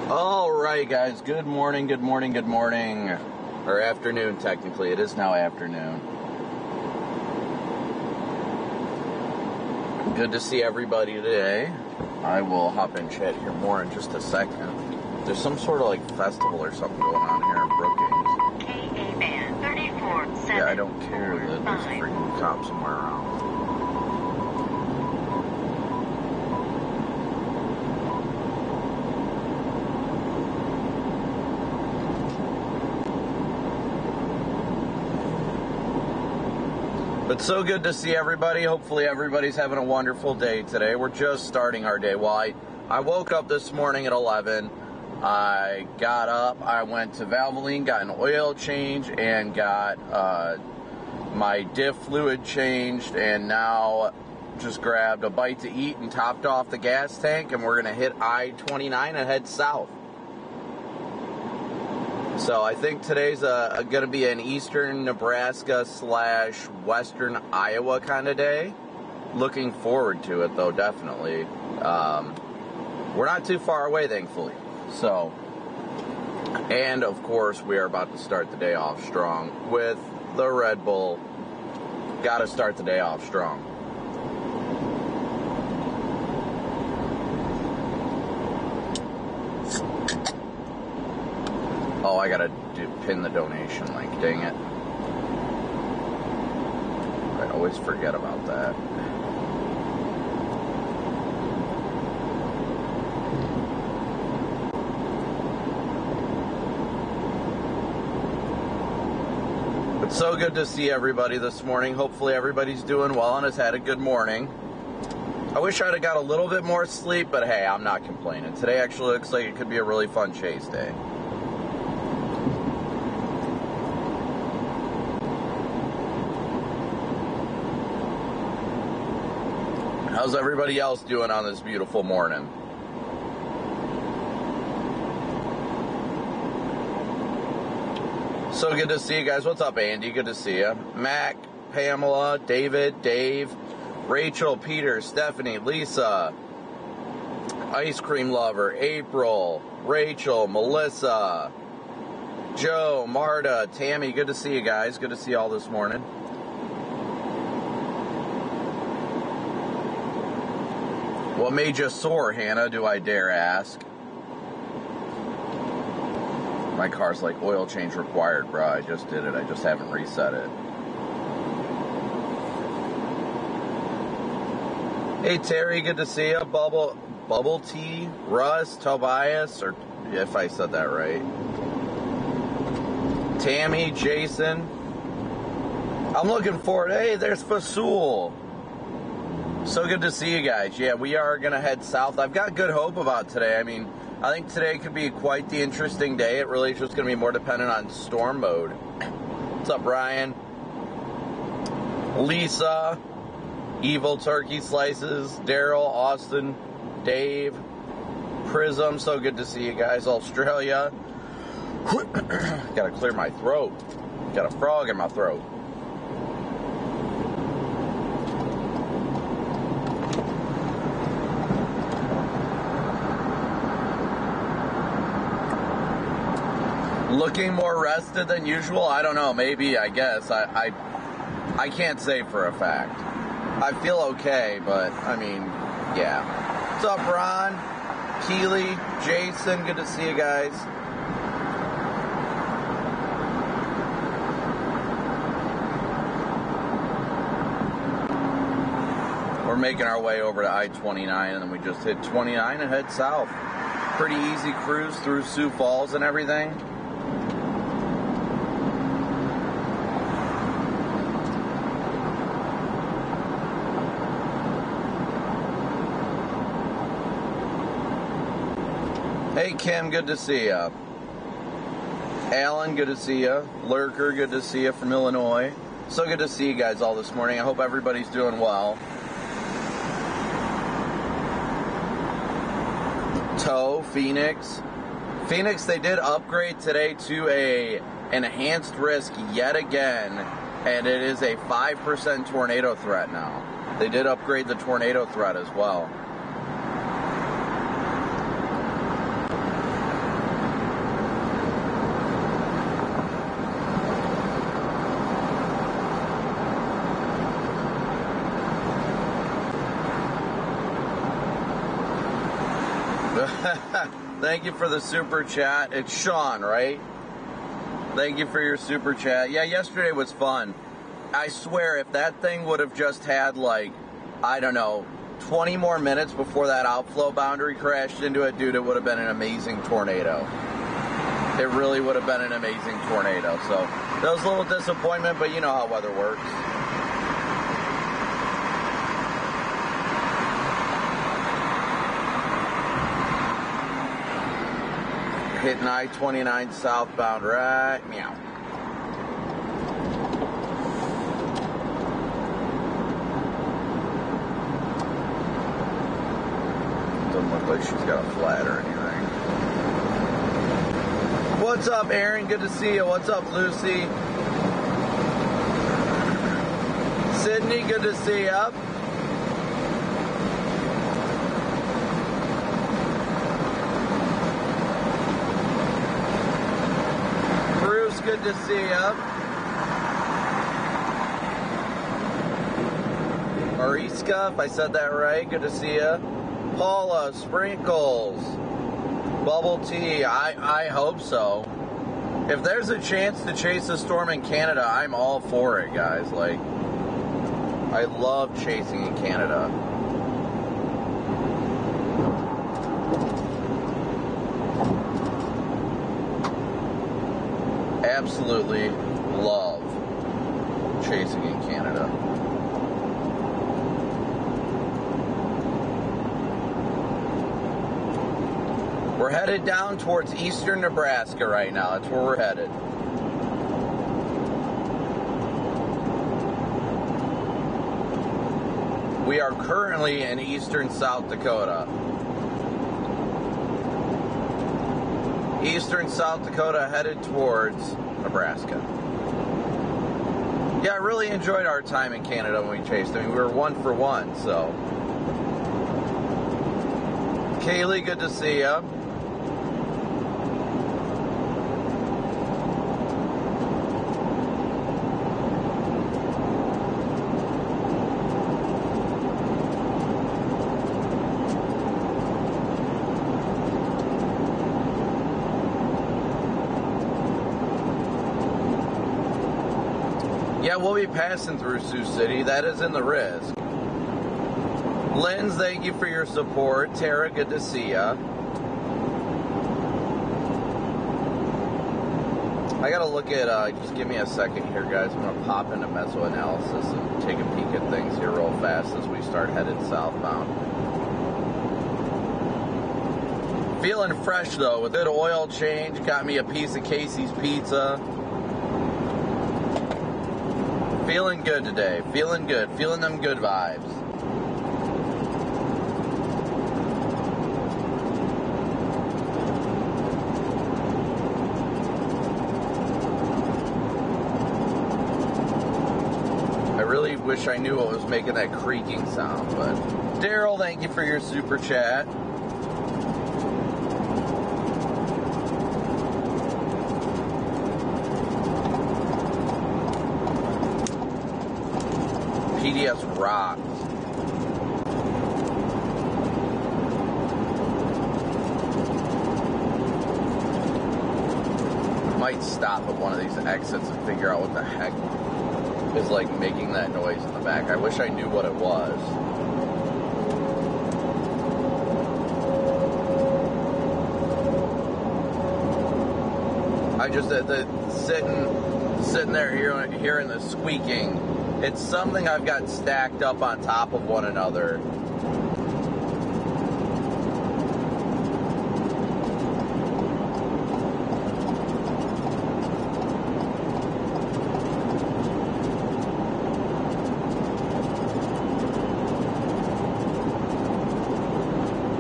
All right, guys. Good morning, good morning, good morning. Or afternoon, technically. It is now afternoon. Good to see everybody today. I will hop in chat here more in just a second. There's some sort of like festival or something going on here in Brookings. KA band 34. Yeah, I don't care that there's a freaking cop somewhere around. It's so good to see everybody. Hopefully everybody's having a wonderful day today. We're just starting our day. Well, I woke up this morning at 11. I got up. I went to Valvoline, got an oil change, and got my diff fluid changed, and now just grabbed a bite to eat and topped off the gas tank, and we're going to hit I-29 and head south. So I think today's going to be an eastern Nebraska / western Iowa kind of day. Looking forward to it, though, definitely. We're not too far away, thankfully. So, and of course, we are about to start the day off strong with the Red Bull. Got to start the day off strong. Oh, I gotta pin the donation link, dang it. I always forget about that. It's so good to see everybody this morning. Hopefully everybody's doing well and has had a good morning. I wish I'd have got a little bit more sleep, but hey, I'm not complaining. Today actually looks like it could be a really fun chase day. How's everybody else doing on this beautiful morning? So good to see you guys. What's up, Andy? Good to see you. Mac, Pamela, David, Dave, Rachel, Peter, Stephanie, Lisa, Ice Cream Lover, April, Rachel, Melissa, Joe, Marta, Tammy. Good to see you guys. Good to see you all this morning. What made you sore, Hannah, do I dare ask? My car's like oil change required, bro. I just did it. I just haven't reset it. Hey, Terry, good to see you. Bubble Tea, Russ, Tobias, or if I said that right. Tammy, Jason. I'm looking forward. Hey, there's Fasul. So good to see you guys. Yeah, we are going to head south. I've got good hope about today. I mean, I think today could be quite the interesting day. It really is just going to be more dependent on storm mode. What's up, Ryan? Lisa, Evil Turkey Slices, Daryl, Austin, Dave, Prism. So good to see you guys. Australia. Got to clear my throat. Got a frog in my throat. Looking more rested than usual? I don't know. Maybe, I guess. I can't say for a fact. I feel okay, but, I mean, yeah. What's up, Ron? Keely, Jason, good to see you guys. We're making our way over to I-29, and then we just hit 29 and head south. Pretty easy cruise through Sioux Falls and everything. Hey, Kim, good to see ya. Alan, good to see ya. Lurker, good to see ya from Illinois. So good to see you guys all this morning. I hope everybody's doing well. Toe, Phoenix. Phoenix, they did upgrade today to a enhanced risk yet again, and it is a 5% tornado threat now. They did upgrade the tornado threat as well. Thank you for the super chat. It's Sean, right? Thank you for your super chat. Yeah, yesterday was fun. I swear, if that thing would have just had, like, I don't know, 20 more minutes before that outflow boundary crashed into it, dude, it would have been an amazing tornado. It really would have been an amazing tornado. So that was a little disappointment, but you know how weather works. Hitting I-29 southbound right meow. Doesn't look like she's got a flat or anything. What's up, Aaron? Good to see you. What's up, Lucy? Sydney, good to see you. Bruce, good to see you. Mariska, if I said that right, good to see you. Paula, Sprinkles. Bubble tea, I hope so. If there's a chance to chase a storm in Canada, I'm all for it, guys. Like, I love chasing in Canada. Absolutely love chasing in Canada. We're headed down towards eastern Nebraska right now. That's where we're headed. We are currently in eastern South Dakota. Eastern South Dakota headed towards Nebraska. Yeah, I really enjoyed our time in Canada when we chased. I mean, we were 1 for 1, so. Kaylee, good to see you. Yeah, we'll be passing through Sioux City. That is in the risk. Linz, thank you for your support. Tara, good to see ya. I gotta look at, just give me a second here, guys. I'm gonna pop into mesoanalysis and take a peek at things here real fast as we start headed southbound. Feeling fresh though, with good oil change. Got me a piece of Casey's pizza. Feeling good today. Feeling good. Feeling them good vibes. I really wish I knew what was making that creaking sound, but Daryl, thank you for your super chat. PDS rocks. Might stop at one of these exits and figure out what the heck is like making that noise in the back. I wish I knew what it was. I just sitting there hearing the squeaking. It's something I've got stacked up on top of one another.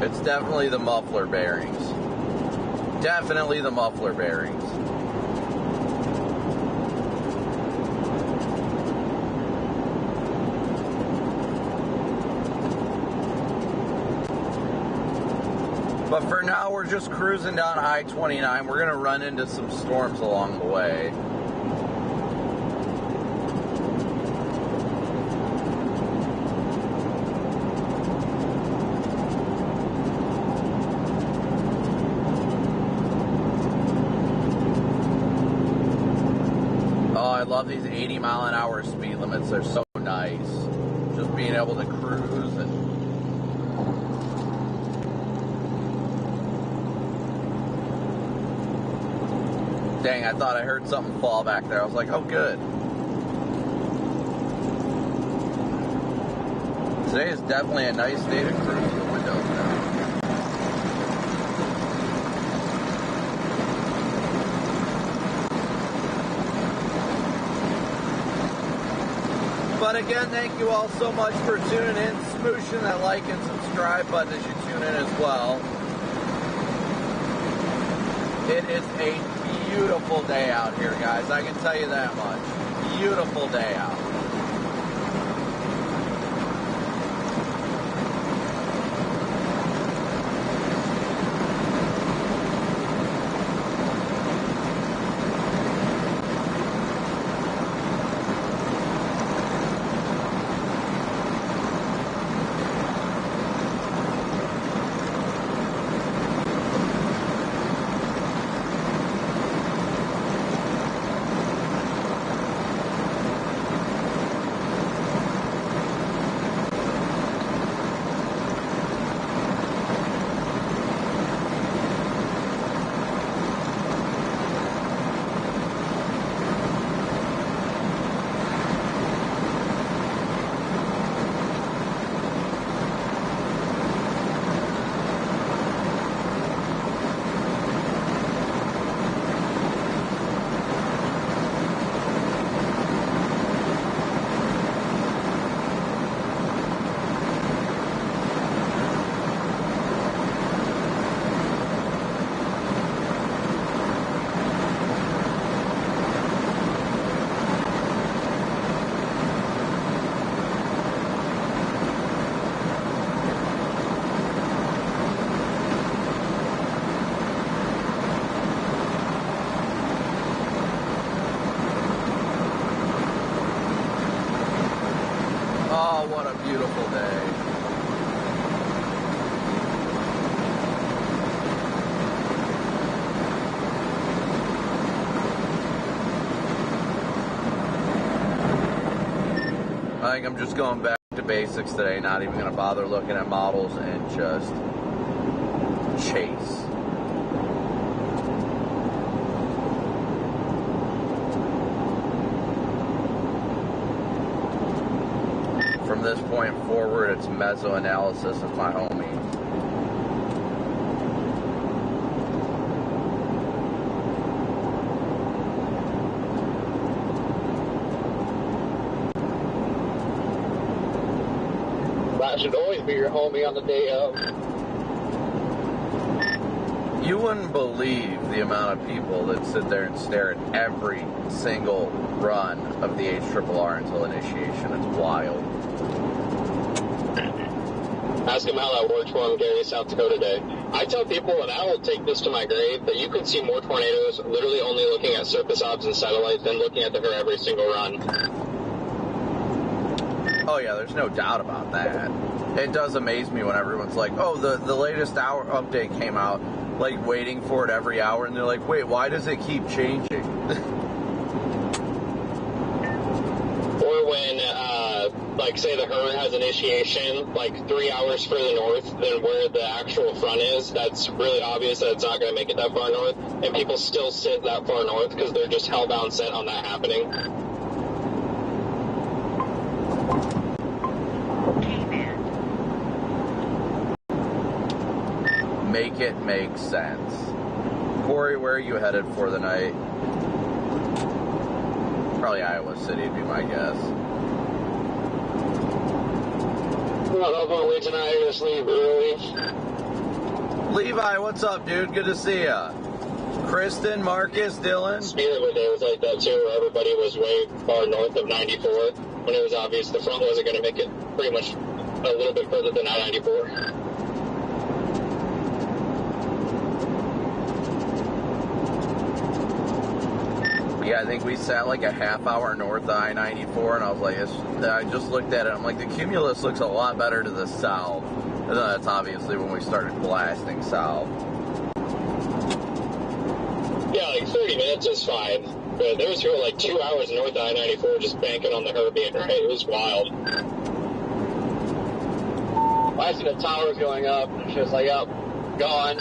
It's definitely the muffler bearings. Definitely the muffler bearings. But for now, we're just cruising down I-29. We're going to run into some storms along the way. love these 80-mile-an-hour speed limits. They're so nice. Just being able to cruise and... Dang, I thought I heard something fall back there. I was like, oh, good. Today is definitely a nice day to cruise the windows now. But again, thank you all so much for tuning in, smooshing that like and subscribe button as you tune in as well. It is a beautiful day out here, guys. I can tell you that much. Beautiful day out. Oh, what a beautiful day. I think I'm just going back to basics today, not even going to bother looking at models and just chase. From this point forward, it's meso-analysis of my homie. That should always be your homie on the day of. You wouldn't believe the amount of people that sit there and stare at every single run of the HRRR until initiation. It's wild. Ask him how that works for him, Gary, South Dakota Day. I tell people, and I will take this to my grave, that you can see more tornadoes literally only looking at surface obs and satellites than looking at her every single run. Oh yeah, there's no doubt about that. It does amaze me when everyone's like, oh, the latest hour update came out, like waiting for it every hour, and they're like, wait, why does it keep changing? Or when, like, say the HRRR has initiation, like 3 hours further north than where the actual front is, that's really obvious that it's not going to make it that far north, and people still sit that far north because they're just hellbound set on that happening. Make it make sense. Corey, where are you headed for the night? Probably Iowa City would be my guess. Well, I'm going to wait tonight. I just leave early. Levi, what's up, dude? Good to see ya. Kristen, Marcus, Dylan. Spirit Day was like that too, where everybody was way far north of 94, when it was obvious the front wasn't going to make it pretty much a little bit further than I-94. Yeah, I think we sat like a half hour north of I-94, and I was like, I just looked at it, I'm like, the cumulus looks a lot better to the south. And then that's obviously when we started blasting south. Yeah, like 30 minutes is fine. but there was people like 2 hours north of I-94 just banking on the her being right. It was wild. I see the towers going up, and it's just like, yep, gone.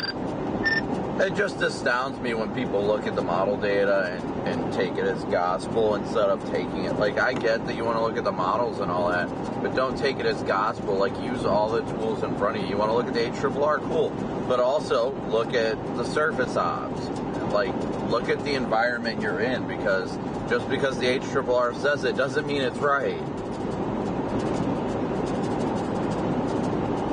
It just astounds me when people look at the model data and take it as gospel instead of taking it. Like, I get that you want to look at the models and all that, but don't take it as gospel. Like, use all the tools in front of you. You want to look at the HRRR, cool. But also, look at the surface ops. Like, look at the environment you're in, because just because the HRRR says it doesn't mean it's right.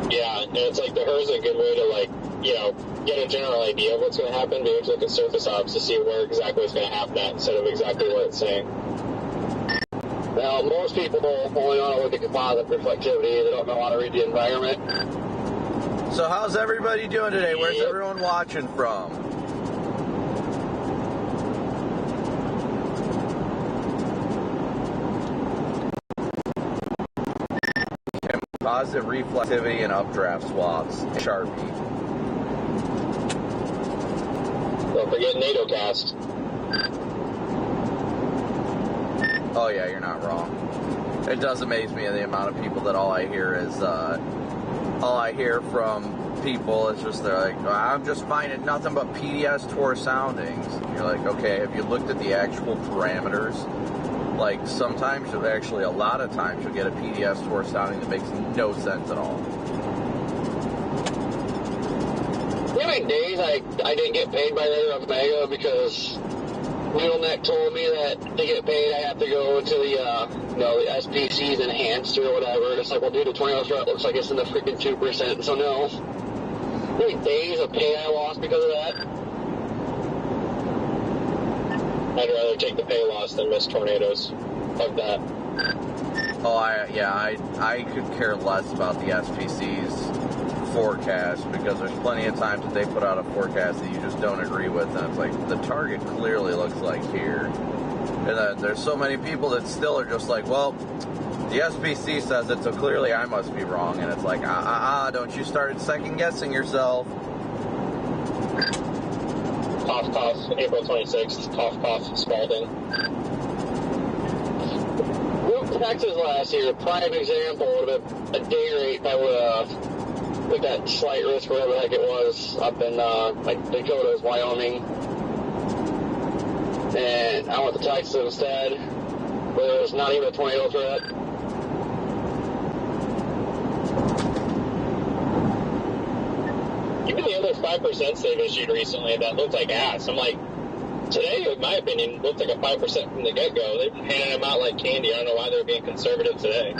Yeah, and it's like the HRRR's a good way to, like, you know, get a general idea of what's going to happen, but you have to look at surface ops to see where exactly it's going to happen at instead of exactly what it's saying. Now, most people only want to look at composite reflectivity. They don't know how to read the environment. So how's everybody doing today? Where's everyone watching from? Composite reflectivity and updraft swaths. Sharpie. Don't forget NATO cast. Oh yeah, you're not wrong. It does amaze me the amount of people that all I hear from people is just they're like, I'm just finding nothing but PDS Tor soundings. And you're like, okay, have you looked at the actual parameters? Like, sometimes, actually a lot of times, you'll get a PDS Tor sounding that makes no sense at all. You know how many days I didn't get paid by Radio Omega because Wheelneck told me that to get paid I have to go to the the SPC's enhanced or whatever. And it's like, well, dude, the 20 hours rep looks like it's in the freaking 2%, so no. How many days of pay I lost because of that? I'd rather take the pay loss than miss tornadoes. Fuck that. Oh, I could care less about the SPC's forecast, because there's plenty of times that they put out a forecast that you just don't agree with, and it's like, the target clearly looks like here. And then there's so many people that still are just like, well, the SPC says it, so clearly I must be wrong. And it's like, don't you start second guessing yourself. Cough, cough, April 26th, cough, cough, Spalding. Texas last year, prime example would have been a day rate that would have, with that slight risk, whatever the heck it was, up in like Dakotas, Wyoming. And I went to Texas instead, where there was not even a tornado threat. Even the other 5% they've issued recently that looked like ass. I'm like, today, in my opinion, looked like a 5% from the get-go. They've been handing them out like candy. I don't know why they're being conservative today.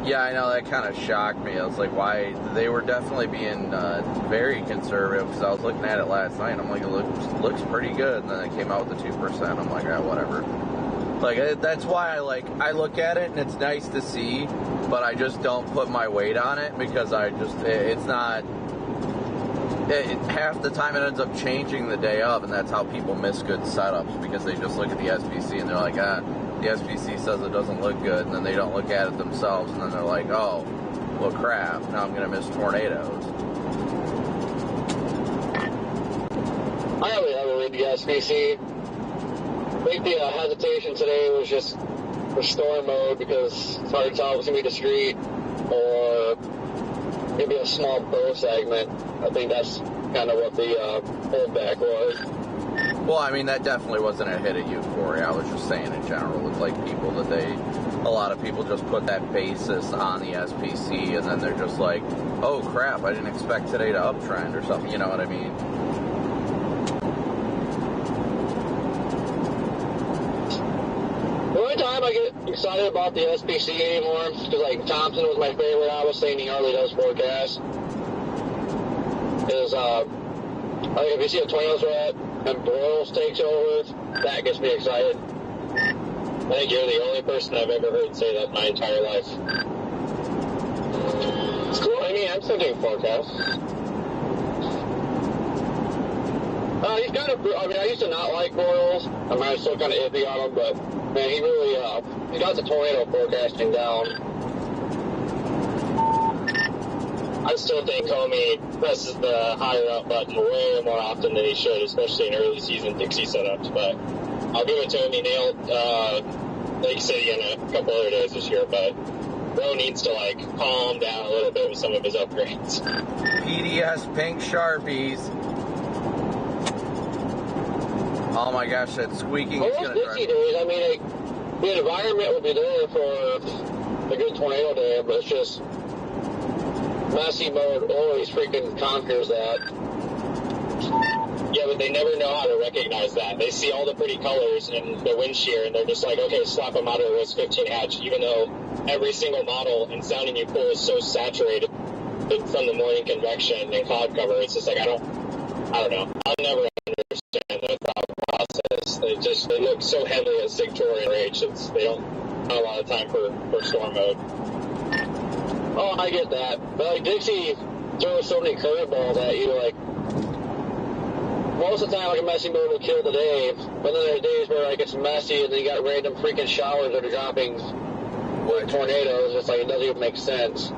Yeah, I know, that kind of shocked me. I was like, why? They were definitely being very conservative, because I was looking at it last night, and I'm like, it looks pretty good, and then it came out with the 2%. I'm like, whatever. Like, that's why I look at it, and it's nice to see, but I just don't put my weight on it, because it's not... half the time it ends up changing the day of, and that's how people miss good setups, because they just look at the SPC and they're like, the SPC says it doesn't look good, and then they don't look at it themselves, and then they're like, oh, well, crap, now I'm going to miss tornadoes. I really haven't read the SPC. I think the hesitation today was just for storm mode, because it's hard to tell if it's going to be discrete or maybe a small bow segment. I think that's kind of what the holdback was. Well, I mean, that definitely wasn't a hit at Euphoria. I was just saying in general with, like, people that a lot of people just put that basis on the SPC, and then they're just like, oh, crap, I didn't expect today to uptrend or something, you know what I mean? The only time I get excited about the SPC anymore, because, like, Thompson was my favorite, I was saying he hardly does forecast, is, like, if you see a tornado threat and Broyles takes over, that gets me excited. I think you're the only person I've ever heard say that in my entire life. It's cool. I mean, I'm still doing forecasts. He's kind of, I mean, I used to not like Broyles. I mean, I'm still kind of iffy on him, but, man, he really, he got the tornado forecasting down. I still think Comey presses the higher up button way more often than he should, especially in early season Dixie setups. But I'll give it to him. He nailed Lake City and a couple other days this year, but Bro needs to like calm down a little bit with some of his upgrades. PDS pink Sharpies. Oh my gosh, that squeaking is Those gonna drive Dixie days, I mean, like, the environment would be there for a good tornado day, but it's just messy mode always freaking conquers that. Yeah, but they never know how to recognize that. They see all the pretty colors in the wind shear, and they're just like, okay, slap them out of the 15 hatch, even though every single model and sounding you pull is so saturated from the morning convection and cloud cover. It's just like, I don't know. I'll never understand their thought process. They look so heavily at Sigtor and Rage. They don't have a lot of time for storm mode. Oh, I get that. But like Dixie throws so many curveballs at you, like most of the time like a messy mode will kill the day, but then there are days where like it's messy and then you got random freaking showers that are dropping like tornadoes. It's like it doesn't even make sense.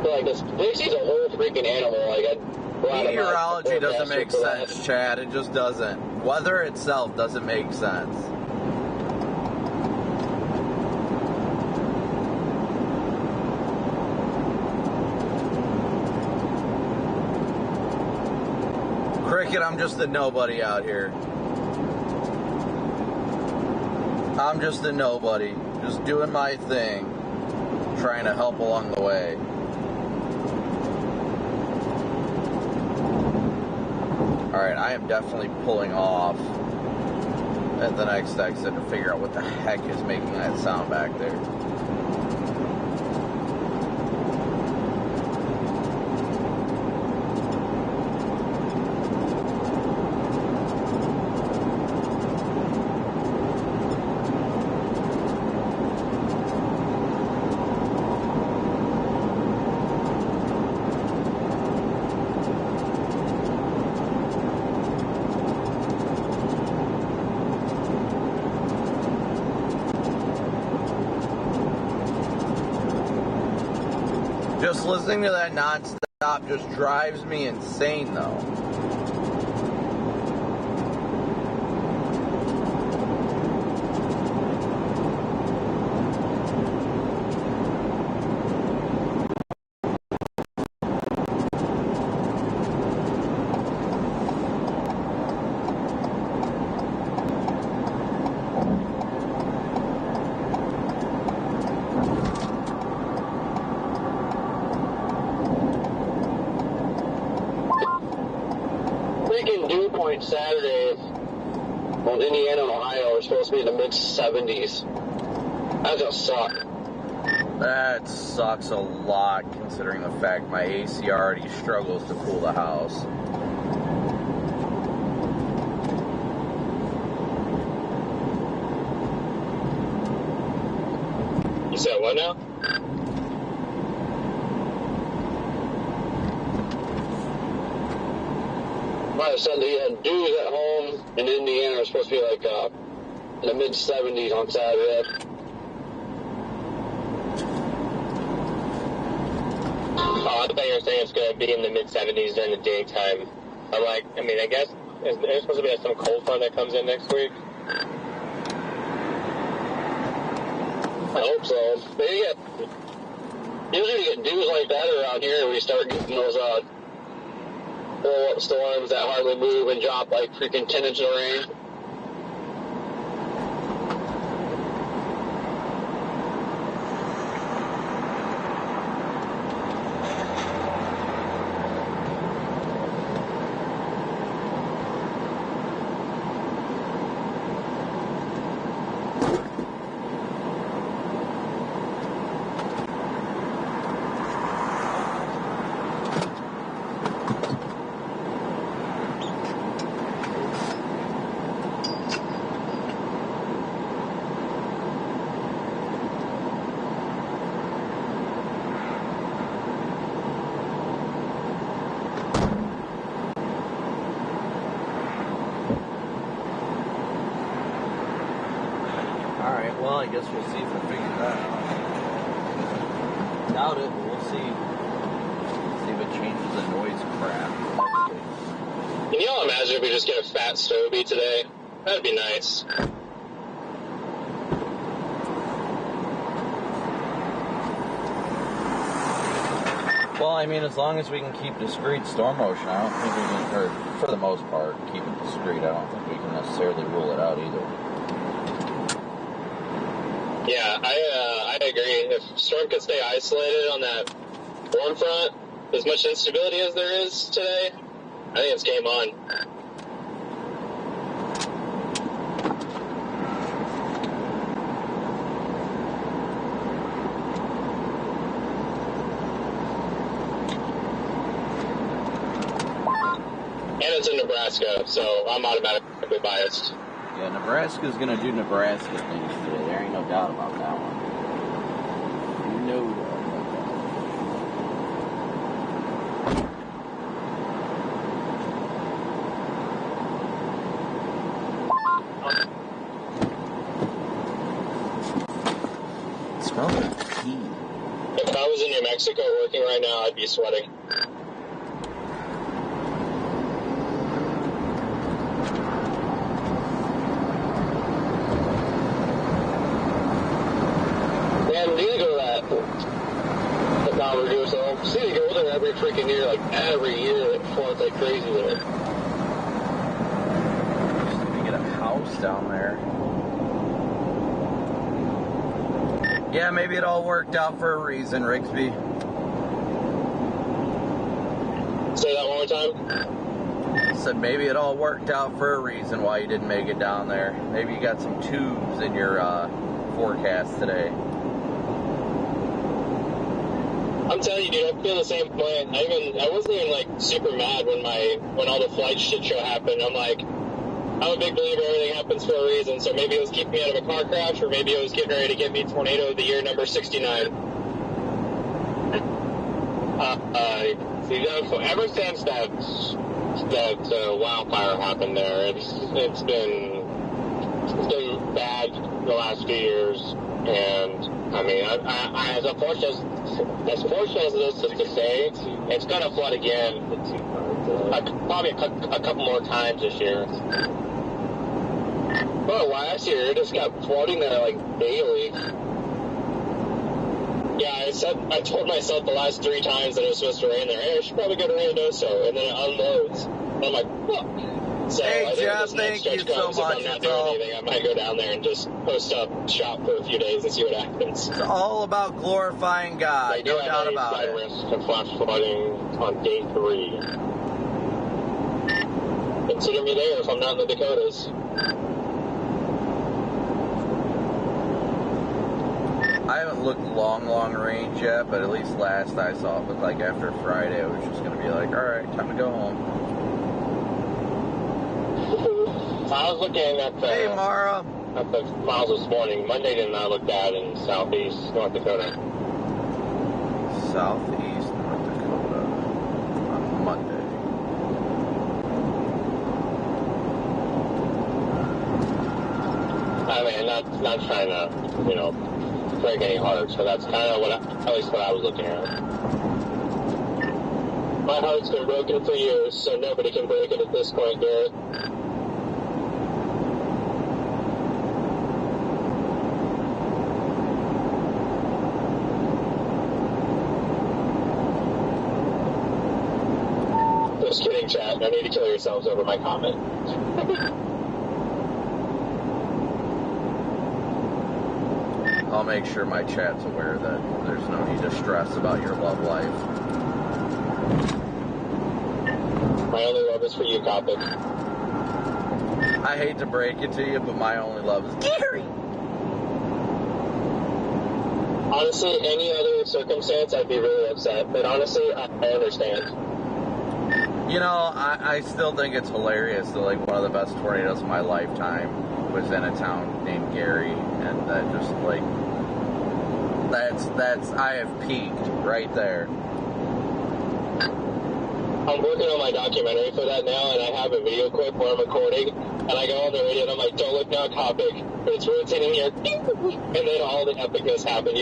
But like this Dixie's a whole freaking animal. Like meteorology doesn't make sense, Chad. It just doesn't. Weather itself doesn't make sense. Cricket, I'm just a nobody out here. I'm just a nobody. Just doing my thing. Trying to help along the way. Alright, I am definitely pulling off at the next exit to figure out what the heck is making that sound back there. Just listening to that nonstop just drives me insane, though. Dew point Saturday on Indiana and Ohio are supposed to be in the mid-70s. That's gonna suck. That sucks a lot, considering the fact my AC already struggles to cool the house. You said what now? Might have said that he had dews at home in Indiana. It was supposed to be like in the mid-70s on Saturday. Oh, I thought you were saying it's going to be in the mid-70s during the daytime. I'm like, I mean, I guess there's supposed to be some cold front that comes in next week. I hope so. But usually we get dews like that around here and we start getting those blow-up storms that hardly move and drop like freaking 10 inches of rain. Alright, well, I guess we'll see if we figure that out. Doubt it, but we'll see. See if it changes the noise crap. Can y'all imagine if we just get a fat Stovey today? That'd be nice. Well, I mean, as long as we can keep discrete storm motion, I don't think we can, or for the most part, keep it discrete. I don't think we can necessarily rule it out either. Yeah, I agree. If storm could stay isolated on that warm front, as much instability as there is today, I think it's game on. And it's in Nebraska, so I'm automatically biased. Yeah, Nebraska's going to do Nebraska things today. There ain't no doubt about that one. No doubt about that. It smells like pee. If I was in New Mexico working right now, I'd be sweating. See, they go there every freaking year, like every year, it floods like crazy there. Just need to get a house down there. Yeah, maybe it all worked out for a reason, Rigsby. Say that one more time. I said maybe it all worked out for a reason why you didn't make it down there. Maybe you got some tubes in your forecast today. I'm telling you, dude, I feel the same way. I wasn't even like super mad when all the flight shit show happened. I'm like, I'm a big believer everything happens for a reason. So maybe it was keeping me out of a car crash, or maybe it was getting ready to get me tornado of the year number 69. Ever since that wildfire happened there, it's been bad the last few years, and I mean, I as unfortunate as it is to say, it's going to flood again, probably a couple more times this year. Well, last year it just got flooding there like daily. Yeah, I told myself the last 3 times that it was supposed to rain there, hey, I should probably go to Reynoso, and then it unloads. And I'm like, fuck. So hey, I think Jeff, thank you so much. If I'm not doing anything, I might go down there and just post up shop for a few days and see what happens. It's all about glorifying God. I do No have doubt a about side it. risk of flash flooding on day 3. Consider me there if I'm not in the Dakotas. I haven't looked long range yet, but at least last I saw it looked like after Friday it was just going to be like, alright, time to go home. I was looking at Hey, Mara. at the miles this morning. Monday did not look bad in southeast North Dakota. Southeast North Dakota on Monday. I mean, not trying to, break any hearts, but that's kind of at least what I was looking at. My heart's been broken for years, so nobody can break it at this point, Garrett. Just kidding, chat. No need to kill yourselves over my comment. I'll make sure my chat's aware that there's no need to stress about your love life. My only love is for you, Copic. I hate to break it to you, but my only love is Gary. Honestly, any other circumstance, I'd be really upset. But honestly, I understand. You know, I still think it's hilarious that, like, one of the best tornadoes of my lifetime was in a town named Gary, and that just, like, that's I have peaked right there. I'm working on my documentary for that now, and I have a video clip where I'm recording, and I go on the radio, and I'm like, don't look now, Copic, but it's rotating here, and then all the epicness happened.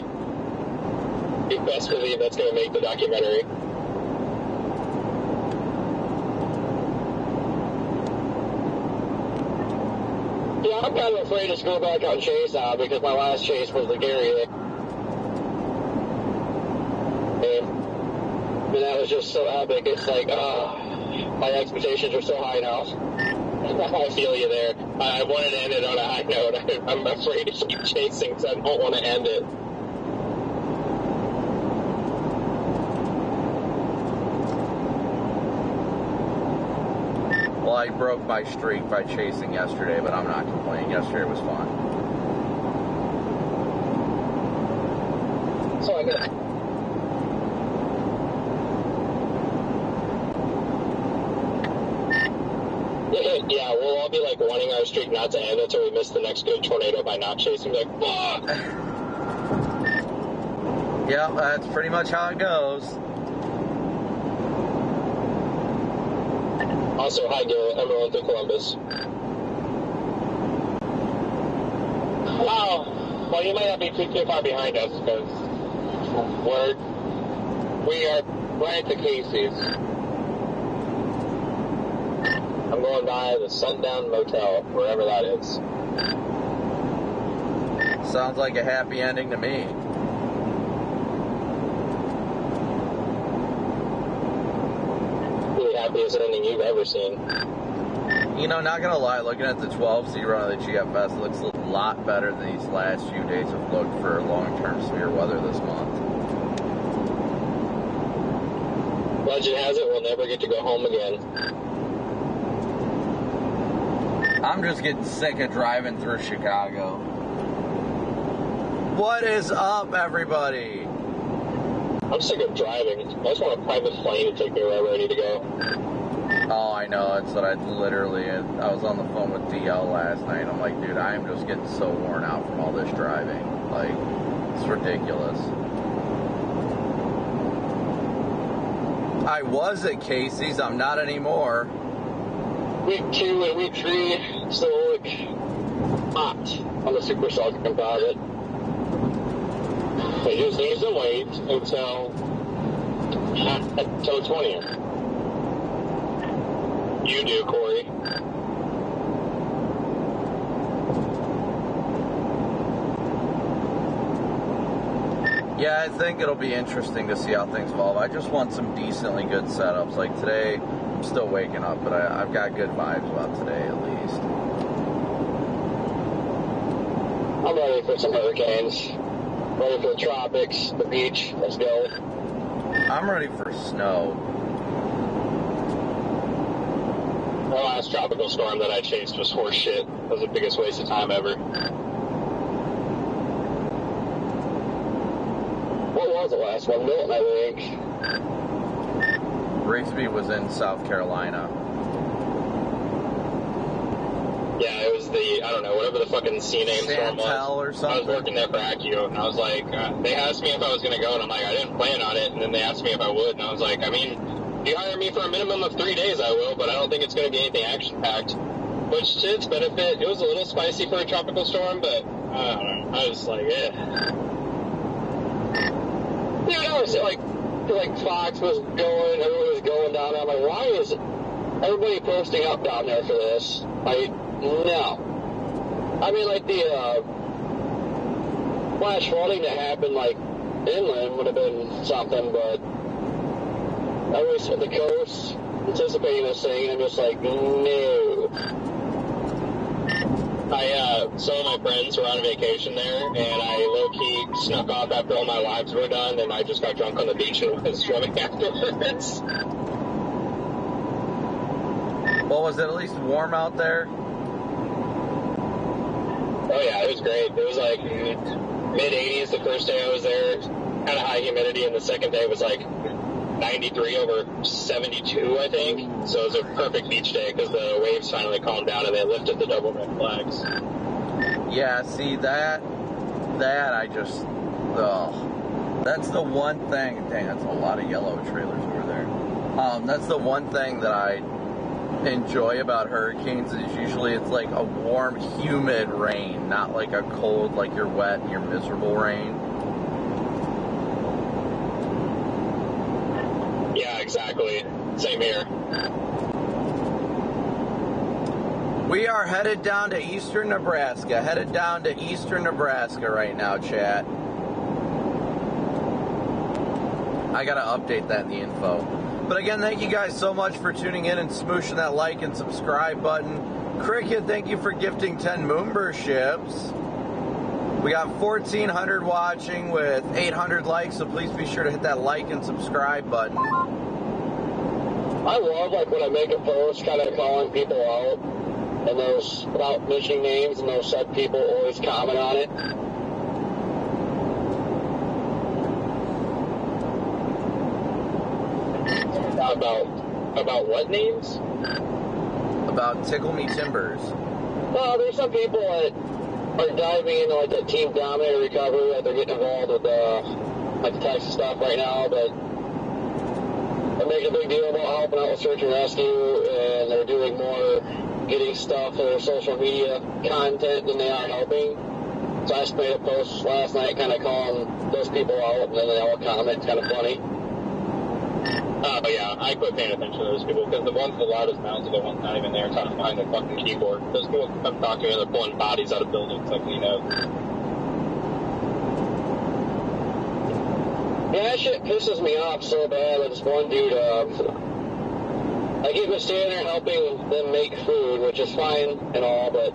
You best believe that's going to make the documentary. Yeah, I'm kind of afraid to go back on chase now because my last chase was the Gary. And that was just so epic. It's like, my expectations are so high now. I feel you there. I wanted to end it on a high note. I'm afraid to keep chasing because I don't want to end it. Well, I broke my streak by chasing yesterday, but I'm not complaining. Yesterday was fun. So I got. Yeah, we'll all be like wanting our streak not to end until we miss the next good tornado by not chasing. Like, fuck! Yeah, that's pretty much how it goes. Also, hi, Garrett. Everyone through Columbus. Oh, well, you might not be too far behind us because we are right at the Casey's. I'm going by the Sundown Motel, wherever that is. Sounds like a happy ending to me. The happiest ending you've ever seen. You know, not gonna lie, looking at the 12Z run of the GFS, it looks a lot better than these last few days have looked for long-term severe weather this month. Legend has it, we'll never get to go home again. I'm just getting sick of driving through Chicago. What is up, everybody? I'm sick of driving. I just want a private plane to take me wherever I need to go. Oh, I know. It's what I was on the phone with DL last night. I'm like, dude, I am just getting so worn out from all this driving. Like, it's ridiculous. I was at Casey's. I'm not anymore. Week 2 and week 3 still look hot on the Super Soaker composite. They just need to wait until 20th. You do, Corey. Yeah, I think it'll be interesting to see how things evolve. I just want some decently good setups. Like today, I'm still waking up, but I've got good vibes about today at least. I'm ready for some hurricanes. Ready for the tropics, the beach. Let's go. I'm ready for snow. The last tropical storm that I chased was horse shit. It was the biggest waste of time ever. What was the last one? Milton, I think. Rigsby was in South Carolina. Yeah, it was I don't know, whatever the fucking C name storm was. Or something. I was working there for Accio, and I was like, they asked me if I was going to go, and I'm like, I didn't plan on it, and then they asked me if I would, and I was like, I mean, if you hire me for a minimum of 3 days, I will, but I don't think it's going to be anything action-packed. Which, to its benefit, it was a little spicy for a tropical storm, but, I don't know, I was like, yeah. Yeah, I was like Fox was going, everyone was going down there. I'm like, why is everybody posting up down there for this? Like, no. I mean, like, the flash flooding that happened, like, inland would have been something, but everybody's at the coast anticipating this thing, and I'm just like, no. Some of my friends were on vacation there, and I low-key snuck off after all my lives were done, and I just got drunk on the beach and was swimming afterwards. Well, was it at least warm out there? Oh yeah, it was great. It was like mid-80s the first day I was there, kind of high humidity, and the second day was like 93 over 72, I think. So it was a perfect beach day because the waves finally calmed down and they lifted the double red flags. Yeah, see, that I just, that's the one thing, dang, that's a lot of yellow trailers over there. That's the one thing that I enjoy about hurricanes is usually it's like a warm, humid rain, not like a cold, like you're wet and you're miserable rain. Yeah, exactly. Same here. We are headed down to eastern Nebraska. Headed down to eastern Nebraska right now, chat. I gotta update that in the info. But again, thank you guys so much for tuning in and smooshing that like and subscribe button. Cricket, thank you for gifting 10 memberships. We got 1,400 watching with 800 likes, so please be sure to hit that like and subscribe button. I love, like, when I make a post kind of calling people out, and those, without mentioning names, and those said people always comment on it. About what names? About Tickle Me Timbers. Well, there's some people that are diving into, like, the Team Dominator recovery, that they're getting involved with, like, the Texas stuff right now, but they're making a big deal about helping out with search and rescue, and they're doing more getting stuff for their social media content than they are helping. So I just made a post last night kind of calling those people out, and then they all comment. It's kind of funny. But yeah, I quit paying attention to those people because the ones with the loudest mouths are the ones not even there trying to find their fucking keyboard. Those people come talk to me and they're pulling bodies out of buildings like we know. Yeah, that shit pisses me off so bad with this one dude. Like, he's been standing there helping them make food, which is fine and all, but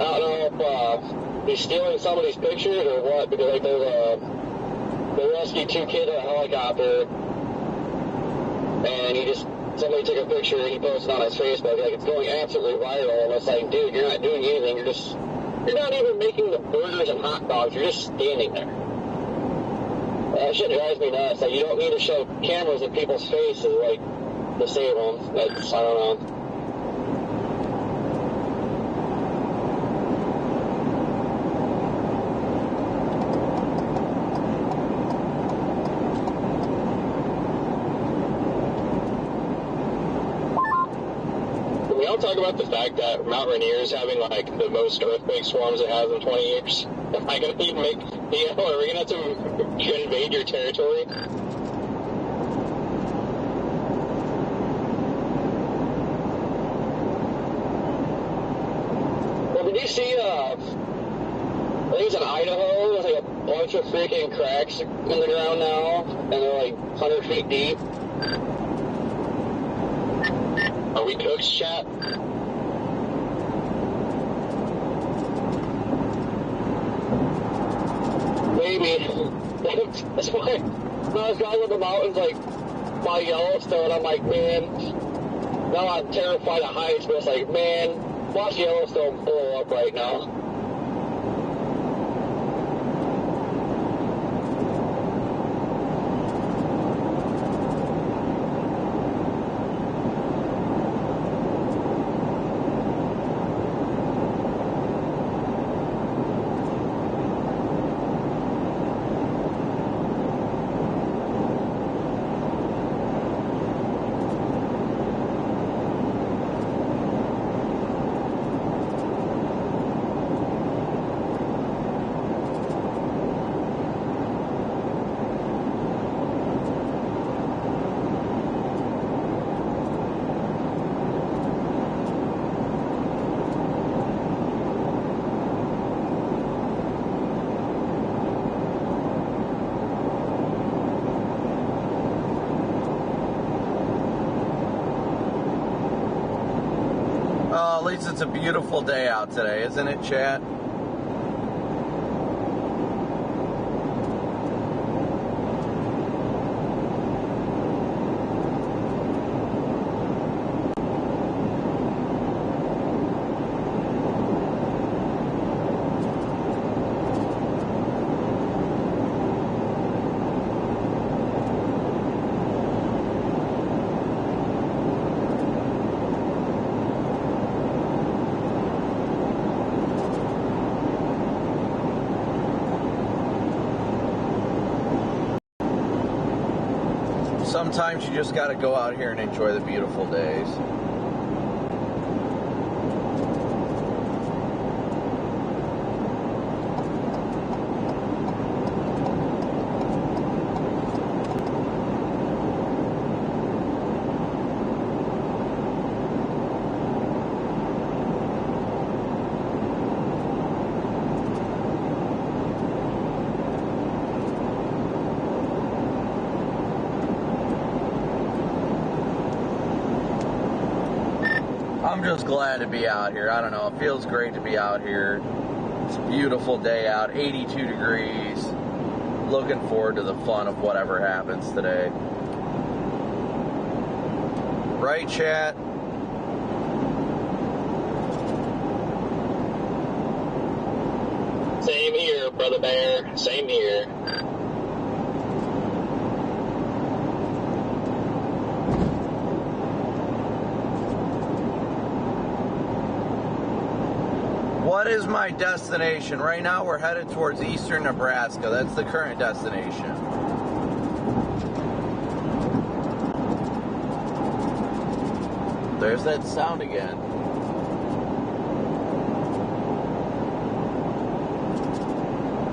I don't know if he's stealing somebody's pictures or what, because, like, they rescued 2 kids in a helicopter, and somebody took a picture and he posted on his Facebook, like, it's going absolutely viral, and it's like, dude, you're not doing anything, you're not even making the burgers and hot dogs, you're just standing there. That shit drives me nuts. Like, you don't need to show cameras in people's faces, like, to save them. I don't know. We all talk about the fact that Mount Rainier is having, like, the most earthquake swarms it has in 20 years. Am I going to even are we going to have to invade your territory? Well, did you see, I think it's in Idaho, there's like a bunch of freaking cracks in the ground now, and they're like 100 feet deep. Are we cooks, chat? Maybe. That's why when I was driving in the mountains, like, by Yellowstone, I'm like, man, now I'm terrified of heights, but it's like, man, watch Yellowstone blow up right now. At least it's a beautiful day out today, isn't it, chat? Sometimes you just got to go out here and enjoy the beautiful days. I'm just glad to be out here. I don't know, it feels great to be out here. It's a beautiful day out, 82 degrees. Looking forward to the fun of whatever happens today. Right, chat? Same here, Brother Bear. Same here. What is my destination? Right now we're headed towards eastern Nebraska. That's the current destination. There's that sound again.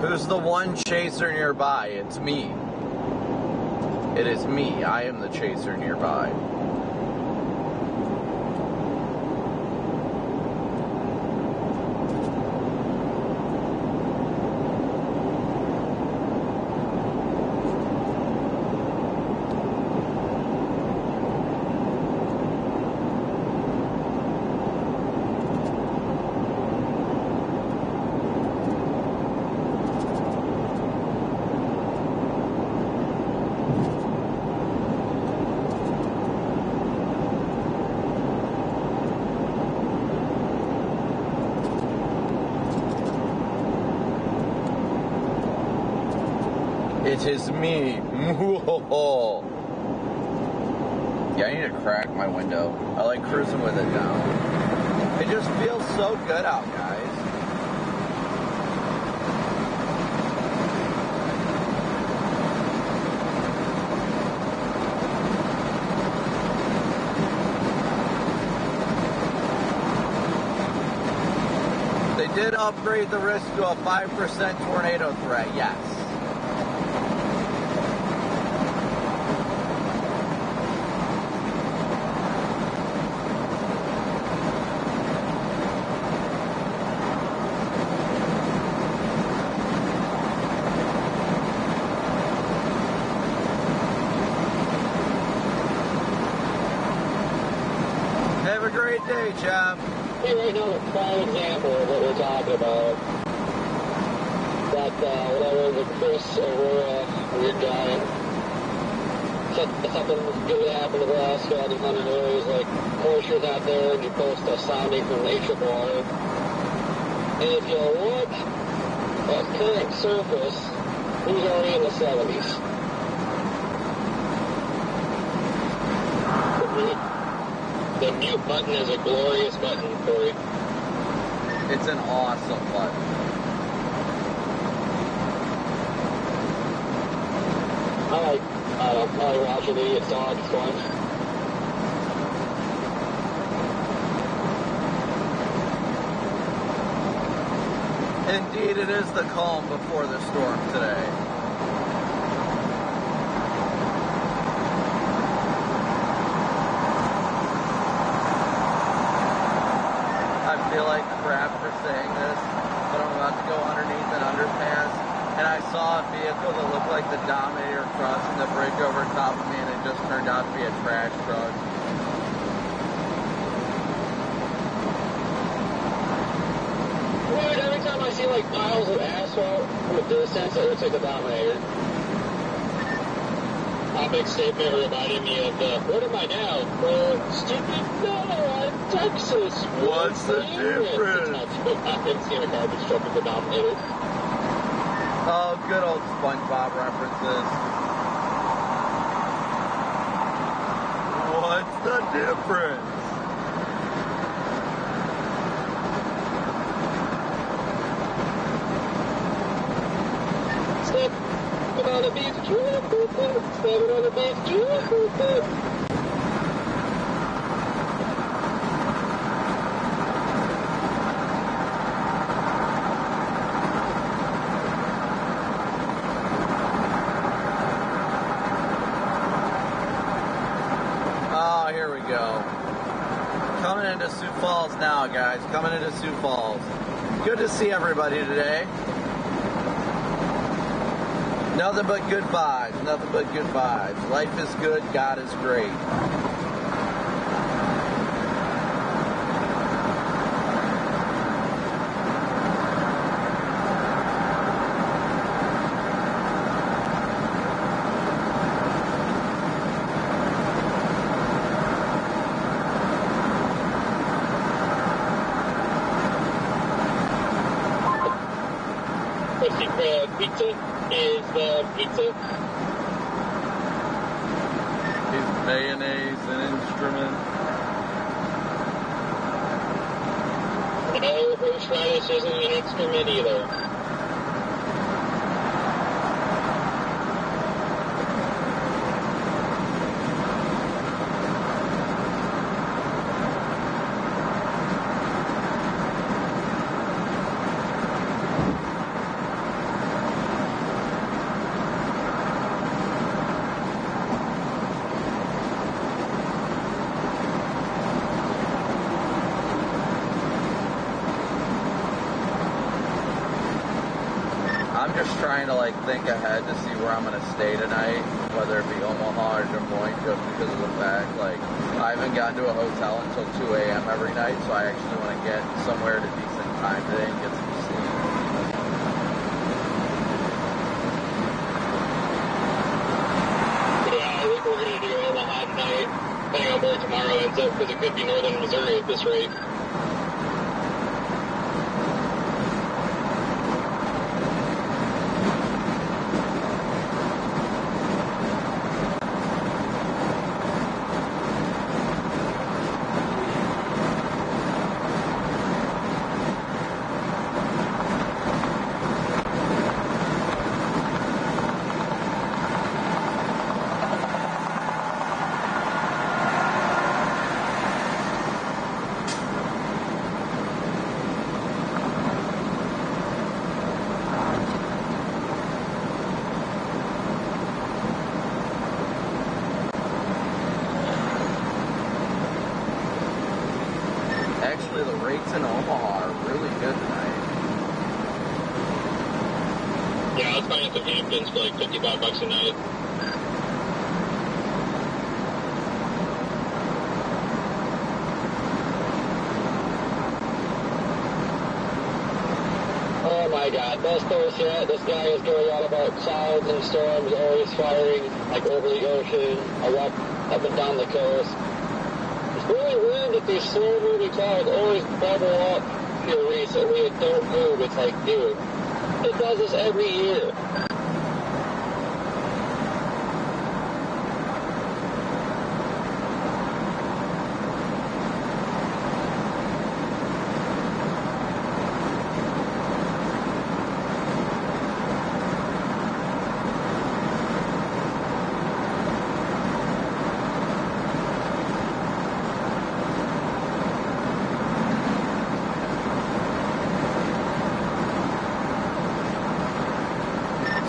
Who's the one chaser nearby? It's me. It is me. I am the chaser nearby. It is me. Yeah, I need to crack my window. I like cruising with it down. It just feels so good out, guys. They did upgrade the risk to a 5% tornado threat, yes. Have a great day, Jeff. Hey, right now, a prime example of what we're talking about. That, whatever, the Chris Aurora weird guy said something good happened in Nebraska, all these 100 areas, like, moisture's out there, and you post a sounding from H.R. And if you look at current surface, he's already in the 70s. The mute button is a glorious button, Corey. It's an awesome button. I like watching idiots talk. It's fun. Indeed, it is the calm before the storm today. I feel like crap for saying this, but I'm about to go underneath an underpass, and I saw a vehicle that looked like the Dominator crossing the bridge over top of me, and it just turned out to be a trash truck. Dude, every time I see like piles of asphalt from a distance, it looks like the Dominator. Copic statement reminded me of what am I now? Stupid? No, I'm Texas. What's the difference? I've been seeing a garbage truck with the Dominator. Oh, good old SpongeBob references. What's the difference? Stepping on a beef, stepping on a beef. Oh, here we go. Coming into Sioux Falls now, guys. Coming into Sioux Falls. Good to see everybody today. Nothing but good vibes. Nothing but good vibes. Life is good. God is great. secret pizza is the pizza. Is mayonnaise an instrument? No, horseradish isn't an instrument either. I'm just trying to like think ahead to see where I'm gonna stay tonight, whether it be Omaha or Des Moines, just because of the fact like I haven't gotten to a hotel until 2 a.m. every night, so I actually want to get somewhere at a decent time today and get some sleep. Yeah, I think we're going to do Omaha tonight, depending on where tomorrow ends up, because it could be northern Missouri at this rate. Actually, the rates in Omaha are really good tonight. Yeah, I was finding some Hamptons for like $55 a night. Oh my god, best news yet. This guy is going on about clouds and storms always firing like over the ocean, up and down the coast. It's really weird that these slow moving clouds always bubble up here recently and don't move. It's like, dude, it does this every year.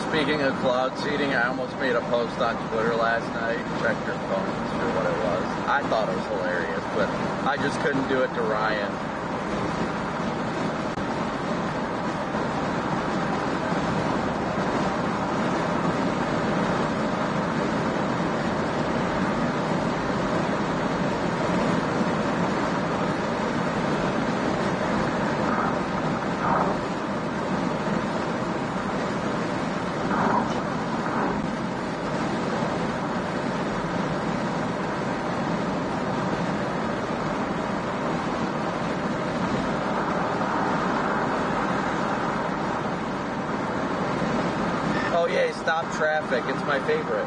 Speaking of cloud seeding, I almost made a post on Twitter last night. Check your phones for what it was. I thought it was hilarious, but I just couldn't do it to Ryan. Oh yay, stop traffic. It's my favorite.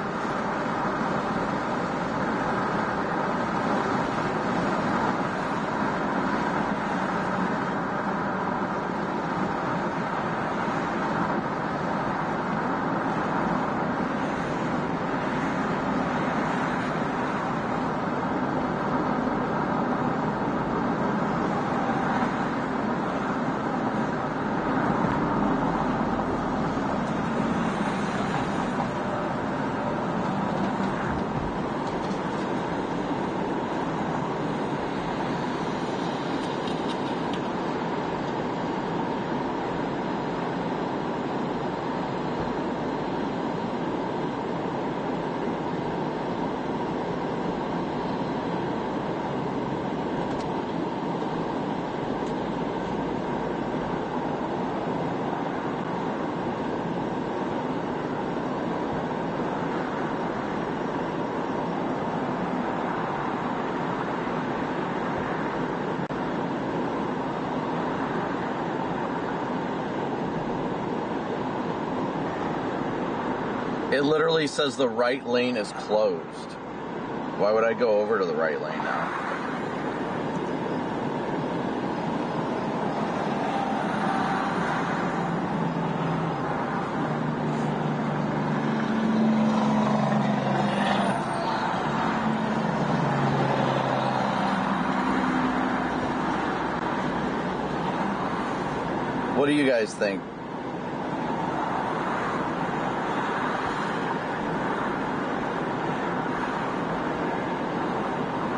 It literally says the right lane is closed. Why would I go over to the right lane now? What do you guys think?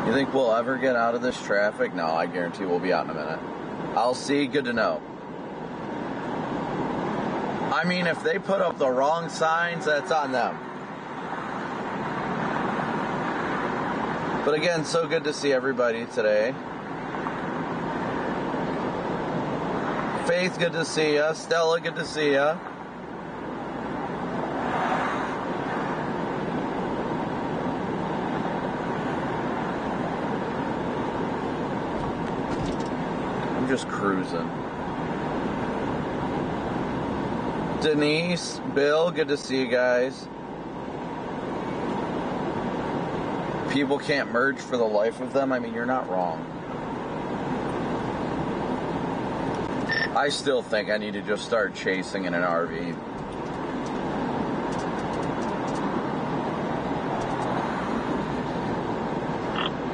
You think we'll ever get out of this traffic? No, I guarantee we'll be out in a minute. I'll see. Good to know. I mean, if they put up the wrong signs, that's on them. But again, so good to see everybody today. Faith, good to see ya. Stella, good to see ya. I'm just cruising. Denise, Bill, good to see you guys. People can't merge for the life of them. I mean, you're not wrong. I still think I need to just start chasing in an RV.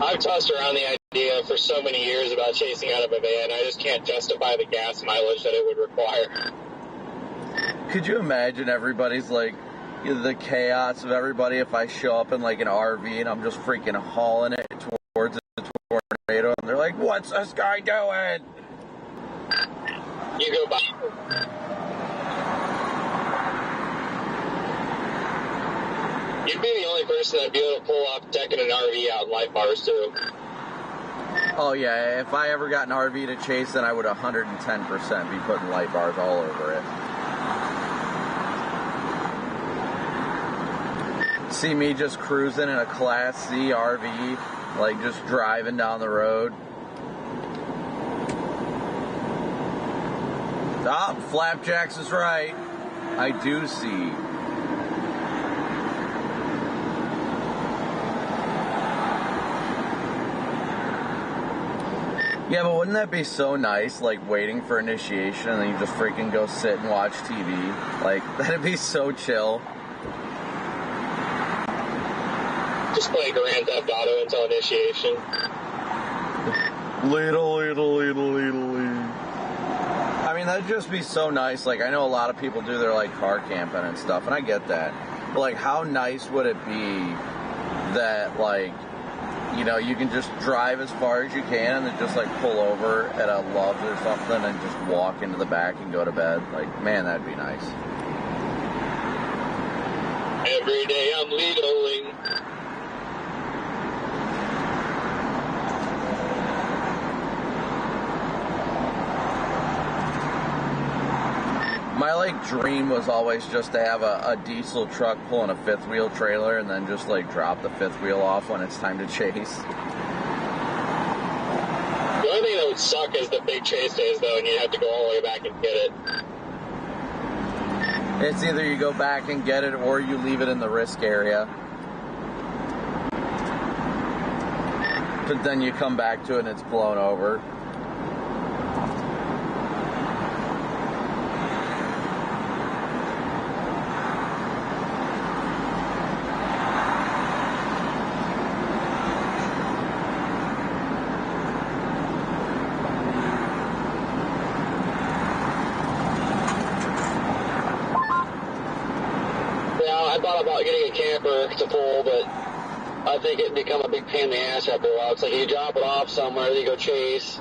I've tossed around the idea for so many years about chasing out of a van. I just can't justify the gas mileage that it would require. Could you imagine everybody's like, the chaos of everybody if I show up in like an RV and I'm just freaking hauling it towards a tornado and they're like, what's this guy doing? You go by. You'd be the only person that'd be able to pull off decking an RV out in light bars too. Oh yeah, if I ever got an RV to chase, then I would 110% be putting light bars all over it. See me just cruising in a Class C RV, like just driving down the road. Ah, Flapjacks is right. I do see. Yeah, but wouldn't that be so nice, like waiting for initiation and then you just freaking go sit and watch TV? Like, that'd be so chill. Just play Grand Theft Auto until initiation. Little. I mean, that'd just be so nice. Like, I know a lot of people do their, like, car camping and stuff, and I get that. But, like, how nice would it be that, like, you know, you can just drive as far as you can and then just, like, pull over at a Love's or something and just walk into the back and go to bed? Like, man, that'd be nice. Every day I'm Lidoing. My, like, dream was always just to have a diesel truck pulling a fifth wheel trailer and then just, like, drop the fifth wheel off when it's time to chase. The only thing that would suck is the big chase days, though, and you have to go all the way back and get it. It's either you go back and get it or you leave it in the risk area. But then you come back to it and it's blown over. About getting a camper to pull, but I think it'd become a big pain in the ass after a while. It's like you drop it off somewhere, then you go chase,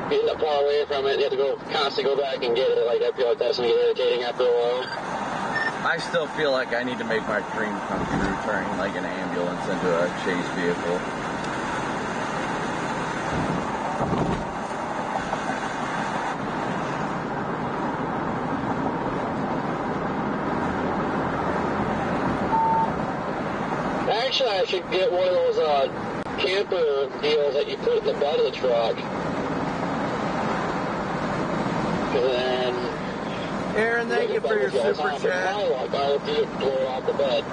you end up far away from it, you have to go constantly go back and get it. Like, I feel like that's going to get irritating after a while. I still feel like I need to make my dream come true, turning like an ambulance into a chase vehicle. Actually, I should get one of those camper deals that you put in the bed of the truck. And then Aaron, thank you for your super chat. Like I'll be blow off the bed.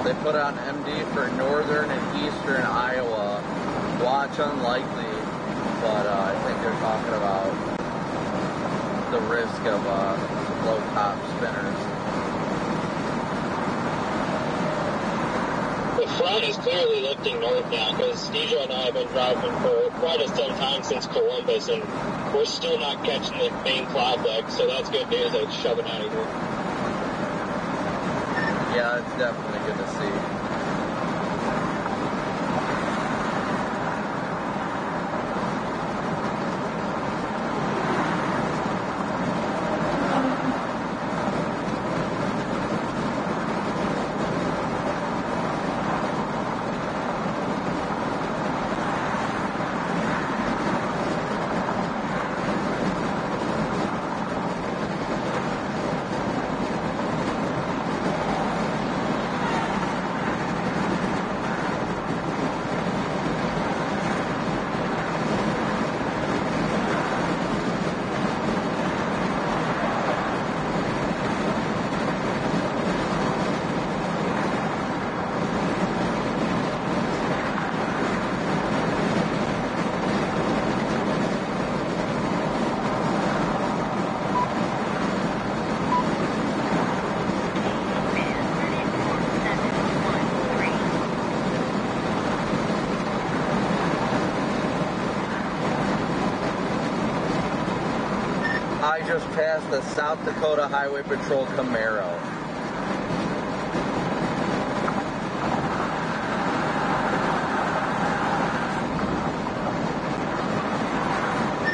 They put on MD for northern and eastern Iowa. Watch unlikely, but I think they're talking about the risk of low top spinners. The front is clearly lifting north now because DJ and I have been driving for quite some time since Columbus, and we're still not catching the main cloud leg, so that's good news that it's shoving out of here. Yeah, it's definitely good to see. I just passed the South Dakota Highway Patrol Camaro.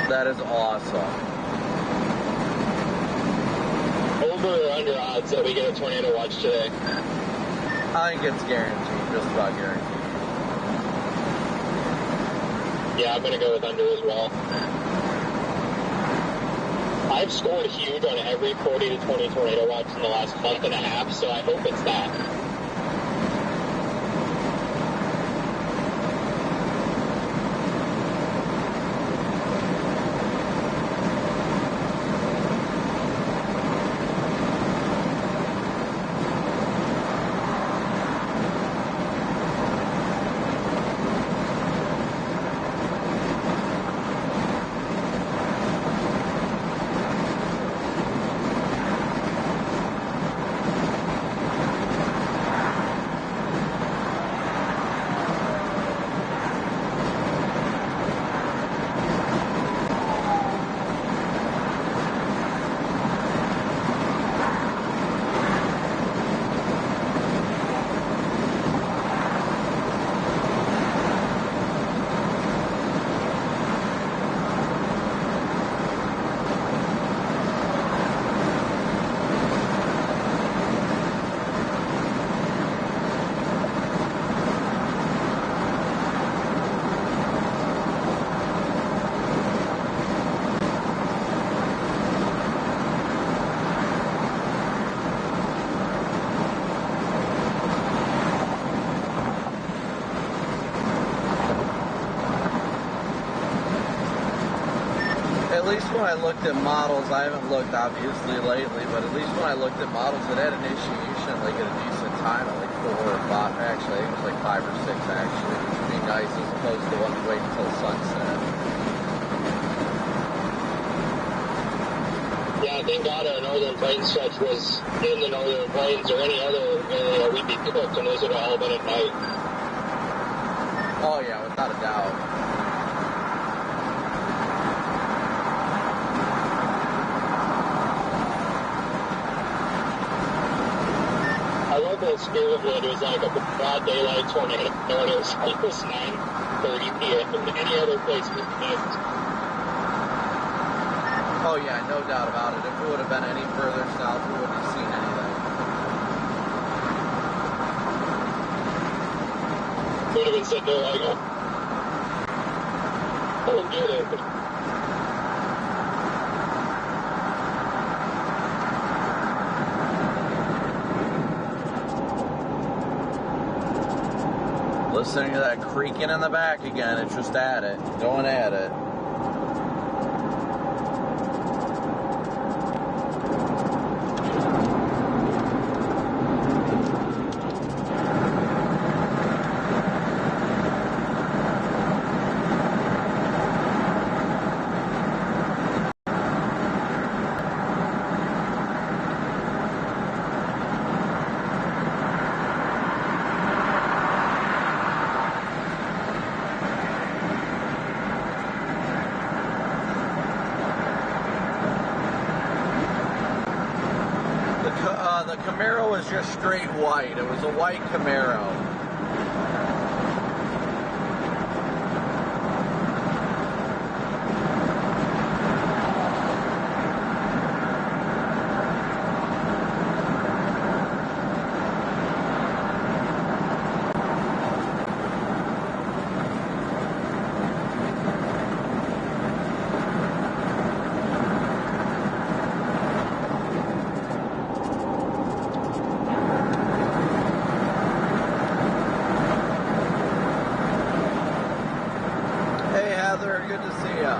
That is awesome. Over or under odds that we get a tornado watch today? I think it's guaranteed, just about guaranteed. Yeah, I'm going to go with under as well. I've scored huge on every 40 to 20 tornado watch in the last month and a half, so I hope it's that. At least when I looked at models, I haven't looked obviously lately, but at least when I looked at models, it had initiation like at a decent time at like 4 or 5. Actually, I think it was like 5 or 6 actually, which would be nice as opposed to one to wait until sunset. Yeah, thank God our northern plains stretch was in the northern plains or any other area we'd be cooked, and those would have all been at night. Oh yeah, without a doubt. Spiritwood was like a broad daylight tornado, and it was almost 9:30 p.m. and any other place was missed. Oh yeah, no doubt about it. If it would have been any further south, we wouldn't have seen anything. Would have been sitting there like, oh. don't get it. Listening to that creaking in the back again. It's just at it. Going at it. The Camaro was just straight white. It was a white Camaro. Good to see ya.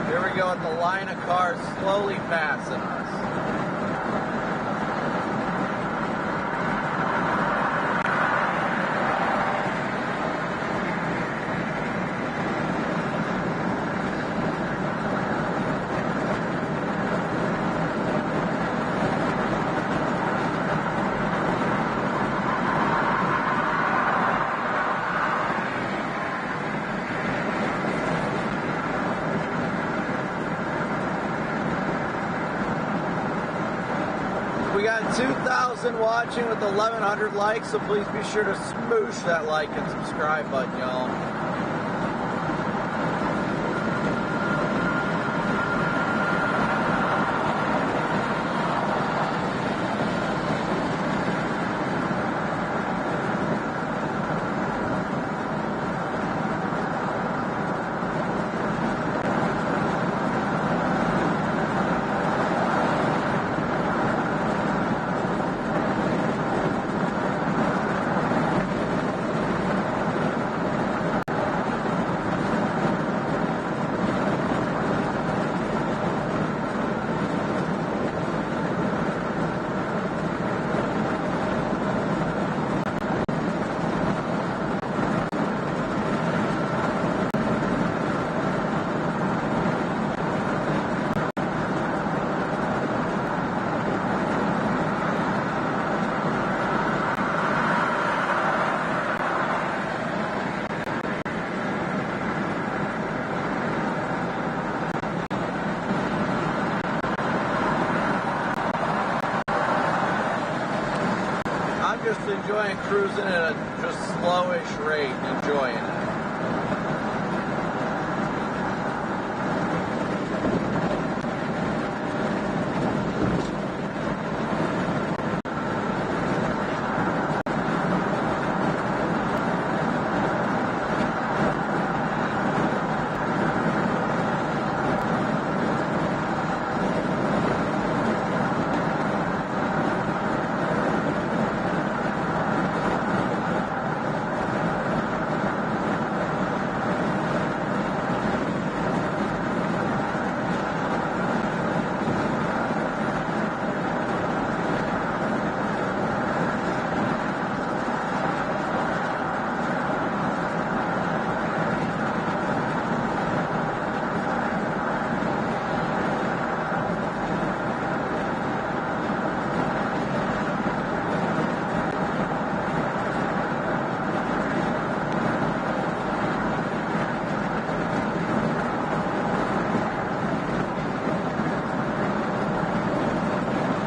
Here we go with the line of cars slowly passing us. We got 2,000 watching with 1,100 likes, so please be sure to smoosh that like and subscribe button, y'all. Just enjoying cruising at a just slowish rate, enjoying it.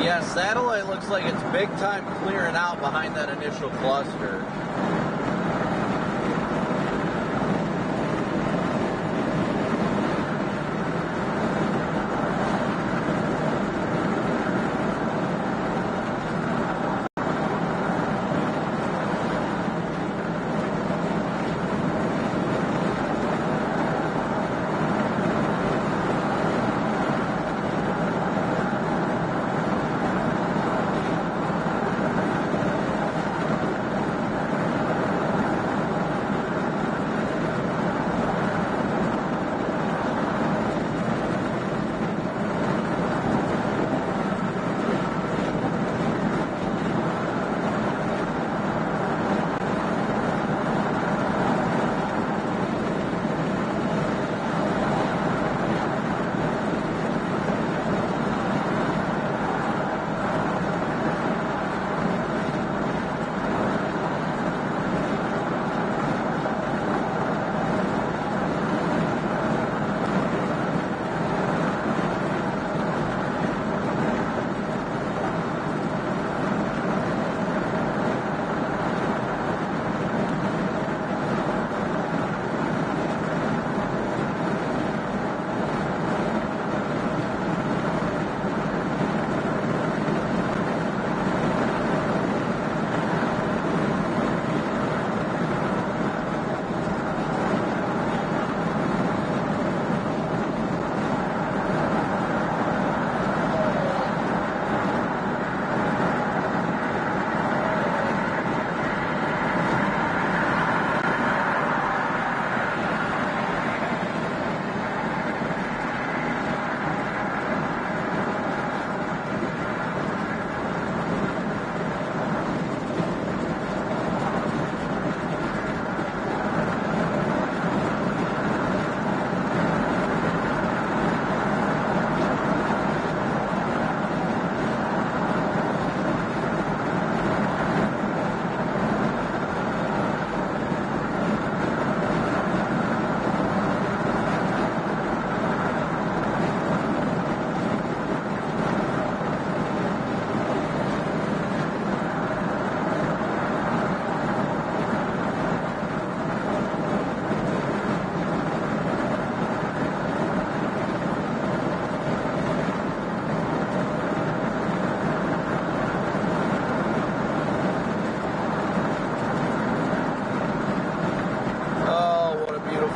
Yeah, satellite looks like it's big time clearing out behind that initial cluster.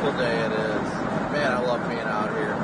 wonderful day it is. Man, I love being out here.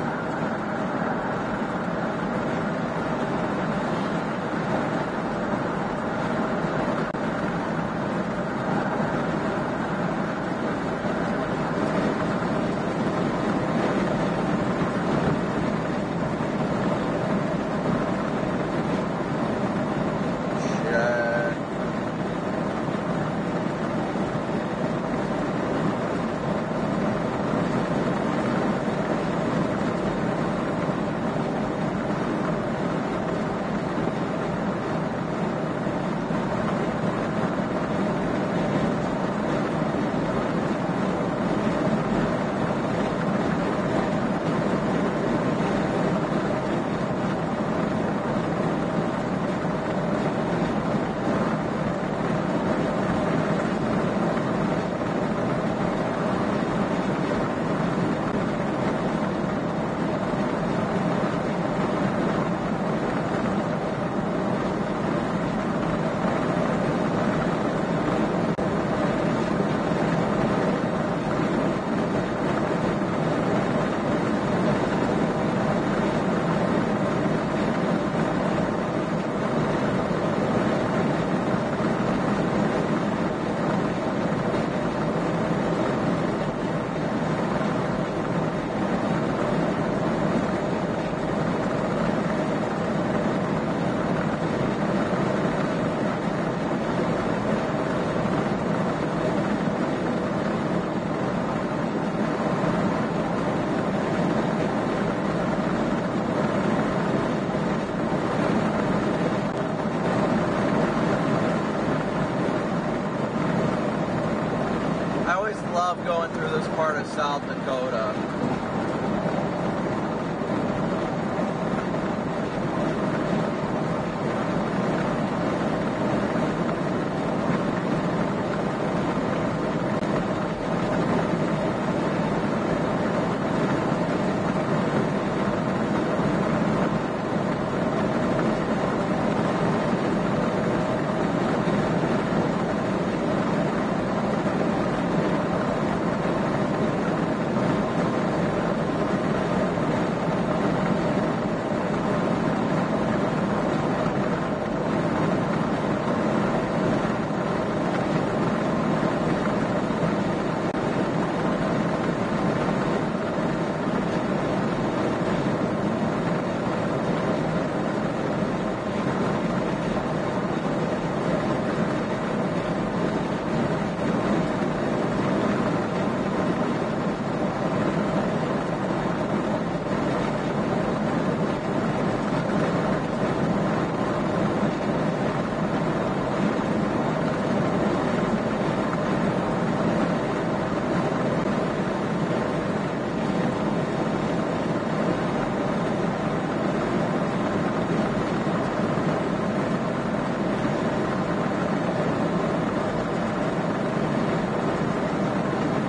Love going through this part of South Dakota.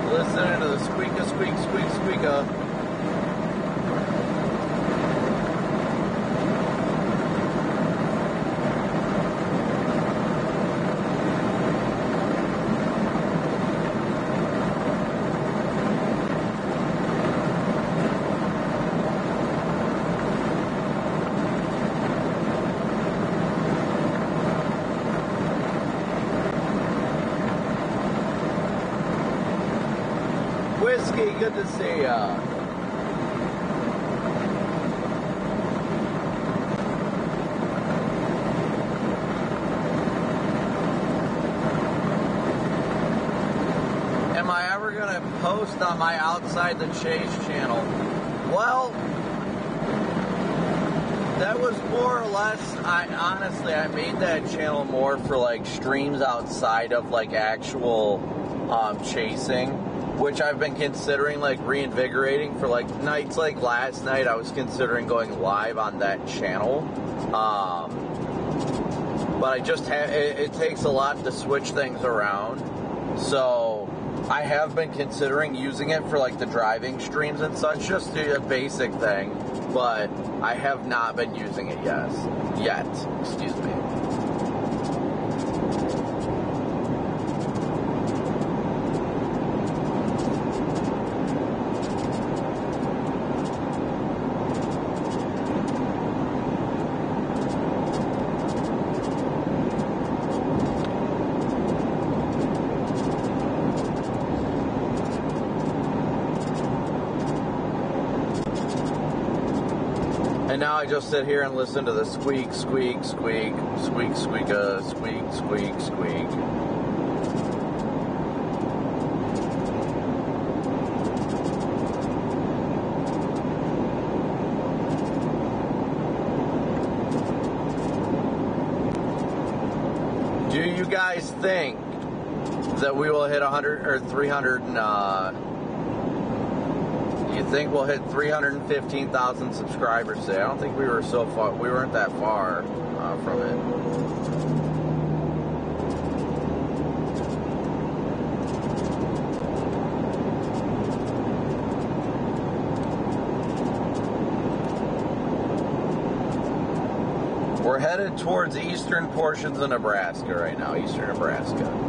Listening to the squeak-a. Whiskey, good to see ya. Am I ever going to post on my Outside the Chase channel? Well, that was more or less, I made that channel more for like streams outside of like actual chasing, which I've been considering like reinvigorating for like nights like last night. I was considering going live on that channel. But I just it takes a lot to switch things around. So I have been considering using it for like the driving streams and such, just to a basic thing, but I have not been using it yet. Excuse me. And now I just sit here and listen to the squeak, squeak, squeak, squeak, squeak, squeak, squeak, squeak. Do you guys think that we will hit 100 or 300 you think we'll hit 315,000 subscribers today? I don't think we were so far. We weren't that far from it. We're headed towards eastern portions of Nebraska right now, eastern Nebraska.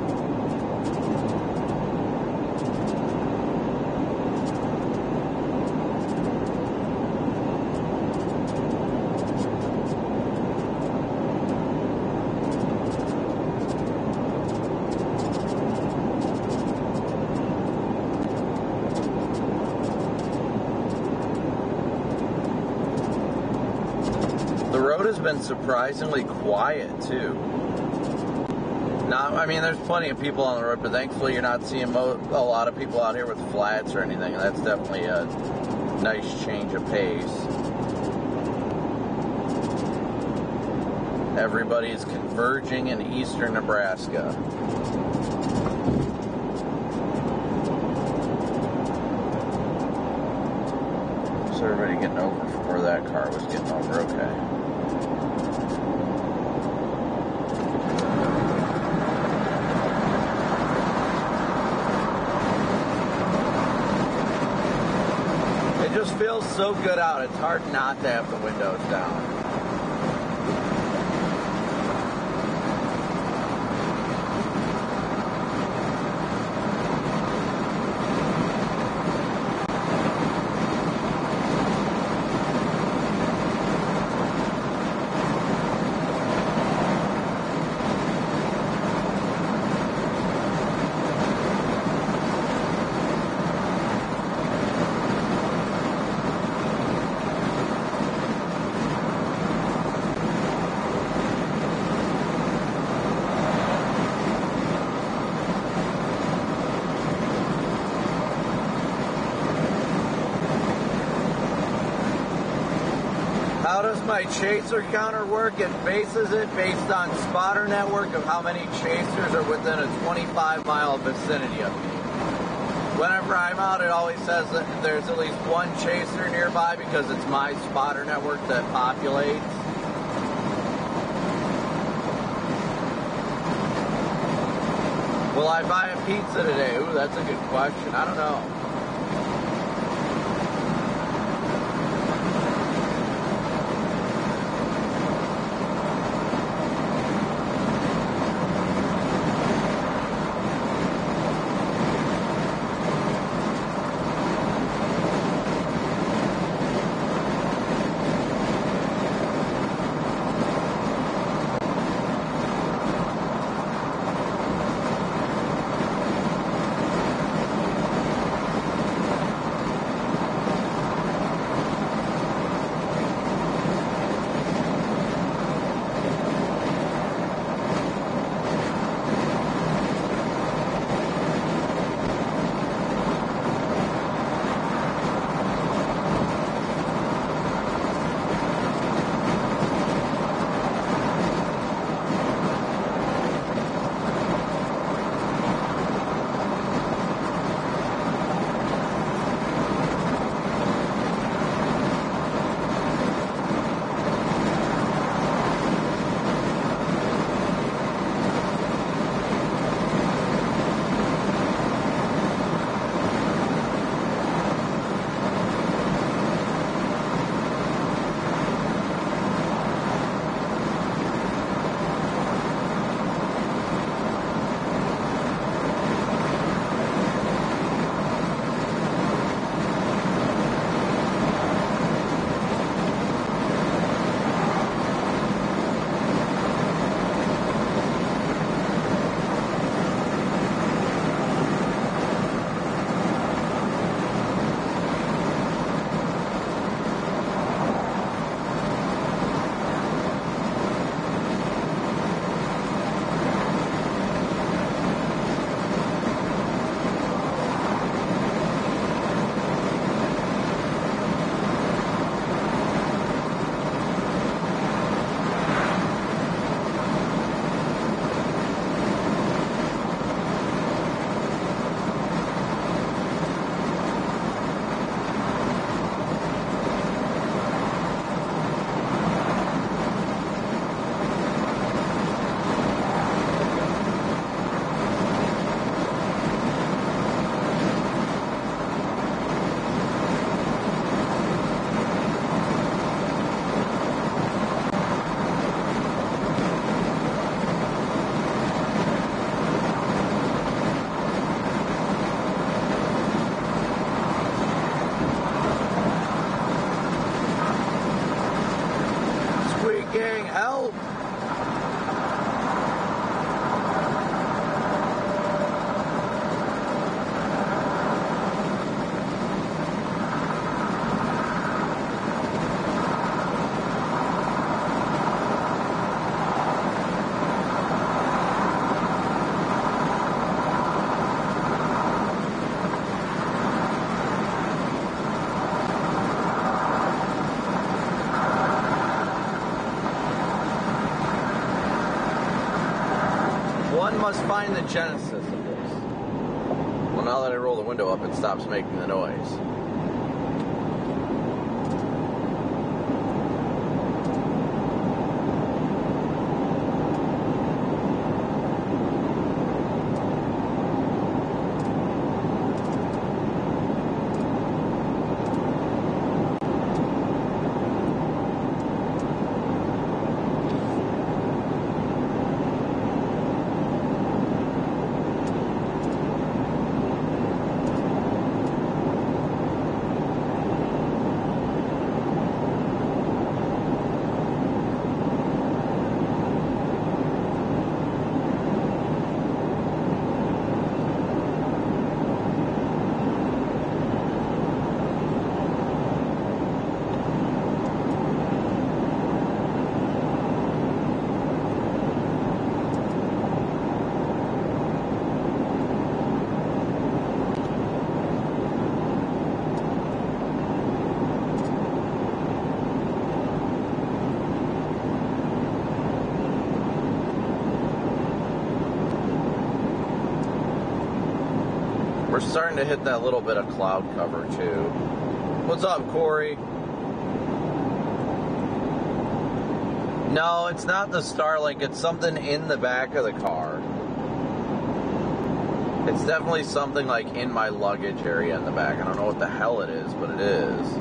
The road has been surprisingly quiet too. Now, I mean, there's plenty of people on the road, but thankfully you're not seeing a lot of people out here with flats or anything. And that's definitely a nice change of pace. Everybody's converging in eastern Nebraska. So everybody getting over from where that car was getting over, okay. It just feels so good out. It's hard not to have the windows down. How does my chaser counter work? It bases it based on spotter network of how many chasers are within a 25-mile vicinity of me. Whenever I'm out, it always says that there's at least one chaser nearby because it's my spotter network that populates. Will I buy a pizza today? Ooh, that's a good question. I don't know. must find the genesis of this. Well, now that I roll the window up, it stops making the noise. We're starting to hit that little bit of cloud cover too. What's up, Corey? No, it's not the Starlink. It's something in the back of the car. It's definitely something like in my luggage area in the back. I don't know what the hell it is, but it is.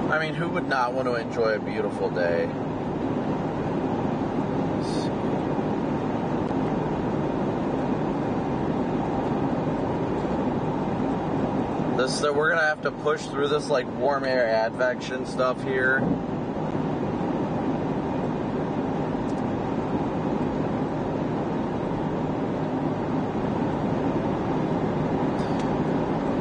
I mean, who would not want to enjoy a beautiful day? We're gonna have to push through this like warm air advection stuff here.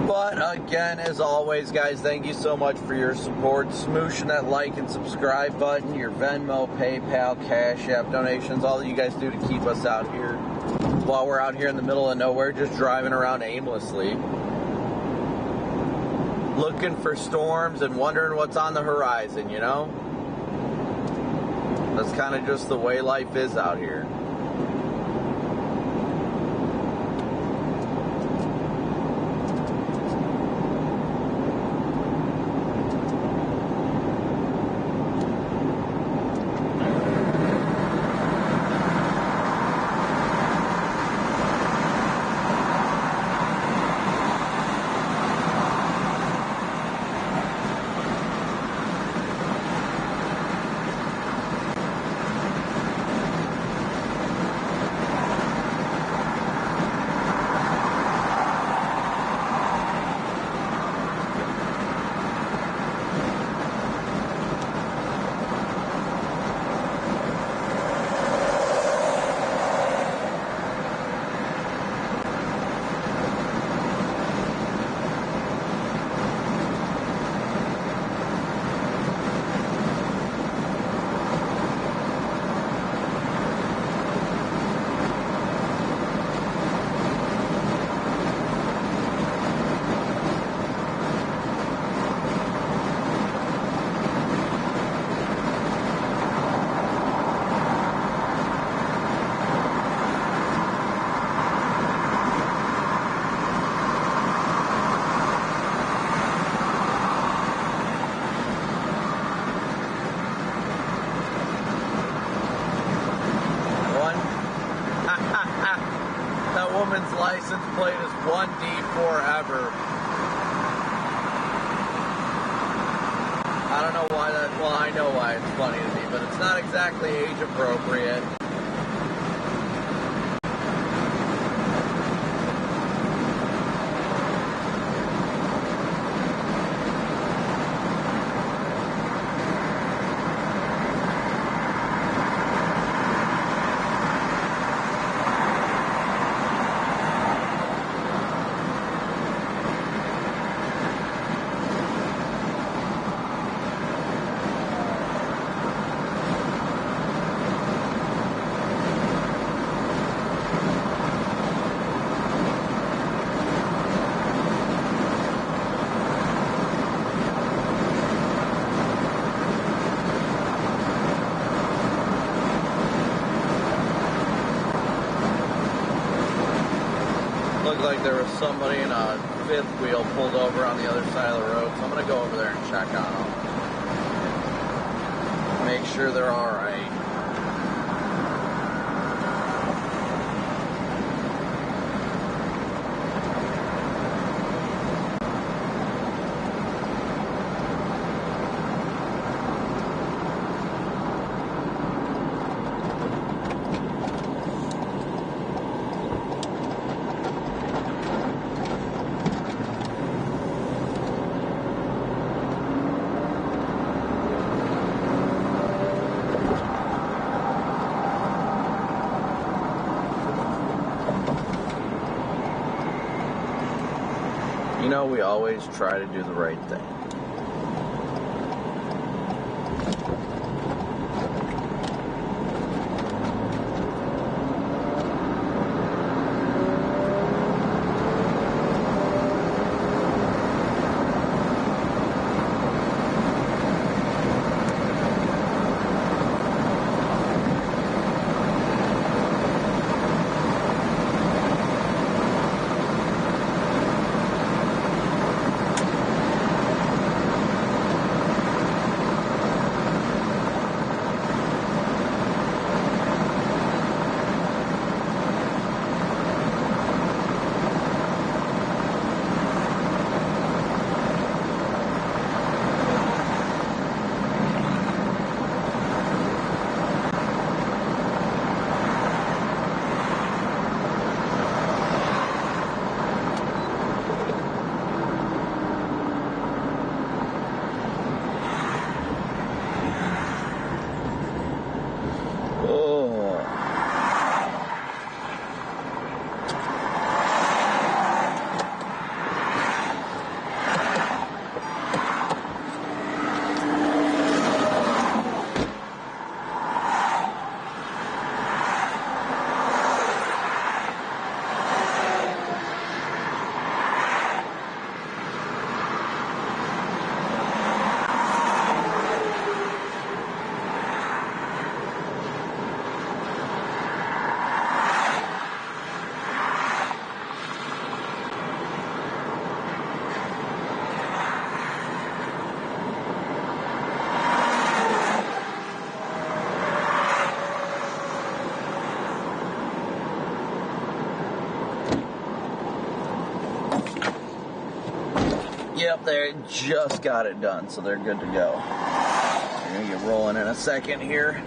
But again, as always, guys, thank you so much for your support. Smooshing that like and subscribe button, your Venmo, PayPal, Cash App donations, all that you guys do to keep us out here while we're out here in the middle of nowhere just driving around aimlessly, looking for storms and wondering what's on the horizon, you know? That's kind of just the way life is out here. forever. I don't know why that, well, I know why it's funny to me, but it's not exactly age appropriate. Looked like there was somebody in a fifth wheel pulled over on the other side of the road, so I'm going to go over there and check on them. Make sure they're alright. You know, we always try to do the right thing. Yep, they just got it done, so they're good to go. We're going to get rolling in a second here.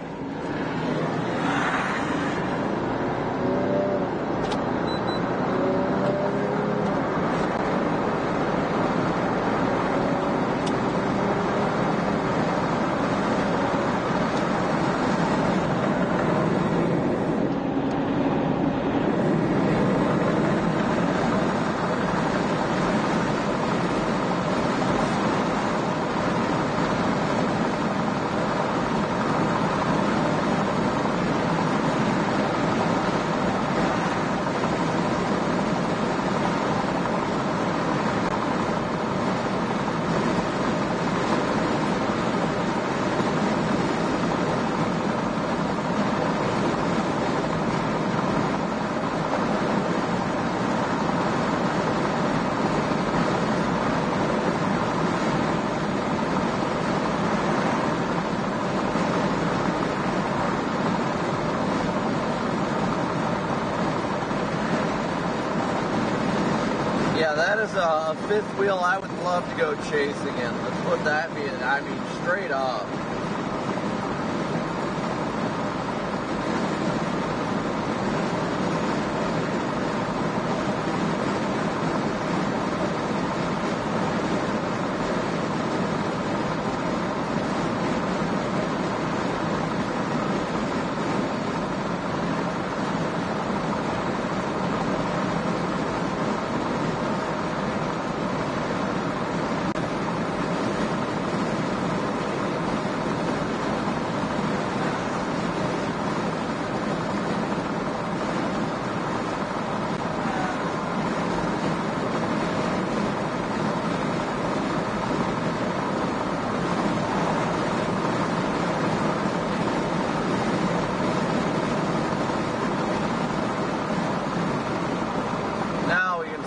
a fifth wheel I would love to go chasing in. Let's put that being, I mean, straight up.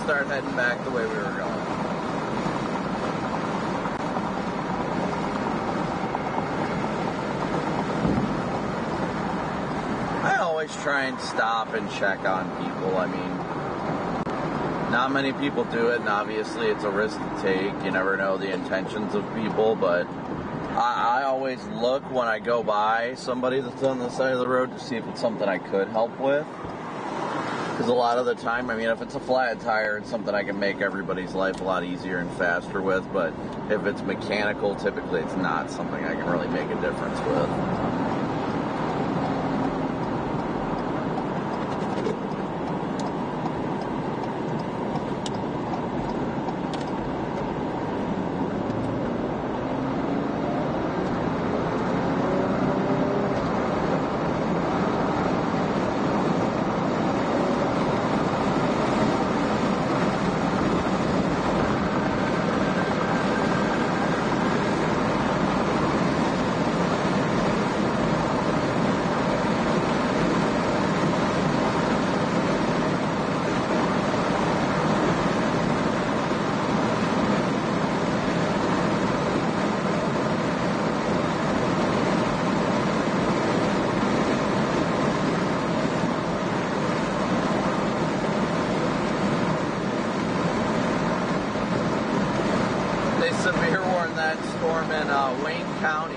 Start heading back the way we were going. I always try and stop and check on people. I mean, not many people do it, and obviously it's a risk to take. You never know the intentions of people, but I always look when I go by somebody that's on the side of the road to see if it's something I could help with. Because a lot of the time, I mean, if it's a flat tire, it's something I can make everybody's life a lot easier and faster with. But if it's mechanical, typically it's not something I can really make a difference with. Severe warn that storm in Wayne County.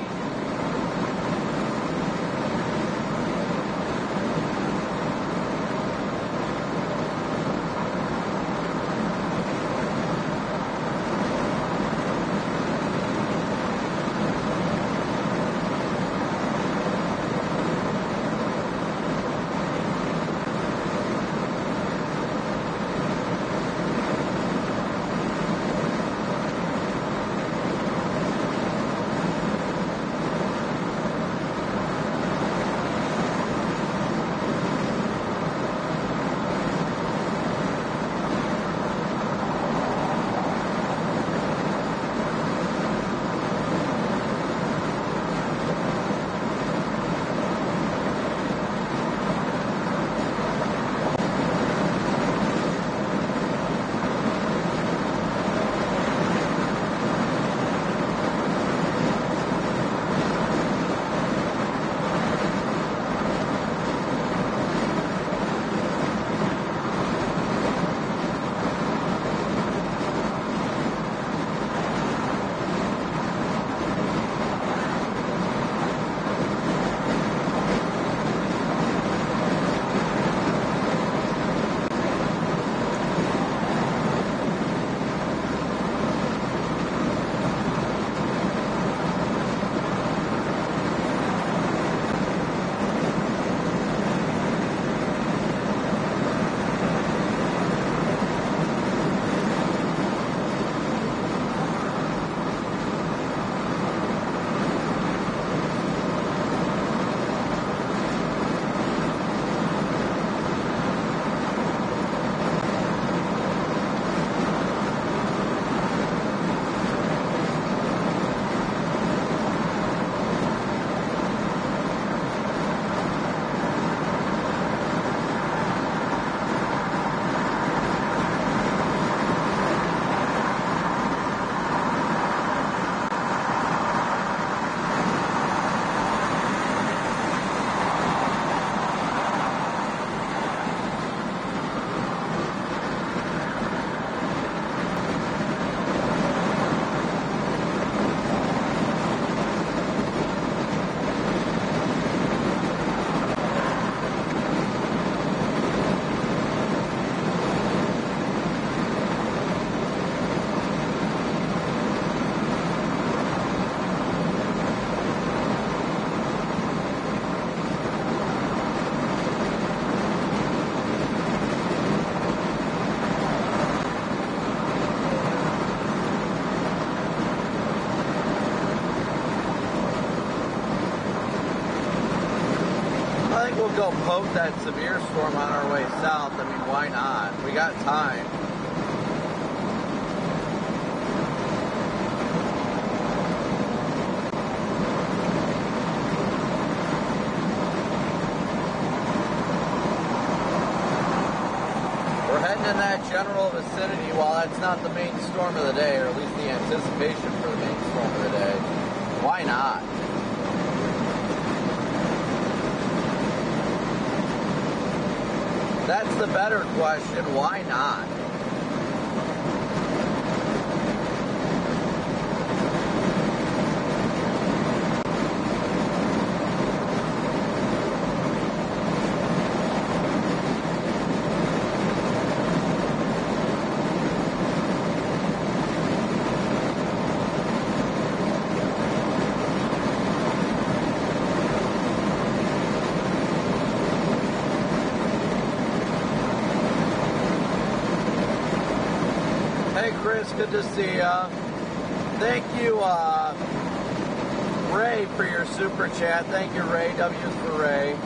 I think we'll go poke that severe storm on our way south. I mean, why not? We got time. We're heading in that general vicinity. While that's not the main storm of the day, or at least the anticipation for the main storm of the day, why not? That's the better question. Why not? Chris, good to see ya. Thank you, Ray, for your super chat. Thank you, Ray. W's for Ray.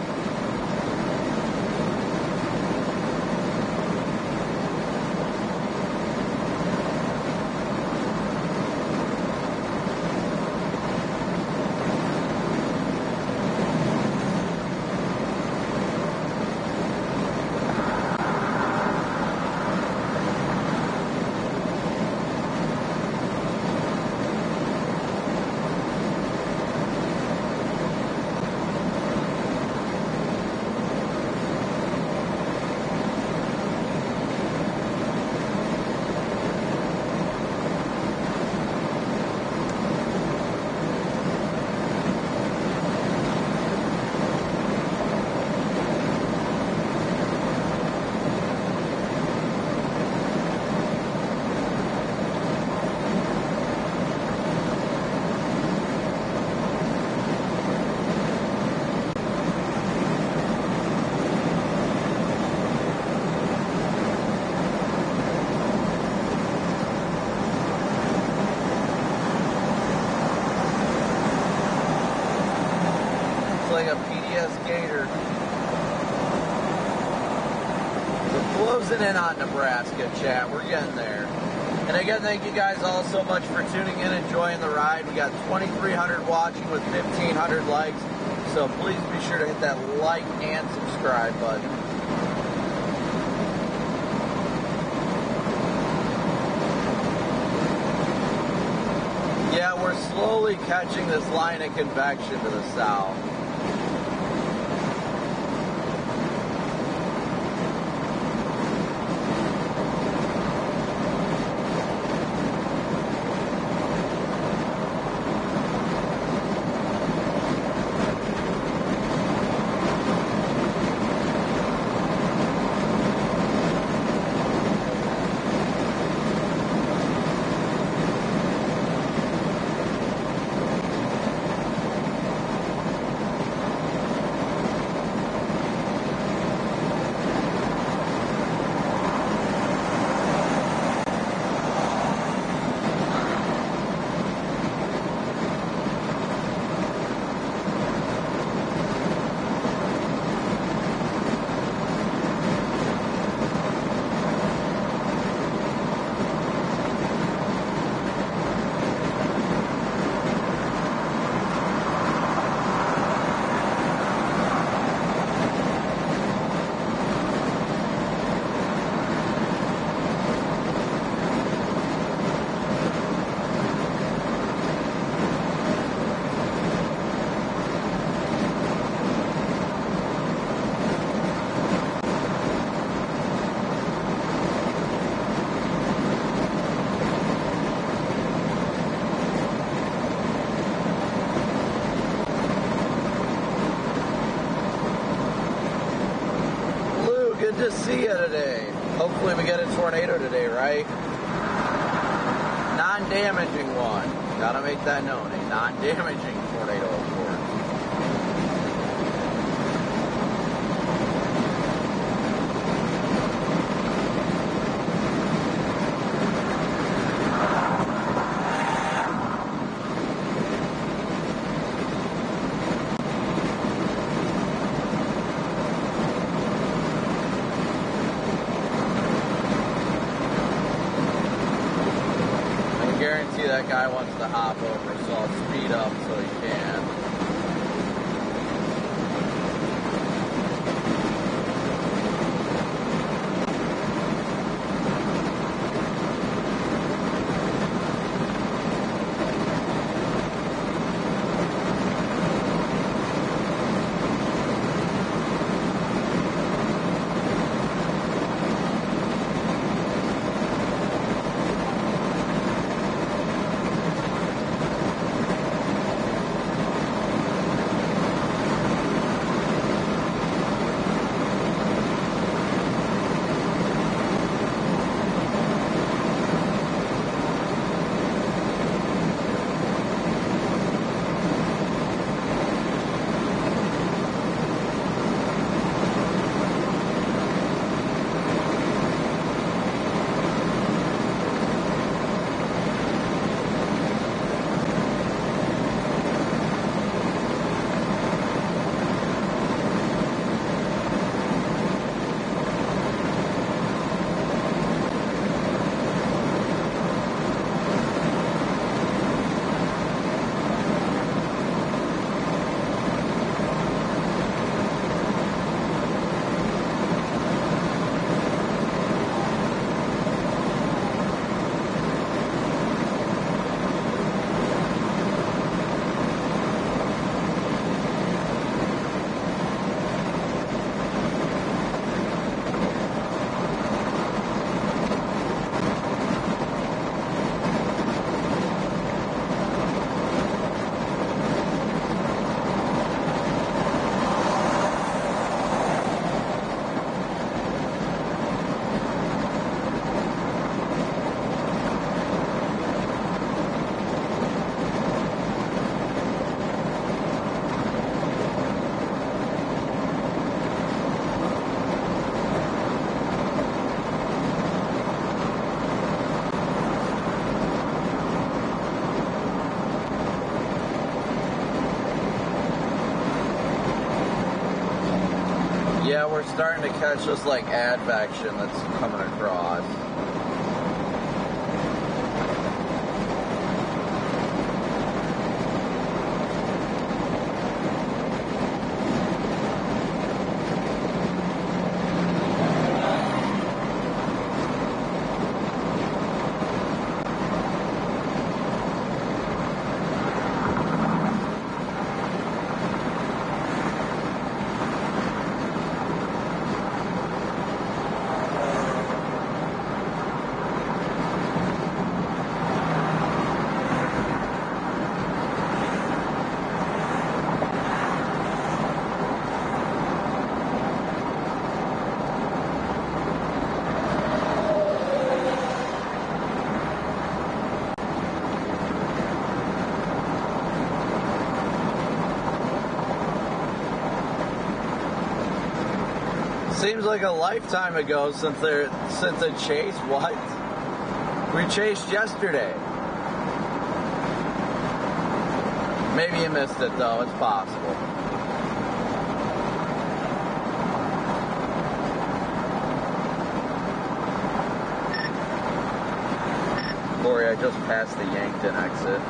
Like a PDS Gator. We're closing in on Nebraska, chat. We're getting there. And again, thank you guys all so much for tuning in, enjoying the ride. We got 2,300 watching with 1,500 likes. So please be sure to hit that like and subscribe button. Yeah, we're slowly catching this line of convection to the south. To see you today. Hopefully we get a tornado today, right? Non-damaging one. Gotta make that known. A non-damaging tornado, of course. that guy wants to hop over, so I'll speed up so he can. Yeah, we're starting to catch this like advection that's coming across. Seems like a lifetime ago since the chase. What? We chased yesterday. Maybe you missed it though. It's possible. Corey, I just passed the Yankton exit.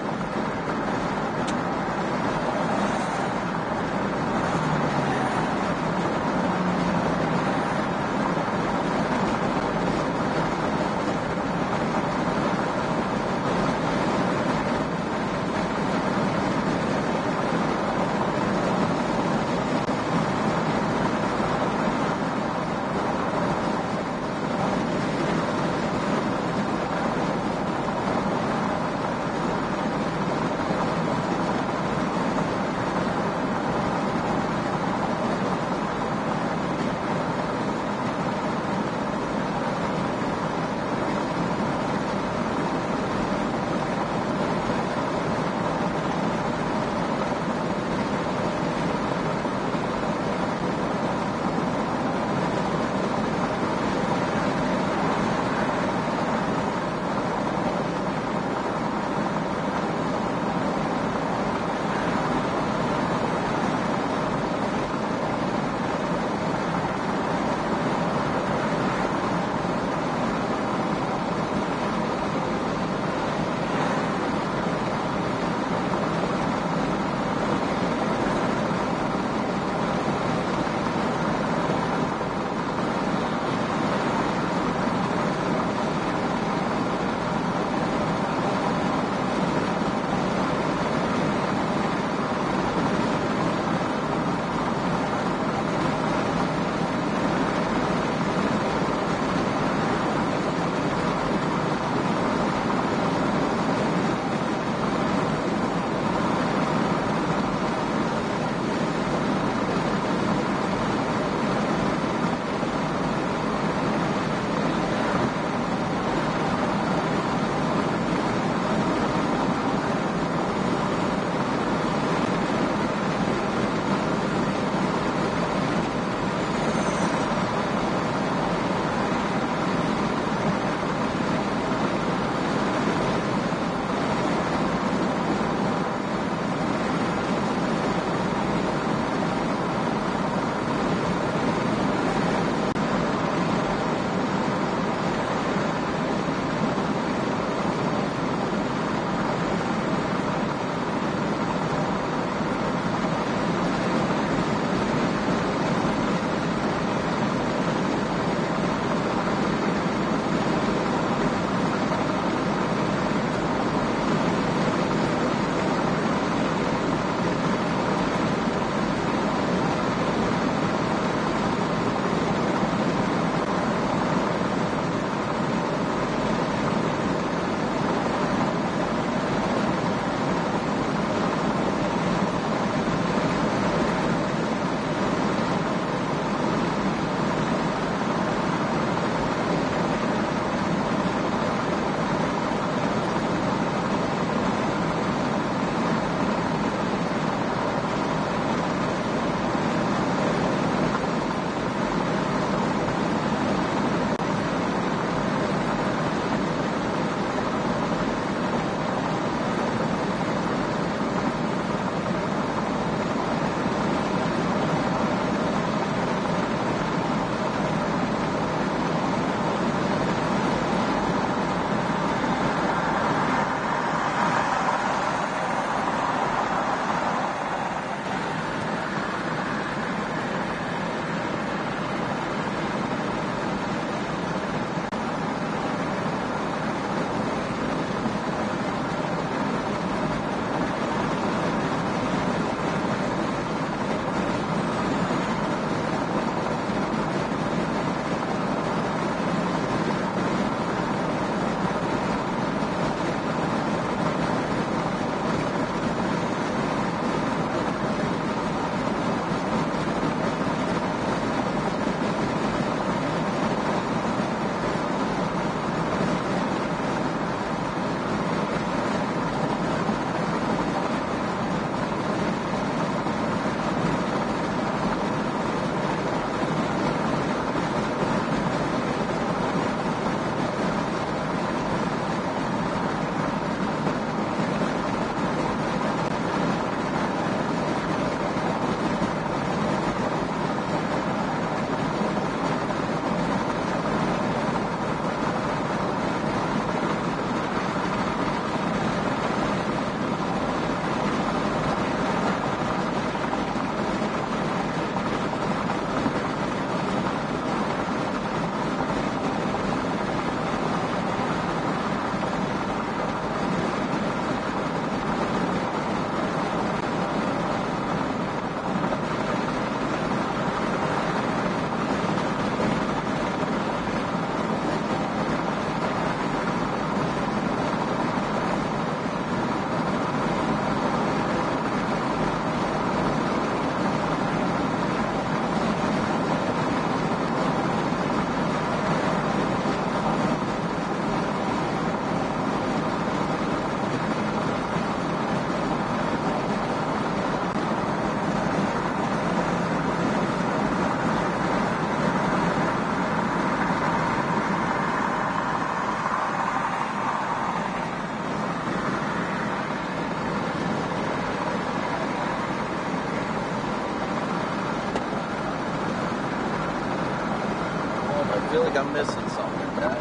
feel like I'm missing something, guys.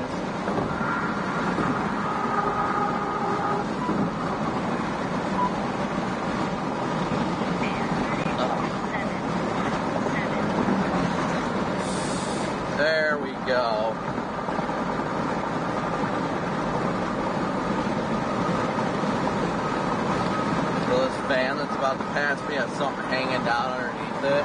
There we go. So this van that's about to pass me has something hanging down underneath it.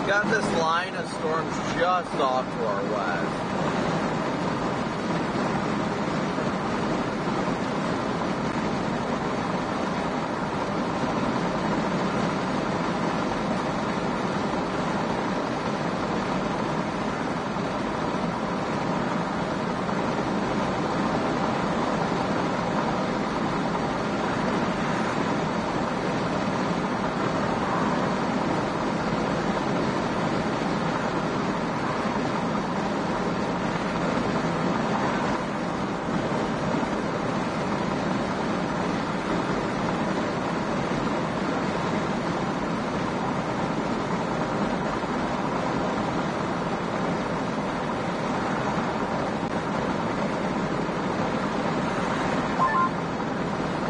Got this line of storms just off to our west.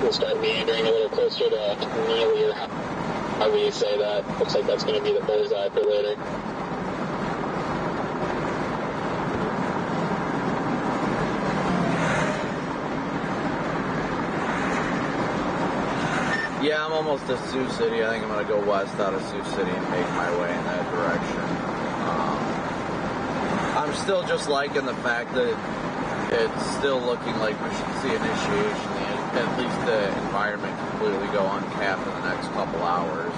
We'll start meandering a little closer to Neely, or however you say that. Looks like that's going to be the bullseye for later. Yeah, I'm almost to Sioux City. I think I'm going to go west out of Sioux City and make my way in that direction. I'm still just liking the fact that it's still looking like we should see initiation. At least the environment completely go uncapped in the next couple hours.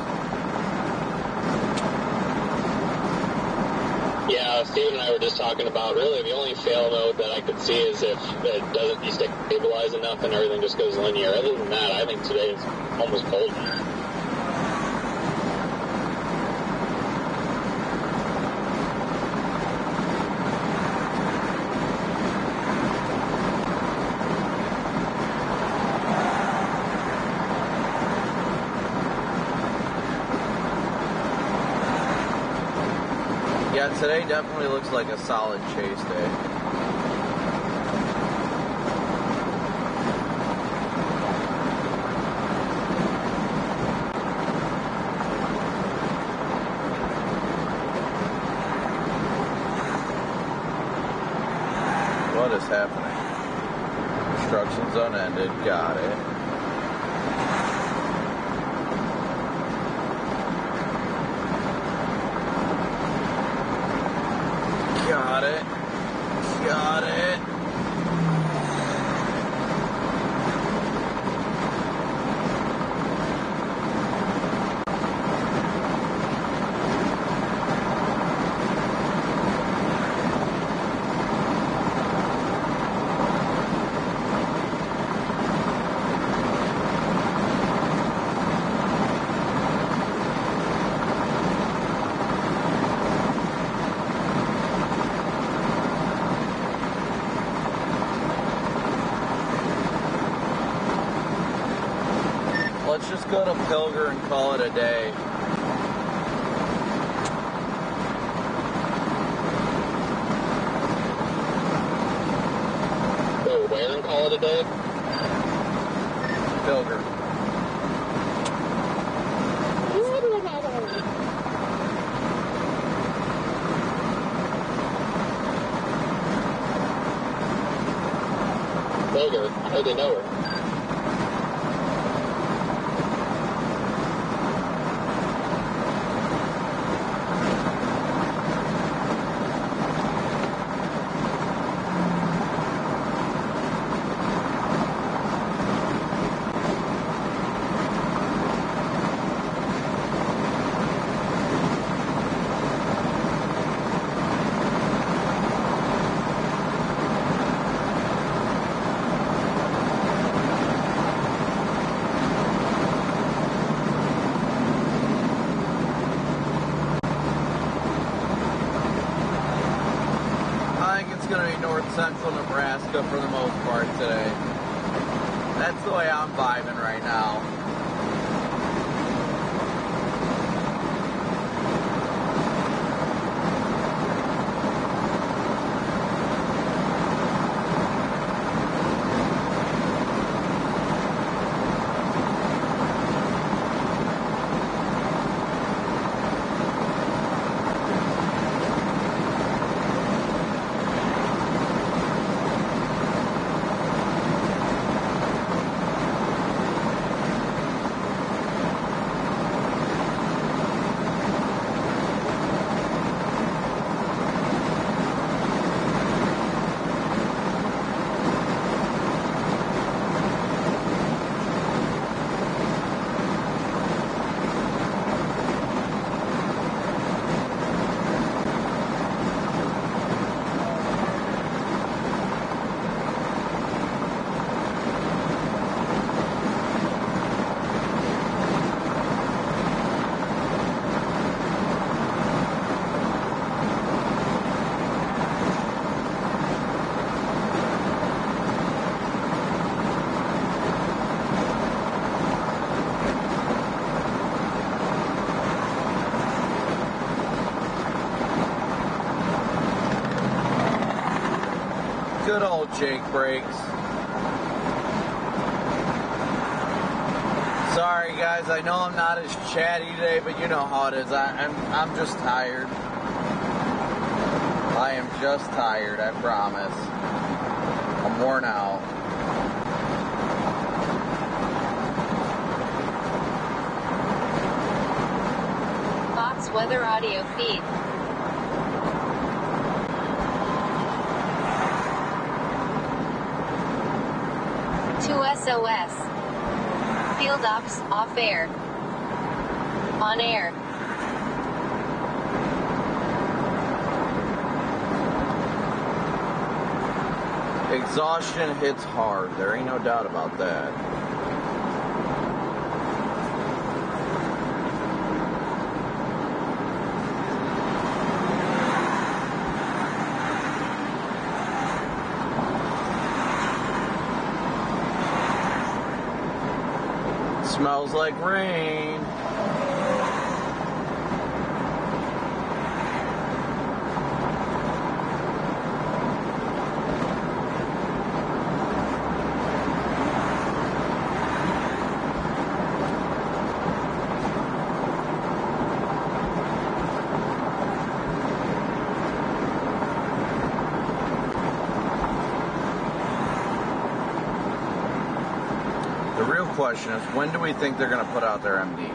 Yeah, Steve and I were just talking about really the only fail mode that I could see is if it doesn't destabilize enough and everything just goes linear. Other than that, I think today is almost golden. Yeah, today definitely looks like a solid chase day. What is happening? Instructions unended. Got it. Got it. Got it. Let's just go to Pilger and call it a day. Go where and call it a day? Pilger. Boulder. I hardly know her. Central Nebraska for the most part today. That's the way I'm vibing right now. Good old Jake Brakes. Sorry guys, I know I'm not as chatty today, but you know how it is. I'm just tired. I am just tired, I promise. I'm worn out. Fox Weather Audio Feed. SOS. Field ops, off air. On air. Exhaustion hits hard. There ain't no doubt about that. Smells like rain. The real question is, when do we think they're going to put out their MD?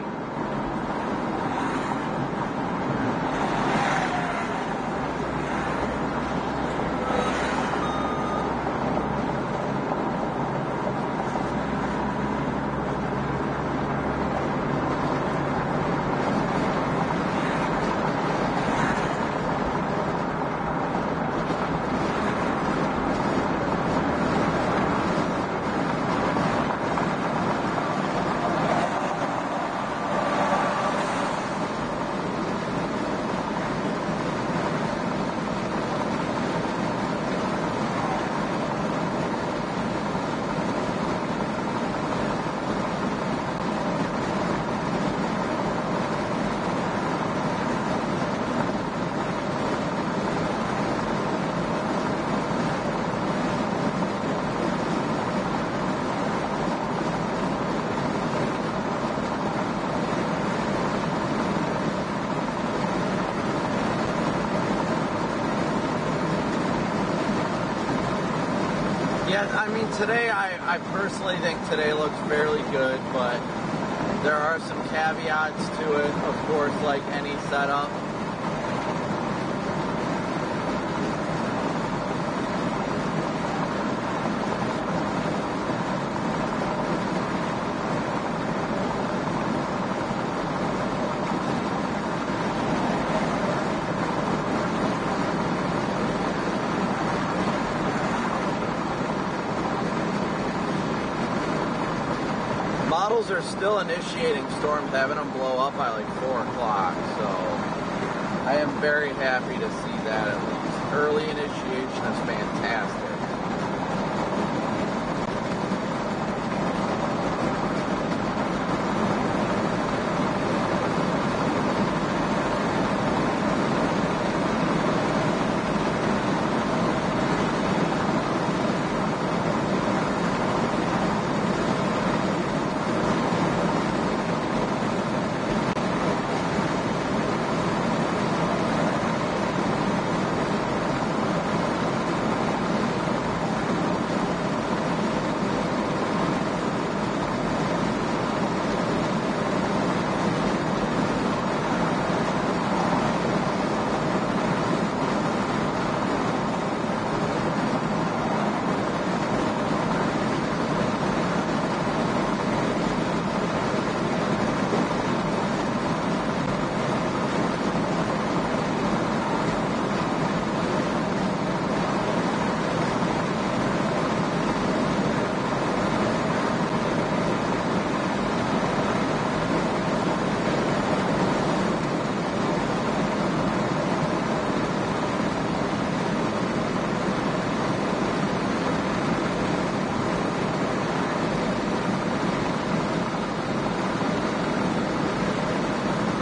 Yeah, I mean, today, I personally think today looks fairly good, but there are some caveats to it, of course, like any setup. Models are still initiating storms, having them blow up by like 4 o'clock, so I am very happy to see that at least. Early initiation is fantastic.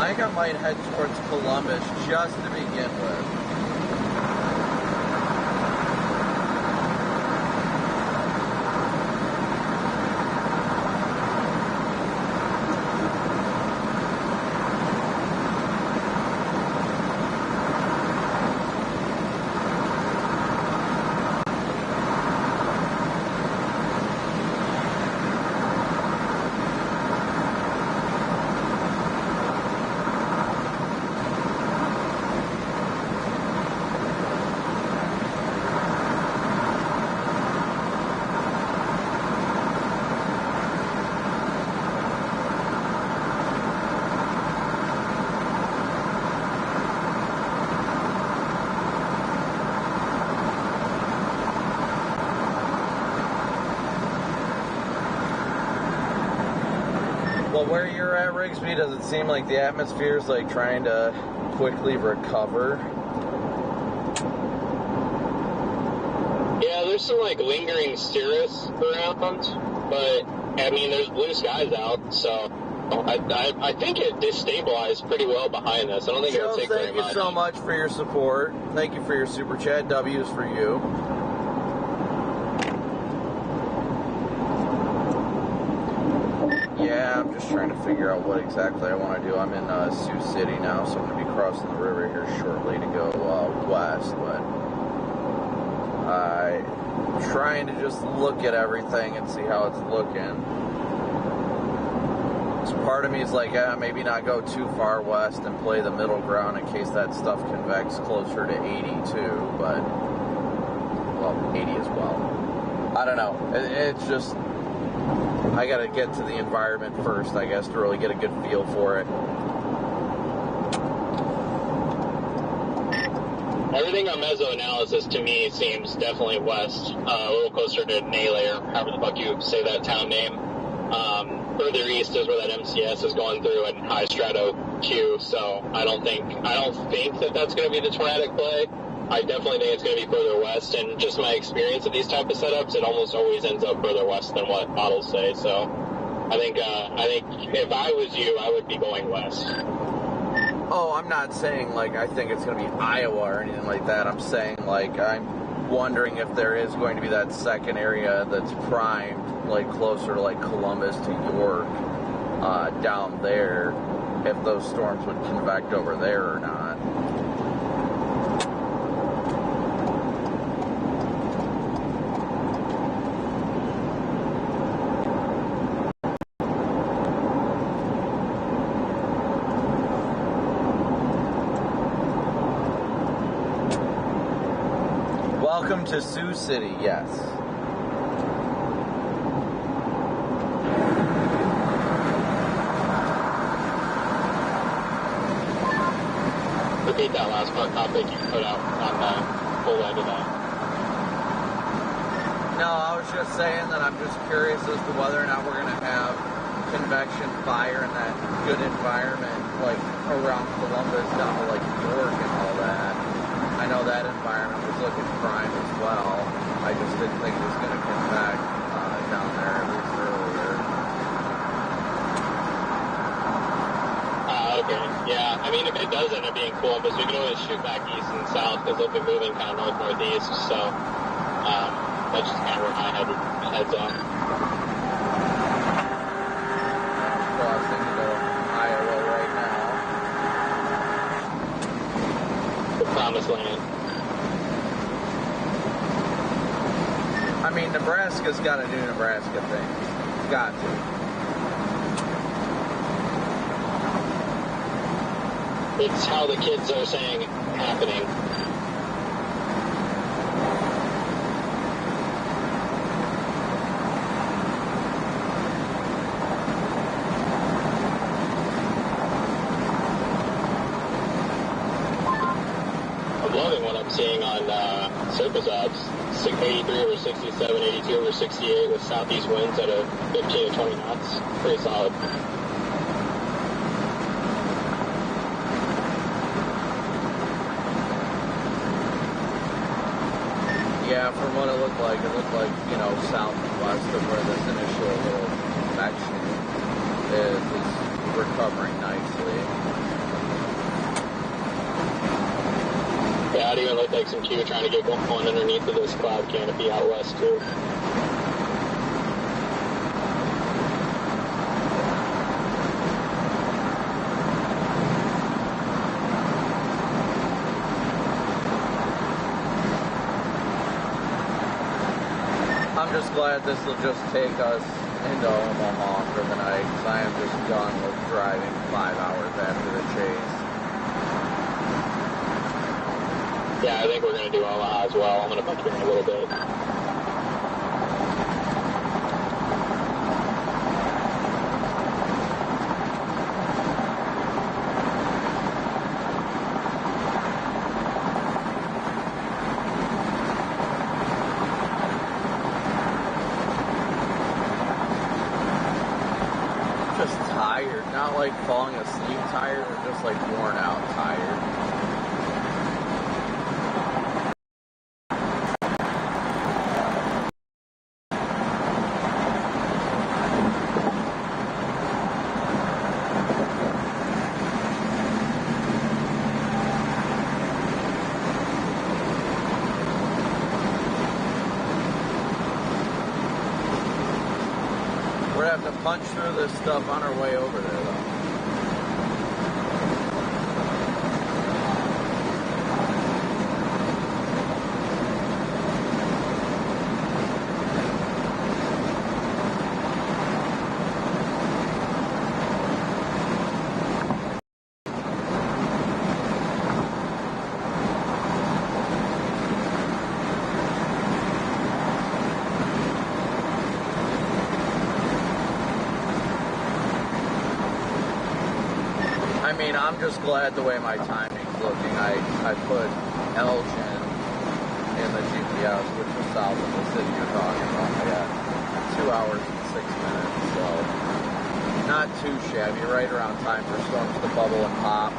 I think I might head towards Columbus just to begin with. Well, where you're at, Rigsby, does it seem like the atmosphere is like trying to quickly recover? Yeah, there's some like lingering cirrus around, but I mean, there's blue skies out, so I think it destabilized pretty well behind us. I don't think it'll take very much. Thank you so much for your support. Thank you for your super chat. W is for you. Yeah, I'm just trying to figure out what exactly I want to do. I'm in Sioux City now, so I'm going to be crossing the river here shortly to go west, but I'm trying to just look at everything and see how it's looking. So part of me is like, maybe not go too far west and play the middle ground in case that stuff convects closer to 82, but, well, 80 as well. I don't know. It's just, I got to get to the environment first, I guess, to really get a good feel for it. Everything on meso-analysis to me seems definitely west, a little closer to Naylor, however the fuck you say that town name. Further east is where that MCS is going through and high strato Q, so I don't think that that's going to be the tornadic play. I definitely think it's going to be further west, and just my experience of these type of setups, it almost always ends up further west than what models say. So I think if I was you, I would be going west. Oh, I'm not saying like I think it's going to be Iowa or anything like that. I'm saying like I'm wondering if there is going to be that second area that's primed, like closer to like Columbus to York, down there, if those storms would convect over there or not. Welcome to Sioux City, yes. Repeat that last part, Copic, you put out on the full end of that. No, I was just saying that I'm just curious as to whether or not we're going to have convection fire in that good environment, like around Columbus, down to like York and all that. I know that environment was looking prime as well. I just didn't think it was going to convect down there, at least earlier. Okay, yeah. I mean, if it does end up being Columbus, we can always shoot back east and south because they'll be moving kind of north-northeast. So that's just kind of where my head's on. Crossing into Iowa right now. The promised land. I mean, Nebraska's got to do Nebraska things. It's got to. It's how the kids are saying happening. I'm loving what I'm seeing on surface apps. 83 over 67, 82 over 68 with southeast winds at a 15 to 20 knots. Pretty solid. Yeah, from what it looked like, you know, southwest of where this initial little convection is recovering nicely. Yeah, it even looked like some Q trying to get going underneath of this cloud canopy out west, too. I'm just glad this will just take us into Omaha for the night, because I am just done with driving 5 hours after the chase. Yeah, I think we're going to do Omaha as well. I'm going to bunch in a little bit. Just tired, not like falling asleep tired, or just like worn out tired. We're gonna have to punch through this stuff on our way over there, though. I mean, I'm just glad the way my timing's looking. I put Elgin in the GPS, which is south of the city you're talking about. I got 2 hours and 6 minutes, so not too shabby. Right around time for storms to bubble and pop.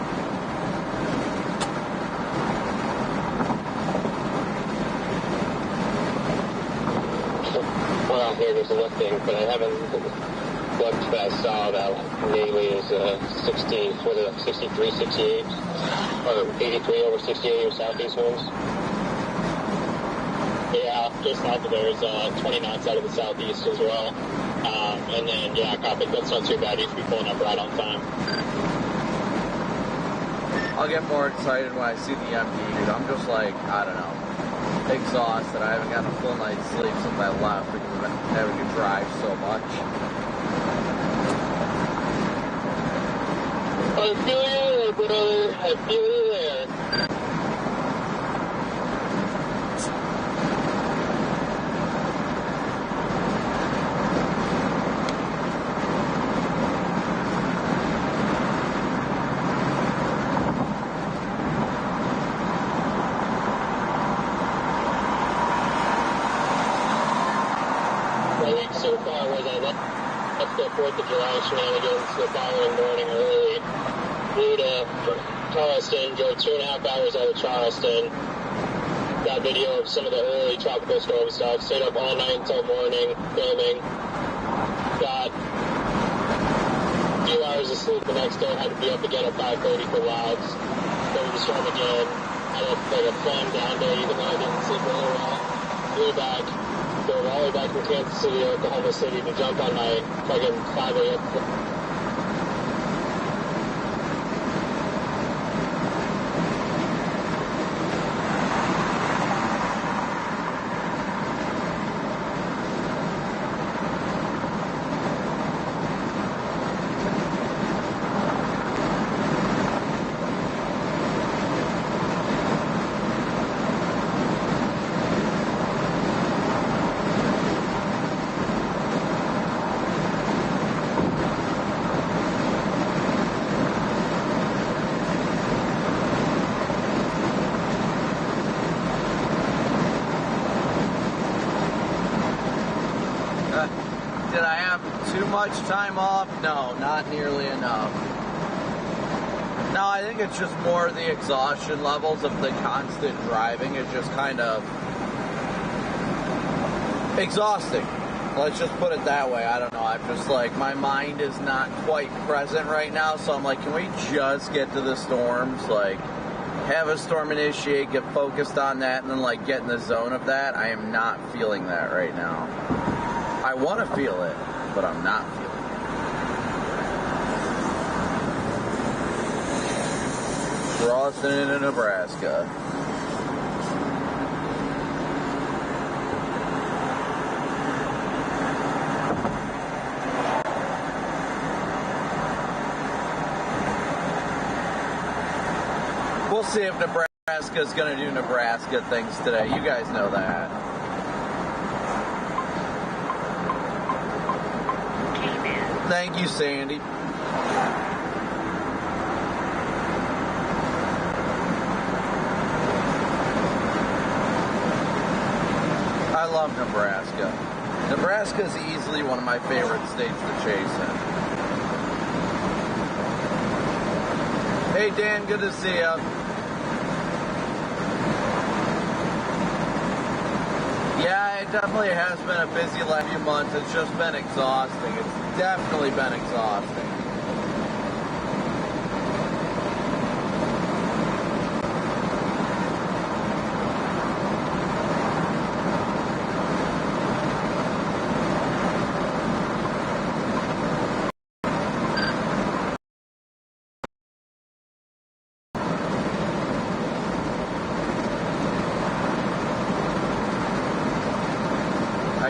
Well, here there's a lifting, but I haven't looked, but I saw that daily is 63, 68, or 83 over 68 with southeast winds. Yeah, just south of there is 20 knots out of the southeast as well. And then, yeah, Copic, that's not too bad. You should be pulling up right on time. I'll get more excited when I see the MD, dude. I'm just like, I don't know, exhausted. I haven't gotten a full night's sleep since I left because I've been having to drive so much. I feel you there, brother. I feel you there. my week so far was I left the 4th of July shenanigans the following morning early. Flew to Charleston, drove 2.5 hours out of Charleston. Got video of some of the early tropical storm stuff. Stayed up all night until morning filming. Got a few hours of sleep the next day. Had to be up again at 5:30 for logs. Started the storm again. Had a fun down day, even though I didn't sleep really well. Flew back. Drove all the way back from Kansas City to Oklahoma City to jump on my fucking 5 a.m. Did I have too much time off? No, not nearly enough. No, I think it's just more the exhaustion levels of the constant driving. It's just kind of exhausting. Let's just put it that way. I don't know. I'm just like, my mind is not quite present right now. So I'm like, can we just get to the storms? Like, have a storm initiate, get focused on that, and then like get in the zone of that. I am not feeling that right now. I want to feel it, but I'm not feeling it. Crossing into Nebraska. We'll see if Nebraska's going to do Nebraska things today. You guys know that. Thank you, Sandy. I love Nebraska. Nebraska is easily one of my favorite states to chase in. Hey, Dan, good to see you. Yeah, it definitely has been a busy last few months. It's just been exhausting. It's definitely been exhausting.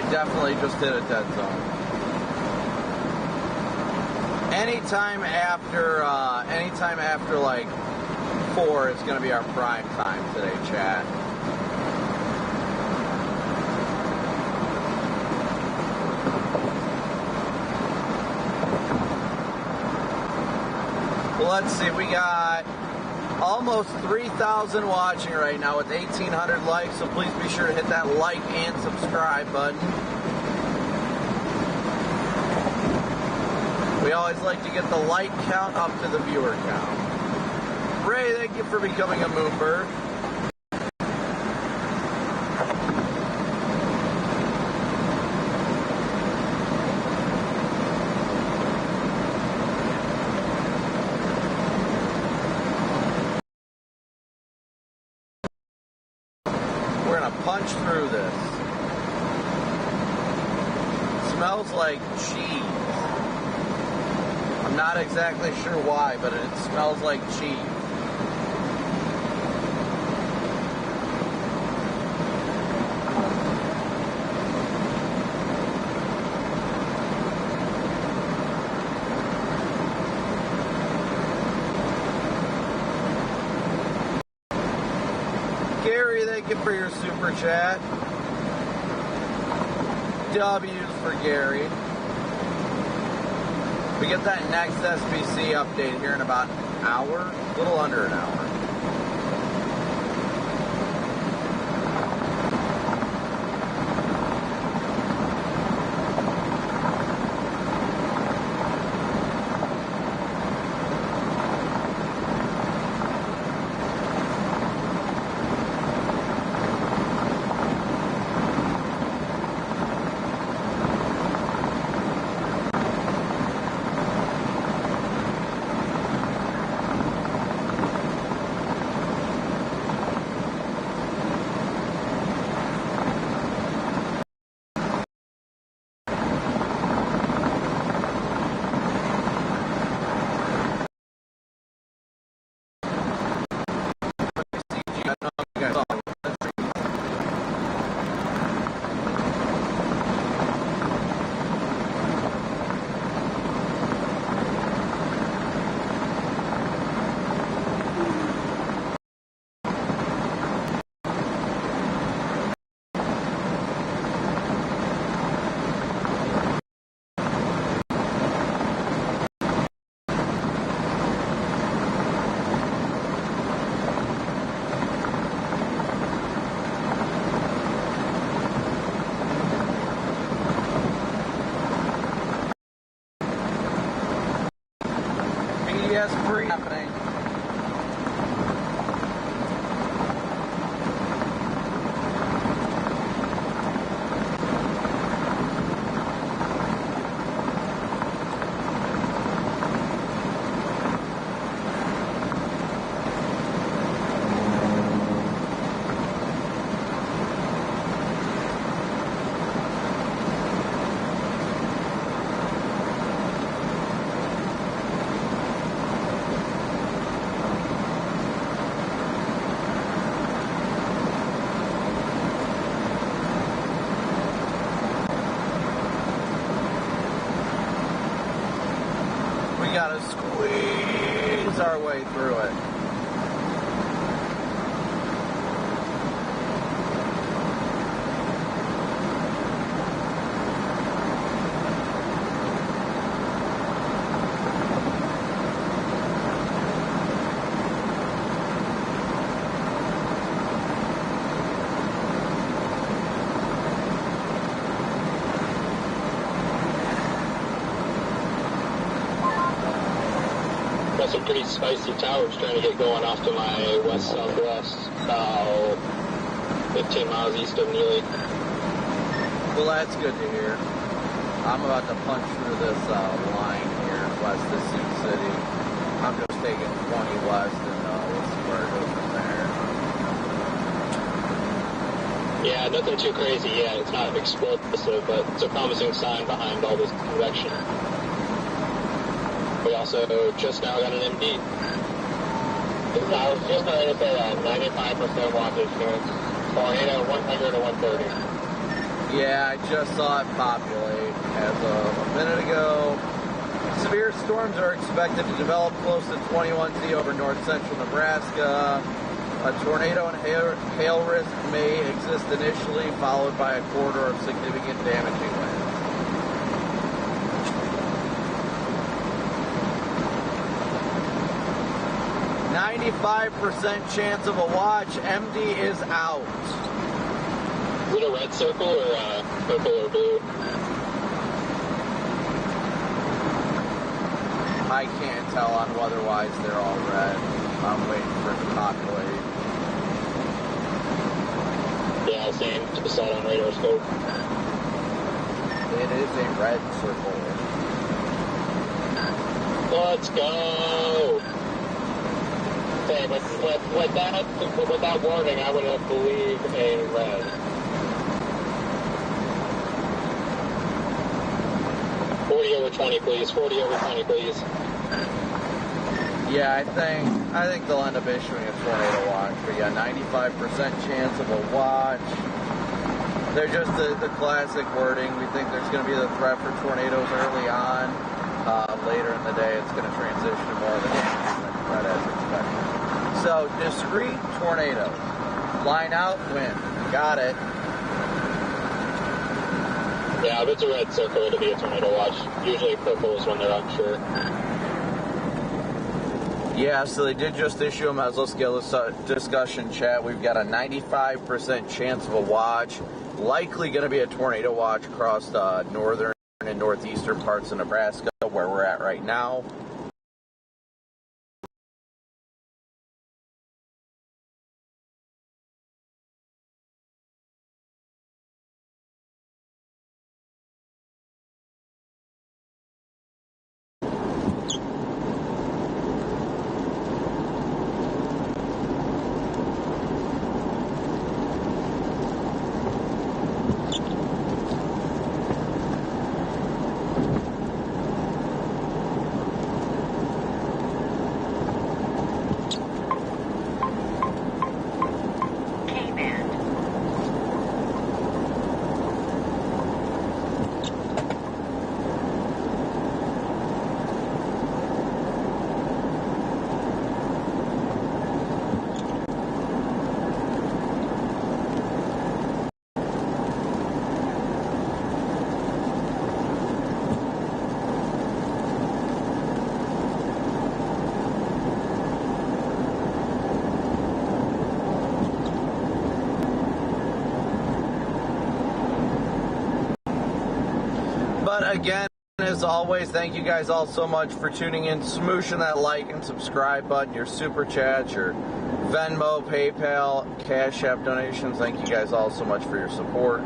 Definitely just hit a dead zone. Anytime after like 4 is going to be our prime time today, chat. Well, let's see. We got almost 3,000 watching right now with 1,800 likes, so please be sure to hit that like and subscribe button. We always like to get the like count up to the viewer count. Ray, thank you for becoming a moonbird. Punch through this. Smells like cheese. I'm not exactly sure why, but it smells like cheese. Gary, thank you for your super chat. W's for Gary. We get that next SBC update here in about an hour, a little under an hour. Okay. BS free happening. We gotta squeeze our way through it. Got some pretty spicy towers trying to get going off to my west-southwest, about 15 miles east of Neely. Well, that's good to hear. I'm about to punch through this line here west of Sioux City. I'm just taking 20 west and we'll see where it goes from there. Yeah, nothing too crazy yet. It's not explosive, but it's a promising sign behind all this convection. We also just now got an MD. I was just going to say that 95% wattage chance. Tornado 100 to 130. Yeah, I just saw it populate as of a minute ago. Severe storms are expected to develop close to 21Z over north central Nebraska. A tornado and hail risk may exist initially, followed by a corridor of significant damaging winds. %95 chance of a watch. MD is out. Is it a red circle or purple or blue? I can't tell on weather-wise. They're all red. I'm waiting for it to populate. Yeah, same. Just saw it on radar scope. It is a red circle. Let's go! Okay, but with that warning, I would have believed a red. over 20, please. 40 over 20, please. Yeah, I think they'll end up issuing a tornado watch. But yeah, 95% chance of a watch. They're just the classic wording. We think there's going to be the threat for tornadoes early on. Later in the day, it's going to transition to more of a damage threat as expected. So, discrete tornadoes. Line out, wind. Got it. Yeah, if it's a red circle, it'll be a tornado watch. Usually purple is when they're unsure. Yeah, so they did just issue them. Let's get this discussion chat. We've got a 95% chance of a watch. Likely going to be a tornado watch across the northern and northeastern parts of Nebraska, where we're at right now. But again, as always, thank you guys all so much for tuning in, smooshing that like and subscribe button, your super chats, your Venmo, PayPal, Cash App donations. Thank you guys all so much for your support.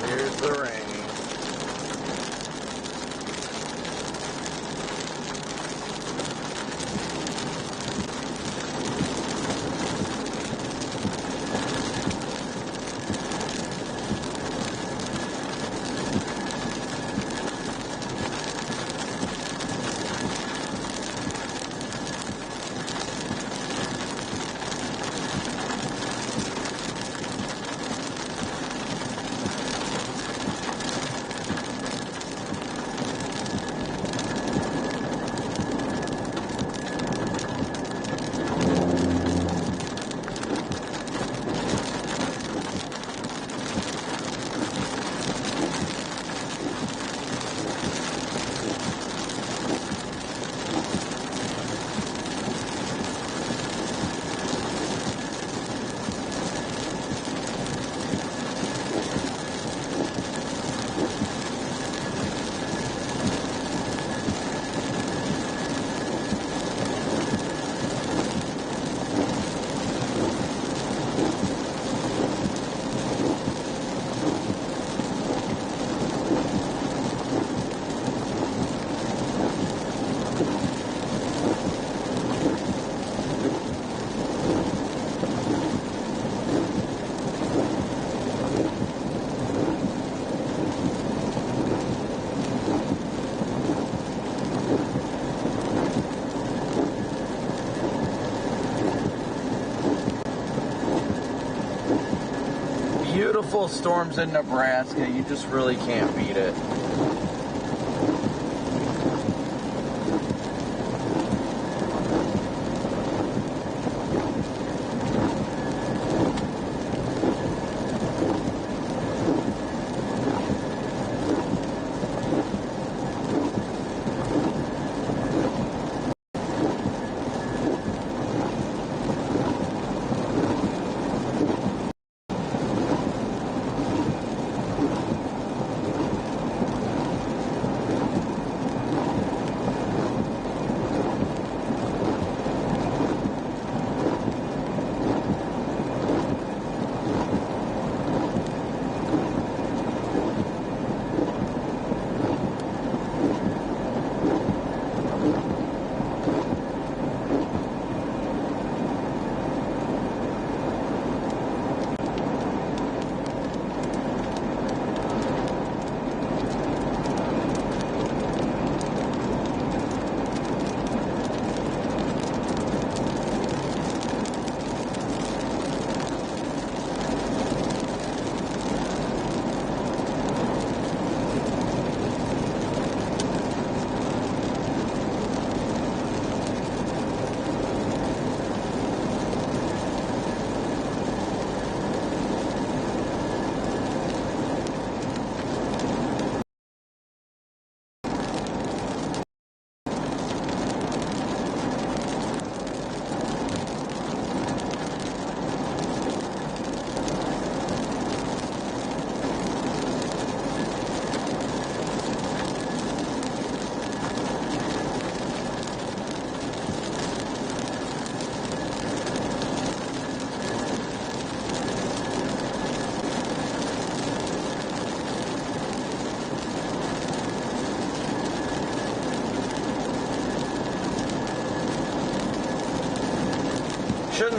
Here's the rain. Beautiful storms in Nebraska. You just really can't beat it.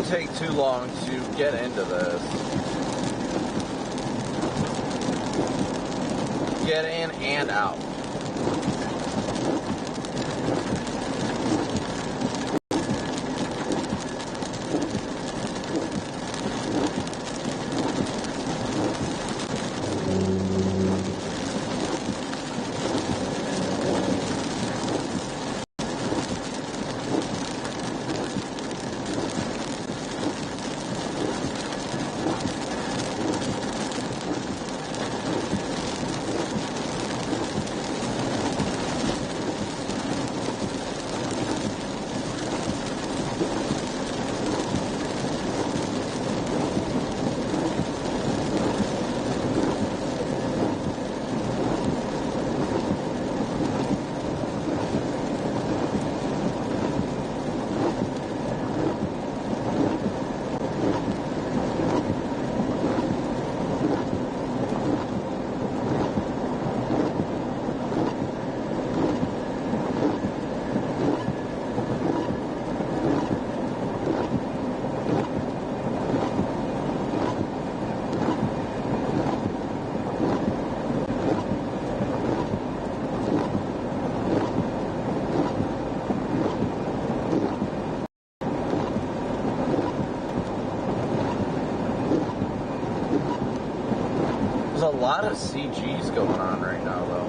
shouldn't take too long to get into this. Get in and out. There's a lot of CGs going on right now, though.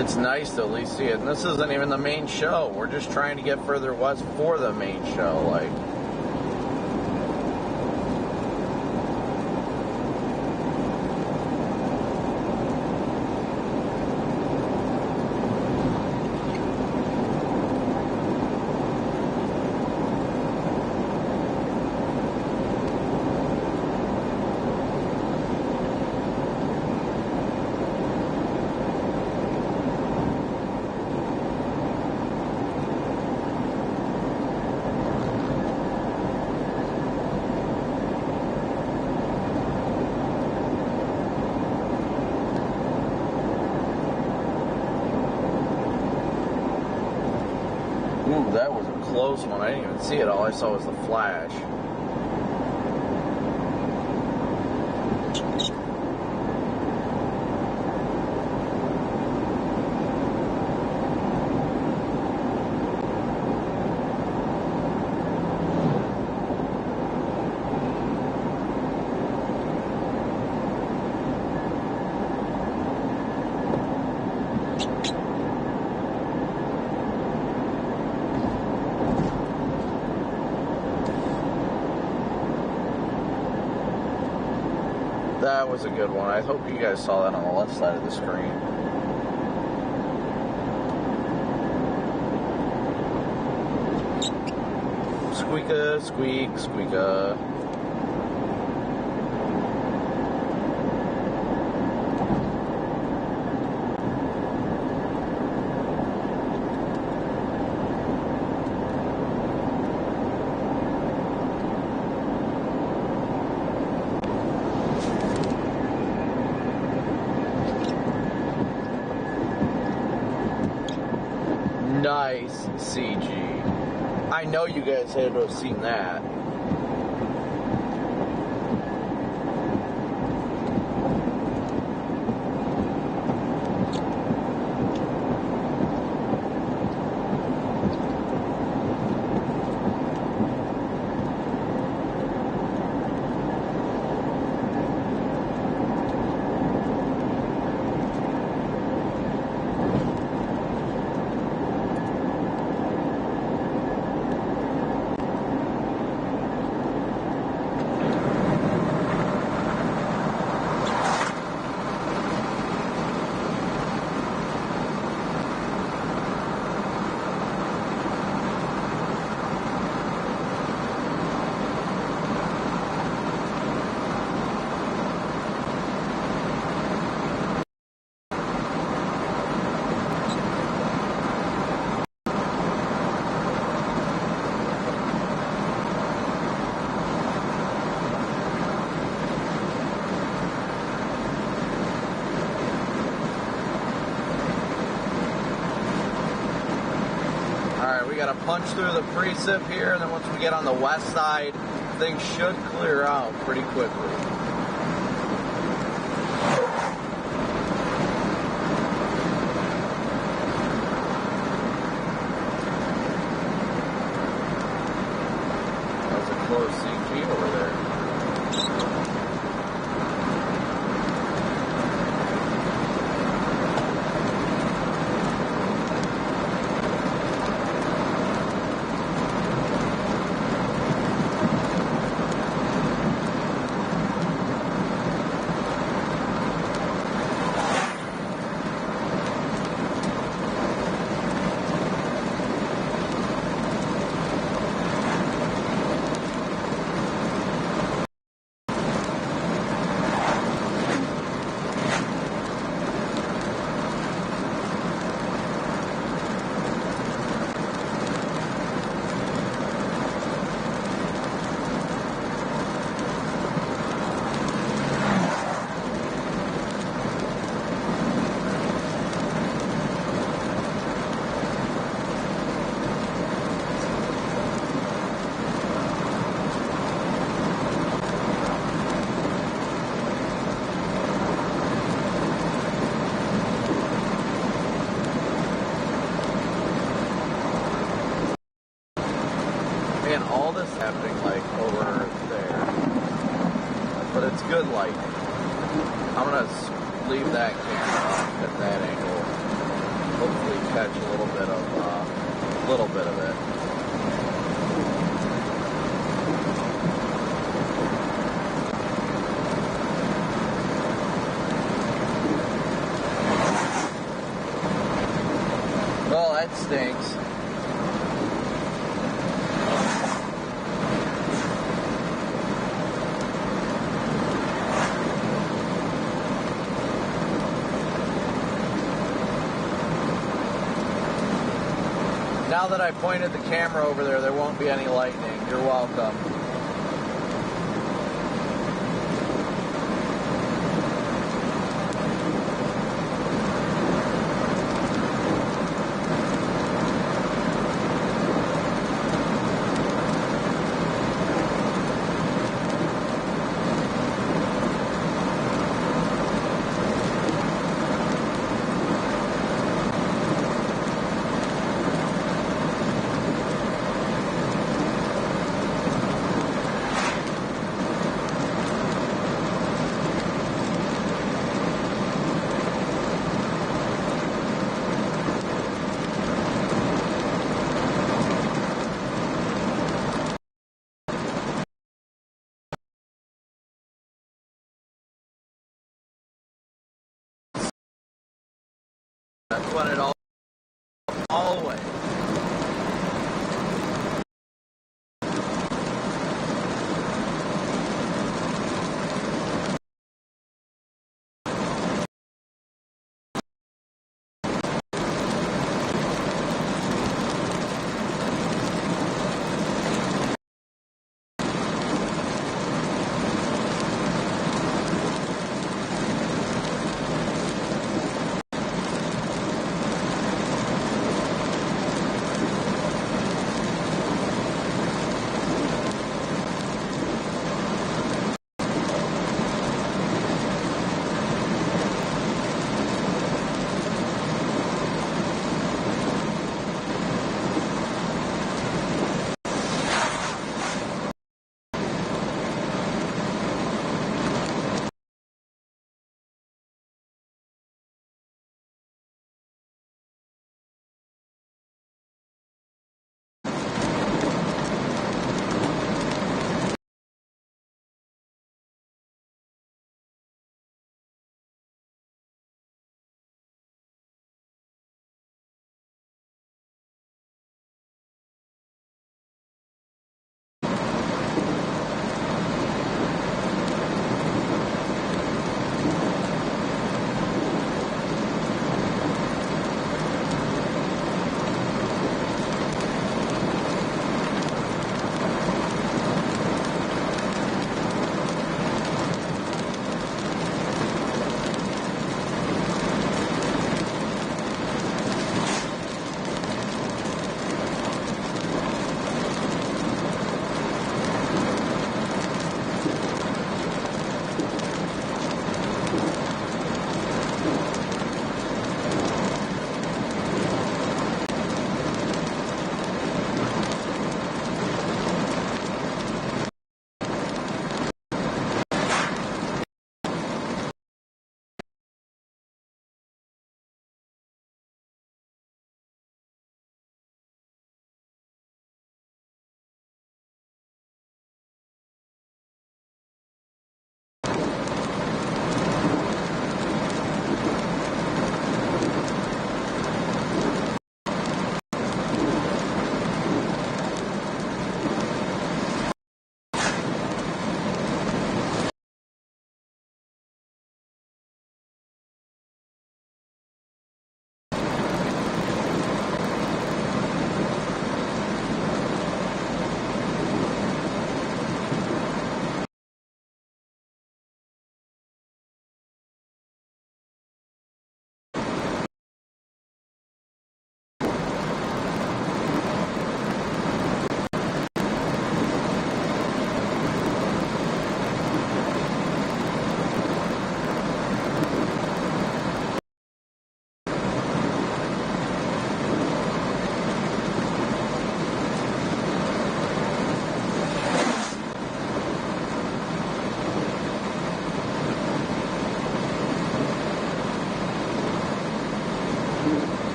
It's nice to at least see it. And this isn't even the main show. We're just trying to get further west for the main show. Like, ooh, that was a close one. I didn't even see it. All I saw was the flash. That was a good one. I hope you guys saw that on the left side of the screen. Squeaka, squeak, squeaka. Nice CG. I know you guys had to have seen that. got to punch through the precip here, and then once we get on the west side, things should clear out pretty quickly. That was a close CG over there. Man, all this happening like over there, but it's good lighting. I'm gonna leave that camera up at that angle. Hopefully, catch a little bit of it. Well, that stinks. Now that I pointed the camera over there, there won't be any lightning. You're welcome. That's when it always.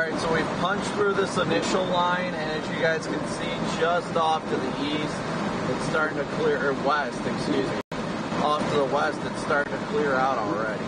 Alright, so we've punched through this initial line, and as you guys can see, just off to the east, it's starting to clear, or west, excuse me. Off to the west, it's starting to clear out already.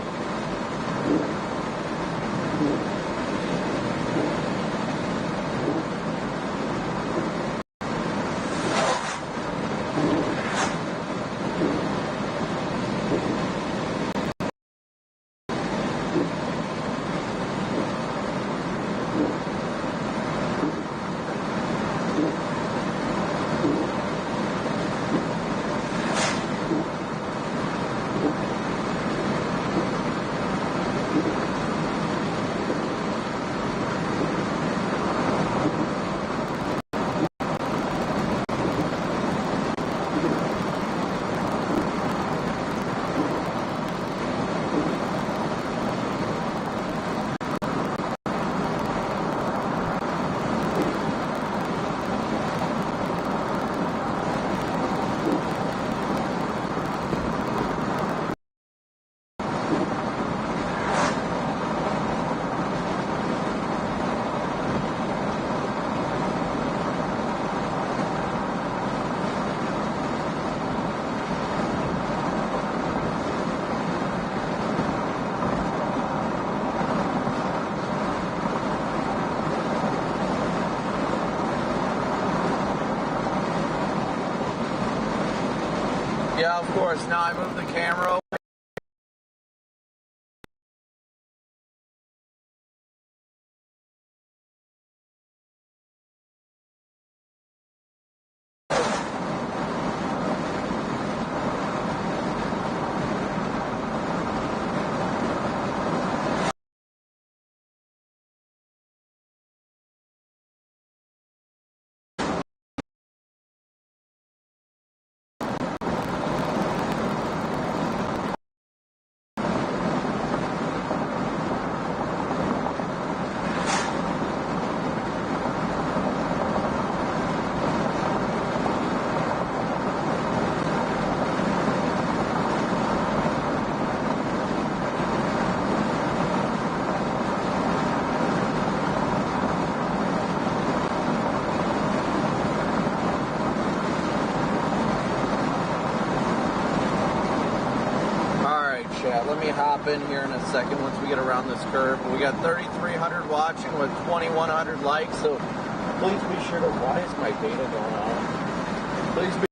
Yeah, of course. Now I move the camera over. Let me hop in here in a second once we get around this curve. We got 3,300 watching with 2,100 likes, so please be sure to, why is my data going on? Please be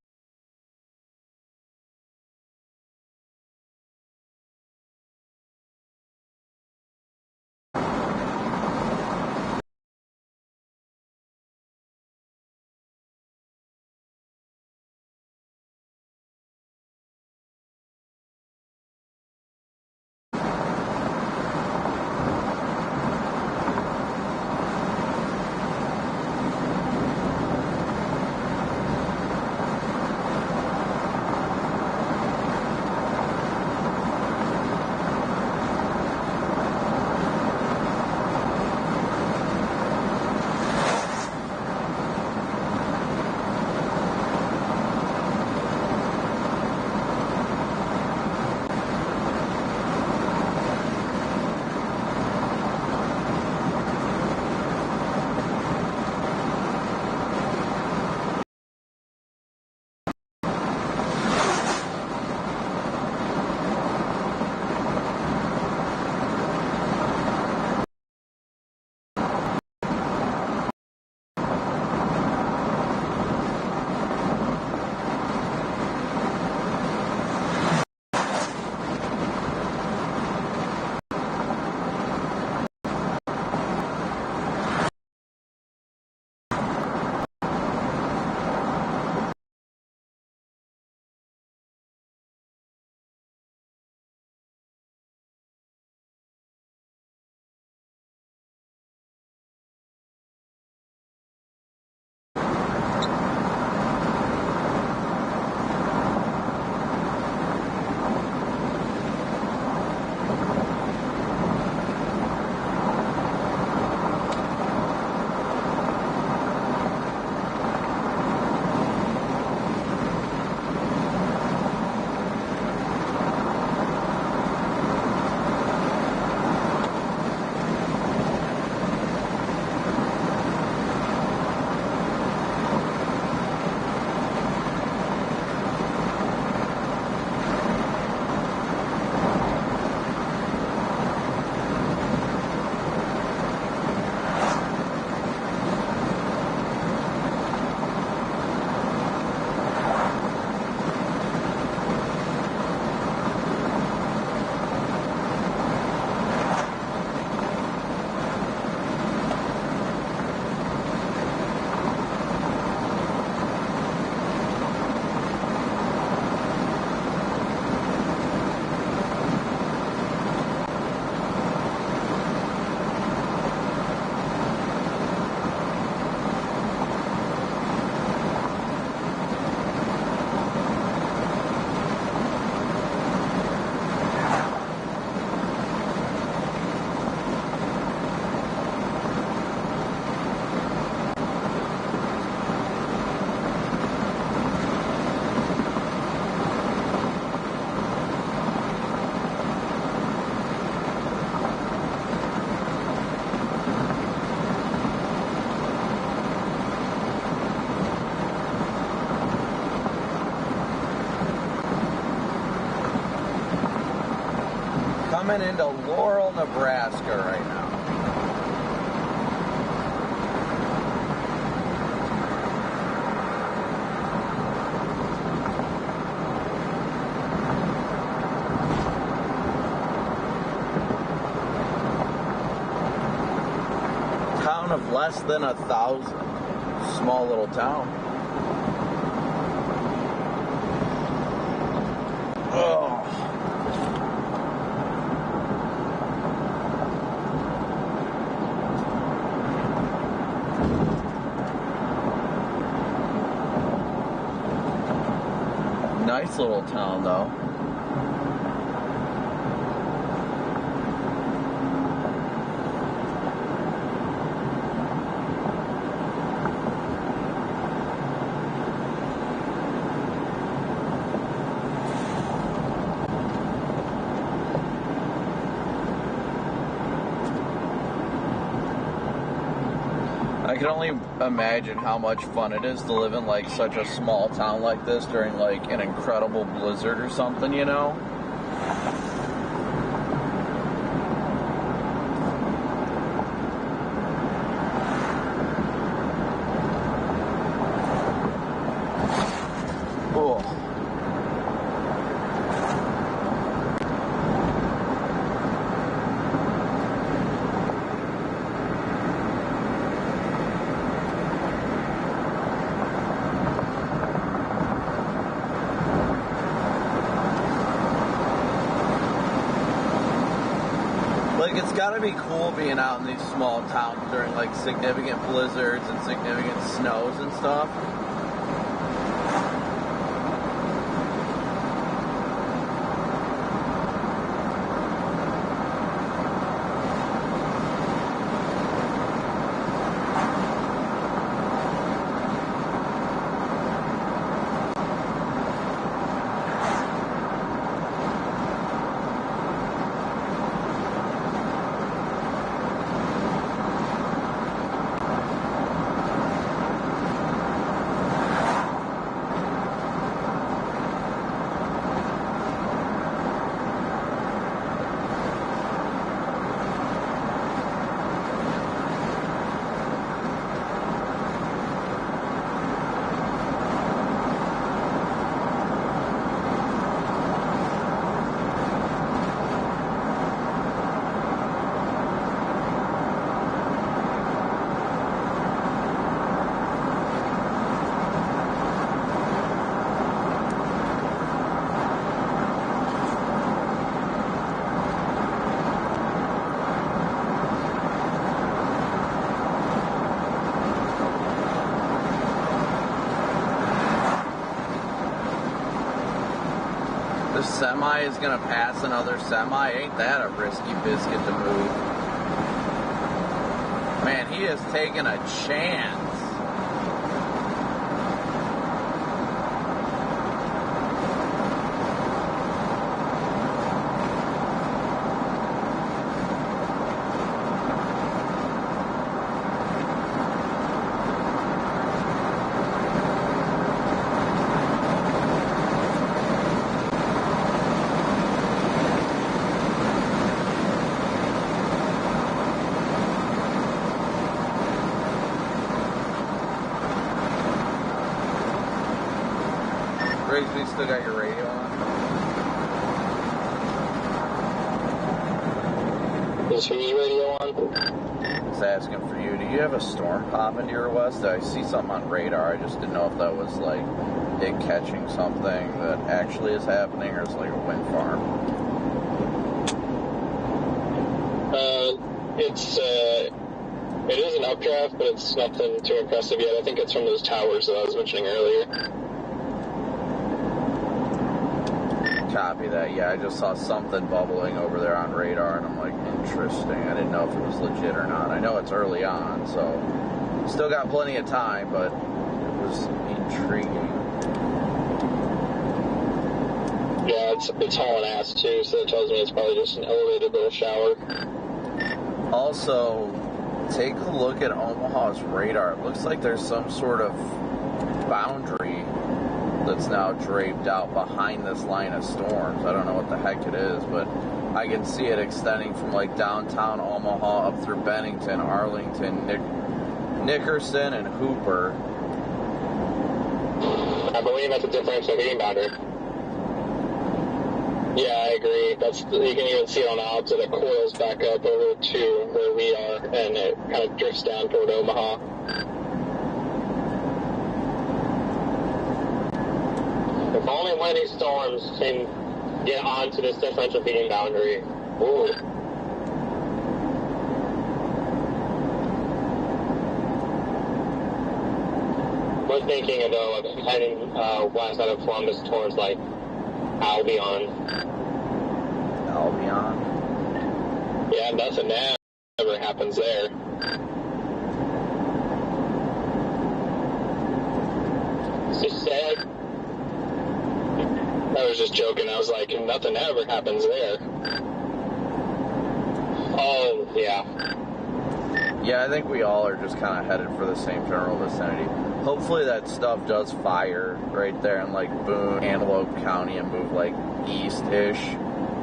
coming into Laurel, Nebraska right now. Town of less than 1,000. Small little town. Oh. Nice little town, though. I can only imagine how much fun it is to live in like such a small town like this during like an incredible blizzard or something, you know? Cool. Like, it's gotta be cool being out in these small towns during, like, significant blizzards and significant snows and stuff. The semi is gonna pass another semi. Ain't that a risky biscuit to move? Man, he is taking a chance. Riggs, you still got your radio on? Is your radio on? It's asking for you. Do you have a storm popping to your west? I see something on radar. I just didn't know if that was like it catching something that actually is happening or it's like a wind farm. It is an updraft, but it's nothing too impressive yet. I think it's from those towers that I was mentioning earlier. Copy that. Yeah, I just saw something bubbling over there on radar, and I'm like, interesting. I didn't know if it was legit or not. I know it's early on, so still got plenty of time, but it was intriguing. Yeah, it's hauling ass too, so that tells me it's probably just an elevated little shower. Also, take a look at Omaha's radar. It looks like there's some sort of boundary that's now draped out behind this line of storms. I don't know what the heck it is, but I can see it extending from like downtown Omaha up through Bennington, Arlington, Nickerson, and Hooper. I believe that's a differential heating boundary. Yeah, I agree. You can even see it on the opposite. It coils back up over to where we are, and it kind of drifts down toward Omaha. If only one of these storms can get onto this differential heating boundary. Ooh. We're thinking though of heading west out of Columbus towards like Albion. Yeah, nothing ever happens there. It's just sad. I was just joking. I was like, nothing ever happens there. Oh, yeah. Yeah, I think we all are just kind of headed for the same general vicinity. Hopefully that stuff does fire right there in like Boone, Antelope County and move like east-ish.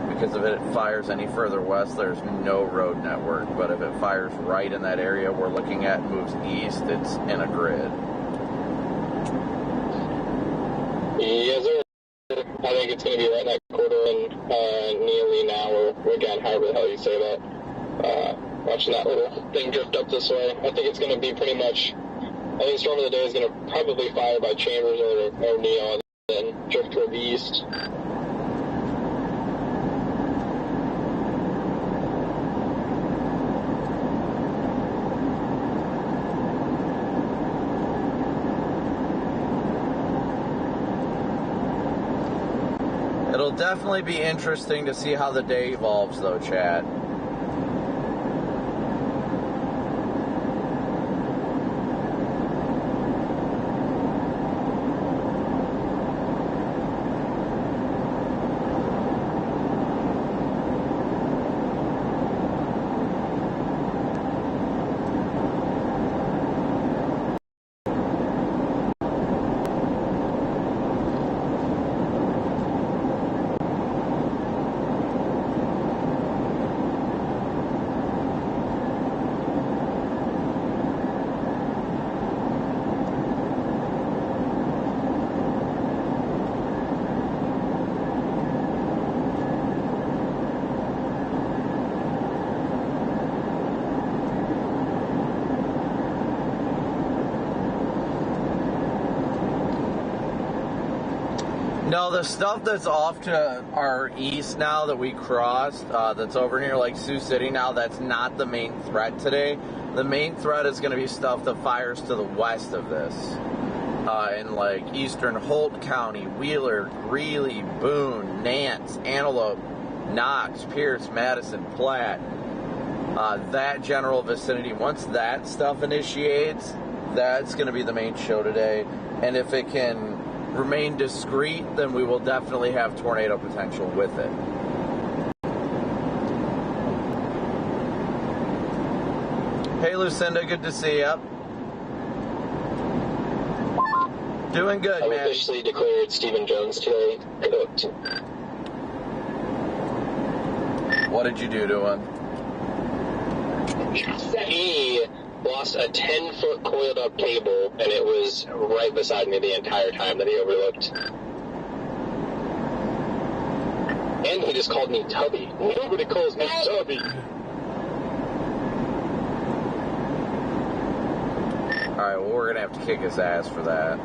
Because if it fires any further west, there's no road network. But if it fires right in that area we're looking at and moves east, it's in a grid. Yes, sir. I think it's going to be right in that quarter in Neely now, or again, however the hell you say that. Watching that little thing drift up this way. I think it's going to be pretty much, I think storm of the day is going to probably fire by Chambers or Neon, and then drift toward the east. It'll definitely be interesting to see how the day evolves, though, Chad. No, the stuff that's off to our east now that we crossed, that's over near like Sioux City now, that's not the main threat today. The main threat is going to be stuff that fires to the west of this. In like eastern Holt County, Wheeler, Greeley, Boone, Nance, Antelope, Knox, Pierce, Madison, Platte. That general vicinity, once that stuff initiates, that's going to be the main show today. And if it can remain discreet, then we will definitely have tornado potential with it. Hey Lucinda, good to see you. Doing good, man. I officially declared Stephen Jones today cooked. What did you do to him? He lost a 10-foot coiled up cable, and it was right beside me the entire time that he overlooked. And he just called me Tubby. Nobody calls me Tubby. Alright, well, we're going to have to kick his ass for that.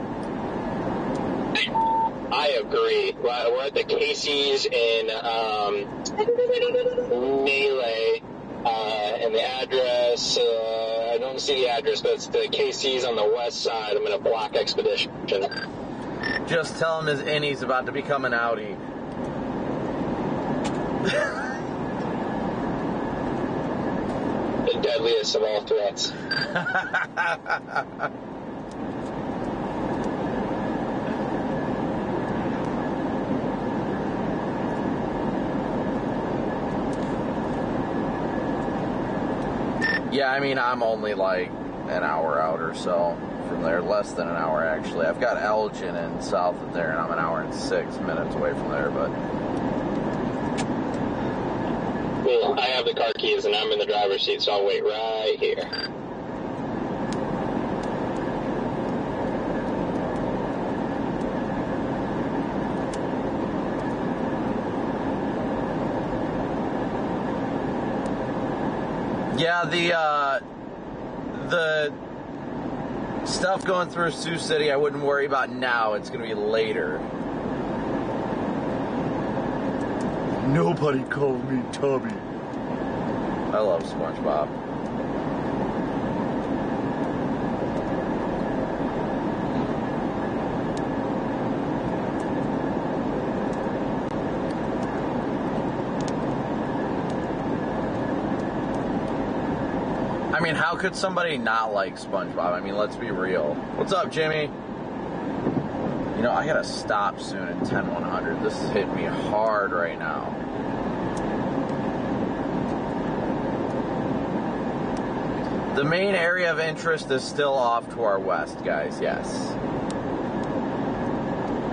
I agree. We're at the Casey's in Melee, and the address, I don't see the address, but it's the Casey's on the west side. I'm in a black Expedition. Just tell him his innie's about to become an Audi. The deadliest of all threats. Yeah, I mean, I'm only like an hour out or so from there. Less than an hour, actually. I've got Elgin and south of there, and I'm an hour and 6 minutes away from there, but... Well, I have the car keys, and I'm in the driver's seat, so I'll wait right here. Yeah, the stuff going through Sioux City, I wouldn't worry about now. It's going to be later. Nobody called me Tubby. I love SpongeBob. I mean, how could somebody not like SpongeBob? I mean, let's be real. What's up, Jimmy? You know, I gotta stop soon in 10-100. This is hitting me hard right now. The main area of interest is still off to our west, guys, yes.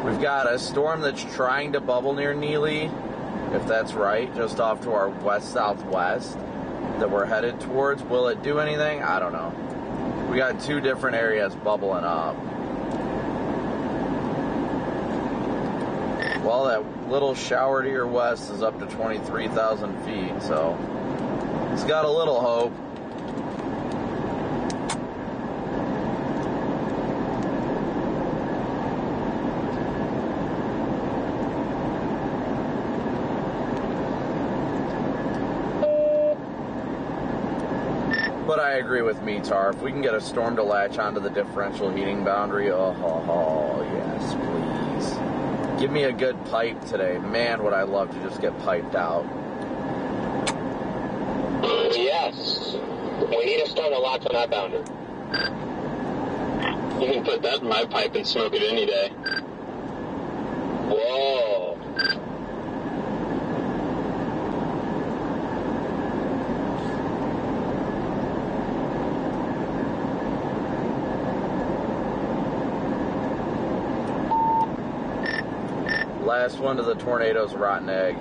We've got a storm that's trying to bubble near Neely, if that's right, just off to our west-southwest that we're headed towards. Will it do anything? I don't know. We got two different areas bubbling up. Well, that little shower to your west is up to 23,000 feet, so it's got a little hope. But I agree with Metar. If we can get a storm to latch onto the differential heating boundary, oh yes, please. Give me a good pipe today. Man, would I love to just get piped out. Yes. We need a storm to latch on that boundary. You can put that in my pipe and smoke it any day. Whoa. Last one to the tornado's rotten egg.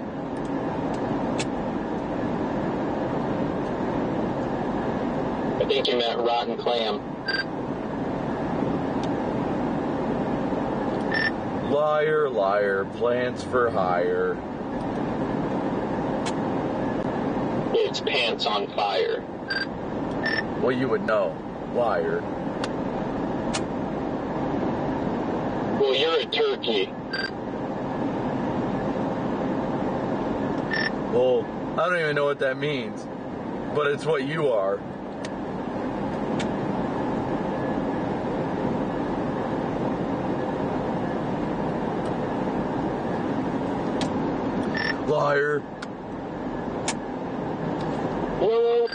I think you meant rotten clam. Liar, liar, plans for hire. It's pants on fire. Well, you would know. Liar. Well, you're a turkey. Well, I don't even know what that means, but it's what you are. Liar. Whoa.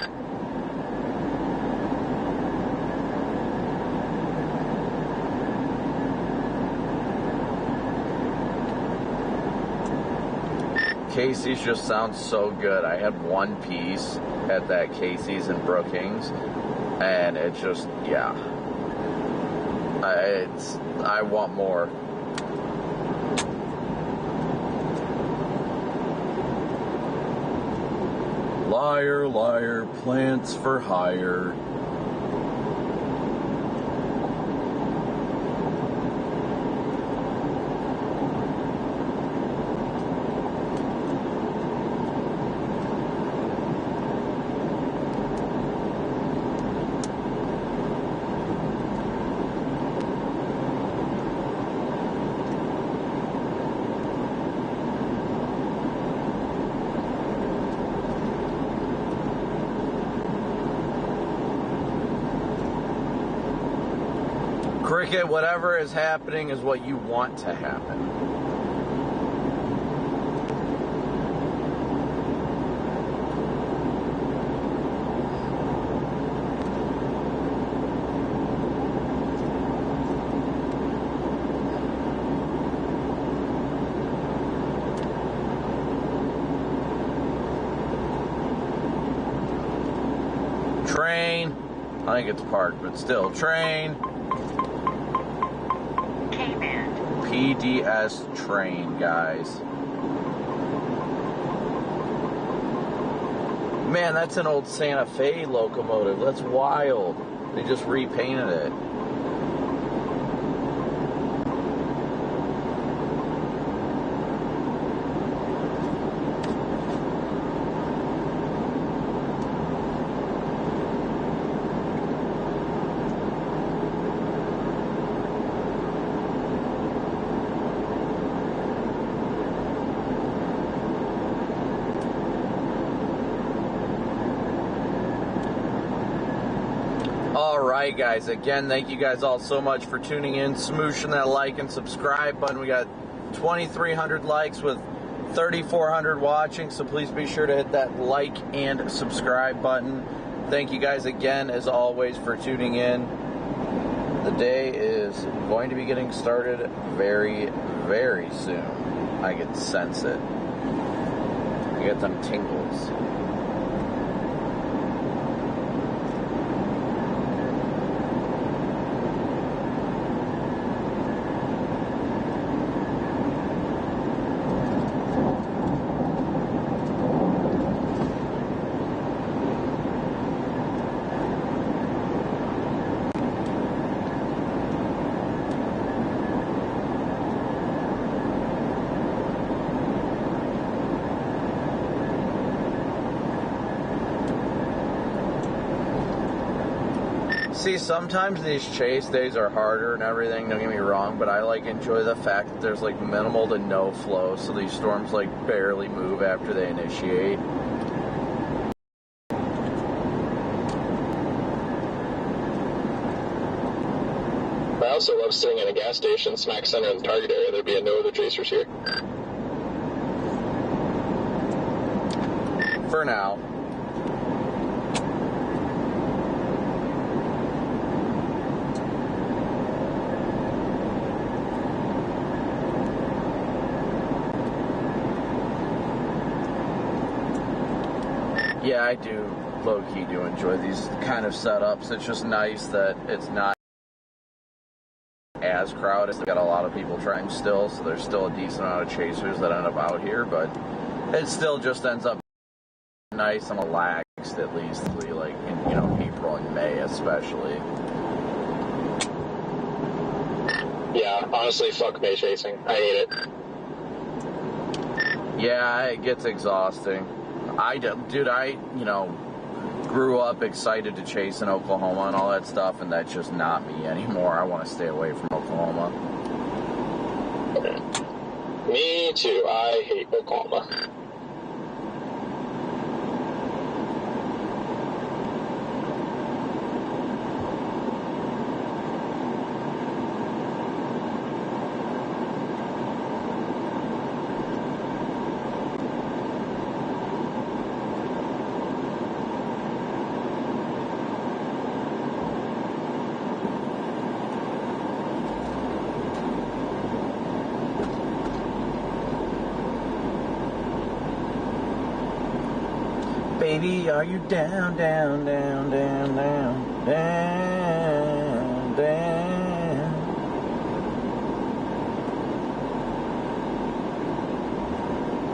Casey's just sounds so good. I had one piece at that Casey's in Brookings, and it just, yeah. I want more. Liar, liar, plants for hire. Cricket, whatever is happening is what you want to happen. Train. I think it's parked, but still. Train. K-band. PDS train, guys. Man, that's an old Santa Fe locomotive. That's wild. They just repainted it. Alright guys, again, thank you guys all so much for tuning in, smooshing that like and subscribe button. We got 2,300 likes with 3,400 watching, so please be sure to hit that like and subscribe button. Thank you guys again, as always, for tuning in. The day is going to be getting started very, very soon. I can sense it. I get them tingles. See, sometimes these chase days are harder and everything, don't get me wrong, but I enjoy the fact that there's minimal to no flow, so these storms barely move after they initiate. I also love sitting in a gas station smack center in the target area. There being no other chasers here. For now. Yeah, I do low-key do enjoy these kind of setups. It's just nice that it's not as crowded. We've got a lot of people trying still, so there's still a decent amount of chasers that end up out here, but it still just ends up nice and relaxed, at least in April and May especially. Yeah, honestly, fuck May chasing. I hate it. Yeah, it gets exhausting. I grew up excited to chase in Oklahoma and all that stuff, and that's just not me anymore. I want to stay away from Oklahoma. Me too. I hate Oklahoma. Baby, are you down, down, down, down, down, down, down?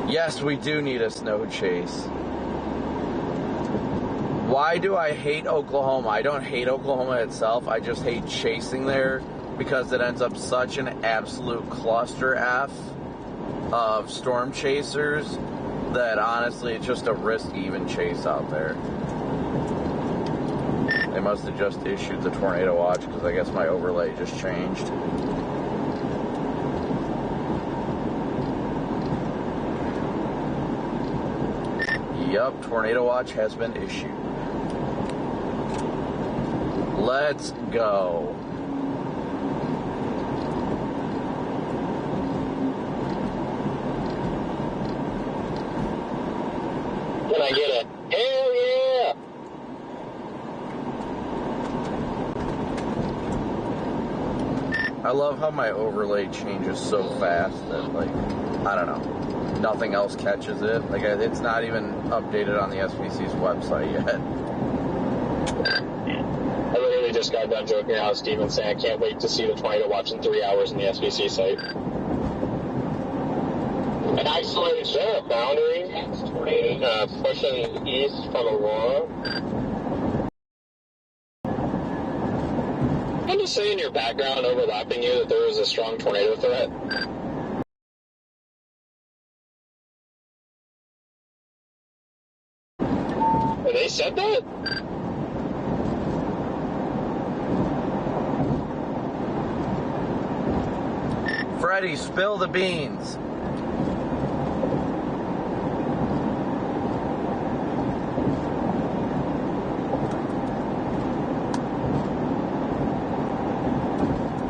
Yes, we do need a snow chase. Why do I hate Oklahoma? I don't hate Oklahoma itself. I just hate chasing there because it ends up such an absolute cluster F of storm chasers that honestly it's just a risky even chase out there. They must have just issued the tornado watch because I guess my overlay just changed. Yup, tornado watch has been issued. Let's go. Can I get a hell yeah? I love how my overlay changes so fast that, I don't know, nothing else catches it. It's not even updated on the SPC's website yet. just got done joking around with Steven saying I can't wait to see the tornado watch in 3 hours in the SBC site. An isolated sheriff boundary, pushing east from Aurora. I'm just saying your background overlapping you that there was a strong tornado threat. They said that? Freddie, spill the beans.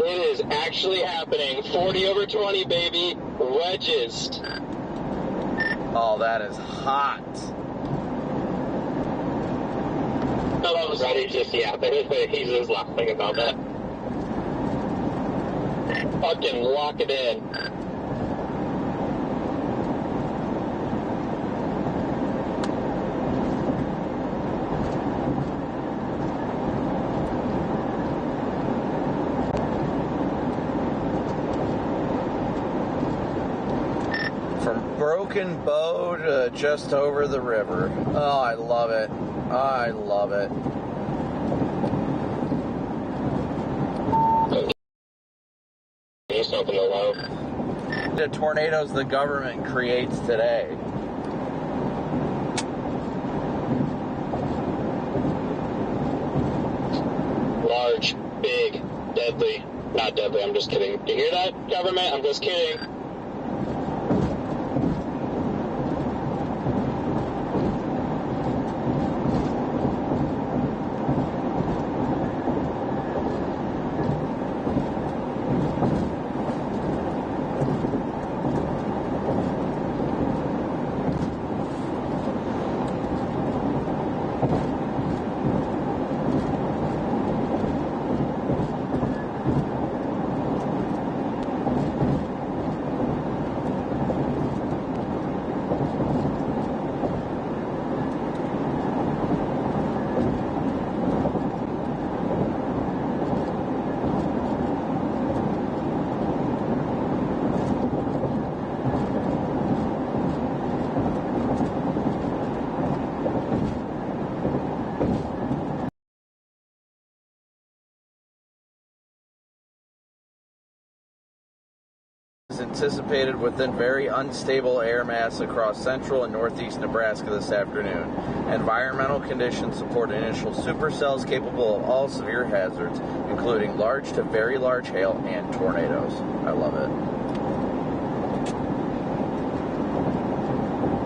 It is actually happening. 40 over 20, baby. Wedges. Oh, that is hot. Ready, just, yeah, he's just laughing about that. Fucking lock it in. From Broken Bow to just over the river. Oh, I love it. I love it. He's open the low. The tornadoes the government creates today. Large, big, deadly. Not deadly, I'm just kidding. You hear that, government? I'm just kidding. Is anticipated within very unstable air mass across central and northeast Nebraska this afternoon. Environmental conditions support initial supercells capable of all severe hazards, including large to very large hail and tornadoes. I love it.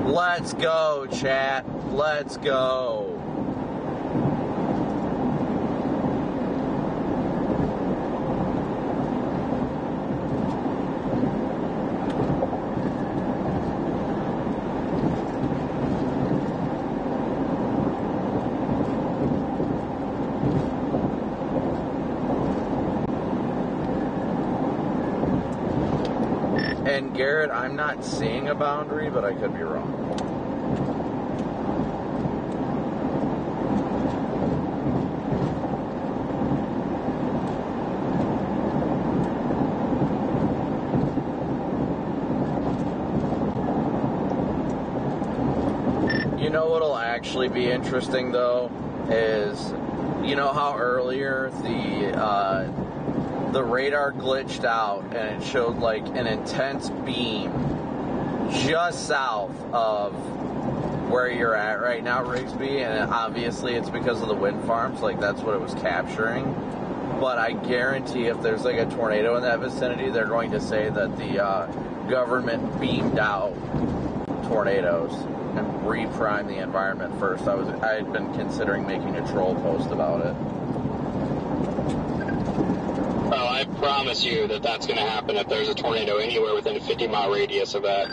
Let's go, chat. Let's go. And Garrett, I'm not seeing a boundary, but I could be wrong. You know what'll actually be interesting, though, is, you know how earlier the radar glitched out and it showed like an intense beam just south of where you're at right now, Rigsby, and obviously it's because of the wind farms, like that's what it was capturing. But I guarantee if there's like a tornado in that vicinity, they're going to say that the government beamed out tornadoes and re-prime the environment first. I had been considering making a troll post about it. Oh, I promise you that that's going to happen if there's a tornado anywhere within a 50-mile radius of that.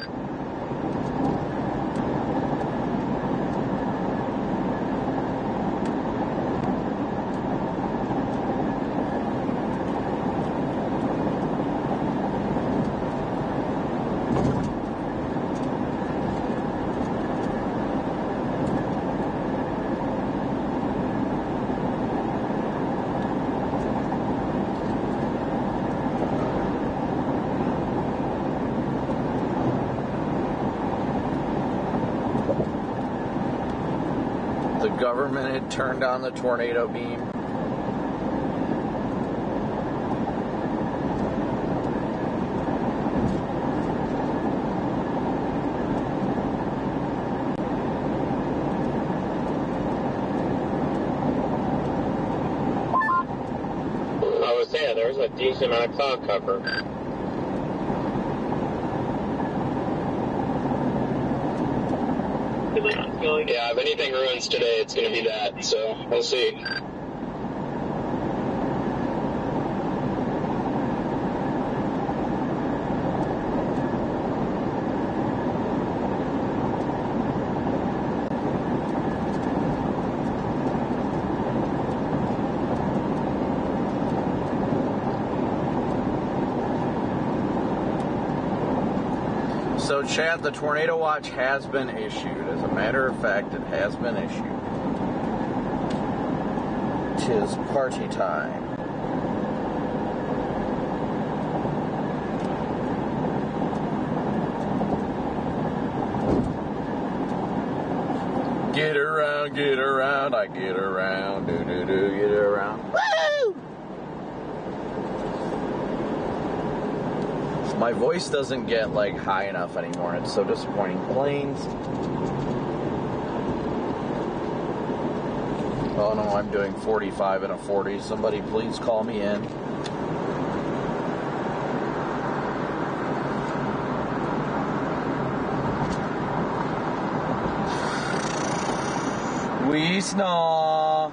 government had turned on the tornado beam. I was saying, there's a decent amount of cloud cover. Yeah, if anything ruins today, it's going to be that, so we'll see. So, chat, the tornado watch has been issued. As a matter of fact, it has been issued. 'Tis party time. Get around, I get around, do, get around. Woo! My voice doesn't get like high enough anymore. It's so disappointing. Planes. Oh no, I'm doing 45 and a 40. Somebody please call me in. We snow.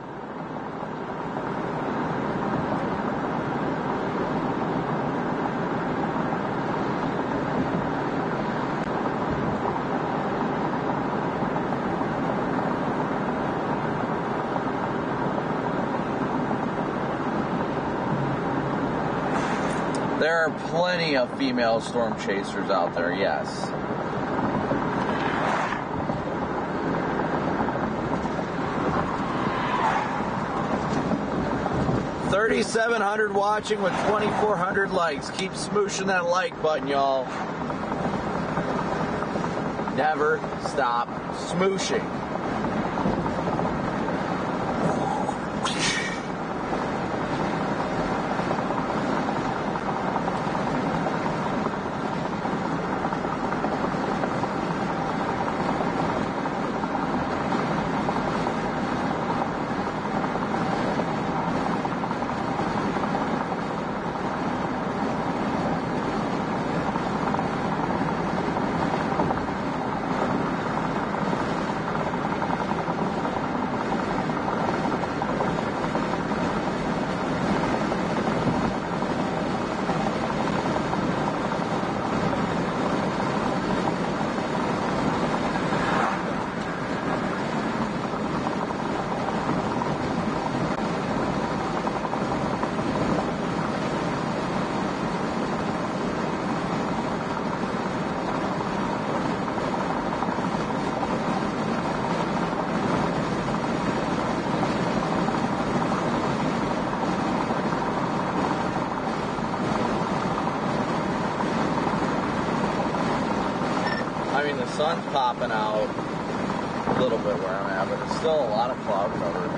There are plenty of female storm chasers out there, yes. $3,700 watching with 2,400 likes. Keep smooshing that like button, y'all. Never stop smooshing. I mean, the sun's popping out a little bit where I'm at, but it's still a lot of cloud cover.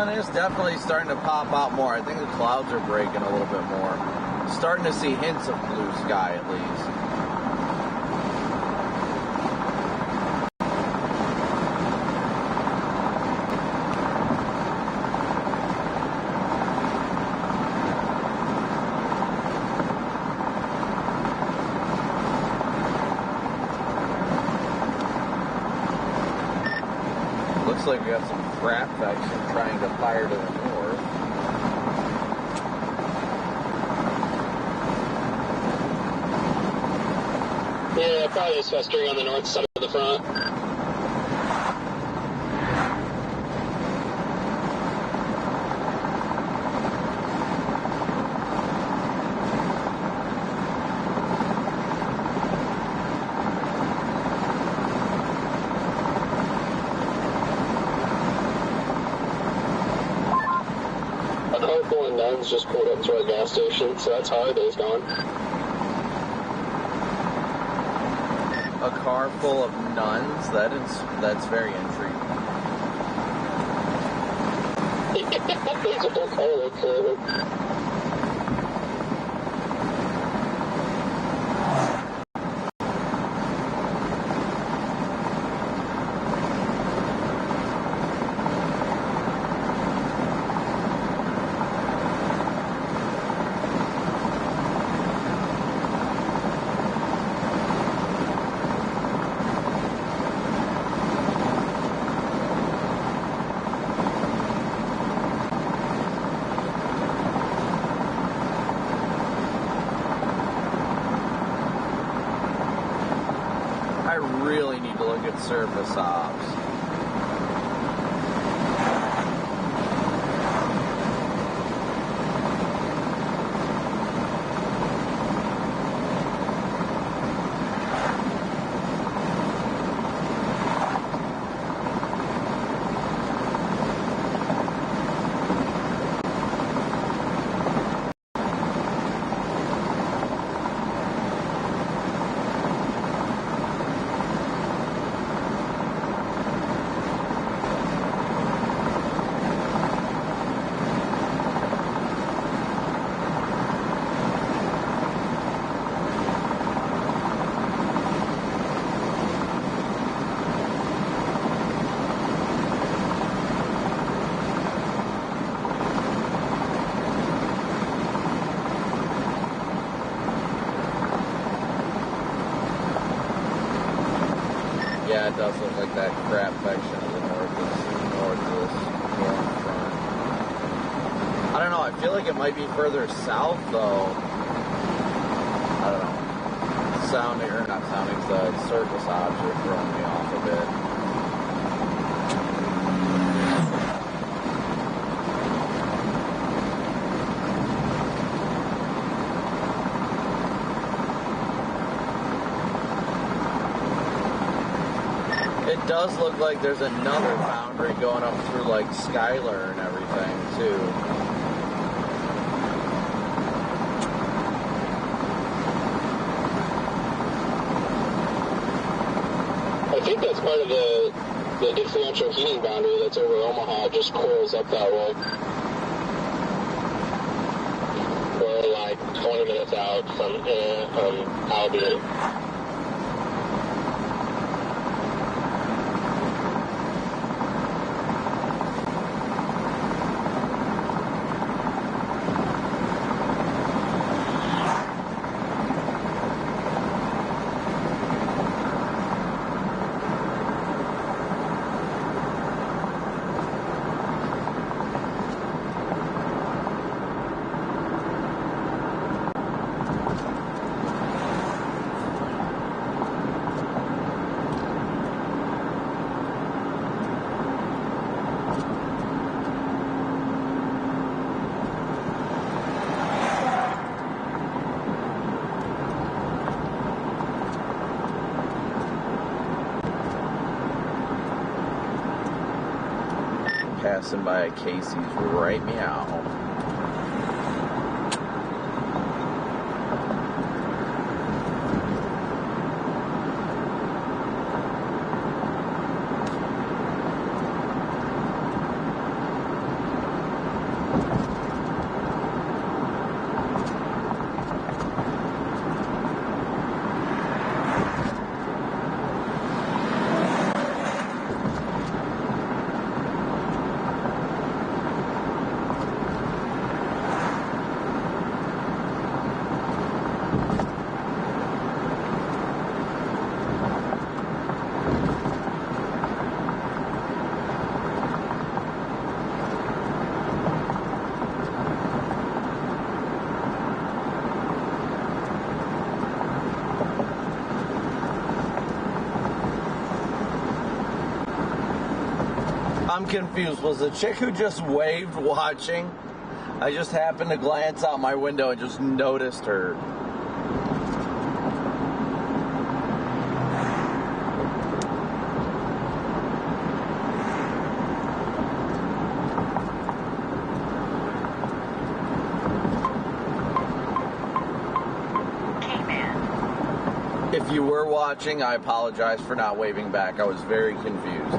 sun is definitely starting to pop out more. I think the clouds are breaking a little bit more. Starting to see hints of blue sky at least. Looks like we got some crap action trying to fire to the north. Yeah, probably is festering on the north side of the front. A car full of nuns just pulled up to our gas station, so that's how it is gone. A car full of nuns? That's very intriguing. There's a whole car look for it. I really need to look at surface ops. Yeah, it does look like that crap section of the north of this north front. I don't know, I feel like it might be further south though. I don't know. Sounding, or not sounding, the surface object throwing me off a bit. It does look like there's another boundary going up through like Skylar and everything too. I think that's part of the differential heating boundary that's over Omaha. It just coils up that way. We're like 20 minutes out from Albion. Passing by a Casey's right meow. I'm confused. Was the chick who just waved watching? I just happened to glance out my window and just noticed her. If you were watching, I apologize for not waving back. I was very confused.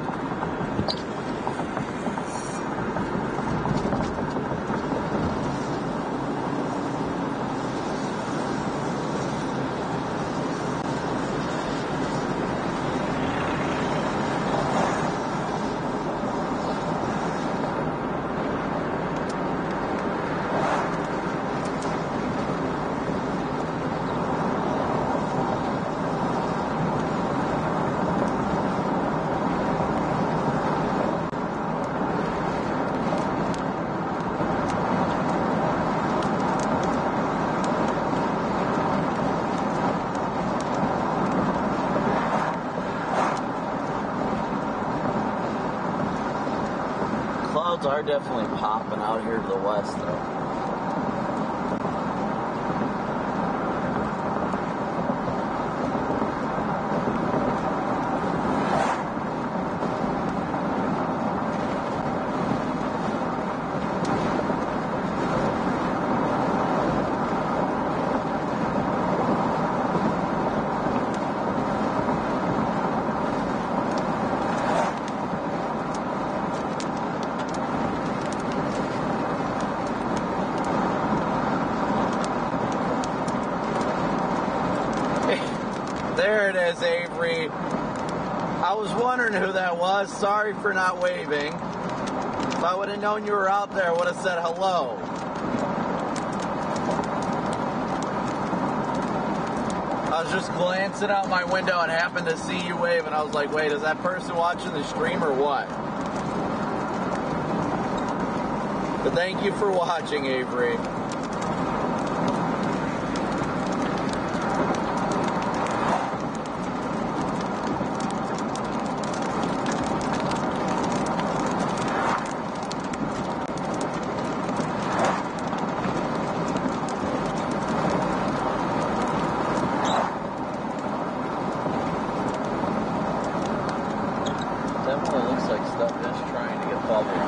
Clouds are definitely popping out here to the west, though. There it is, Avery. I was wondering who that was. Sorry for not waving. If I would have known you were out there, I would have said hello. I was just glancing out my window and happened to see you wave, and I was like, wait, is that person watching the stream or what? But thank you for watching, Avery. Definitely looks like stuff is trying to get bubbled.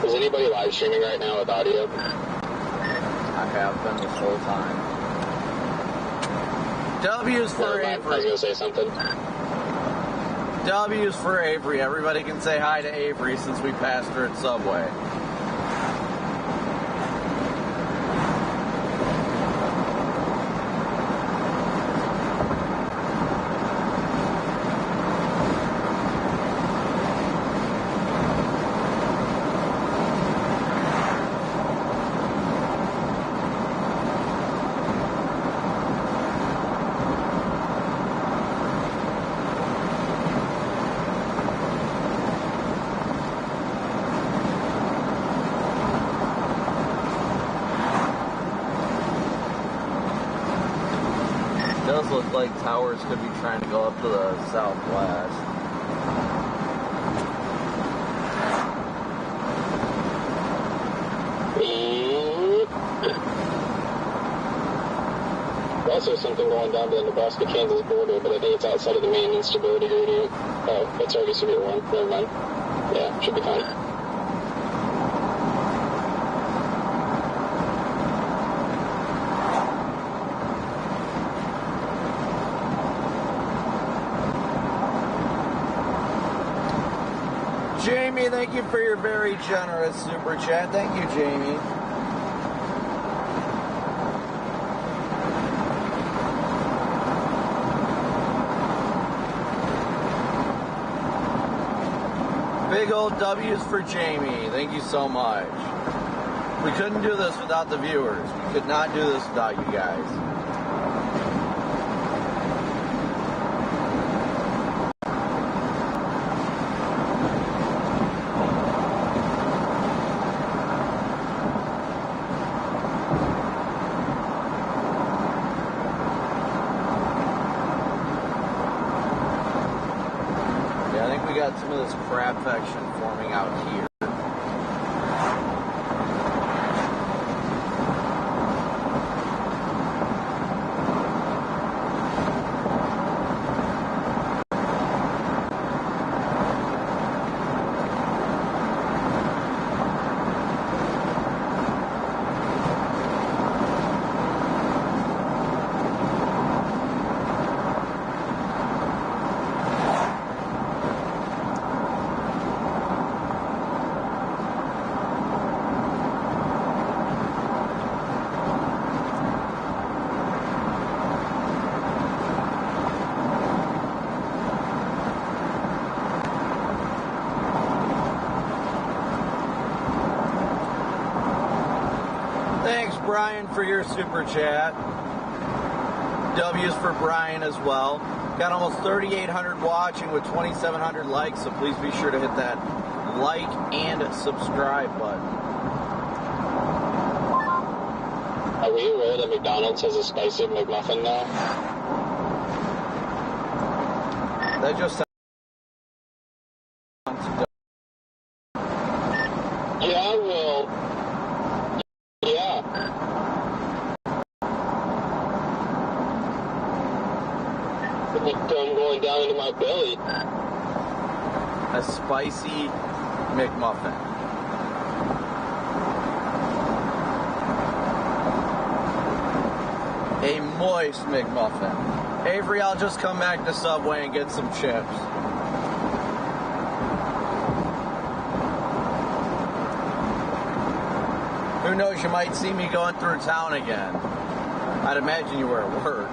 Is anybody live streaming right now with audio? I have been this whole time. W's for I was Avery. going to say something. W's for Avery. Everybody can say hi to Avery since we passed her at Subway. It does look like towers could be trying to go up to the southwest. Also something going down to the Nebraska-Kansas border, but I think it's outside of the main instability gradient. Oh, it's already severe 1. Never mind. Yeah, should be fine. Jamie, thank you for your very generous super chat. Thank you, Jamie. Big old W's for Jamie. Thank you so much. We couldn't do this without the viewers. We could not do this without you guys. some of this crab action forming out here. Thanks, Brian, for your super chat. W's for Brian as well. Got almost 3,800 watching with 2,700 likes, so please be sure to hit that like and subscribe button. Are we aware that McDonald's has a spicy McMuffin now? That just sounds Yeah, well, yeah. I'm going down into my belly. a spicy McMuffin. A moist McMuffin. Avery, I'll just come back to Subway and get some chips. Who knows, you might see me going through town again. I'd imagine you were at work.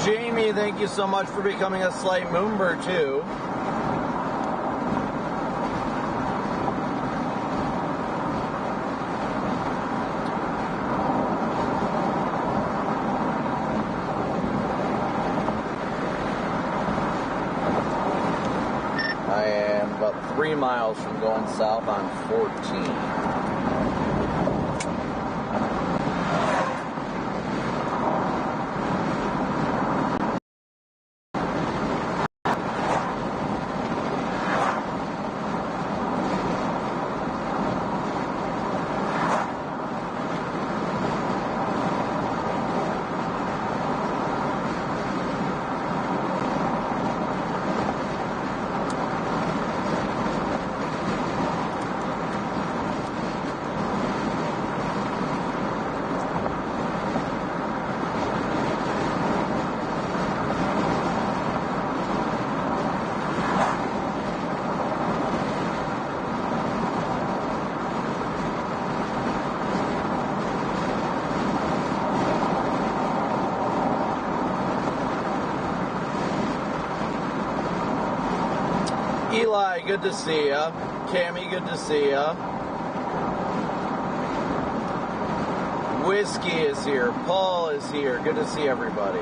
Jamie, thank you so much for becoming a slight moonbird too. I am about 3 miles from going south on 14. Eli, good to see ya. Cammy, good to see ya. Whiskey is here. Paul is here. Good to see everybody.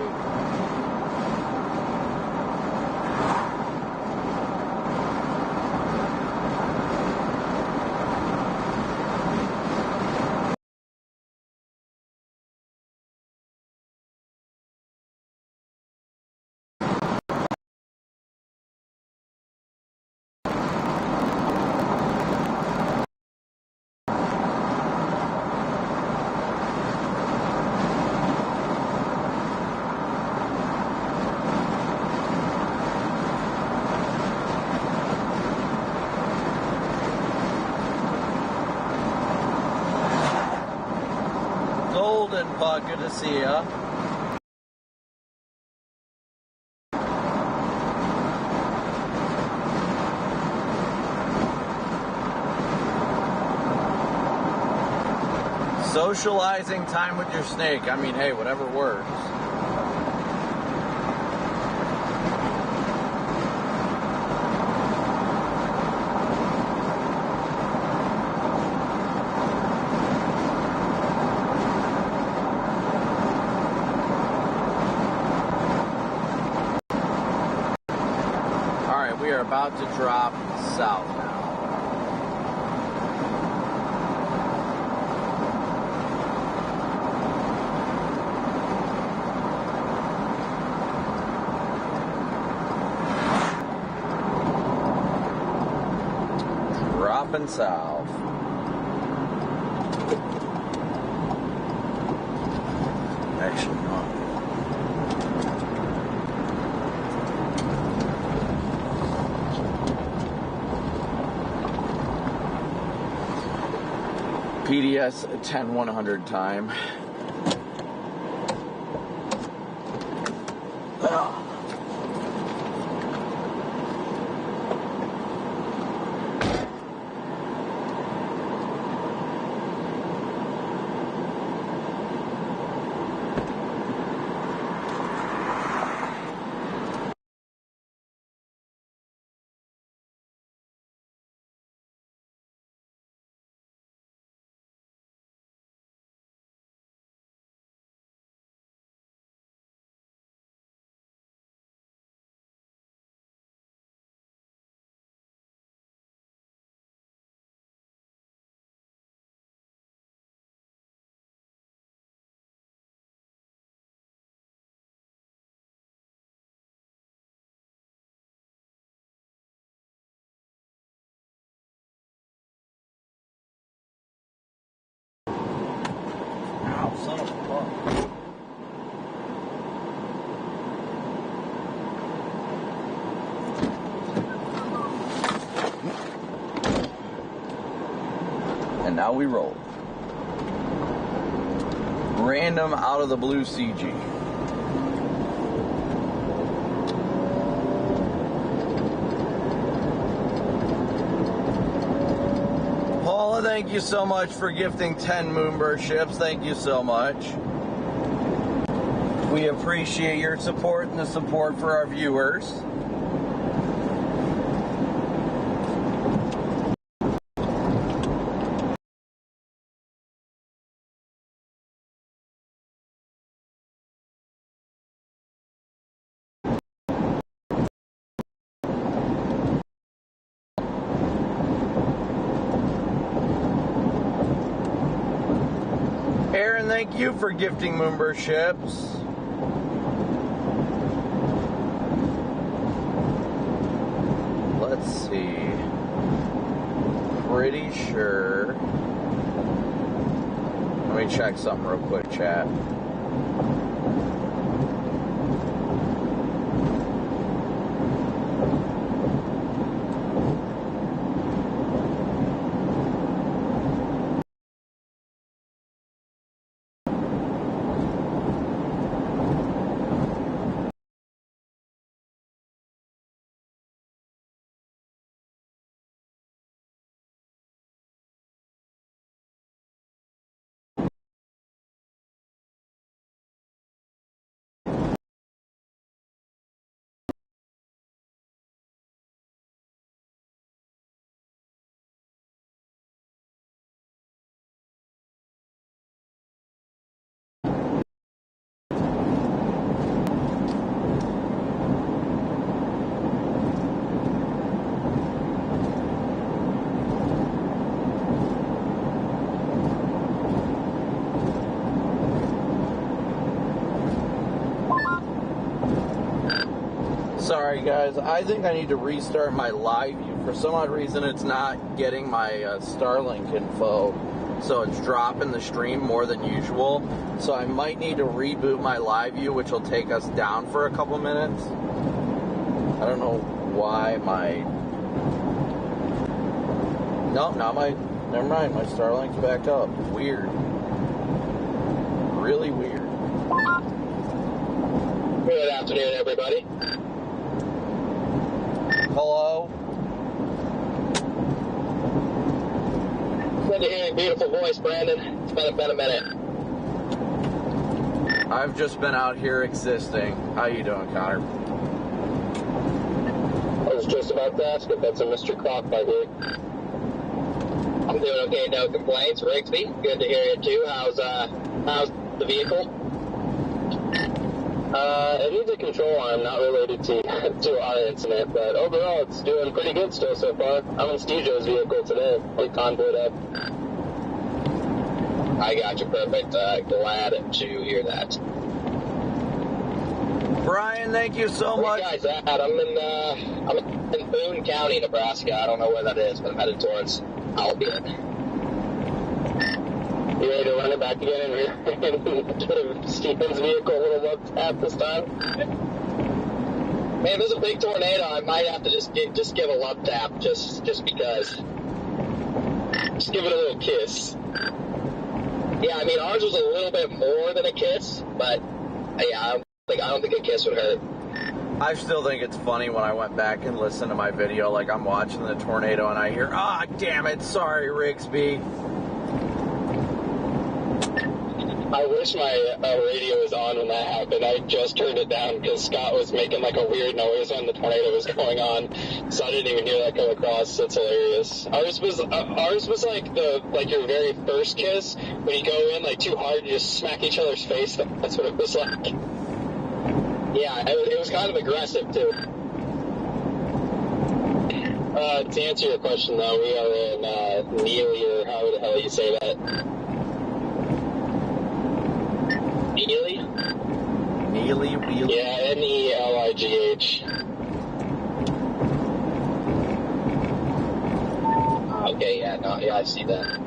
Golden Puck, good to see ya. Socializing time with your snake. I mean, hey, whatever works. We are about to drop south now. Dropping south. Actually, not. PDS 10-100 time. Son of a fuck. And now we roll. Random out of the blue CG. Paula, thank you so much for gifting 10 Moonbird ships. Thank you so much. We appreciate your support and the support for our viewers. Aaron, thank you for gifting Moonbird ships. Let's see. Pretty sure. Let me check something real quick, chat. Sorry guys, I think I need to restart my live view. For some odd reason it's not getting my Starlink info, so it's dropping the stream more than usual. So I might need to reboot my live view, which will take us down for a couple minutes. I don't know why never mind, my Starlink's back up. Weird. buddy. Hello? Good to hear your beautiful voice, Brandon. It's been a minute. I've just been out here existing. How you doing, Connor? I was just about to ask if that's a Mr. Croc by here. I'm doing okay, no complaints. Rigsby, good to hear you too. How's the vehicle? It needs a control arm, not related to our incident, but overall it's doing pretty good still so far. I'm in Steve Joe's vehicle today, like convoyed up. I got you, perfect. Glad to hear that. Brian, thank you so Where much. you guys at? I'm in Boone County, Nebraska. I don't know where that is, but I'm headed towards Albion. You ready to run it back again and get Stephen's vehicle a little up tap this time? Man, if there's a big tornado, I might have to just give a love tap, just because. Just give it a little kiss. Yeah, I mean, ours was a little bit more than a kiss, but yeah, I don't think a kiss would hurt. I still think it's funny when I went back and listened to my video, like I'm watching the tornado and I hear, ah, damn it, sorry, Rigsby. I wish my radio was on when that happened. I just turned it down because Scott was making like a weird noise when the tornado was going on, so I didn't even hear that come across. It's hilarious. Ours was like your very first kiss when you go in like too hard, you just smack each other's face. That's what it was like. Yeah, it was kind of aggressive too. To answer your question though, we are in Neely, or how the hell you say that. Neely? Neely Wheelie? Yeah, Neligh. Okay, yeah, I see that.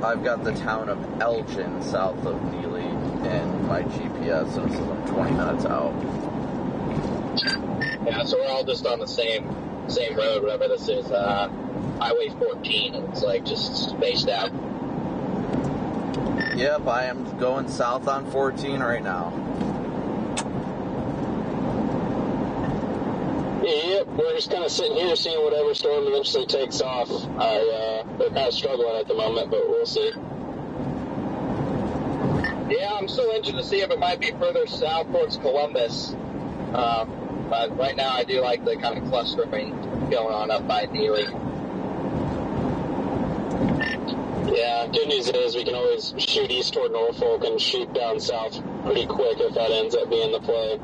I've got the town of Elgin south of Neely in my GPS, and it says I'm 20 minutes out. Yeah, so we're all just on the same road, whatever this is, Highway 14. It's like just spaced out. Yep, I am going south on 14 right now. Yep, we're just kind of sitting here seeing whatever storm eventually takes off. They're kind of struggling at the moment, but we'll see. Yeah, I'm still interested to see if it might be further south towards Columbus. But right now I do like the kind of clustering going on up by Neely. Yeah, good news is we can always shoot east toward Norfolk and shoot down south pretty quick if that ends up being the play.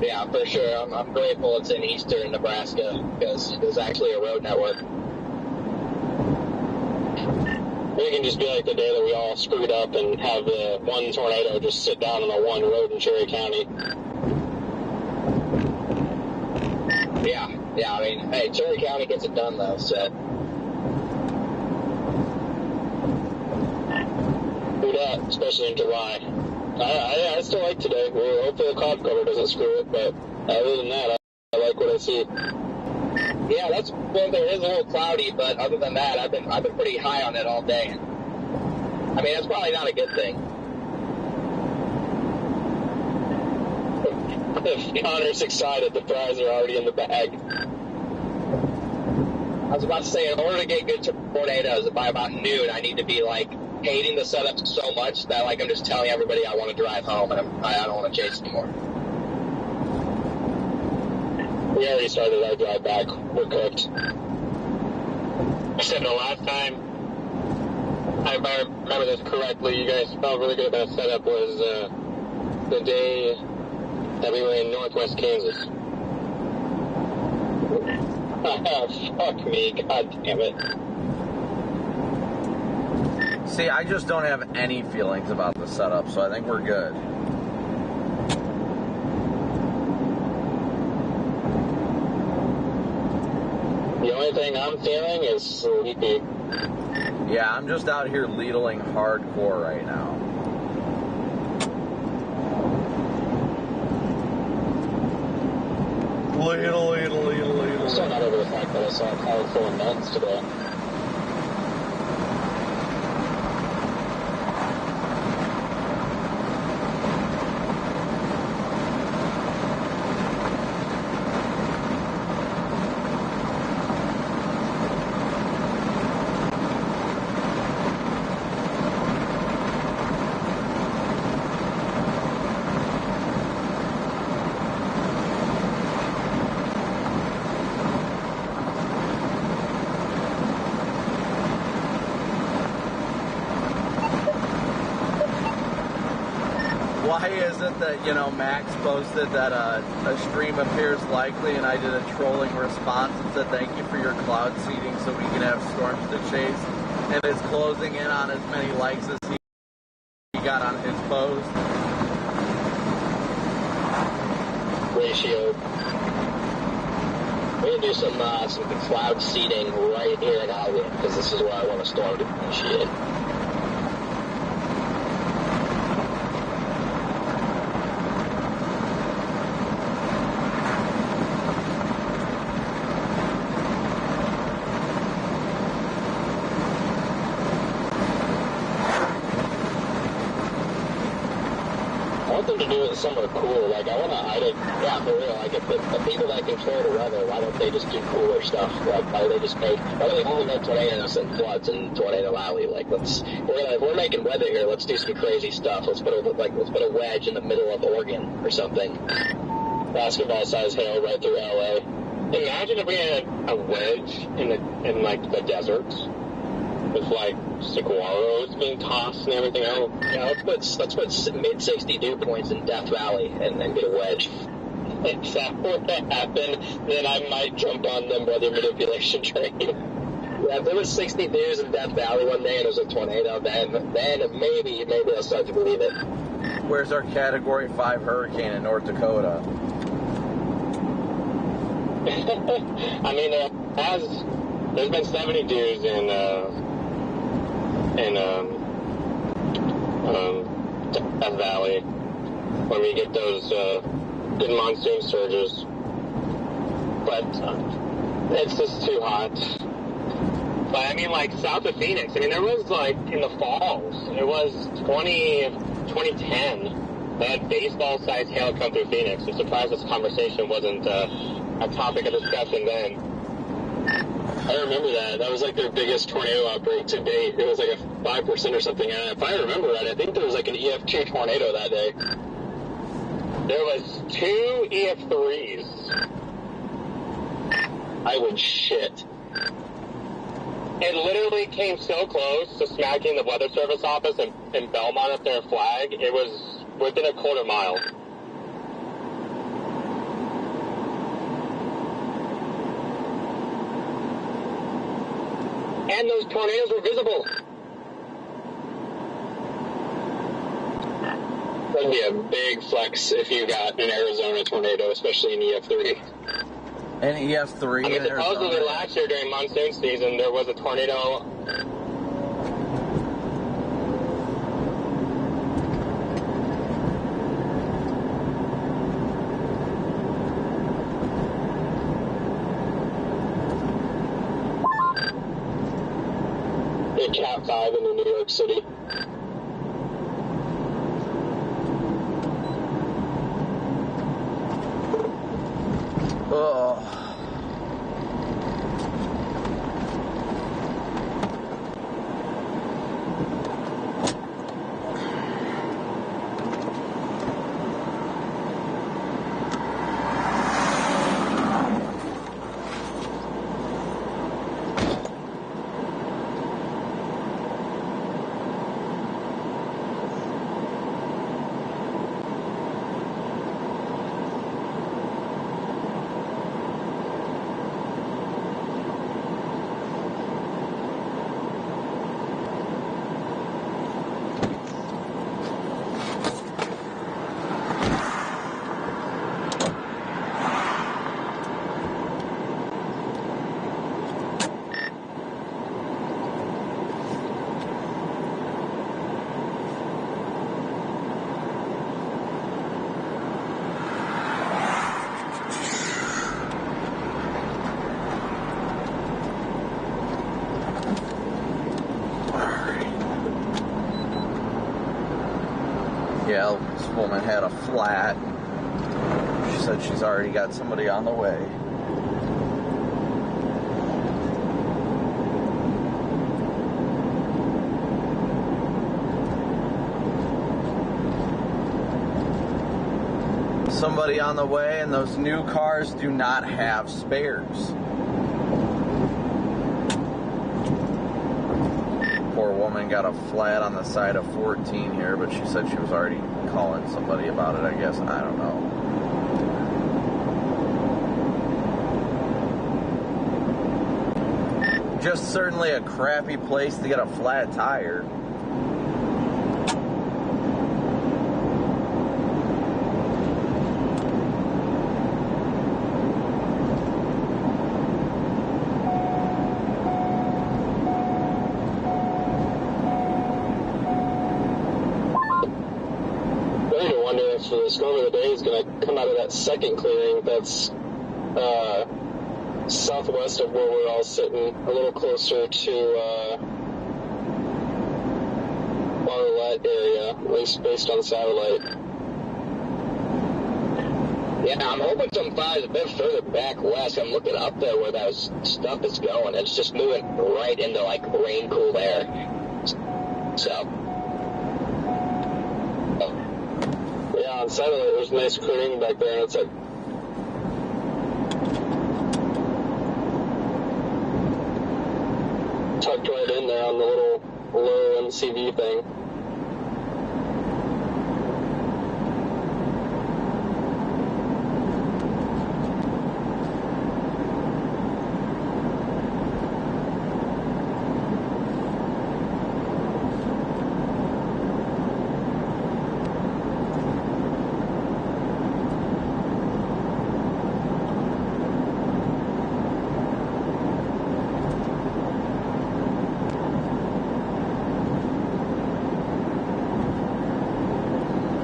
Yeah, for sure. I'm grateful it's in eastern Nebraska because there's actually a road network. It can just be like the day that we all screwed up and have the one tornado just sit down on the one road in Cherry County. Yeah, I mean, hey, Cherry County gets it done though, so. Do that, especially in July. I still like today. Well, hopefully the cloud cover doesn't screw it, but other than that, I like what I see. Yeah, that's well, there is a little cloudy, but other than that, I've been pretty high on it all day. I mean, that's probably not a good thing. Connor's excited. The fries are already in the bag. I was about to say, in order to get good tornadoes, by about noon, I need to be like hating the setup so much that like I'm just telling everybody I want to drive home and I don't want to chase anymore. We already started our drive back. We're cooked. I said the last time, if I remember this correctly, you guys felt really good about setup was the day that we were in northwest Kansas. Fuck me, god damn it. See, I just don't have any feelings about the setup, so I think we're good. The only thing I'm feeling is sleepy. Yeah, I'm just out here ladling hardcore right now. Ladle. I'm still not over the fact that I saw a car full of nuns today. Why is it that, Max posted that a stream appears likely, and I did a trolling response and said thank you for your cloud seeding so we can have storms to chase, and it's closing in on as many likes as he got on his post. Ratio. We're gonna do some cloud seeding right here in Hollywood, because this is where I want a storm to initiate. I want them to do it somewhere cool. Like, I want to, yeah, for real. Like, if the people that control the weather, why don't they just do cooler stuff? Like, why do they only make tornadoes and floods in Tornado Alley? Like, we're making weather here. Let's do some crazy stuff. Let's put a wedge in the middle of Oregon or something. Basketball-sized hail right through LA. Imagine if we had a wedge in the deserts with saguaros being tossed and everything else. Yeah, let's put mid-60 dew points in Death Valley and then get a wedge. If that were to happen, then I might jump on them weather manipulation train. Yeah, if there was 60 dews in Death Valley one day and it was a tornado, then maybe I'll start to believe it. Where's our Category 5 hurricane in North Dakota? I mean, there's been 70 dews in Death Valley when we get those good monsoon surges, but it's just too hot. But I mean, south of Phoenix, I mean, there was in the falls, it was 2010, they had baseball-sized hail come through Phoenix. I'm surprised this conversation wasn't a topic of discussion then. I remember that. That was their biggest tornado outbreak to date. It was a 5% or something. And if I remember right, I think there was an EF2 tornado that day. There was 2 EF3s. I would shit. It literally came so close to smacking the Weather Service office in Belmont up there in Flag. It was within a quarter mile. And those tornadoes were visible. That'd be a big flex if you got an Arizona tornado, especially an EF3. An EF3 I mean, in Arizona? supposedly last year during monsoon season, there was a tornado. Cat 5 in New York City. Oh. Yeah, this woman had a flat. She said she's already got somebody on the way. Somebody on the way, and those new cars do not have spares. Poor woman. woman got a flat on the side of 14 here, but she said she was already calling somebody about it, I guess. I don't know. Just certainly a crappy place to get a flat tire. So the storm of the day is going to come out of that second clearing that's southwest of where we're all sitting, a little closer to Marlette area, at least based on satellite. Yeah, I'm hoping some fires a bit further back west. I'm looking up there where that stuff is going. It's just moving right into, like, rain-cooled air. So... on satellite, there's a nice clearing back there, and it's like tucked right in there on the little low MCV thing.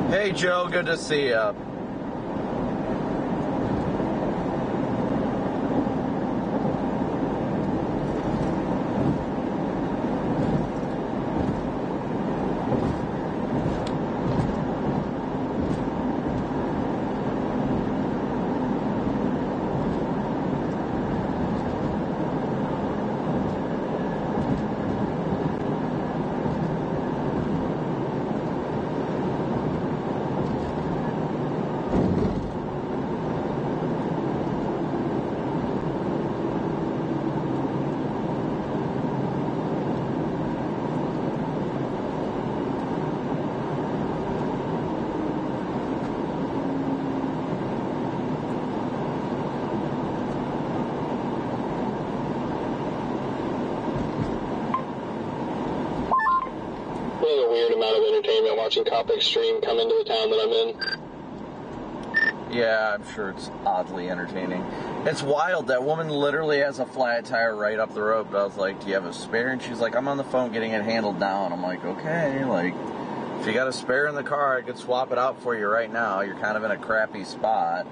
Hey Joe, good to see ya. Watching Copic stream come into the town that I'm in. Yeah, I'm sure it's oddly entertaining. It's wild. That woman literally has a flat tire right up the road. But I was like, do you have a spare? And she's like, I'm on the phone getting it handled now. And I'm like, okay, like, if you got a spare in the car, I could swap it out for you right now. You're kind of in a crappy spot.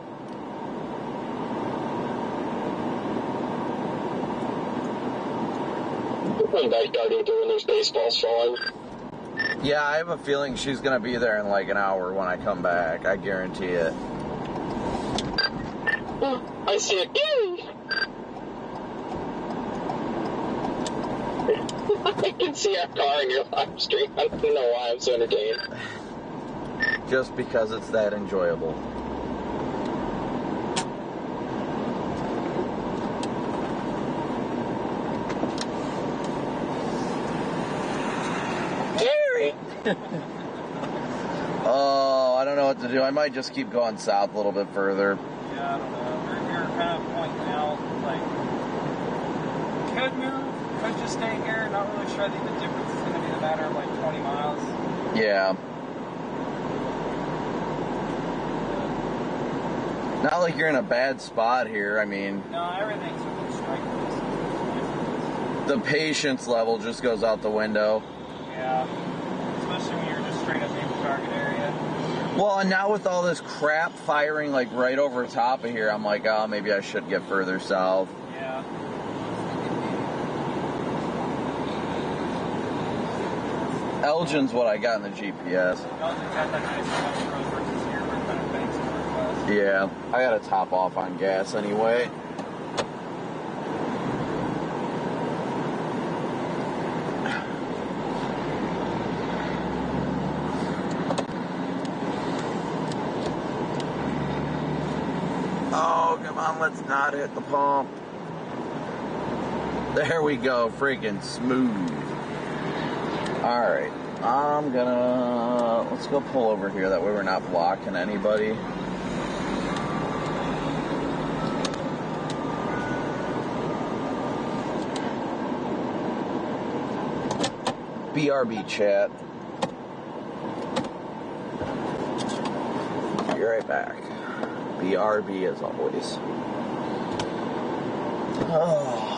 I'm back darting through and there's baseballs falling. Yeah, I have a feeling she's going to be there in like an hour when I come back. I guarantee it. I see it. I can see our car in your live stream. I don't know why I'm so entertained. Just because it's that enjoyable. Oh, I don't know what to do. I might just keep going south a little bit further. Yeah, I don't know. We're kind of pointing out, like, could move, could just stay here. Not really sure. I think the difference is going to be a matter of like 20 miles. Yeah. Not like you're in a bad spot here. I mean, no, everything's within striking distance. The patience level just goes out the window. Yeah. Especially when you're just straight up in the target area. Well, and now with all this crap firing like right over top of here, I'm like, oh, maybe I should get further south. Yeah. Elgin's what I got in the GPS. Elgin's got that nice West Road versus here where it kind of banks northwest. Yeah, I gotta top off on gas anyway. Oh, come on, let's not hit the pump. There we go, freaking smooth. Alright, let's go pull over here, that way we're not blocking anybody. BRB chat. Be right back. BRB as always. Oh.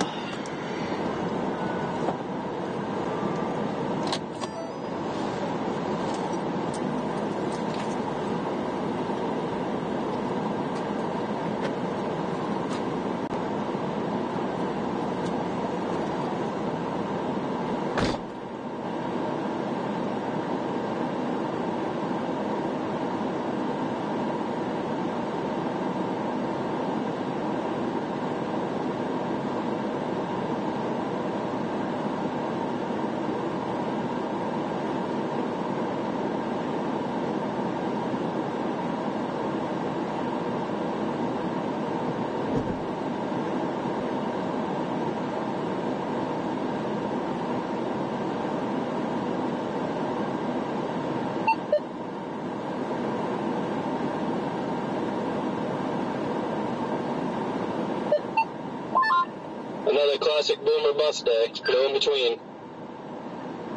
Another classic boomer bust day. No in between.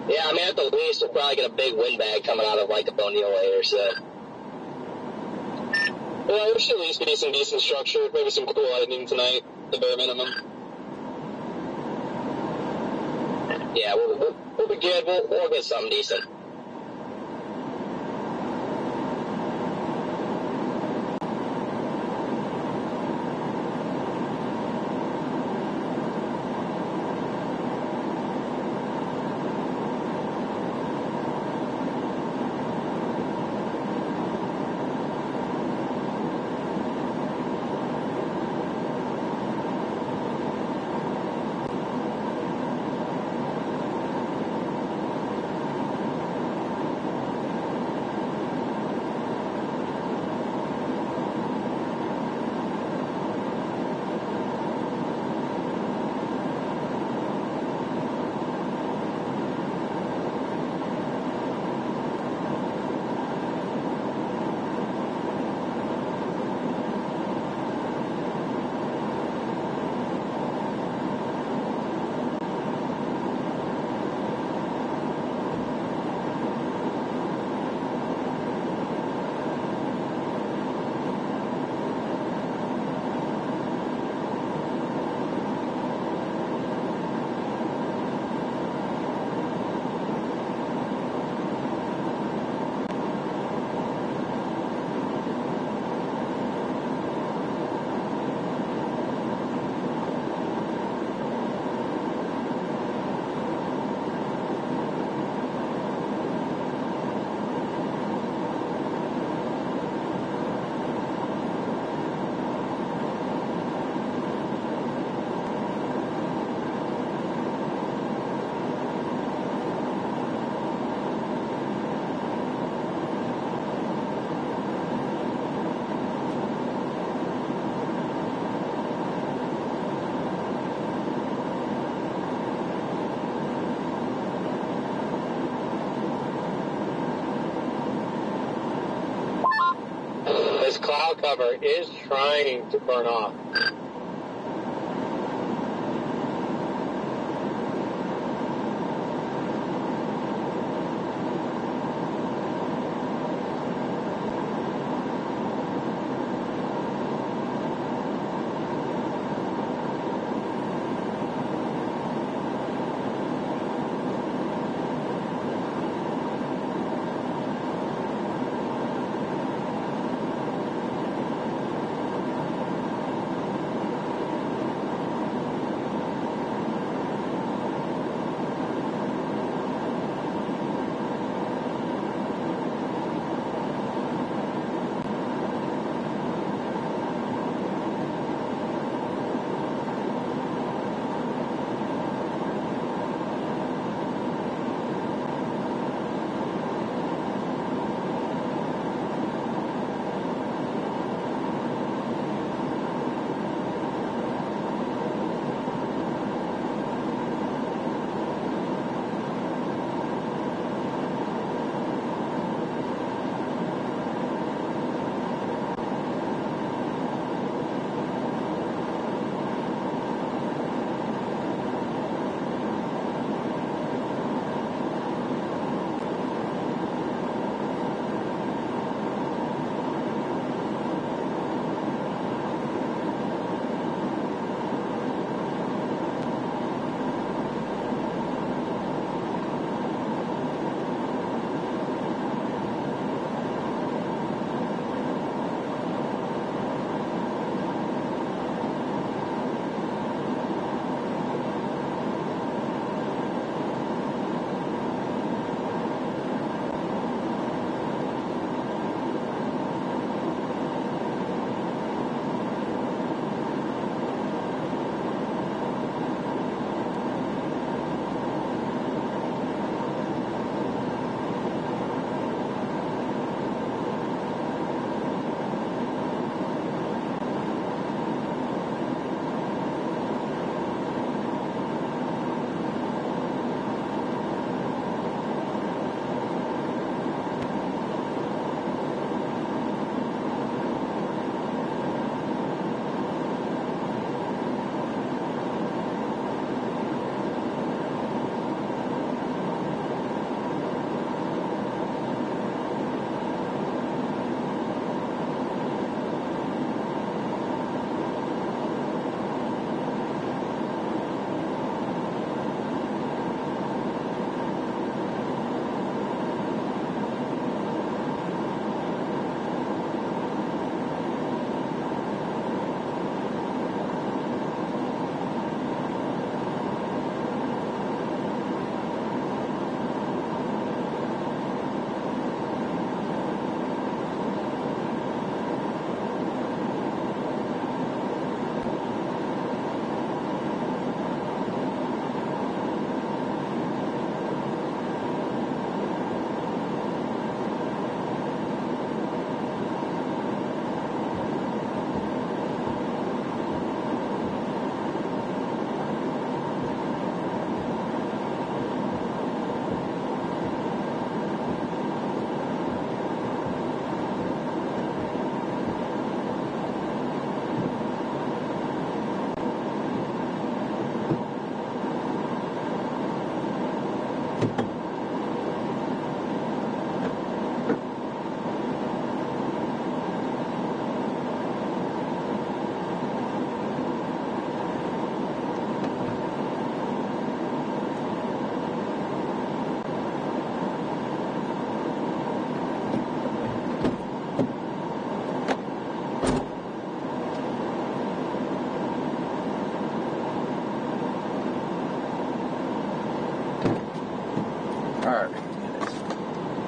Yeah, I mean, at the least, we'll probably get a big windbag coming out of, like, a O'Neill later, so. Yeah, there should at least be some decent structure. Maybe some cool lightning tonight, the bare minimum. Yeah, we'll be good. We'll get something decent. This cloud cover is trying to burn off.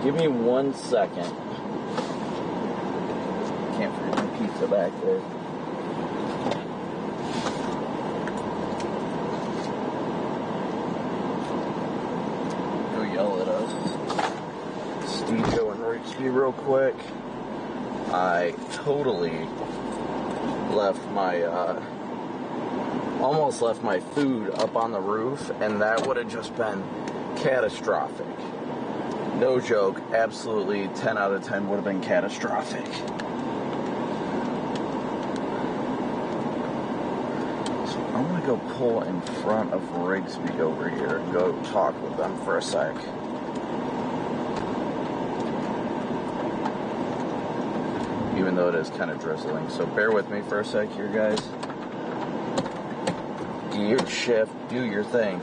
Give me 1 second. Can't forget my pizza back there. Go yell at us. Steve and Richie real quick. I totally left my, almost left my food up on the roof, and that would have just been catastrophic. No joke, absolutely 10 out of 10 would have been catastrophic. So I'm going to go pull in front of Rigsby over here and go talk with them for a sec. Even though it is kind of drizzling, so bear with me for a sec here, guys. Do your shift, do your thing.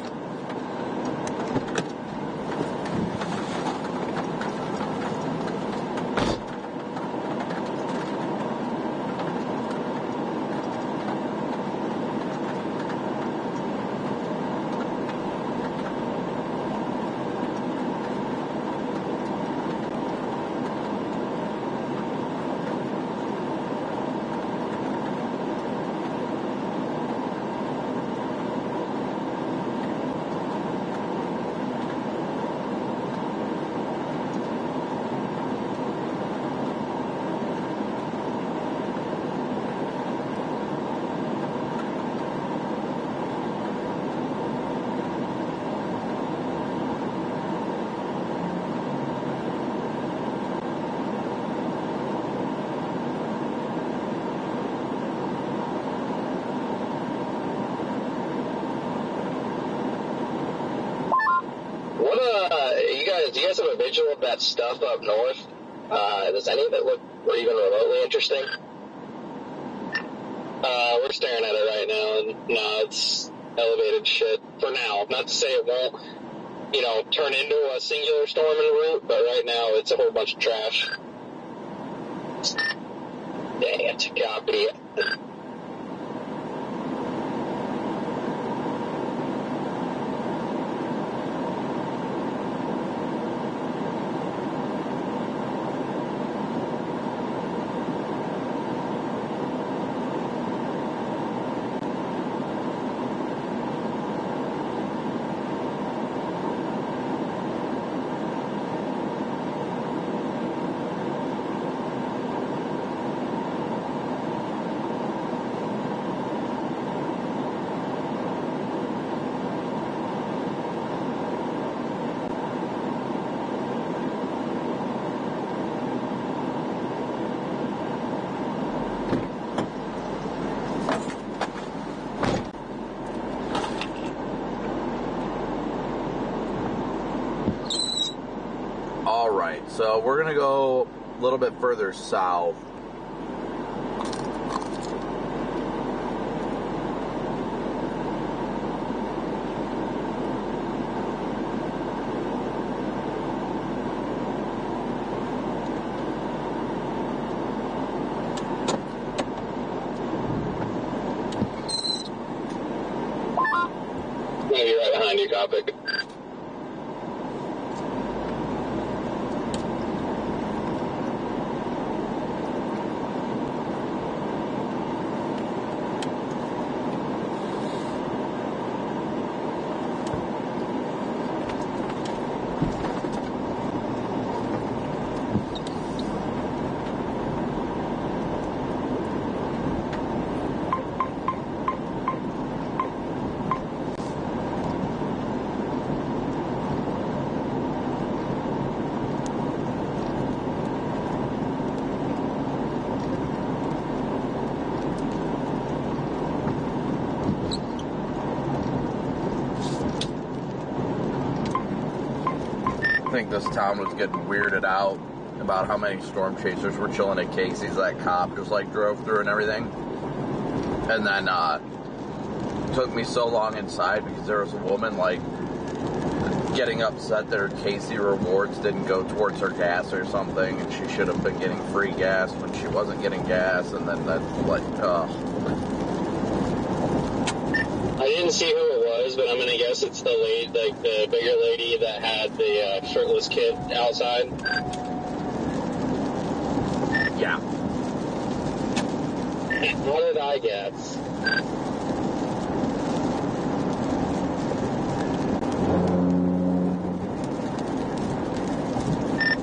Do you guys have a visual of that stuff up north? Does any of it look even remotely interesting? We're staring at it right now, and no, it's elevated shit for now. Not to say it won't, turn into a singular storm en route, but right now it's a whole bunch of trash. Dang it, copy. Alright, so we're going to go a little bit further south. Maybe right behind you, Copic. I think this town was getting weirded out about how many storm chasers were chilling at Casey's. That cop just drove through and everything. And then took me so long inside because there was a woman getting upset that her Casey rewards didn't go towards her gas or something, and she should have been getting free gas when she wasn't getting gas. And then that's I didn't see who it was, but I'm gonna guess it's the lady, like the bigger lady that had the shirtless kid outside. Yeah. What did I guess?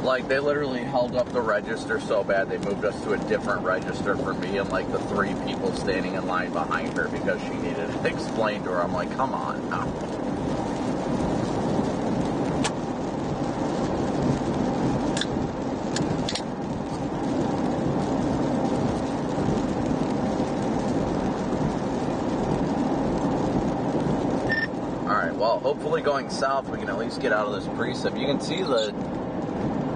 Like, they literally held up the register so bad they moved us to a different register for me and, like, the 3 people standing in line behind her because she needed it explained to her. I'm like, come on now. Alright, well, hopefully going south we can at least get out of this precip. You can see the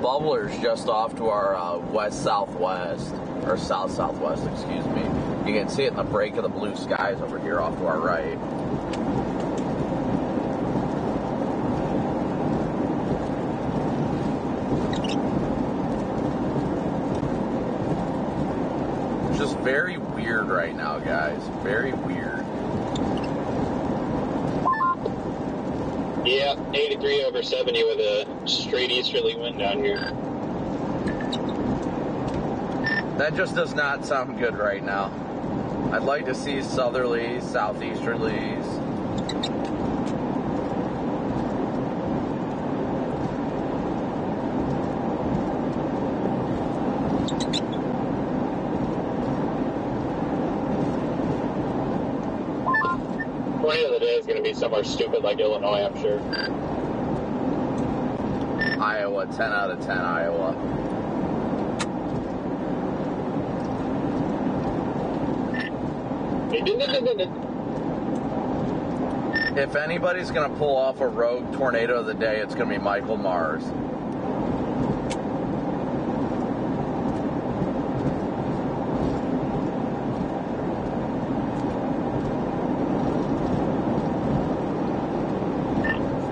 bubblers just off to our west-southwest, or south-southwest, excuse me. You can see it in the break of the blue skies over here off to our right. It's just very weird right now, guys. Very weird. Yeah, 83 over 70 with a straight easterly wind down here. That just does not sound good right now. I'd like to see southerlies, southeasterlies. Point of the day is going to be somewhere stupid like Illinois, I'm sure. Iowa, 10 out of 10 Iowa. If anybody's going to pull off a rogue tornado of the day, it's going to be Michael Mars.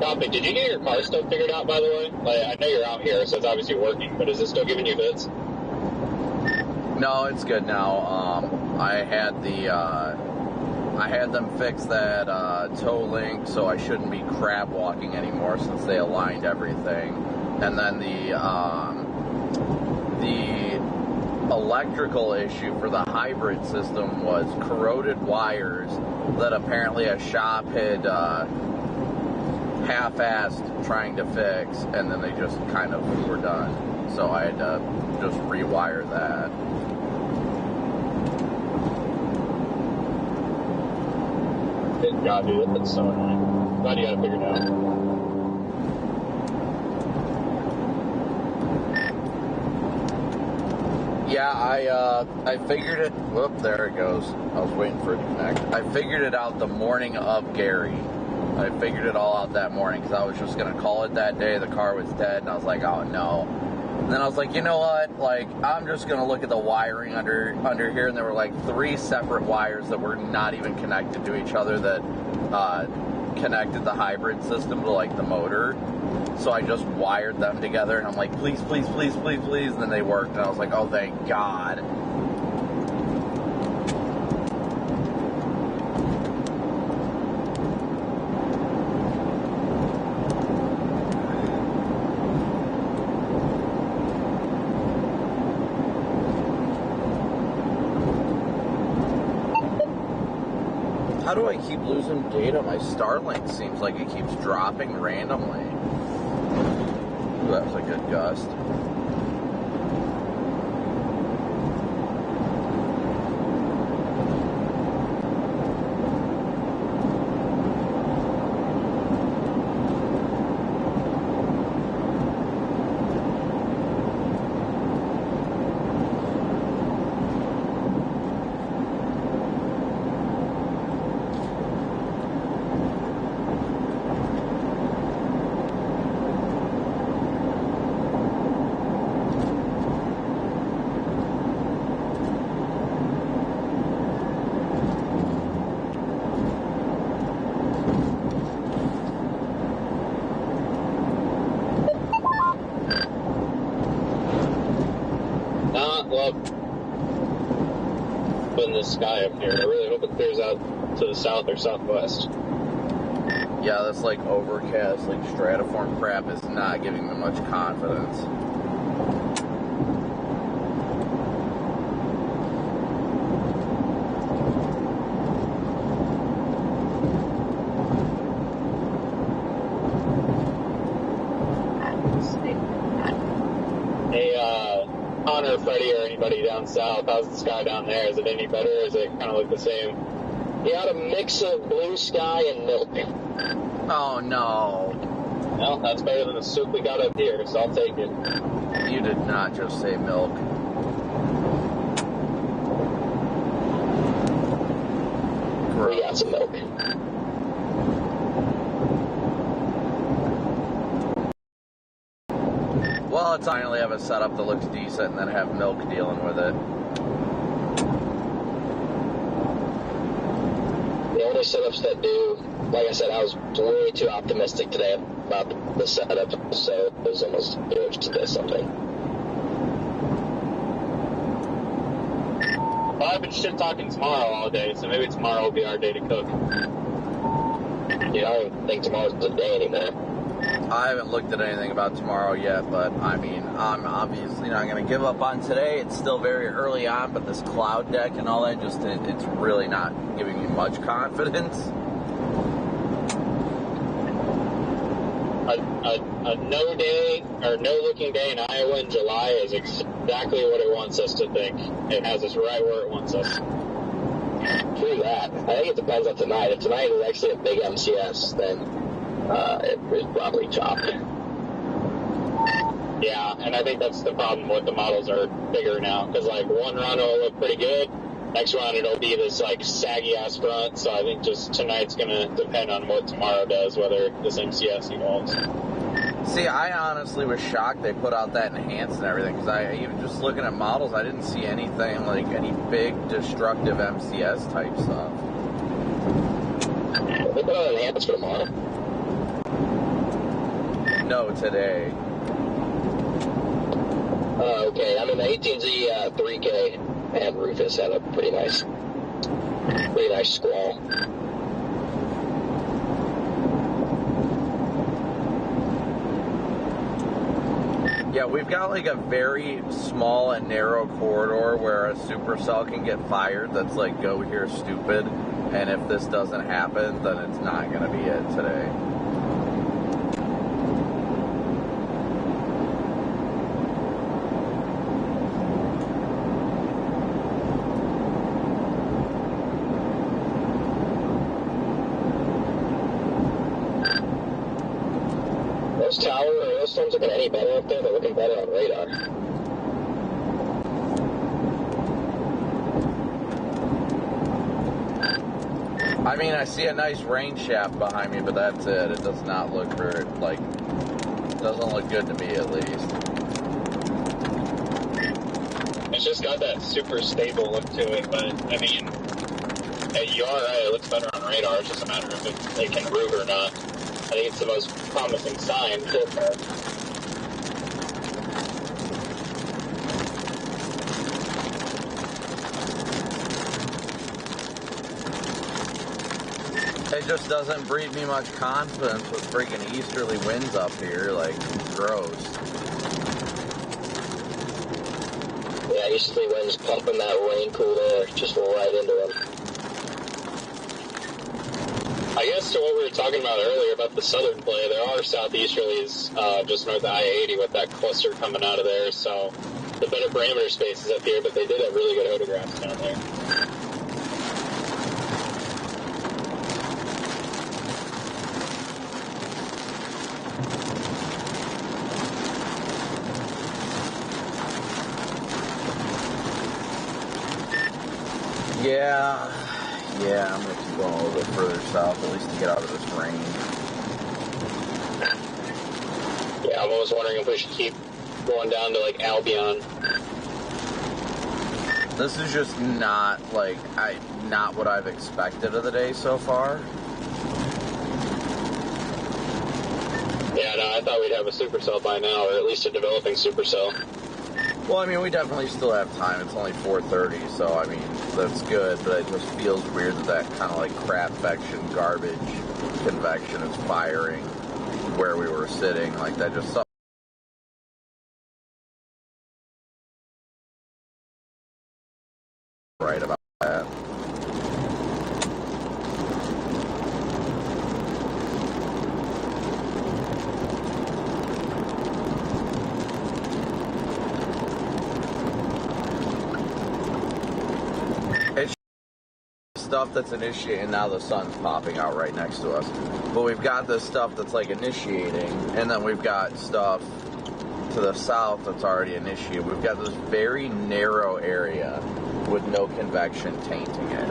Copic, did you get your car stuff figured out, by the way? Like, I know you're out here, so it's obviously working, but is it still giving you fits? No, it's good now. I had them fix that toe link, so I shouldn't be crab walking anymore since they aligned everything. And then the electrical issue for the hybrid system was corroded wires that apparently a shop had half-assed trying to fix, and then they just kind of were done. So I had to just rewire that. Good God, dude, that's so annoying. Glad you got it figured out. Yeah, I figured it. Whoop, there it goes. I was waiting for it to connect. I figured it out the morning of Gary. I figured it all out that morning because I was just going to call it that day. The car was dead, and I was like, oh, no. And then I was like, you know what? Like, I'm just going to look at the wiring under here, and there were, like, 3 separate wires that were not even connected to each other that connected the hybrid system to, like, the motor. So I just wired them together, and I'm like, please, please, please, please, please. And then they worked, and I was like, oh, thank God. How do I keep losing data? My Starlink seems like it keeps dropping randomly. Ooh, that was a good gust. Well, in the sky up here, I really hope it clears out to the south or southwest. Yeah, this like overcast, like stratiform crap is not giving me much confidence. Hey, Connor, Freddie, or anybody down south, how's the sky down there? Is it any better, or is it kind of look the same? You got a mix of blue sky and milk. Oh no. Well, that's better than the soup we got up here, so I'll take it. You did not just say milk. We got some milk. Well, it's finally have a setup that looks decent and then have milk dealing with it. The only setups that do, like I said, I was way too optimistic today about the setup, so it was almost good to do something. Well, I've been shit talking tomorrow all day, so maybe tomorrow will be our day to cook. You know, I don't think tomorrow's the day anymore. I haven't looked at anything about tomorrow yet, but I mean, I'm obviously not going to give up on today. It's still very early on, but this cloud deck and all that, it's really not giving me much confidence. A no day or no looking day in Iowa in July is exactly what it wants us to think. It has us right where it wants us. True that. I think it depends on tonight. If tonight is actually a big MCS, then it was probably chopped. Yeah, and I think that's the problem with the models are bigger now, because like one run will look pretty good, next run it'll be this like saggy ass front, so I think just tonight's gonna depend on what tomorrow does, whether this MCS evolves. See, I honestly was shocked they put out that enhanced and everything, because I even just looking at models, I didn't see anything like any big destructive MCS type stuff. They put out enhanced for tomorrow. No, today. Okay. I mean, the 18Z 3K and Rufus had a pretty nice squall. Yeah, we've got like a very small and narrow corridor where a supercell can get fired that's like go here stupid, and if this doesn't happen, then it's not going to be it today. Those storms looking any better up there? They're looking better on radar. I mean, I see a nice rain shaft behind me, but that's it. It does not look very, like, doesn't look good to me at least. It's just got that super stable look to it, but I mean, at URI it looks better on radar. It's just a matter of if they can root or not. I think it's the most promising sign. It just doesn't breed me much confidence with freaking easterly winds up here. Like, it's gross. Yeah, easterly winds pumping that rain cool air just right into them. I guess to what we were talking about earlier about the southern play, there are southeasterlies just north of I-80 with that cluster coming out of there, so the better parameter spaces up here, but they did have really good photographs down there. Yeah, I'm going to keep going a little bit further south, at least to get out of this rain. Yeah, I'm always wondering if we should keep going down to, like, Albion. This is just not, like, not what I've expected of the day so far. Yeah, no, I thought we'd have a supercell by now, or at least a developing supercell. Well, I mean, we definitely still have time. It's only 4:30, so, I mean, that's good, but it just feels weird that kind of like crapvection, garbage convection is firing where we were sitting. Like, that just sucks. Right about that. It's stuff that's initiating. Now the sun's popping out right next to us. But we've got this stuff that's like initiating, and then we've got stuff to the south that's already initiated. We've got this very narrow area with no convection tainting it.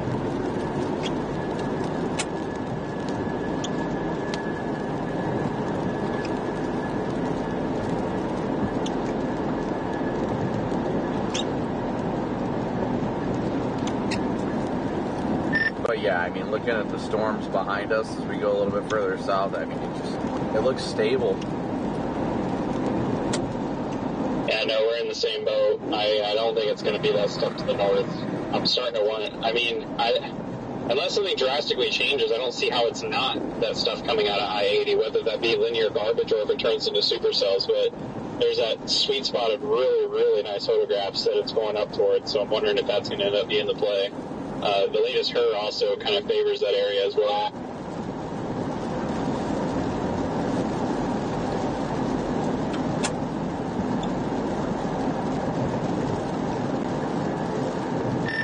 But yeah, I mean, looking at the storms behind us as we go a little bit further south, I mean, it looks stable. Yeah, no, we're in the same boat. I don't think it's going to be that stuff to the north. I'm starting to want it. I mean, unless something drastically changes, I don't see how it's not that stuff coming out of I-80, whether that be linear garbage or if it turns into supercells. But there's that sweet spot of really, really nice photographs that it's going up towards, so I'm wondering if that's going to end up being the play. The latest HER also kind of favors that area as well.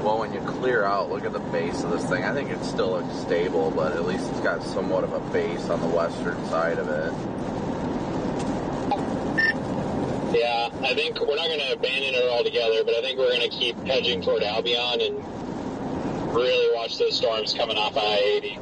Well, when you clear out, look at the base of this thing. I think it still looks stable, but at least it's got somewhat of a base on the western side of it. Yeah, I think we're not going to abandon it altogether, but I think we're going to keep hedging toward Albion and really watch those storms coming off I-80.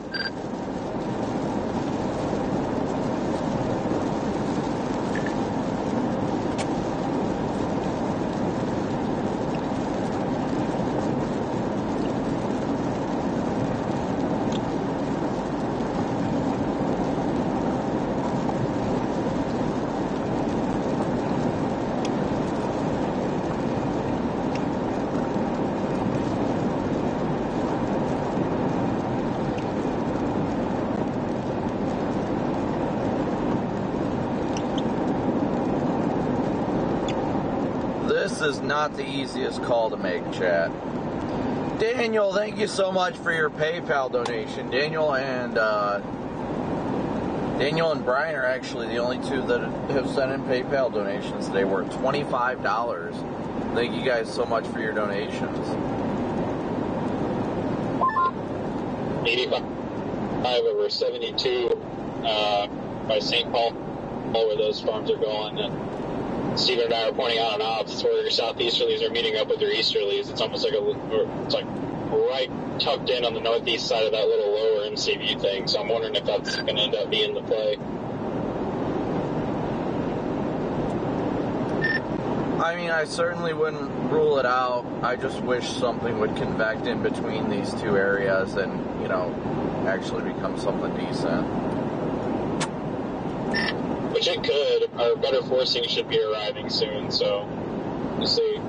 This is not the easiest call to make, chat. Daniel, thank you so much for your PayPal donation. Daniel and Brian are actually the only two that have sent in PayPal donations today. We're at $25. Thank you guys so much for your donations. 85 over 72 by St. Paul, where those storms are going. And Stephen and I are pointing out on ops where your southeasterlies are meeting up with your easterlies. It's almost like it's like right tucked in on the northeast side of that little lower MCV thing. So I'm wondering if that's going to end up being the play. I mean, I certainly wouldn't rule it out. I just wish something would convect in between these two areas and, you know, actually become something decent. Which it could. Our better forcing should be arriving soon, so we'll see.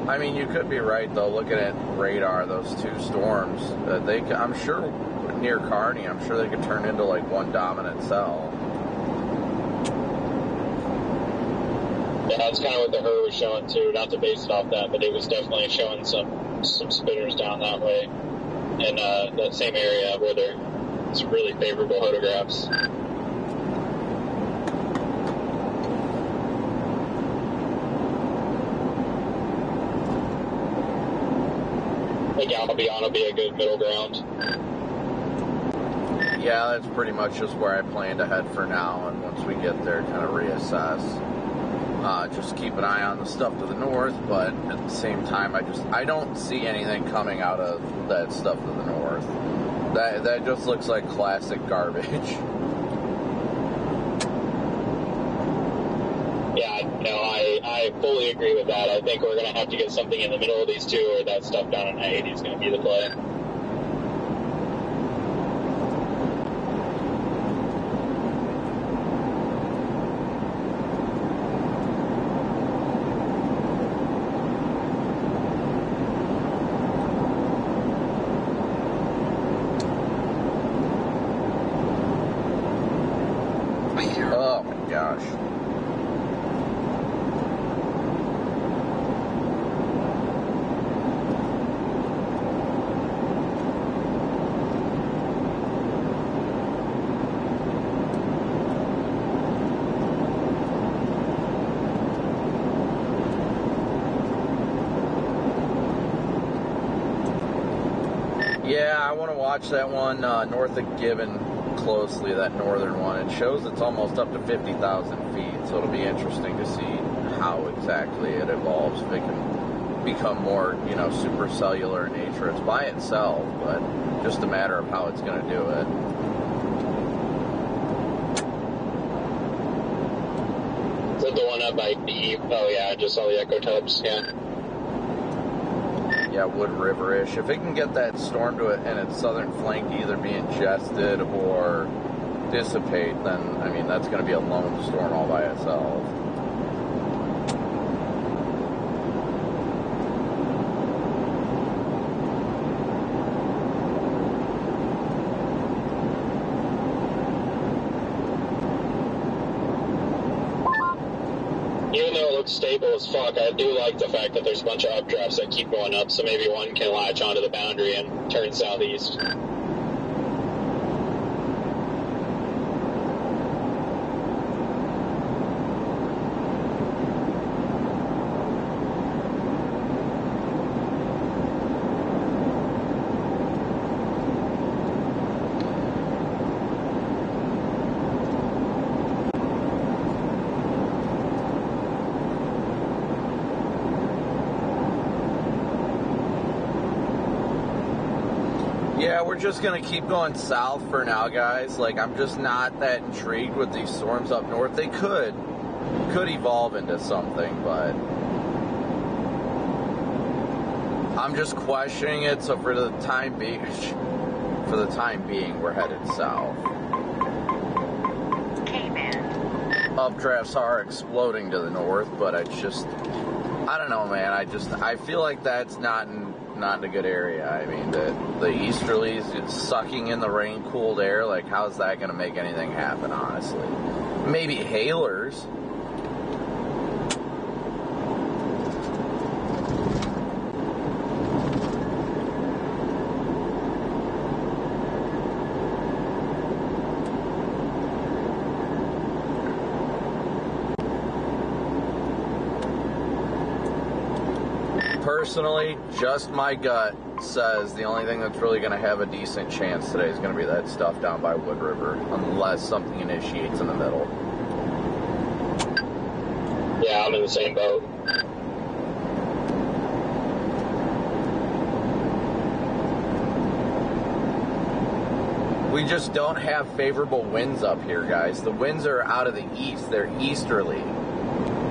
I mean, you could be right, though, looking at radar, those two storms, I'm sure, near Kearney, I'm sure they could turn into, like, one dominant cell. Yeah, that's kind of what the HER was showing, too. Not to base it off that, but it was definitely showing some spitters down that way in that same area where there's really favorable photographs. I think Albion will be a good middle ground. Yeah, that's pretty much just where I plan to head for now, and once we get there, kind of reassess. Just keep an eye on the stuff to the north, but at the same time, I don't see anything coming out of that stuff to the north. That just looks like classic garbage. Yeah, no, I fully agree with that. I think we're going to have to get something in the middle of these two, or that stuff down in I-80 is going to be the play. gosh. Yeah, I want to watch that one north of Gibbon closely, that northern one. It shows it's almost up to 50,000 feet, so it'll be interesting to see how exactly it evolves. If it can become more, supercellular in nature. It's by itself, but just a matter of how it's going to do it. Is that the one up by B? Oh yeah, I just saw the echotubes, yeah. Yeah, Wood River-ish. If it can get that storm to it and its southern flank either be ingested or dissipate, then, that's going to be a lone storm all by itself. Even though it looks stable as fuck, I do like the fact that there's a bunch of updrafts that keep going up, so maybe one can latch onto the boundary and turn southeast. Yeah, we're just going to keep going south for now, guys. I'm just not that intrigued with these storms up north. They could evolve into something, but I'm just questioning it. So for the time being, we're headed south. Updrafts are exploding to the north, but I don't know, man. I feel like that's not in a good area. The easterlies sucking in the rain-cooled air. How's that going to make anything happen, honestly? Maybe hailers. Personally, just my gut says the only thing that's really going to have a decent chance today is going to be that stuff down by Wood River, unless something initiates in the middle. Yeah, I'm in the same boat. We just don't have favorable winds up here, guys. The winds are out of the east. They're easterly.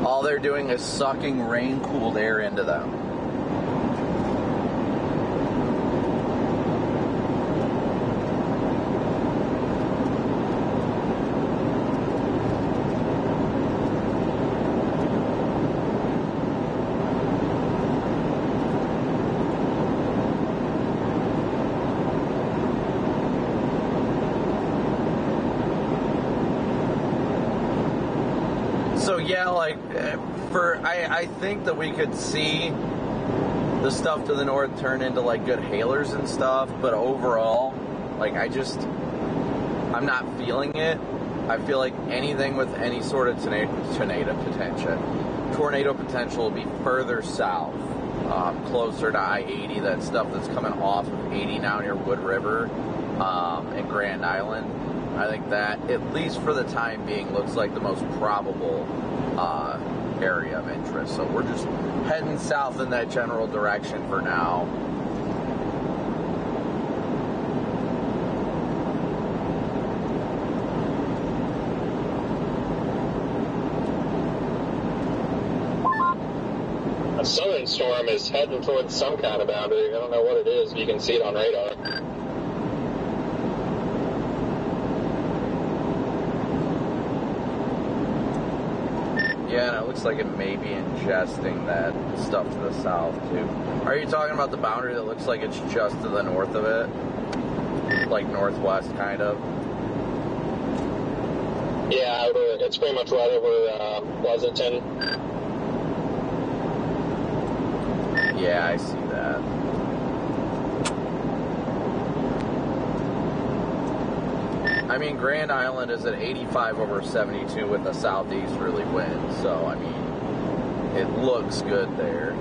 All they're doing is sucking rain-cooled air into them. So yeah, I think that we could see the stuff to the north turn into good hailers and stuff, but overall, I'm not feeling it. I feel like anything with any sort of tornado potential will be further south, closer to I-80, that stuff that's coming off of 80 now near Wood River and Grand Island. I think that, at least for the time being, looks like the most probable area of interest. So we're just heading south in that general direction for now. A southern storm is heading towards some kind of boundary. I don't know what it is, but you can see it on radar. Yeah, and it looks like it may be ingesting that stuff to the south, too. Are you talking about the boundary that looks like it's just to the north of it? Northwest, kind of? Yeah, it's pretty much right over Pleasanton. Yeah, I see that. I mean, Grand Island is at 85 over 72 with a southeasterly wind, so, I mean, it looks good there.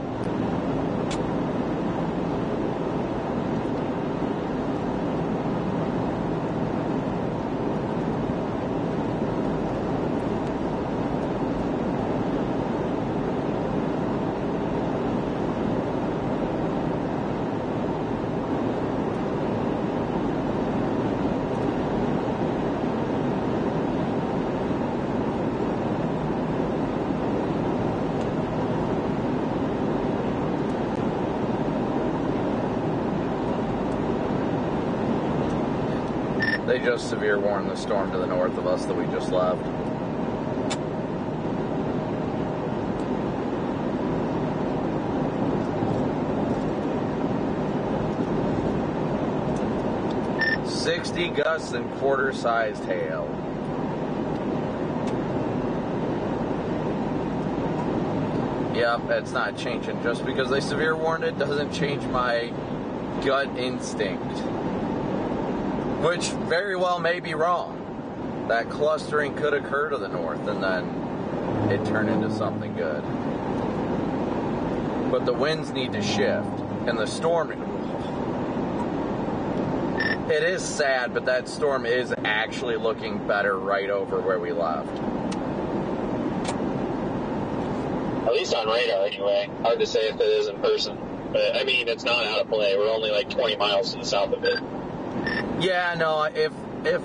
They just severe warned the storm to the north of us that we just left. "60 gusts and quarter-sized hail." Yep, it's not changing. Just because they severe warned it doesn't change my gut instinct. Which very well may be wrong. That clustering could occur to the north and then it turned into something good. But the winds need to shift. And the storm... It is sad, but that storm is actually looking better right over where we left. At least on radar, anyway. Hard to say if it is in person. But, I mean, it's not out of play. We're only like 20 miles to the south of it. Yeah, no, if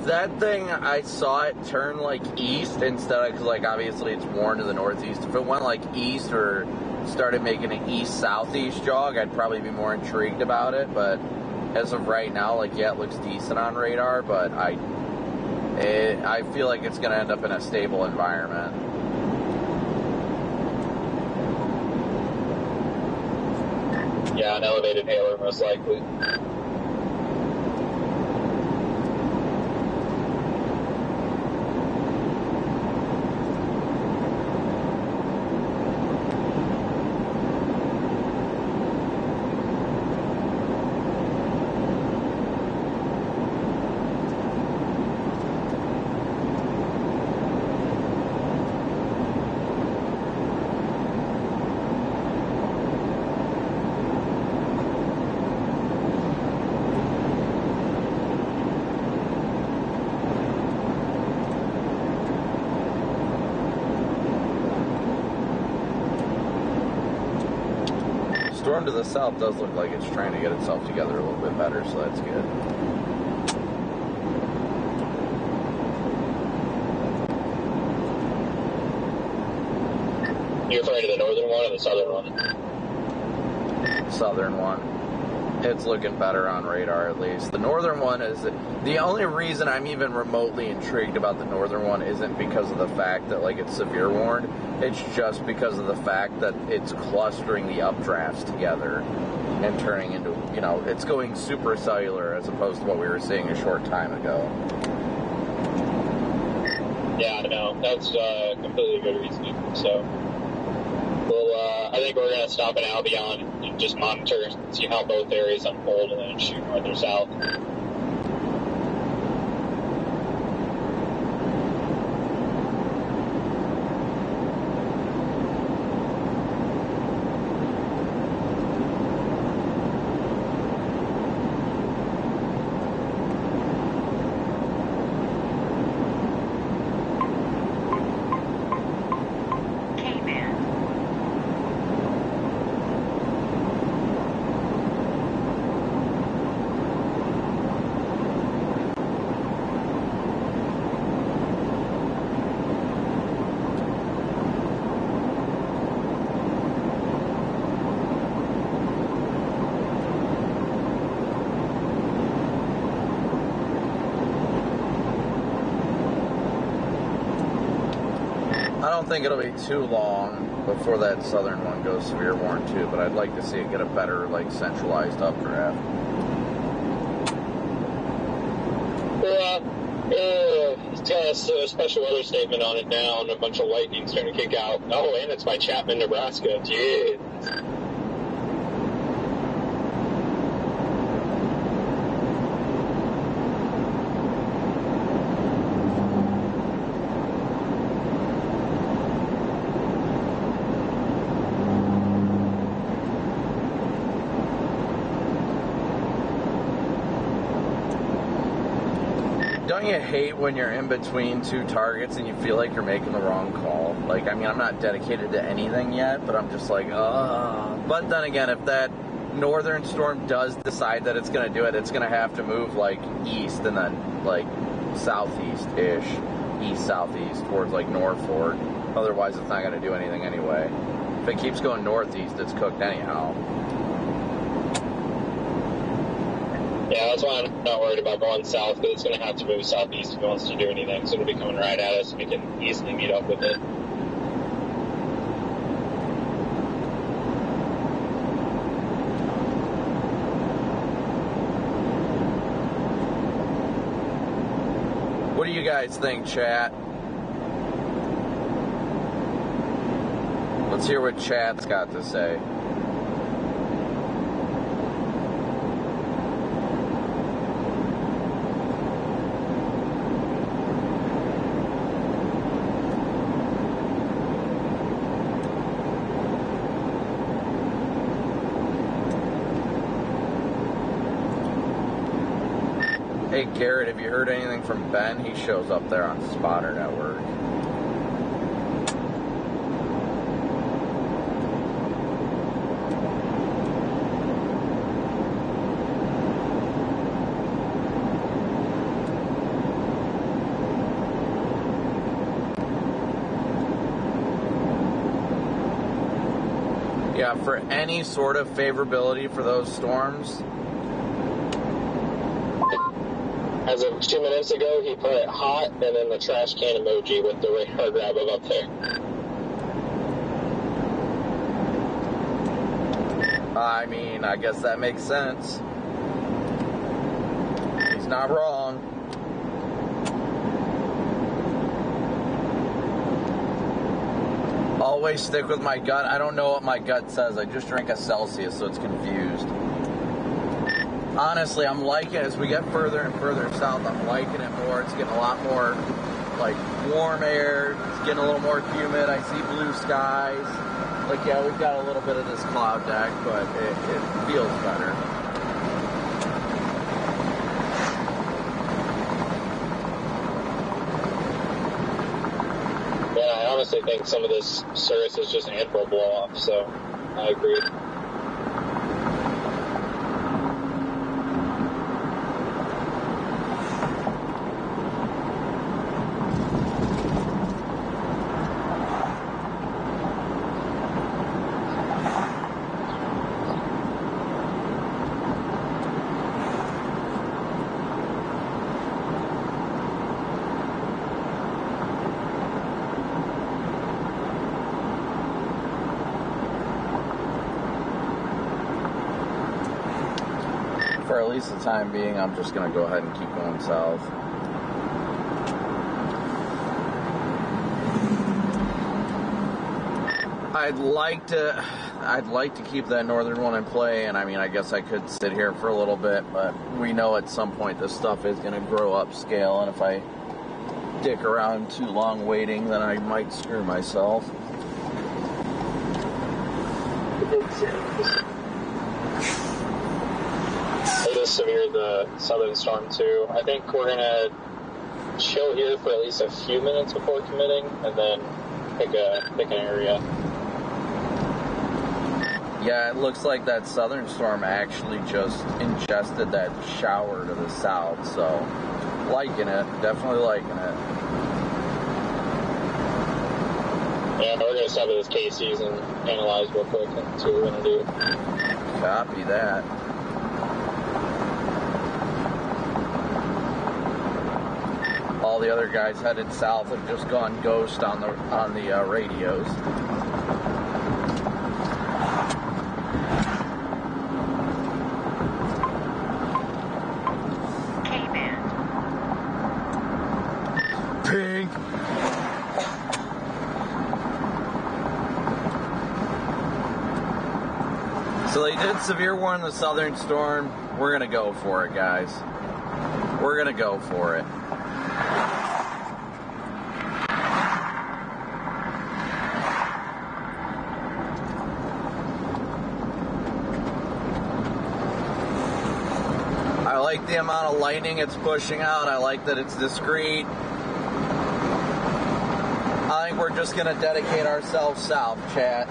that thing, I saw it turn, like, east instead of, because, like, obviously it's warned to the northeast. If it went, like, east or started making an east-southeast jog, I'd probably be more intrigued about it. But as of right now, like, yeah, it looks decent on radar, but I feel like it's going to end up in a stable environment. Yeah, an elevated hailer, most likely. Storm to the south does look like it's trying to get itself together a little bit better, so that's good. You afraid of the northern one or the southern one? Southern one. It's looking better on radar, at least. The northern one is... The only reason I'm even remotely intrigued about the northern one isn't because of the fact that, like, it's severe warned. It's just because of the fact that it's clustering the updrafts together and turning into, you know, it's going super cellular as opposed to what we were seeing a short time ago. Yeah, no, that's completely good reasoning. So, I think we're going to stop in Albion and just monitor, see how both areas unfold, and then shoot north or south. I don't think it'll be too long before that southern one goes severe warn too, but I'd like to see it get a better, like, centralized updraft. Well, it's got a special weather statement on it now, and a bunch of lightning starting to kick out. Oh, and it's by Chapman, Nebraska. Jeez. Don't you hate when you're in between two targets and you feel like you're making the wrong call? Like, I mean, I'm not dedicated to anything yet, but I'm just like, ugh. But then again, if that northern storm does decide that it's going to do it, it's going to have to move, like, east and then, like, southeast-ish, east-southeast, towards, like, Norfolk. Otherwise, it's not going to do anything anyway. If it keeps going northeast, it's cooked anyhow. Yeah, that's why I'm not worried about going south, because it's going to have to move southeast if it wants to do anything. So it'll be coming right at us, and we can easily meet up with it. What do you guys think, chat? Let's hear what chat's got to say. Hey Garrett, have you heard anything from Ben? He shows up there on Spotter Network. Yeah, for any sort of favorability for those storms. As of 2 minutes ago, he put hot and then the trash can emoji with the radar grab of up there. I mean, I guess that makes sense. He's not wrong. Always stick with my gut. I don't know what my gut says. I just drank a Celsius, so it's confused. Honestly, I'm liking it as we get further and further south. I'm liking it more. It's getting a lot more, like, warm air. It's getting a little more humid. I see blue skies. Like, yeah, we've got a little bit of this cloud deck, but it feels better. Yeah, I honestly think some of this cirrus is just ample blow off, so I agree. For at least the time being, I'm just going to go ahead and keep going south. I'd like to keep that northern one in play, and I mean, I guess I could sit here for a little bit, but we know at some point this stuff is going to grow up scale, and if I dick around too long waiting, then I might screw myself. It is severe, the southern storm too. I think we're gonna chill here for at least a few minutes before committing, and then pick an area. Yeah, it looks like that southern storm actually just ingested that shower to the south, so liking it, definitely liking it. Yeah, we're gonna stop at this Casey's and analyze real quick and see what we're gonna do. Copy that. All the other guys headed south have just gone ghost on the radios. So they did severe warn the southern storm. We're going to go for it, guys. We're going to go for it. I like the amount of lightning it's pushing out. I like that it's discreet. I think we're just going to dedicate ourselves south, chat.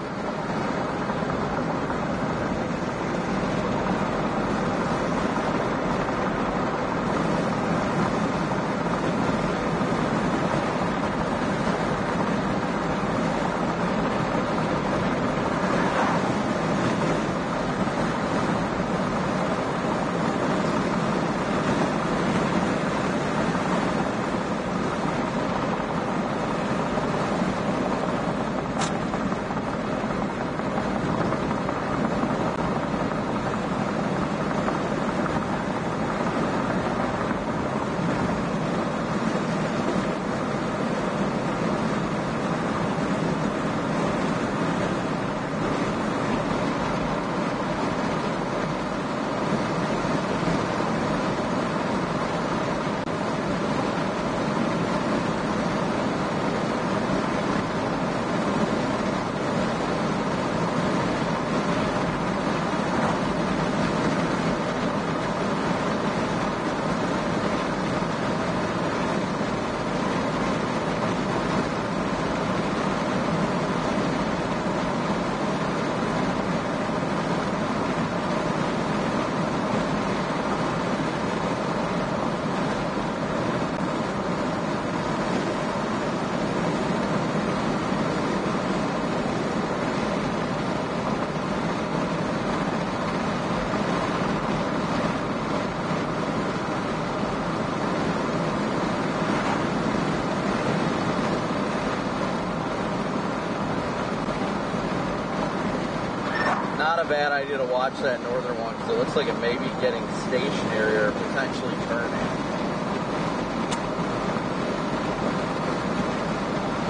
Not a bad idea to watch that northern one because it looks like it may be getting stationary or potentially turning.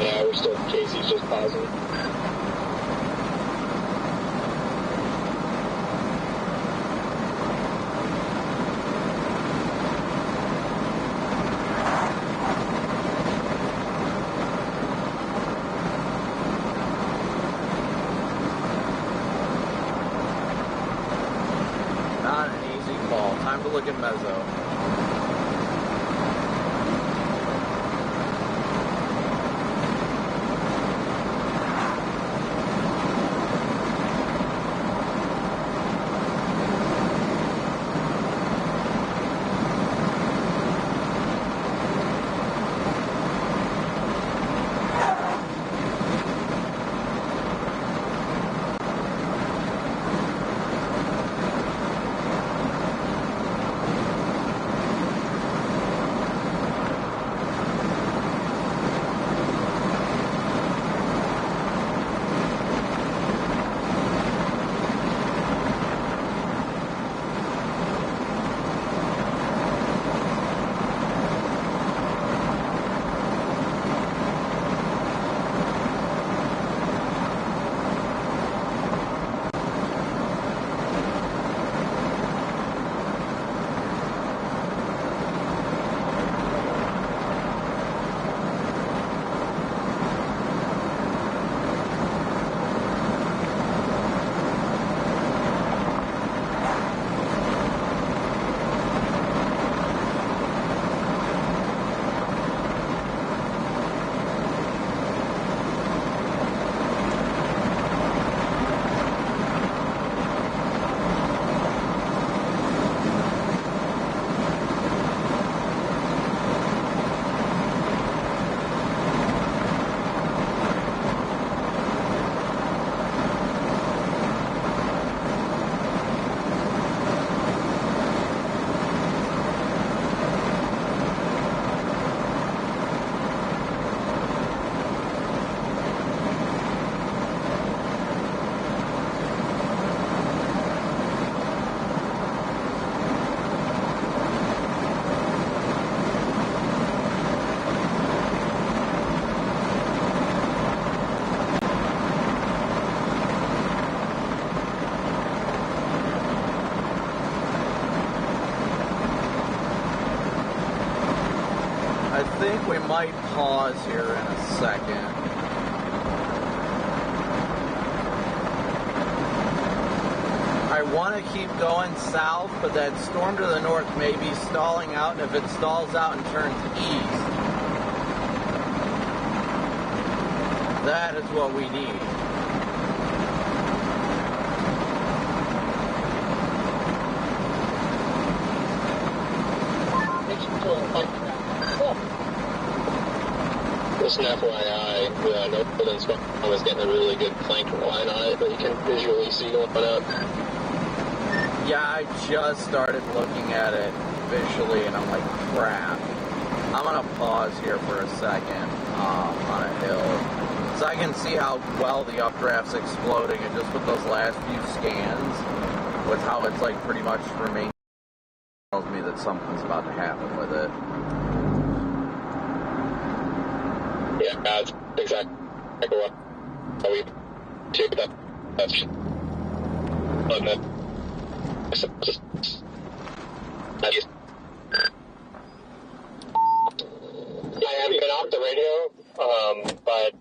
Yeah, we're still, Casey's just pausing. Not an easy call. Time to look at mezzo. I think we might pause here in a second. I want to keep going south, but that storm to the north may be stalling out, and if it stalls out and turns east, that is what we need. Just an FYI, the northern storm was getting a really good flanking line on it, but you can visually see going up. Yeah, I just started looking at it visually, and I'm like, crap. I'm going to pause here for a second on a hill, so I can see how well the updraft's exploding, and just with those last few scans, with how it's like pretty much remained, tells me that something's about to happen with it. Yeah, that's exactly what we do. That's I haven't been off the radio, but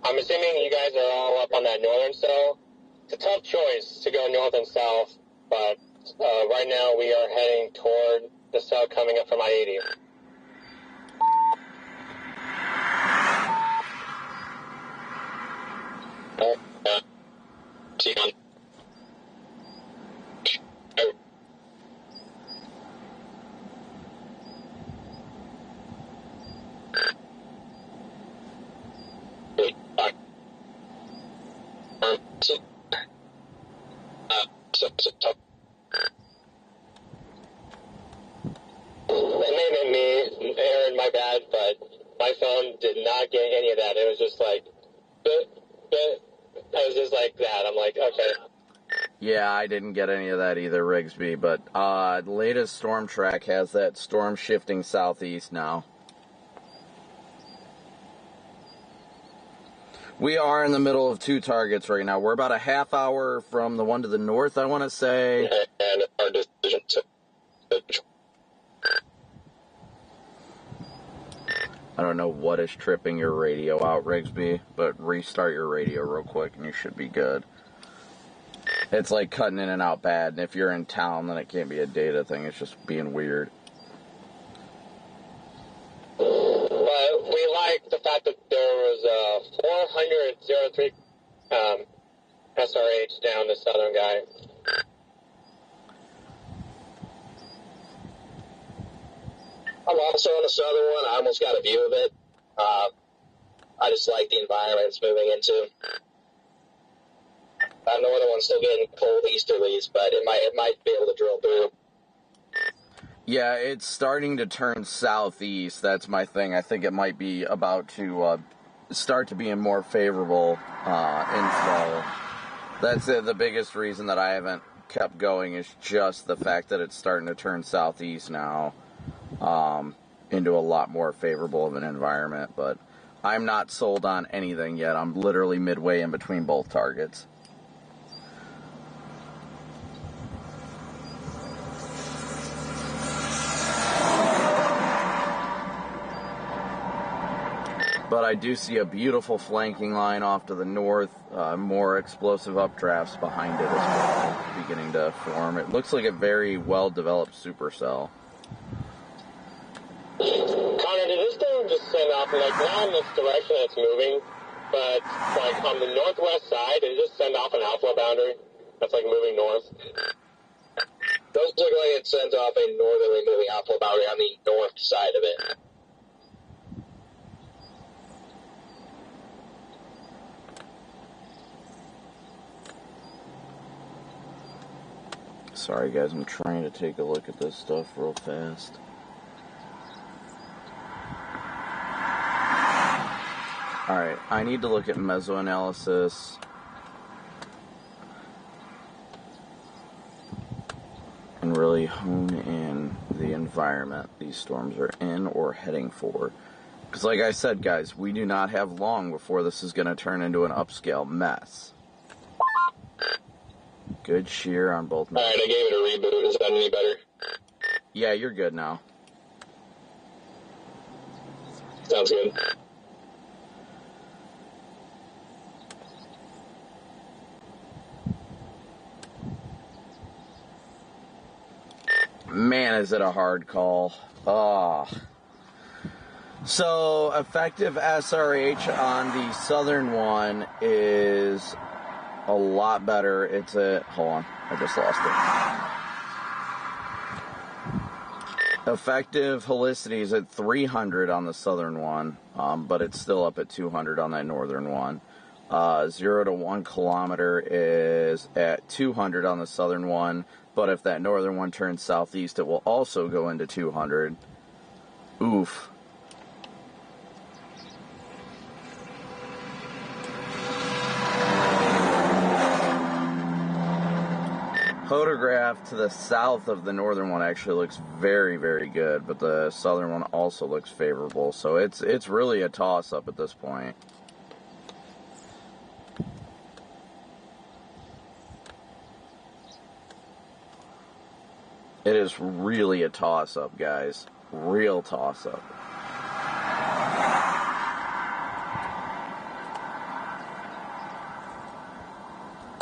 I'm assuming you guys are all up on that northern cell. It's a tough choice to go north and south, but right now we are heading toward the cell coming up from I-80. See you on. It may have been me, Aaron, my bad, but my phone did not get any of that. It was just like, I was just like that. I'm like, okay. Yeah, I didn't get any of that either, Rigsby, but the latest storm track has that storm shifting southeast now. We are in the middle of two targets right now. We're about a half hour from the one to the north, I want to say. And our decision to... I don't know what is tripping your radio out, Rigsby, but restart your radio real quick and you should be good. It's like cutting in and out bad, and if you're in town, then it can't be a data thing. It's just being weird. But we like the fact that there was a 403 SRH down the southern guy. I'm also on the southern one. I almost got a view of it. I just like the environment it's moving into. The northern one's still getting cold easterlies, but it might be able to drill through. Yeah, it's starting to turn southeast. That's my thing. I think it might be about to start to be in more favorable inflow. That's the biggest reason that I haven't kept going is just the fact that it's starting to turn southeast now into a lot more favorable of an environment. But I'm not sold on anything yet. I'm literally midway in between both targets. But I do see a beautiful flanking line off to the north, more explosive updrafts behind it as well, beginning to form. It looks like a very well-developed supercell. Connor, did this thing just send off, like, not in this direction it's moving, but, like, on the northwest side, did it just send off an outflow boundary that's, like, moving north? Those look like it sends off a northerly moving outflow boundary on the north side of it. Sorry guys, I'm trying to take a look at this stuff real fast. Alright, I need to look at mesoanalysis. And really hone in the environment these storms are in or heading for. Because like I said guys, we do not have long before this is going to turn into an upscale mess. Good shear on both. Alright, I gave it a reboot. Is that any better? Yeah, you're good now. Sounds good. Man, is it a hard call. So, effective SRH on the southern one is a lot better. It's at, hold on, I just lost it. Effective helicity is at 300 on the southern one, but it's still up at 200 on that northern one. 0 to 1 kilometer is at 200 on the southern one, but if that northern one turns southeast, it will also go into 200. Oof. Photograph to the south of the northern one actually looks very, very good, but the southern one also looks favorable, so it's really a toss-up at this point. It is really a toss-up, guys. Real toss-up.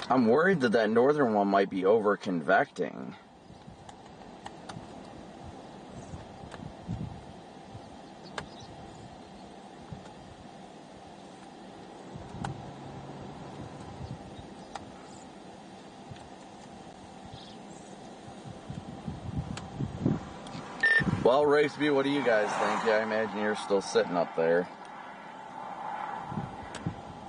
I'm worried that that northern one might be over-convecting. Well, Raceby, what do you guys think? Yeah, I imagine you're still sitting up there.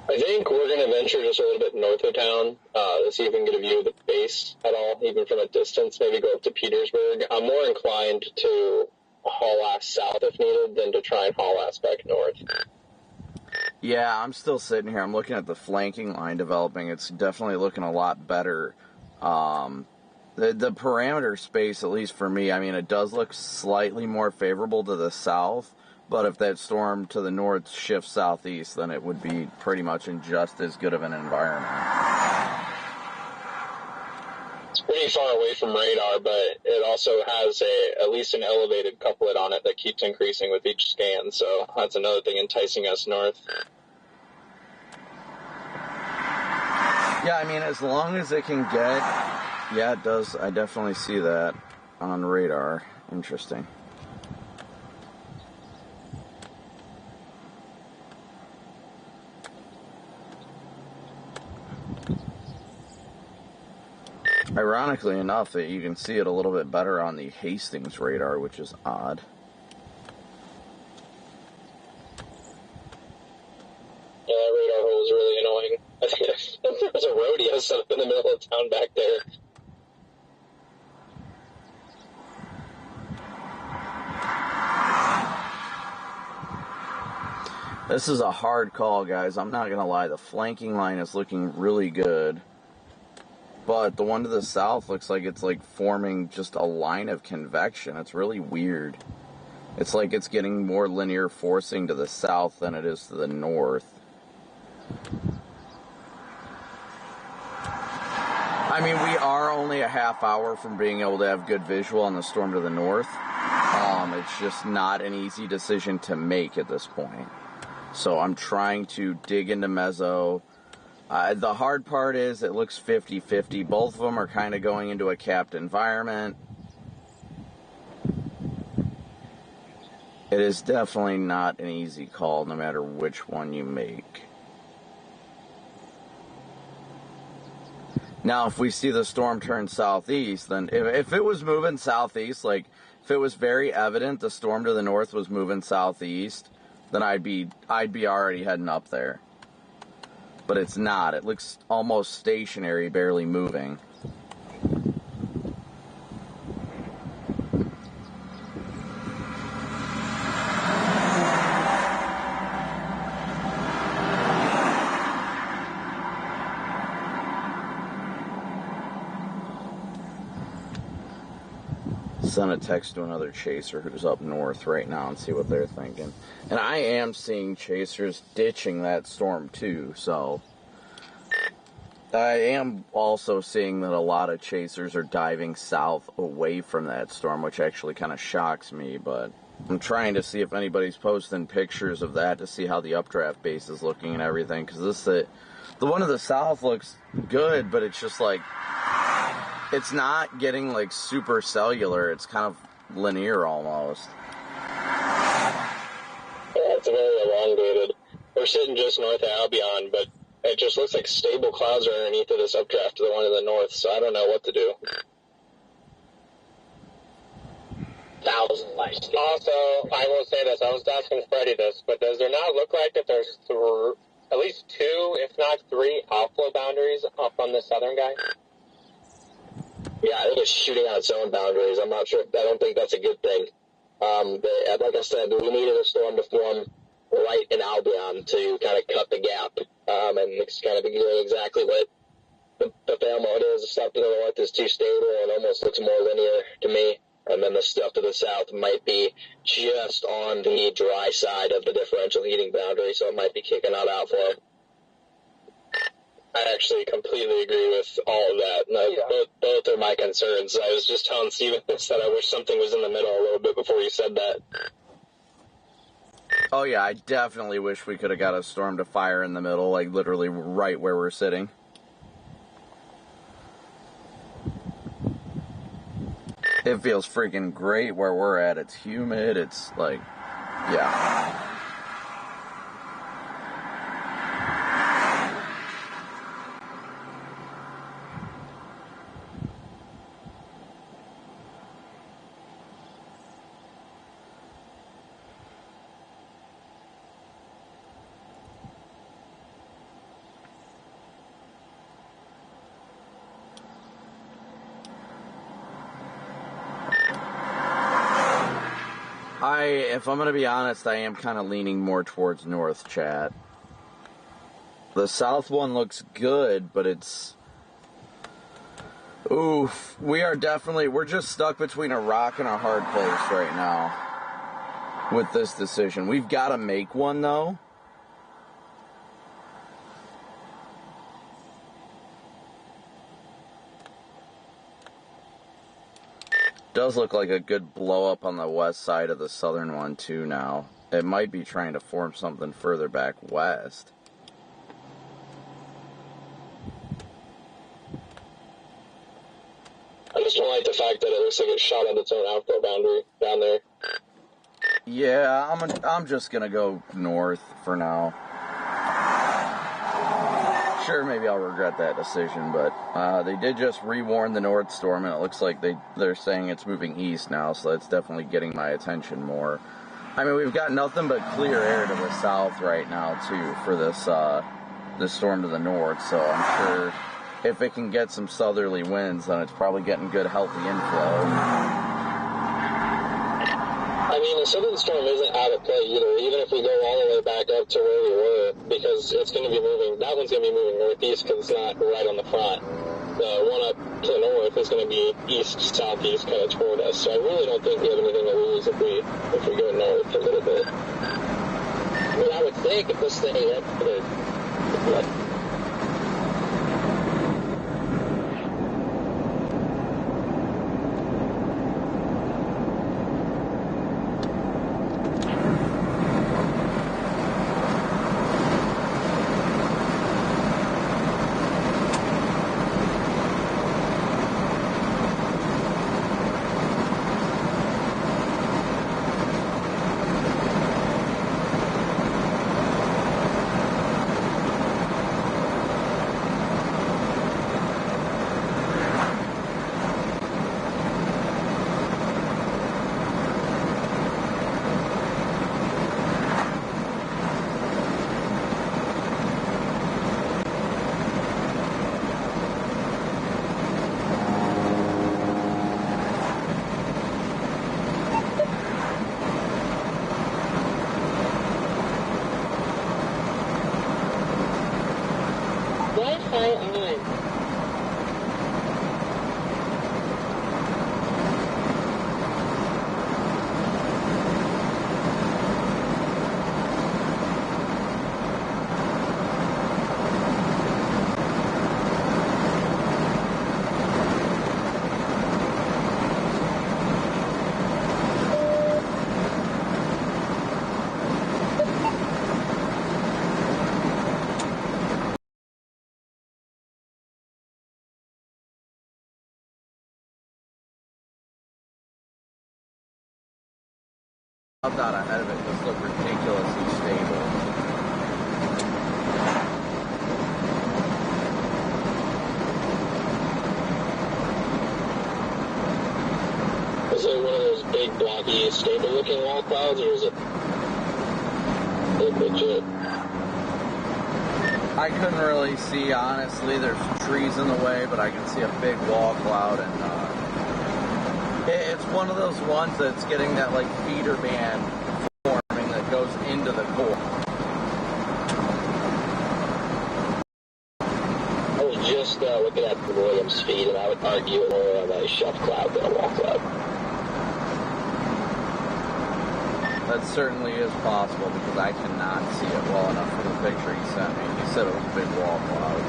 I think we're going to venture just a little bit north of town to see if we can get a view of the base at all, even from a distance, maybe go up to Petersburg. I'm more inclined to haul ass south if needed than to try and haul ass back north. Yeah, I'm still sitting here. I'm looking at the flanking line developing. It's definitely looking a lot better. The parameter space, at least for me, I mean, it does look slightly more favorable to the south, but if that storm to the north shifts southeast, then it would be pretty much in just as good of an environment. It's pretty far away from radar, but it also has at least an elevated couplet on it that keeps increasing with each scan, so that's another thing enticing us north. Yeah, I mean, as long as it can get... Yeah, it does. I definitely see that on radar. Interesting. Ironically enough, that you can see it a little bit better on the Hastings radar, which is odd. Yeah, that radar hole is really annoying. I think there's a rodeo set up in the middle of town back there. This is a hard call, guys. I'm not going to lie. The flanking line is looking really good. But the one to the south looks like it's like forming just a line of convection. It's really weird. It's like it's getting more linear forcing to the south than it is to the north. I mean, we are only a half hour from being able to have good visual on the storm to the north. It's just not an easy decision to make at this point. So I'm trying to dig into mezzo. The hard part is it looks 50-50. Both of them are kind of going into a capped environment. It is definitely not an easy call no matter which one you make. Now, if we see the storm turn southeast, then if it was moving southeast, like if it was very evident the storm to the north was moving southeast, then I'd be already heading up there. But it's not. It looks almost stationary, barely moving. Send a text to another chaser who's up north right now and see what they're thinking. And I am seeing chasers ditching that storm too, so I am also seeing that a lot of chasers are diving south away from that storm, which actually kind of shocks me, but I'm trying to see if anybody's posting pictures of that to see how the updraft base is looking and everything. Because the one to the south looks good, but it's just like, it's not getting like super cellular. It's kind of linear almost. Yeah, it's very elongated. We're sitting just north of Albion, but it just looks like stable clouds are underneath of this updraft to the one to the north, so I don't know what to do. Also, I will say this, I was asking Freddie this, but does there not look like that there's at least 2, if not 3, outflow boundaries up on the southern guy? Yeah, I think it's shooting out its own boundaries. I'm not sure. I don't think that's a good thing. Like I said, we needed a storm to form right in Albion to kind of cut the gap. And it's kind of doing exactly what the fail mode is. The stuff to the north is too stable and almost looks more linear to me. And then the stuff to the south might be just on the dry side of the differential heating boundary, so it might be kicking out outflow. I actually completely agree with all of that. Both are my concerns. I was just telling Steven that I wish something was in the middle a little bit before you said that. Oh yeah, I definitely wish we could have got a storm to fire in the middle, like literally right where we're sitting. It feels freaking great where we're at. It's humid. It's like, yeah. If I'm going to be honest, I am kind of leaning more towards north, chat. The south one looks good, but it's... Oof. We're just stuck between a rock and a hard place right now with this decision. We've got to make one, though. Does look like a good blow up on the west side of the southern one too now. It might be trying to form something further back west. I just don't like the fact that it looks like it shot at its own outflow boundary down there. Yeah, I'm just gonna go north for now. Sure, maybe I'll regret that decision, but they did just rewarn the north storm, and it looks like they're saying it's moving east now, so that's definitely getting my attention more. I mean, we've got nothing but clear air to the south right now, too, for this storm to the north, so I'm sure if it can get some southerly winds, then it's probably getting good, healthy inflow. I mean, the southern storm isn't out of play either, even if we go all the way back up to where we were, because it's going to be moving, that one's going to be moving northeast because it's not right on the front. The one up to the north is going to be east-southeast kind of toward us, so I really don't think we have anything to lose if we go north a little bit. I mean, I would think if this thing had out ahead of it just looked ridiculously stable. Is it one of those big, blocky, stable-looking wall clouds, or is it legit? I couldn't really see, honestly. There's trees in the way, but I can see a big wall cloud, and it's one of those ones that's getting that like feeder band forming that goes into the core. I was just looking at the Williams feed, and I would argue it more of a shelf cloud than a wall cloud. That certainly is possible because I cannot see it well enough from the picture he sent me. He said it was a big wall cloud.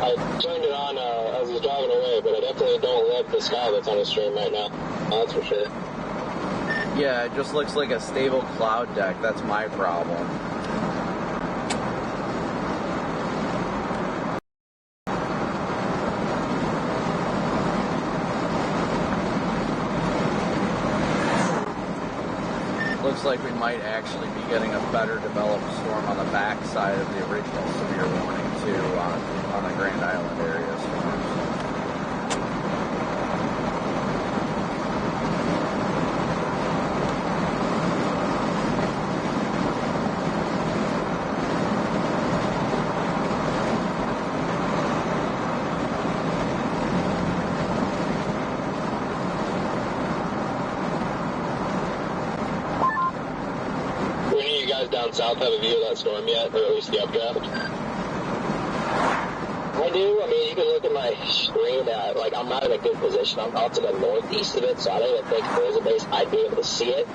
I turned it on as I was driving away, but I definitely don't love the sky that's on the stream right now. That's for sure. Yeah, it just looks like a stable cloud deck. That's my problem. Looks like we might actually be getting a better developed storm on the back side of the original severe warning too on the Grand Island area storms. Down south have a view of that storm yet, or at least the updraft? I do. I mean, you can look at my screen. Like, I'm not in a good position. I'm out to the northeast of it, so I don't even think if there is a base, I'd be able to see it.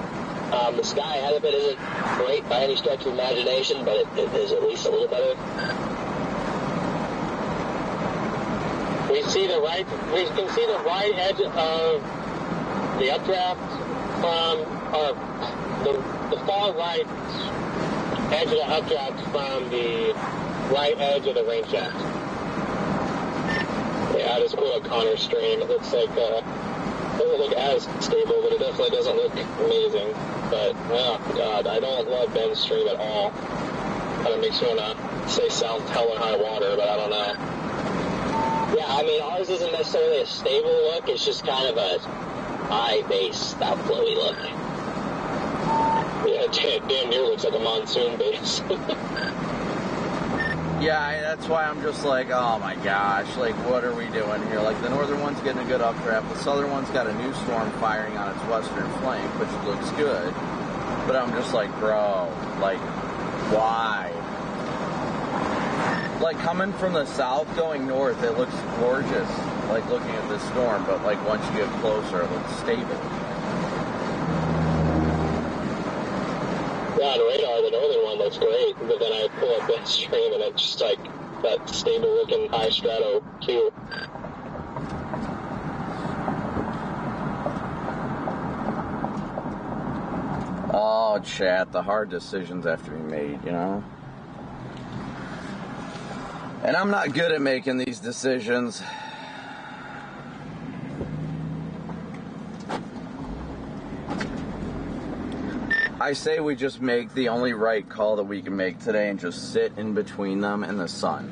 The sky ahead of it isn't great by any stretch of imagination, but it is at least a little better. We can see the right edge of the updraft from the far right edge of the updraft from the right edge of the rain shaft. Yeah, I just quote Connor's stream. It looks like it doesn't look as stable, but it definitely doesn't look amazing. But oh god, I don't love Ben's stream at all. Kind of makes me want to say south hell and high water, but I don't know. Yeah, I mean ours isn't necessarily a stable look. It's just kind of a high base, outflowy look. Yeah, damn near looks like a monsoon base. Yeah, that's why I'm just like, oh my gosh, like what are we doing here? Like the northern one's getting a good updraft, the southern one's got a new storm firing on its western flank, which looks good. But I'm just like, bro, like, why? Like coming from the south going north, it looks gorgeous, like looking at this storm, but like once you get closer, it looks stable. Yeah, on radar, the northern one looks great, but then I pull up that stream and it's just like that stable-looking high strato Q. Oh, chat, the hard decisions have to be made, you know? And I'm not good at making these decisions. I say we just make the only right call that we can make today and just sit in between them and the sun.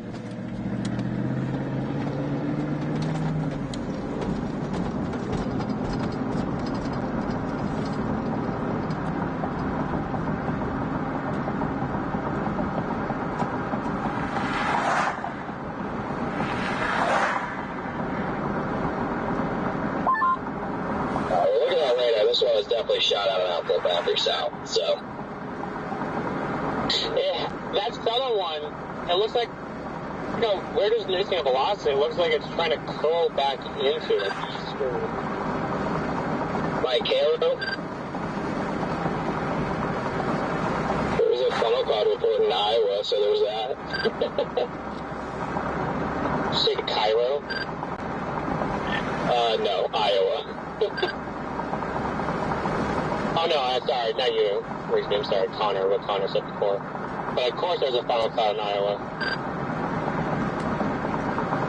Shot out an outflow boundary south, so. Yeah, that southern one, it looks like, you know, we're just losing a velocity. It looks like it's trying to curl back into it. By Cairo, there was a funnel cloud report in Iowa, so there's that. Say Cairo. No, Iowa. Oh no, sorry, not you. Where's his name? Sorry, Connor, what Connor said before. But of course there's a funnel cloud in Iowa.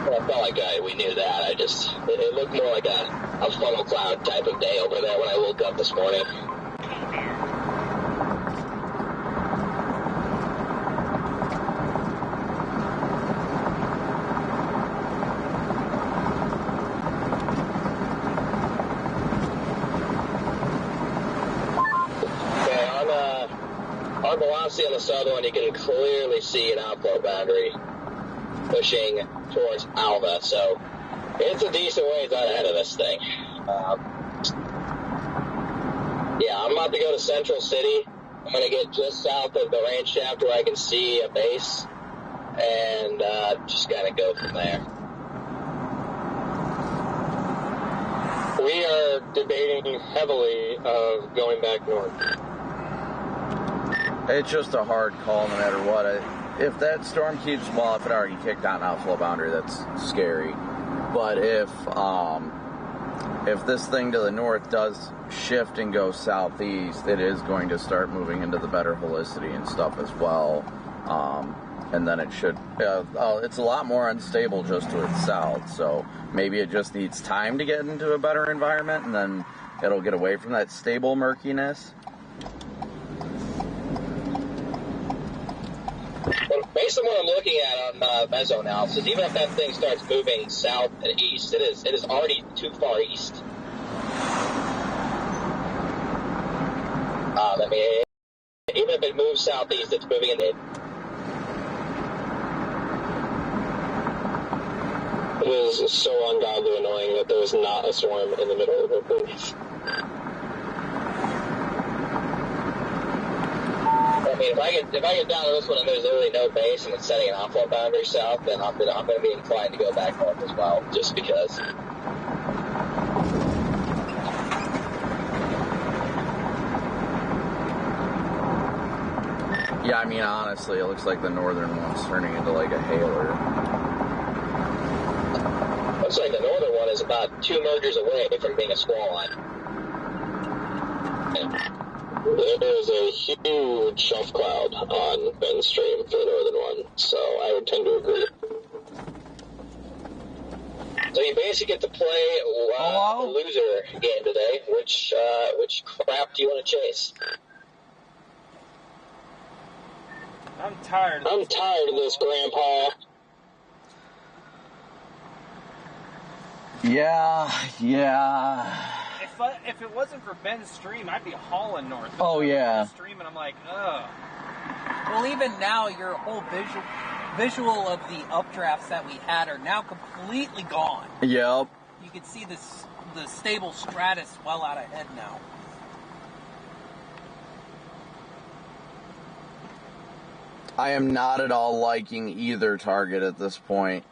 Well, I felt like we knew that. It looked more like a funnel cloud type of day over there when I woke up this morning. Our velocity on the southern one, you can clearly see an outflow boundary pushing towards Alva, so it's a decent ways out ahead of this thing. Yeah, I'm about to go to Central City. I'm going to get just south of the range shaft where I can see a base, and just kind of go from there. We are debating heavily of going back north. It's just a hard call no matter what. If that storm keeps, well, if it already kicked on outflow boundary, that's scary. But if this thing to the north does shift and go southeast, it is going to start moving into the better helicity and stuff as well. And then it should, it's a lot more unstable just to its south. So maybe it just needs time to get into a better environment, and then it'll get away from that stable murkiness. Based on what I'm looking at on meso analysis, even if that thing starts moving south and east, it is already too far east. I mean, even if it moves southeast, it's moving in it. It is so ungodly annoying that there's not a storm in the middle of the booth. I mean, if I get down to this one and there's literally no base and it's setting an outflow boundary south, then I'm going to be inclined to go back north as well, just because. Yeah, I mean, honestly, it looks like the northern one's turning into like a hailer. Looks like the northern one is about 2 mergers away from being a squall line. There is a huge shelf cloud on Bend's stream for the northern one, so I would tend to agree. So you basically get to play a loser game today. Which crap do you want to chase? I'm tired of this, Grandpa. Yeah. If it wasn't for Ben's stream, I'd be hauling north. Oh, yeah. Stream, and I'm like, ugh. Well, even now, your whole visual of the updrafts that we had are now completely gone. Yep. You can see the stable stratus well out ahead now. I am not at all liking either target at this point,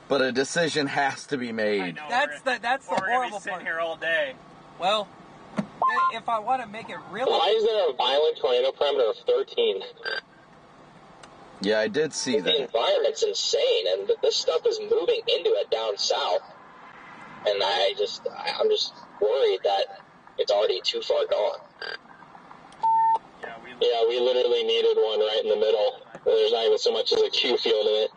but a decision has to be made. I know, That's the horrible sitting part. here all day. Well, if I want to make it really... Why is there a violent tornado parameter of 13? Yeah, I did see The that. environment's insane, and this stuff is moving into it down south. And I'm just worried that it's already too far gone. Yeah, we literally needed one right in the middle. There's not even so much as a Q field in it.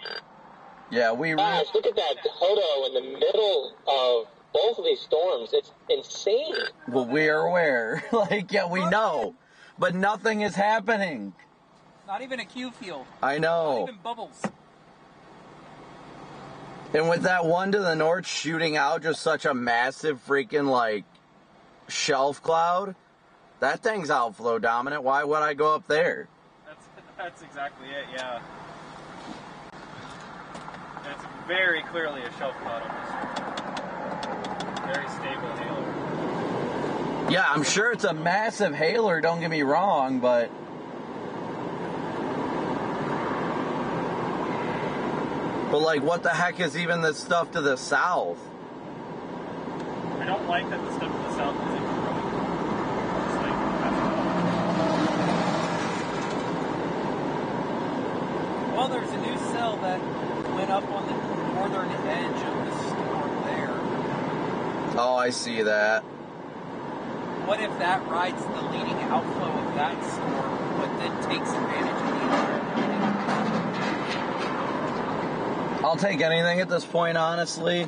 Yeah, Gosh, look at that hodo in the middle of both of these storms. It's insane. Well, we are aware. We know. But nothing is happening. Not even a Q field. I know. Not even bubbles. And with that one to the north shooting out just such a massive freaking, shelf cloud, that thing's outflow dominant. Why would I go up there? That's exactly it, yeah. It's very clearly a shelf cloud on this. Very stable hailer. Yeah, I'm sure it's a massive hailer, don't get me wrong, but... But, what the heck is even this stuff to the south? I don't like that the stuff to the south isn't growing. Well, there's a new cell that went up on the northern edge of the storm there. Oh, I see that. What if that rides the leading outflow of that storm, but then takes advantage of the I'll take anything at this point, honestly.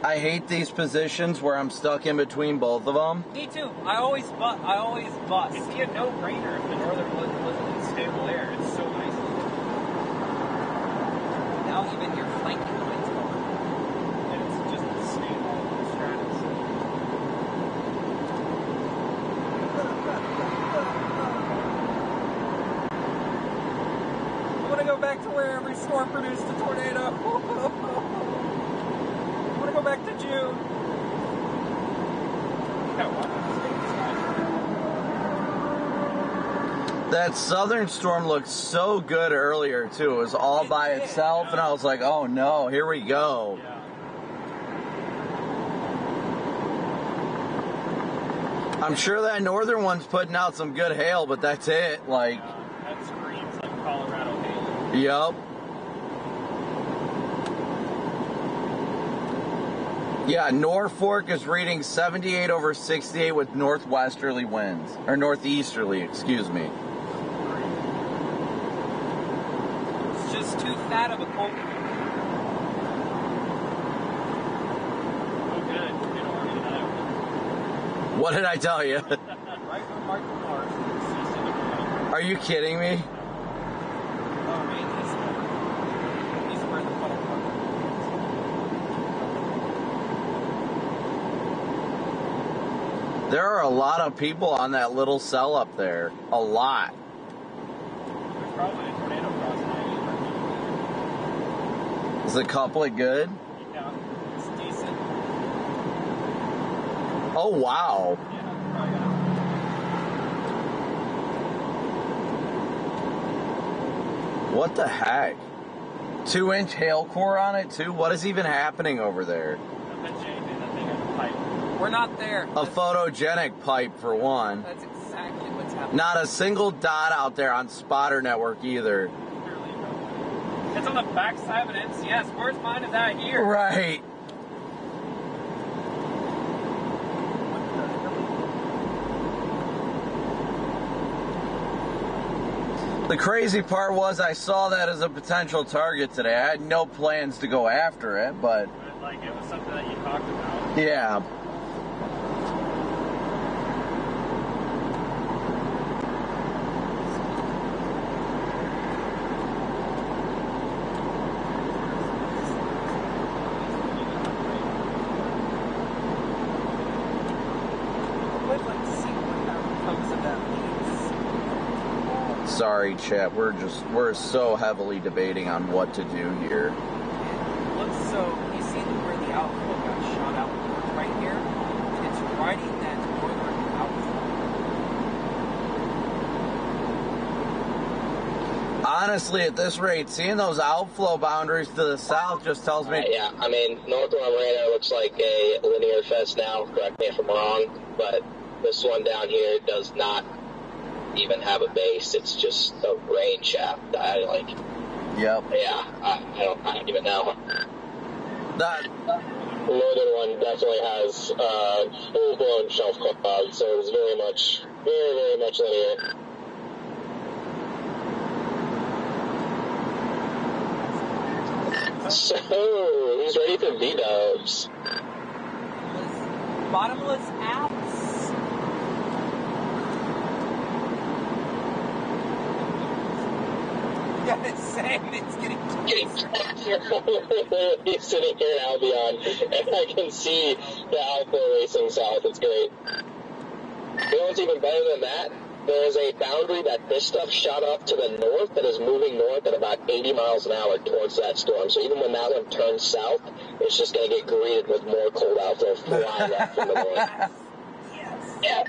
I hate these positions where I'm stuck in between both of them. Me too. I always bust. It'd be a no-brainer if the northern was in stable air. It's so nice. Now even your flanking light's gone. And it's just stable stratus. I want to go back to where every storm produced a tornado. I want to go back to June. That southern storm looked so good earlier, too. It was all by itself, and I was like, oh no, here we go. Yeah. I'm sure that northern one's putting out some good hail, but that's it. Like, That screams like Colorado hail. yup. Yeah, Norfolk is reading 78 over 68 with northwesterly winds. Or northeasterly, excuse me. It's just too fat of a cold. Oh, good. Good Oregon, Iowa. What did I tell you? Right where Michael Mars ceased in the point. Are you kidding me? Oh, wait, he's where the puddle was. There are a lot of people on that little cell up there. A lot. There's probably a tornado crossing 90. Is the couplet good? Yeah, it's decent. Oh, wow. Yeah, probably got What the heck? 2-inch hail core on it, too? What is even happening over there? I bet you anything that thing has a pipe. We're not there. A photogenic pipe, for one. That's exactly what's happening. Not a single dot out there on Spotter Network either. Clearly, no. It's on the backside of an NCS. Where's mine is that here? Right. The crazy part was I saw that as a potential target today. I had no plans to go after it, but But, like, it was something that you talked about. yeah. I'd like to see what comes of that leads. Sorry, chat. We're so heavily debating on what to do here. Looks so, you see where the outflow got shot out right here? And it's riding that northern outflow. Honestly, at this rate, seeing those outflow boundaries to the south just tells me Yeah, I mean, North Lorena looks like a linear fest now. Correct me if I'm wrong, but this one down here does not even have a base. It's just a rain shaft. I like. Yep. Yeah, I don't even know. That The northern one definitely has full-blown shelf cloud, so it's very much linear. So, who's ready for V-dubs? Bottomless apps. Yeah, it's saying it's getting He's sitting here in Albion, and I can see the outflow racing south. It's great. You know what's even better than that? There is a boundary that this stuff shot up to the north that is moving north at about 80 miles an hour towards that storm. So even when that one turns south, it's just going to get greeted with more cold outflow flying up from the north. yes. Yeah.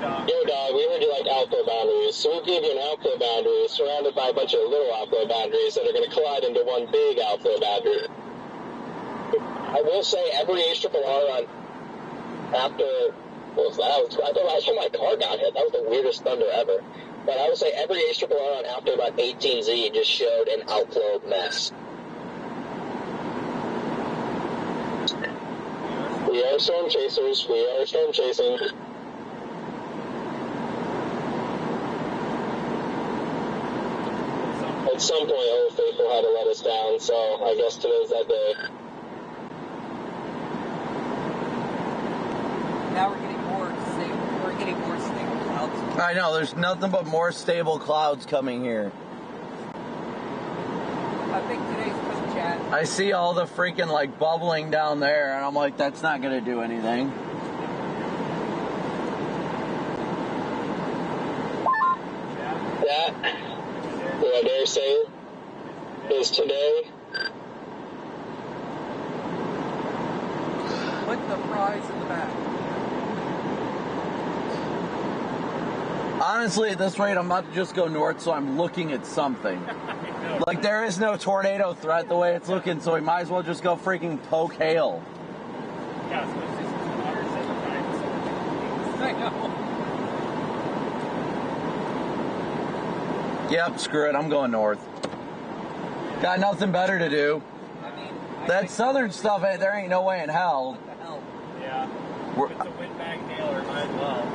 Yo, dog, we heard you like outflow boundaries, so we gave you an outflow boundary surrounded by a bunch of little outflow boundaries that are going to collide into one big outflow boundary. I will say every HRRR on after, what was that? I thought last time my car got hit. That was the weirdest thunder ever. But I would say every HRRR on after about 18Z just showed an outflow mess. Yes, are storm chasers. We are storm chasing. At some point, Old Faithful had to let us down, so I guess today's that day. Now we're getting more stable. We're getting more stable clouds. I know, there's nothing but more stable clouds coming here. I think today's good chat. I see all the freaking like bubbling down there, and I'm like, that's not gonna do anything. That, what I dare say, is today. Put the prize in the back. Honestly, at this rate, I'm about to just go north, so I'm looking at something. Like, there is no tornado threat the way it's looking, so we might as well just go freaking poke hail. Yeah, so it's just water 7 times. So I know. Yep, screw it, I'm going north. Got nothing better to do. I mean, That southern stuff, there ain't no way in hell. what the hell? Yeah. If it's a windbag nailer, might as well.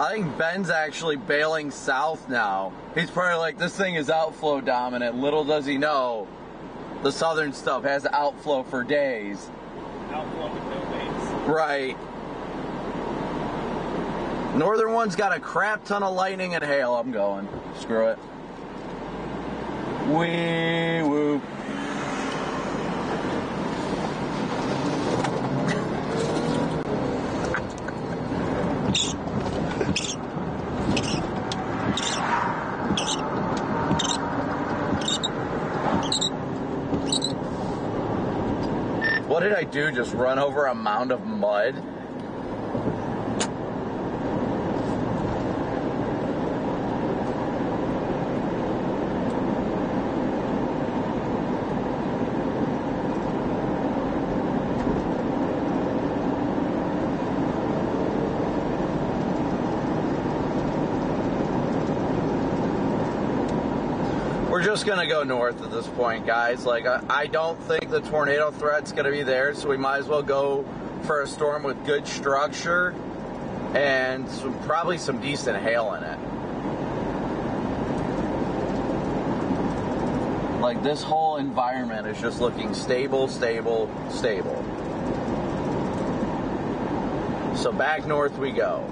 I think Ben's actually bailing south now. He's probably like, this thing is outflow dominant. Little does he know, the southern stuff has outflow for days. Outflow with no waves. Right. Northern one's got a crap ton of lightning and hail. I'm going. Screw it. Wee woo. What did I do? Just run over a mound of mud? We're just gonna go north at this point, guys. Like, I don't think the tornado threat's gonna be there, so we might as well go for a storm with good structure and probably some decent hail in it. Like, this whole environment is just looking stable, stable, stable. So back north we go.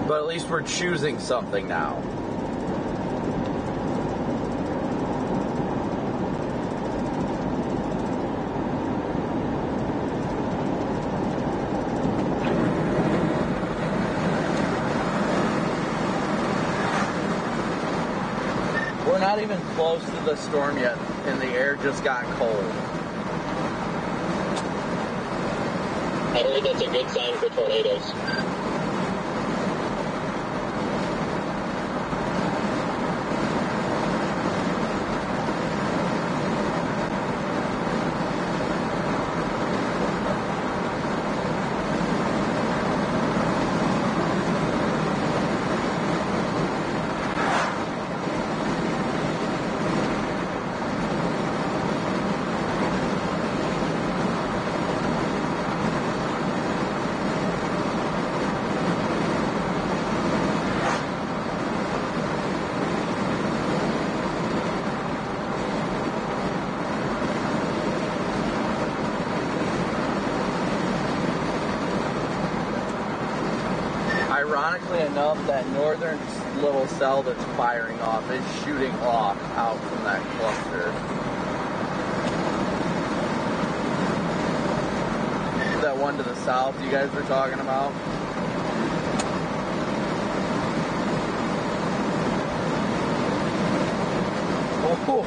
But at least we're choosing something now. We're not even close to the storm yet, and the air just got cold. I heard that's a good sign for tornadoes. Ironically enough, that northern little cell that's firing off is shooting off out from that cluster. That one to the south you guys were talking about? Oh,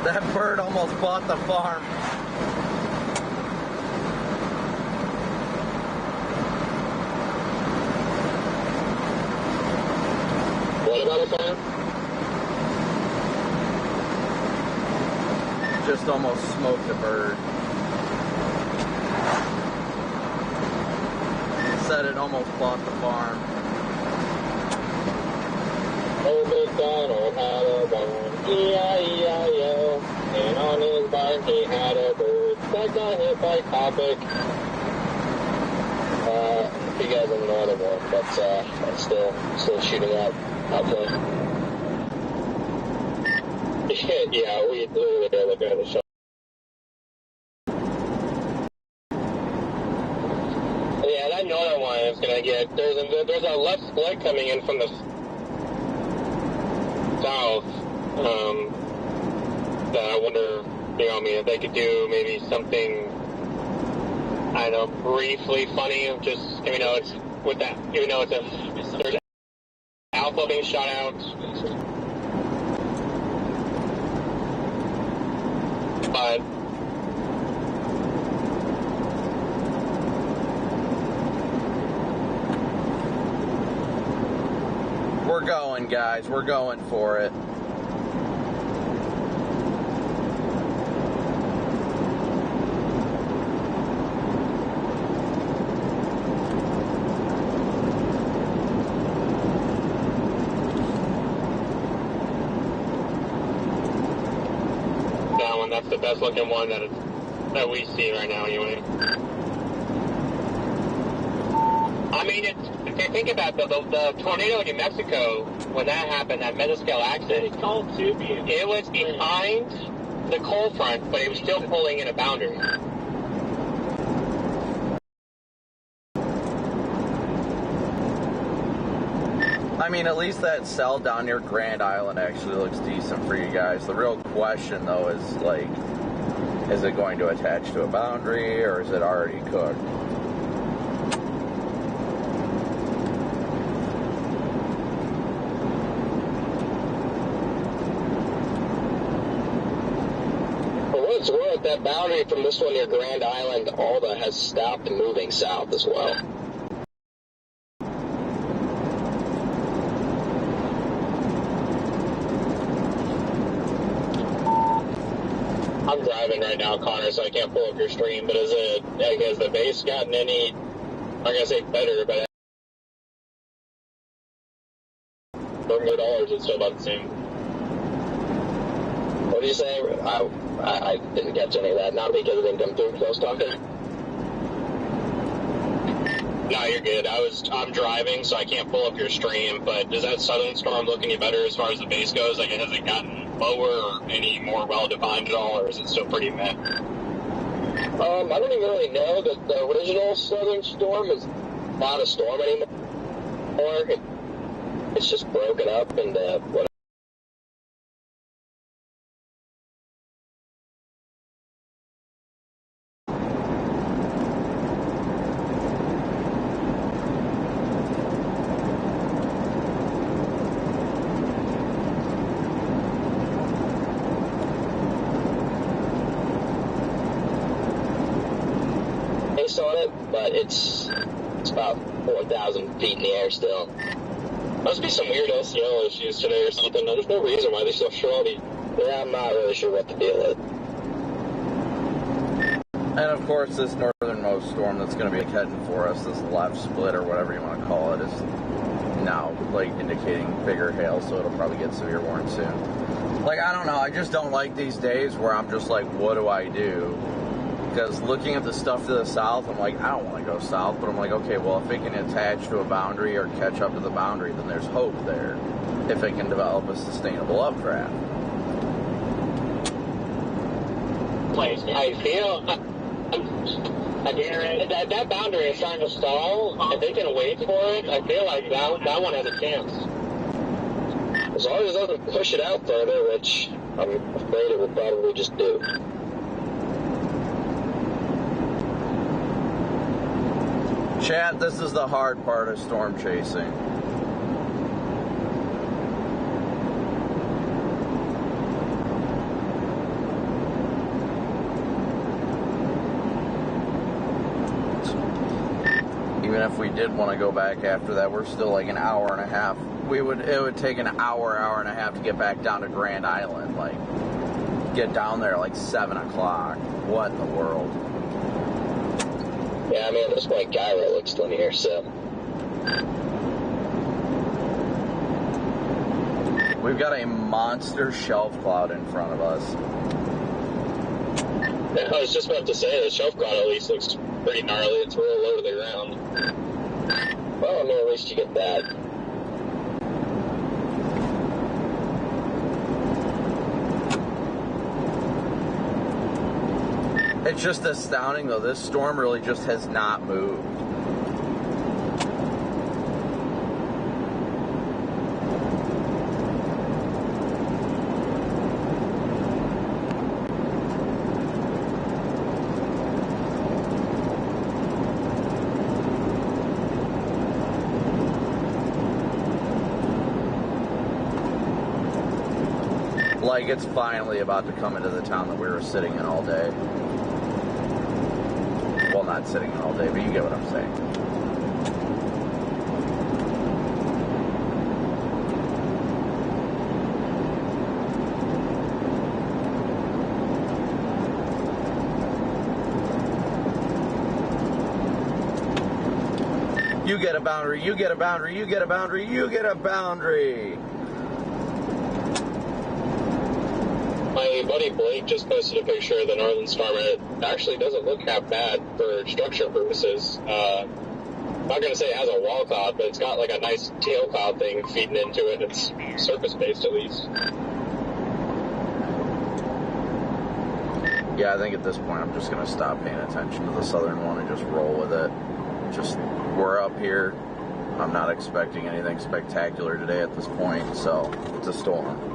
that bird almost bought the farm. What about a farm? Just almost smoked a bird. said it almost bought the farm. Old MacDonald had a barn, E-I-E-I-O, and on his barn he had a bird that got hit by Copic. You guys don't know anymore, but still shooting out there. Yeah, we literally look at the show. Yeah, that northern one is gonna get. There's a left split coming in from the south. That I wonder, if they could do maybe something, I don't know, briefly funny, just, it's with that, there's alpha being shot out. But we're going, guys. We're going for it. that's the best looking one that we see right now anyway. I mean, if you think about the tornado in New Mexico, when that happened, that mesoscale accident, it was behind the cold front, but it was still pulling in a boundary. I mean, at least that cell down near Grand Island actually looks decent for you guys. The real question, though, is, like, is it going to attach to a boundary, or is it already cooked? For what it's worth, that boundary from this one near Grand Island, Alda, has stopped moving south as well. I'm driving right now, Connor, so I can't pull up your stream, but has the base gotten any, I'm going to say better, but $400 is still about the same. What did you say? I didn't catch any of that, not because it didn't come through because I was talking. No, you're good. I'm driving, so I can't pull up your stream, but does that southern storm look any better as far as the base goes? Like, has it gotten lower or any more well-defined at all, or is it still pretty meh? I don't even really know that the original southern storm is not a storm anymore. It's just broken up and whatever. On it, but it's about 4,000 feet in the air still. Must be some weird LCL issues today or something. There's no reason why they're so shorty. Yeah, I'm not really sure what the deal is. And of course, this northernmost storm that's going to be heading for us, this left split or whatever you want to call it, is now like indicating bigger hail, so it'll probably get severe warning soon. Like, I don't know, I just don't like these days where I'm just like, what do I do? Because looking at the stuff to the south, I'm like, I don't want to go south, but I'm like, okay, well, if it can attach to a boundary or catch up to the boundary, then there's hope there, if it can develop a sustainable updraft. I feel that boundary is trying to stall. If they can wait for it, I feel like that one has a chance. As long as it doesn't push it out further, which I'm afraid it will probably just do. Chat, this is the hard part of storm chasing. Even if we did want to go back after that, we're still like an hour and a half. It would take an hour and a half to get back down to Grand Island. Like, get down there like 7 o'clock. What in the world? Yeah, I mean, at this point, gyro looks linear, so. We've got a monster shelf cloud in front of us. Yeah, I was just about to say, the shelf cloud at least looks pretty gnarly. It's real low to the ground. Well, I mean, at least you get that. It's just astounding, though. This storm really just has not moved. Like it's finally about to come into the town that we were sitting in all day. Well, not sitting in all day, but you get what I'm saying. You get a boundary, you get a boundary, you get a boundary, you get a boundary. My buddy Blake just posted a picture of the northern storm, and it actually doesn't look half bad for structure purposes. I'm not going to say it has a wall cloud, but it's got like a nice tail cloud thing feeding into it. It's surface-based, at least. Yeah, I think at this point I'm just going to stop paying attention to the southern one and just roll with it. Just, we're up here. I'm not expecting anything spectacular today at this point, so it's a storm.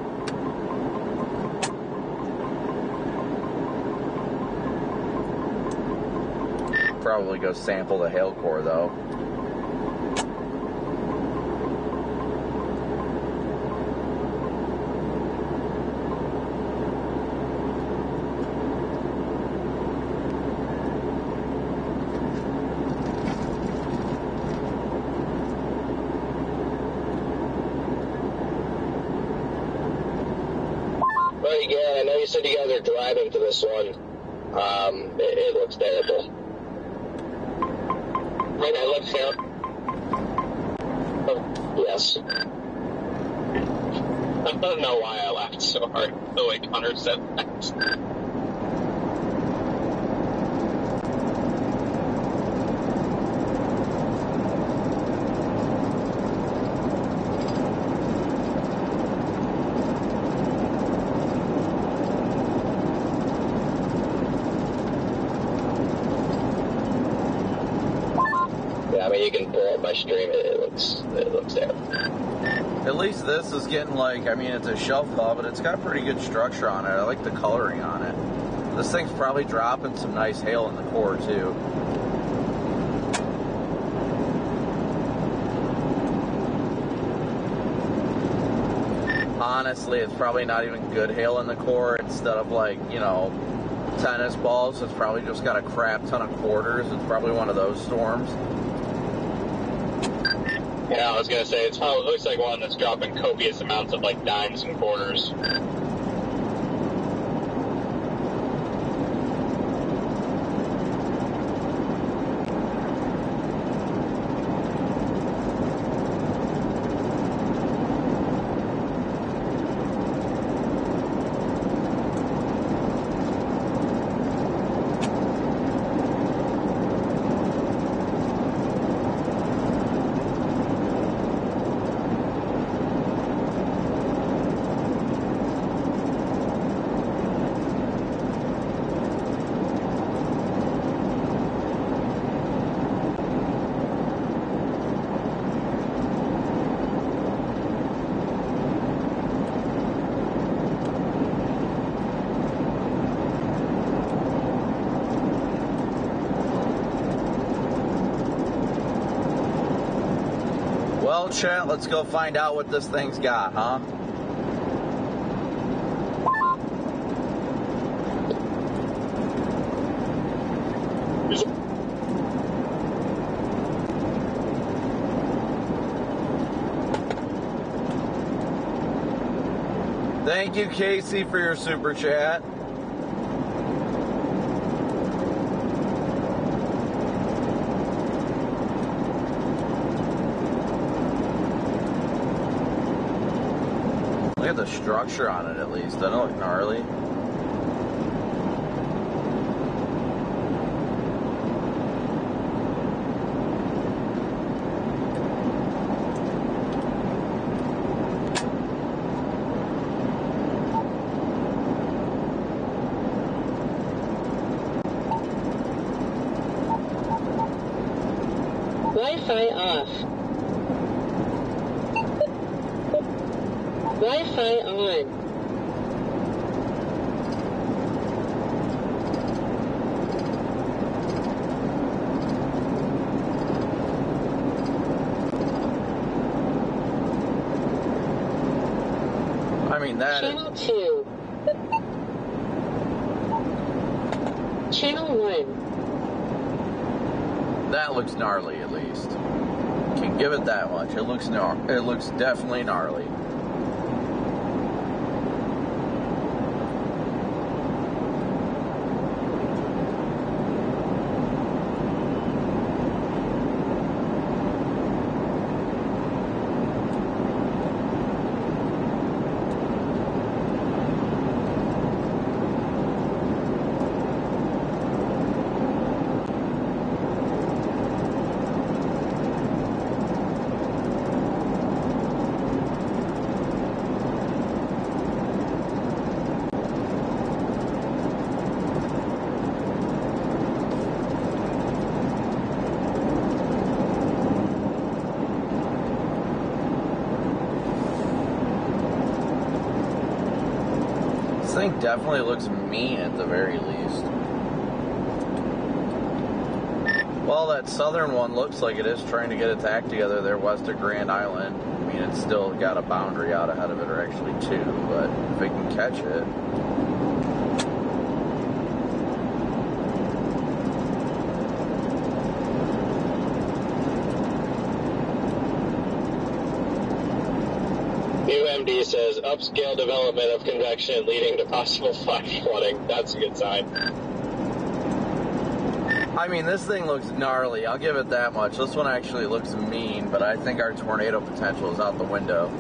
Probably go sample the hail core though. But again, I know you said you guys are driving to this one. It looks terrible. Right, it looks terrible. Oh, yes. I don't know why I laughed so hard the way Connor said that. I mean, you can pull up my stream. It looks terrible. At least this is getting like, I mean, it's a shelf cloud, but it's got pretty good structure on it. I like the coloring on it. This thing's probably dropping some nice hail in the core too. Honestly, it's probably not even good hail in the core. Instead of like, you know, tennis balls, it's probably just got a crap ton of quarters. It's probably one of those storms. Yeah, I was gonna say, it looks like one that's dropping copious amounts of like dimes and quarters. Well, chat, let's go find out what this thing's got, huh? Thank you, Casey, for your super chat. Look at the structure on it at least. Doesn't it look gnarly? Wi-Fi off. Wi-Fi on. I mean, that is... Channel 2. Channel 1. That looks gnarly, at least. Can give it that much. It looks definitely gnarly. This thing definitely looks mean at the very least. Well, that southern one looks like it is trying to get its act together there west of Grand Island. I mean, it's still got a boundary out ahead of it, or actually two, but if it can catch it. UMD says upscale development of convection leading to possible flash flooding. That's a good sign. I mean, this thing looks gnarly. I'll give it that much. This one actually looks mean, but I think our tornado potential is out the window.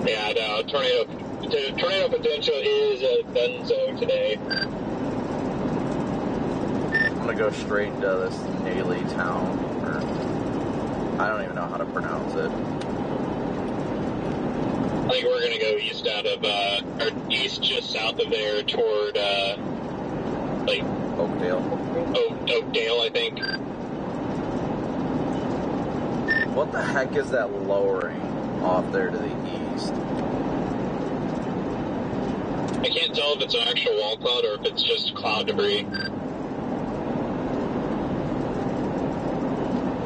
Yeah, no, tornado potential is a dunzo today. I'm gonna go straight into this Naley town, or I don't even know how to pronounce it. I think we're gonna go east out of, or east just south of there toward, like Oakdale. Oakdale, I think. What the heck is that lowering off there to the east? I can't tell if it's an actual wall cloud or if it's just cloud debris.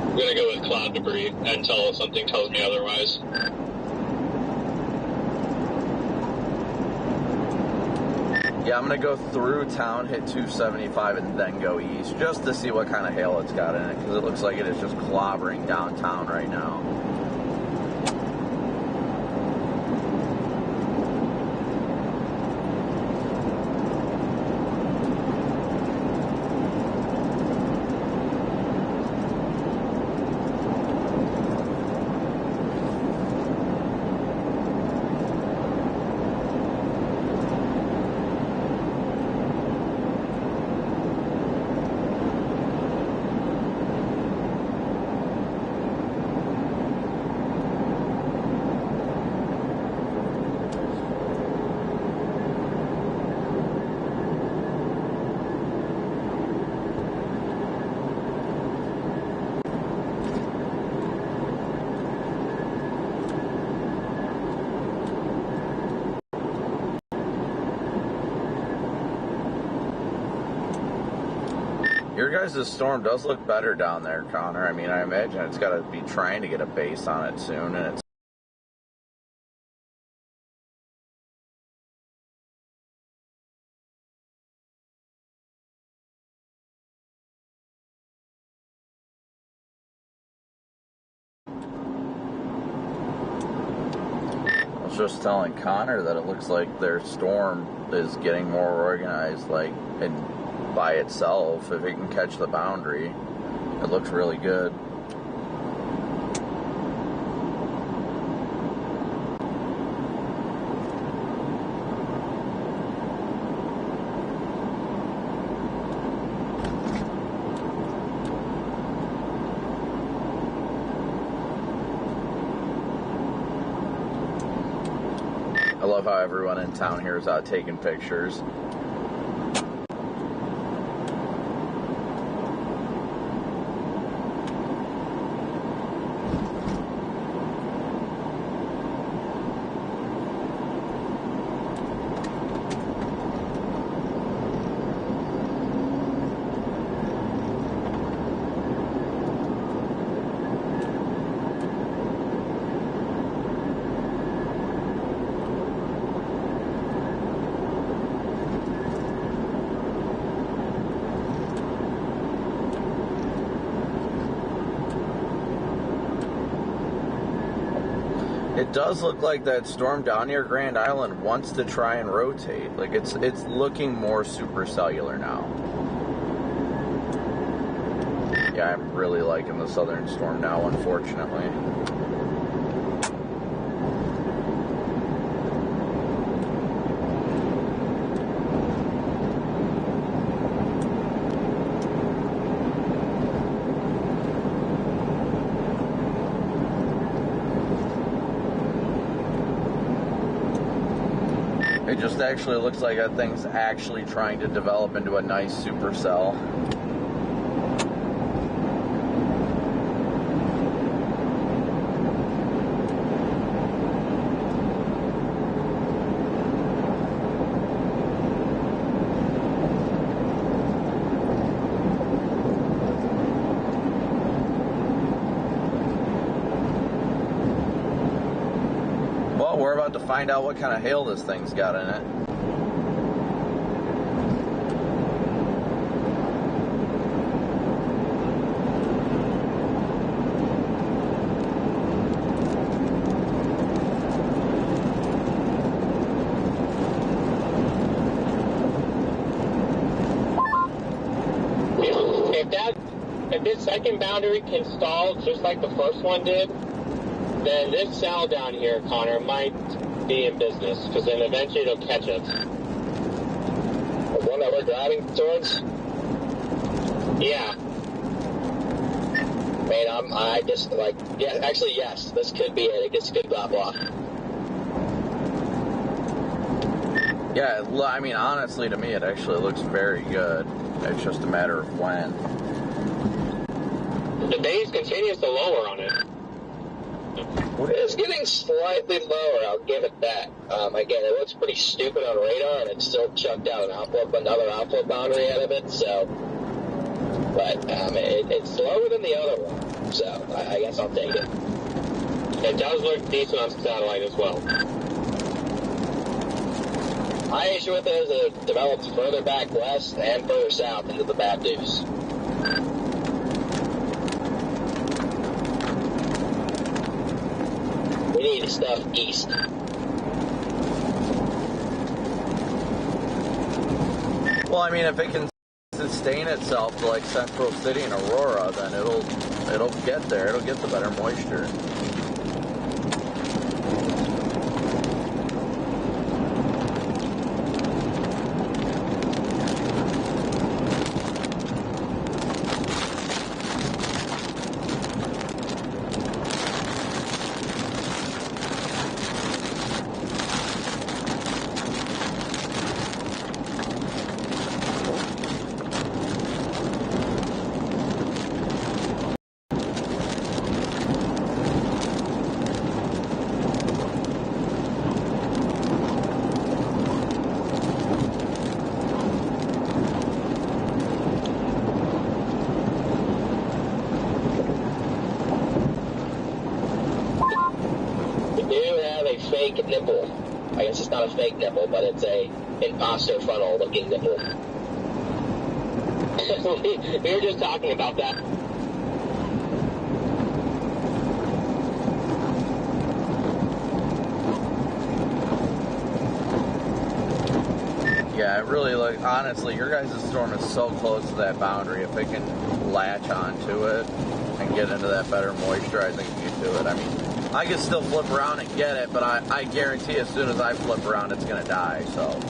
I'm gonna go with cloud debris until something tells me otherwise. Yeah, I'm gonna go through town, hit 275, and then go east, just to see what kind of hail it's got in it, because it looks like it is just clobbering downtown right now. Your guys' storm does look better down there, Connor. I mean, I imagine it's got to be trying to get a base on it soon, and it's I was just telling Connor that it looks like their storm is getting more organized, like, and by itself, if it can catch the boundary. It looks really good. I love how everyone in town here is out taking pictures. It does look like that storm down near Grand Island wants to try and rotate. Like it's looking more supercellular now. Yeah, I'm really liking the southern storm now, unfortunately. It just actually looks like that thing's actually trying to develop into a nice supercell. Well, we're about to find out what kind of hail this thing's got in it. If this second boundary can stall just like the first one did, then this cell down here, Connor, might be in business, because then eventually it'll catch us. The one that we're driving towards? Yeah. Man, I just, like, yeah, actually, yes, this could be it. It gets good blah, blah. Yeah, I mean, honestly, to me, it actually looks very good. It's just a matter of when. The base continues to lower on it. It's getting slightly lower, I'll give it that. Again, it looks pretty stupid on radar, and it still chucked out another outflow boundary out of it, so... But, it's lower than the other one, so I guess I'll take it. It does look decent on satellite as well. My issue with it is it develops further back west and further south into the bad news. We need stuff east. Well, I mean, if it can sustain itself to like Central City and Aurora, then it'll get there. It'll get the better moisture. Fake nipple. I guess it's not a fake nipple, but it's a imposter funnel looking nipple. We were just talking about that. Yeah, Yeah, it really look. Honestly, your guys' storm is so close to that boundary. If it can latch onto it and get into that better moisture, I think you can do it. I mean, I can still flip around and get it, but I guarantee as soon as I flip around, it's going to die. So.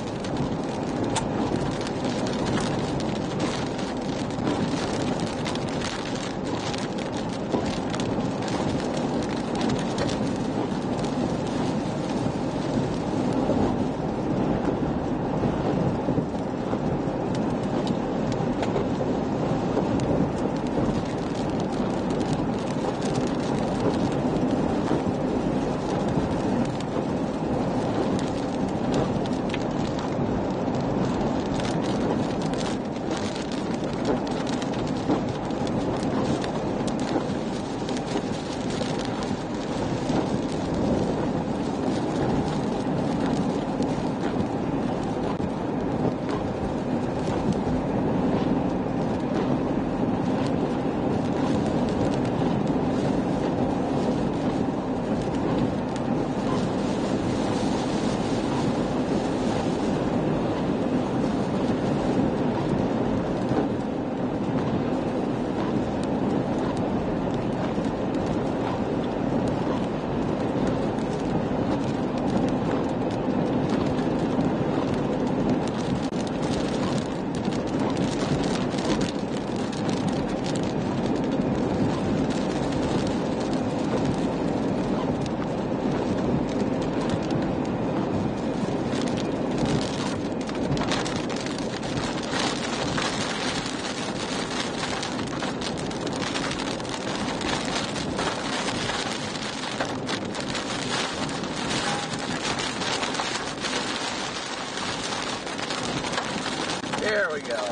There we go.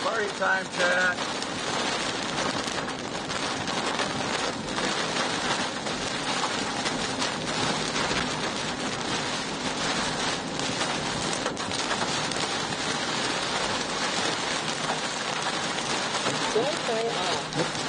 Party time, chat. Wi-Fi off.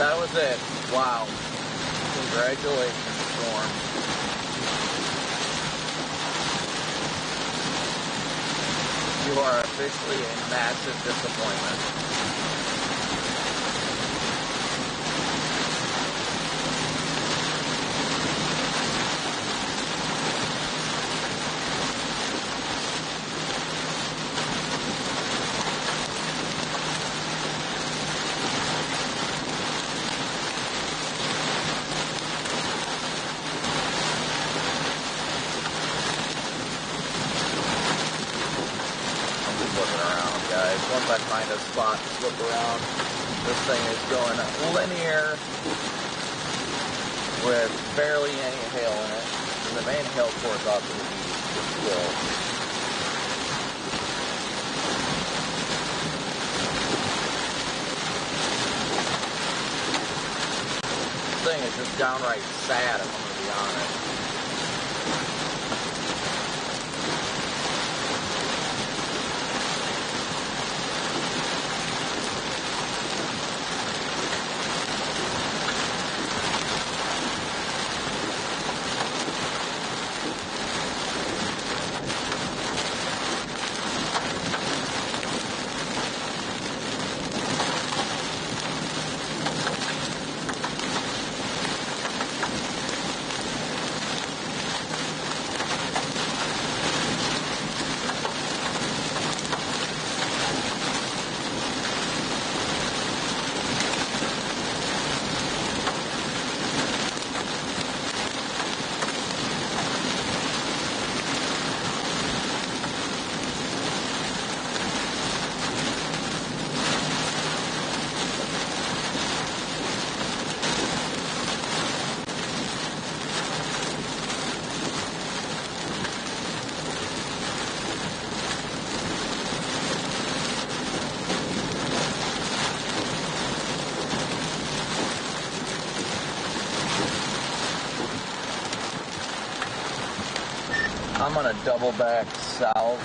That was it. Wow. Congratulations, Storm. You are officially a massive disappointment. Once I find a spot to flip around, this thing is going linear with barely any hail in it. And the main hail course off to the east is still. This thing is just downright sad, if I'm going to be honest. gonna double back south.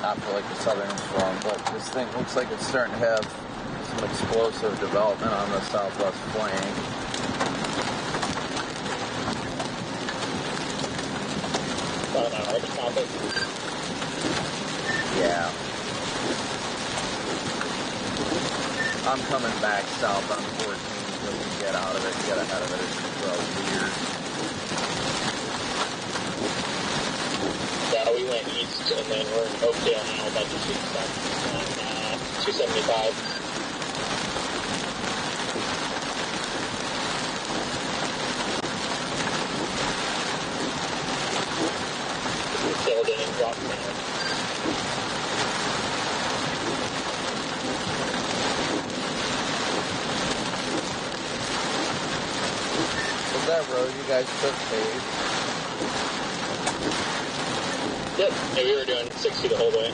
Not for like the southern storm, but this thing looks like it's starting to have some explosive development on the southwest flank. About an hour to Copic. Yeah. I'm coming back south on 14 so we can get out of it, get ahead of it. It's weird. Yeah, we went east and then we're in Oakdale now, about to shoot stuff on 275. We filled in and dropped down. Was that road you guys took paved? Yep, yeah, we were doing 60 the whole way.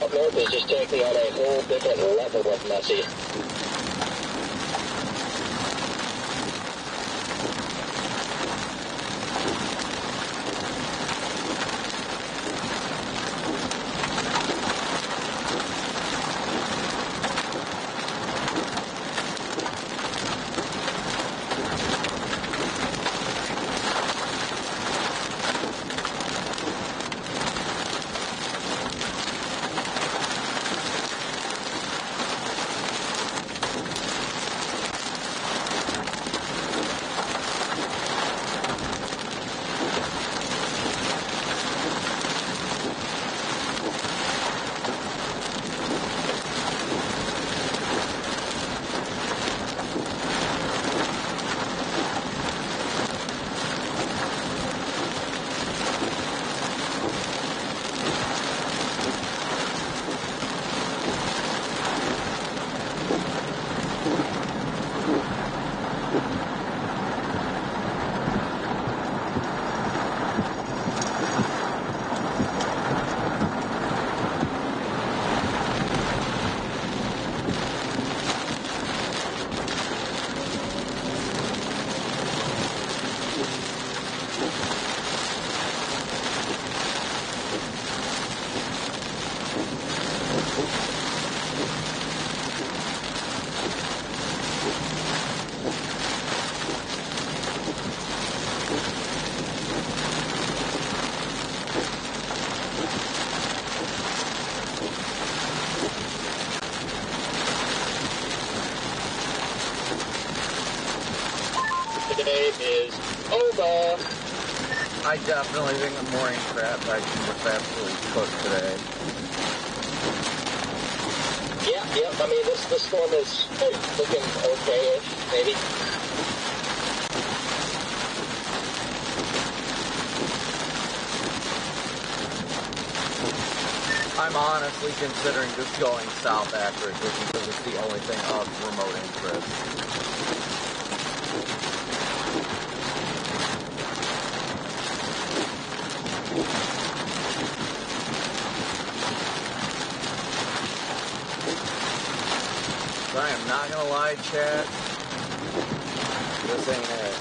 Up north is just taking on a whole different level of messy. day is over. I definitely think the morning crab action was absolutely cooked today. Yeah. I mean, this storm is looking okay-ish, maybe. I'm honestly considering just going south after it just because it's the only thing of remote interest. I am not gonna lie, chat. This ain't it.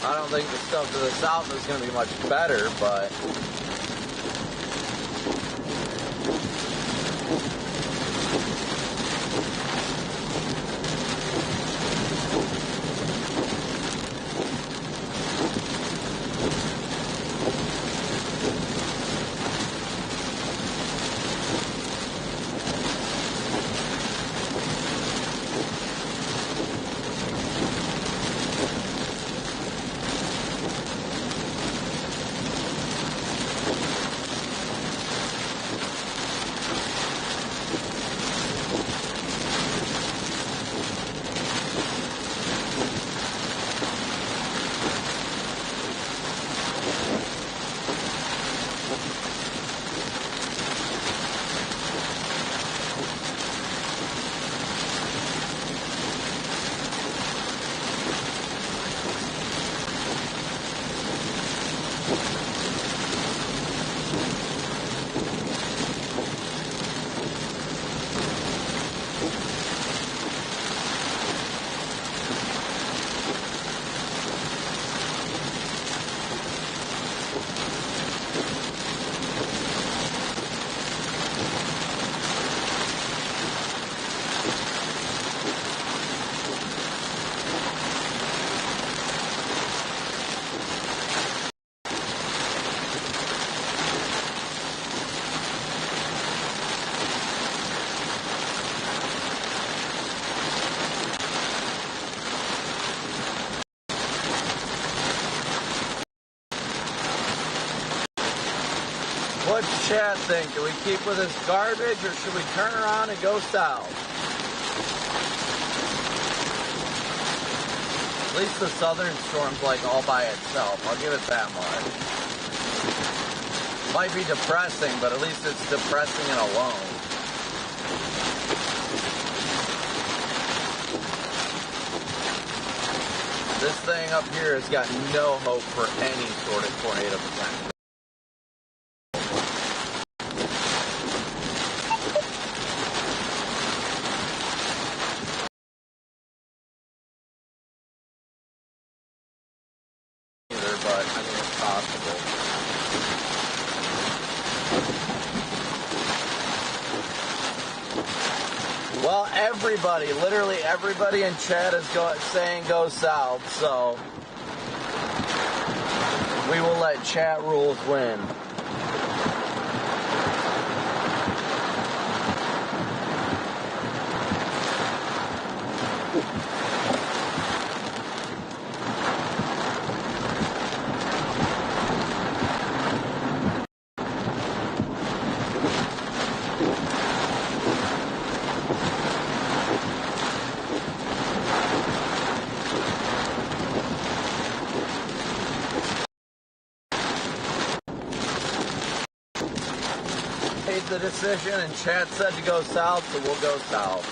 I don't think the stuff to the south is gonna be much better, but what's chat think? Do we keep with this garbage or should we turn around and go south? At least the southern storm's like all by itself. I'll give it that much. Might be depressing, but at least it's depressing and alone. This thing up here has got no hope for any sort of tornado potential. But I mean, it's possible. Well, everybody, literally everybody in chat is saying go south, so we will let chat rules win. The decision and chat said to go south, so we'll go south.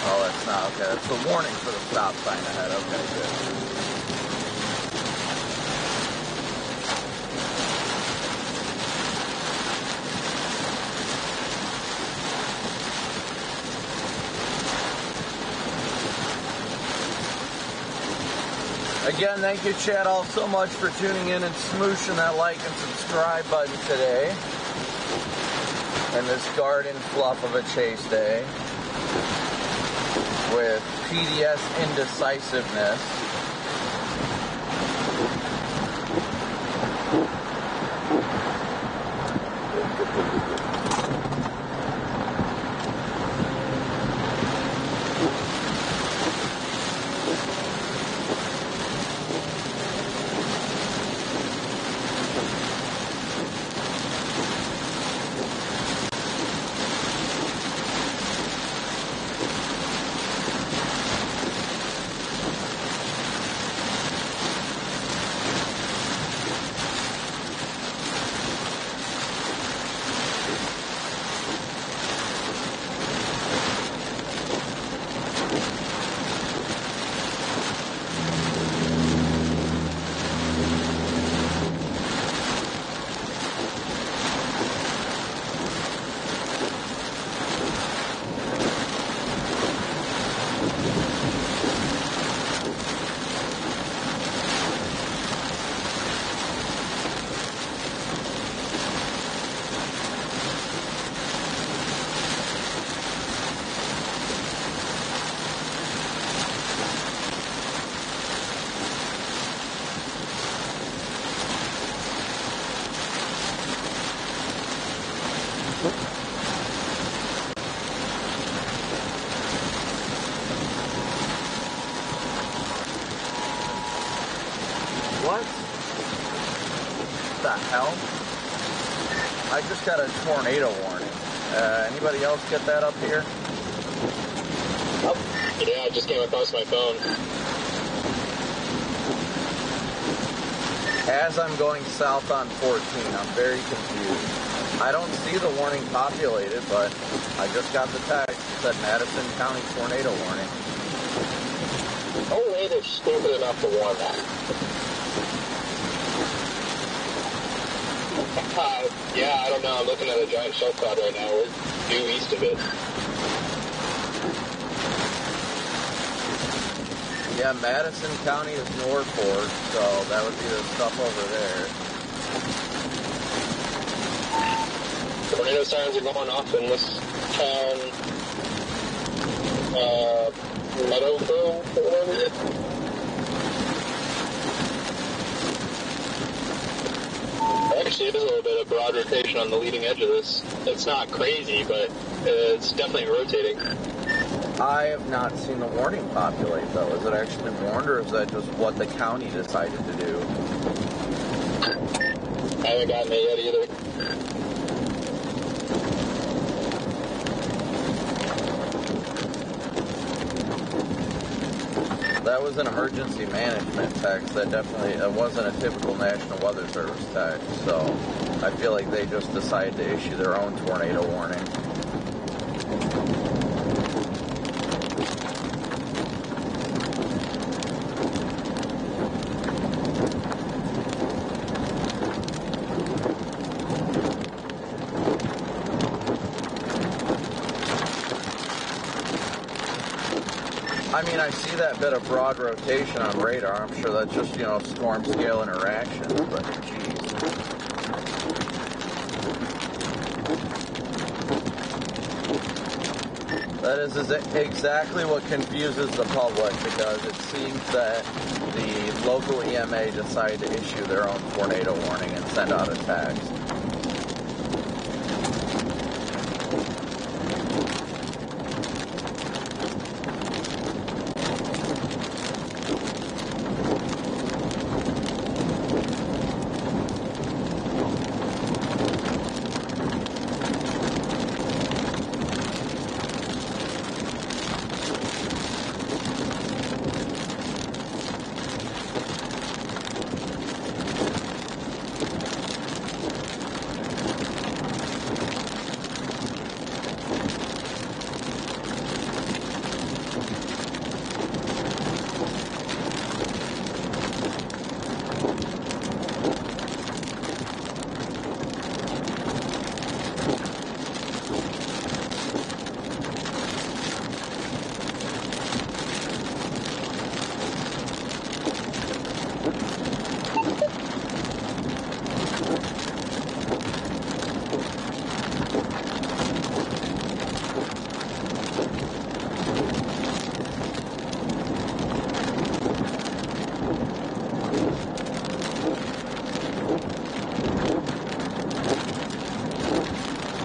Oh, that's not okay. That's the warning for the stop sign ahead. Okay, good. Again, thank you, Chad, all so much for tuning in and smooshing that like and subscribe button today. And this garden fluff of a chase day with PDS indecisiveness. What the hell? I just got a tornado warning. Anybody else get that up here? Oh, yeah, it just came across my phone. As I'm going south on 14, I'm very confused. I don't see the warning populated, but I just got the text. It said Madison County tornado warning. No way they're stupid enough to warn that. Yeah, I don't know. I'm looking at a giant shelf cloud right now. We're due east of it. Yeah, Madison County is Norfolk, so that would be the stuff over there. Tornado sirens are going off in this town, Meadowville, or whatever it is. Actually, it is a little bit of broad rotation on the leading edge of this. It's not crazy, but it's definitely rotating. I have not seen the warning populate, though. Is it actually warned, or is that just what the county decided to do? I haven't gotten it yet either. That was an emergency management text. That definitely wasn't a typical National Weather Service text, so I feel like they just decided to issue their own tornado warning. mean, I see that bit of broad rotation on radar. I'm sure that's just, storm scale interactions, but geez. That is exactly what confuses the public, because it seems that the local EMA decided to issue their own tornado warning and send out a text.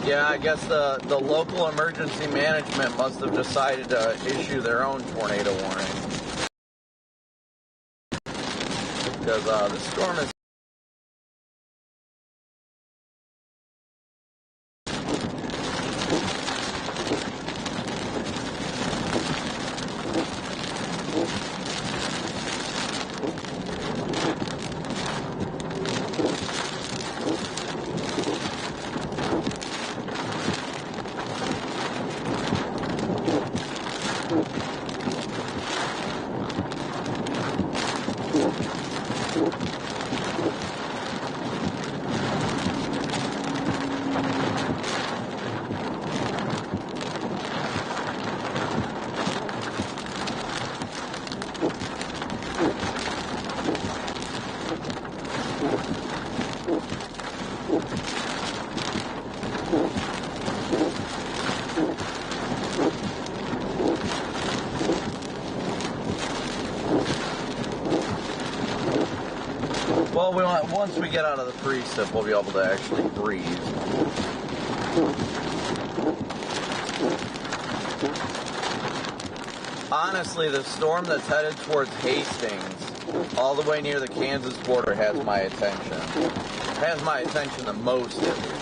Yeah, I guess the local emergency management must have decided to issue their own tornado warning. Because the storm is once we get out of the precip, we'll be able to actually breathe. Honestly, the storm that's headed towards Hastings, all the way near the Kansas border, has my attention. Has my attention the most, at least.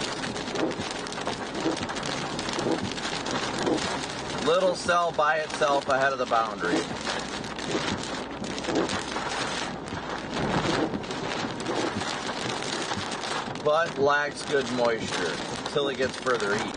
Little cell by itself ahead of the boundary. But lacks good moisture until it gets further east.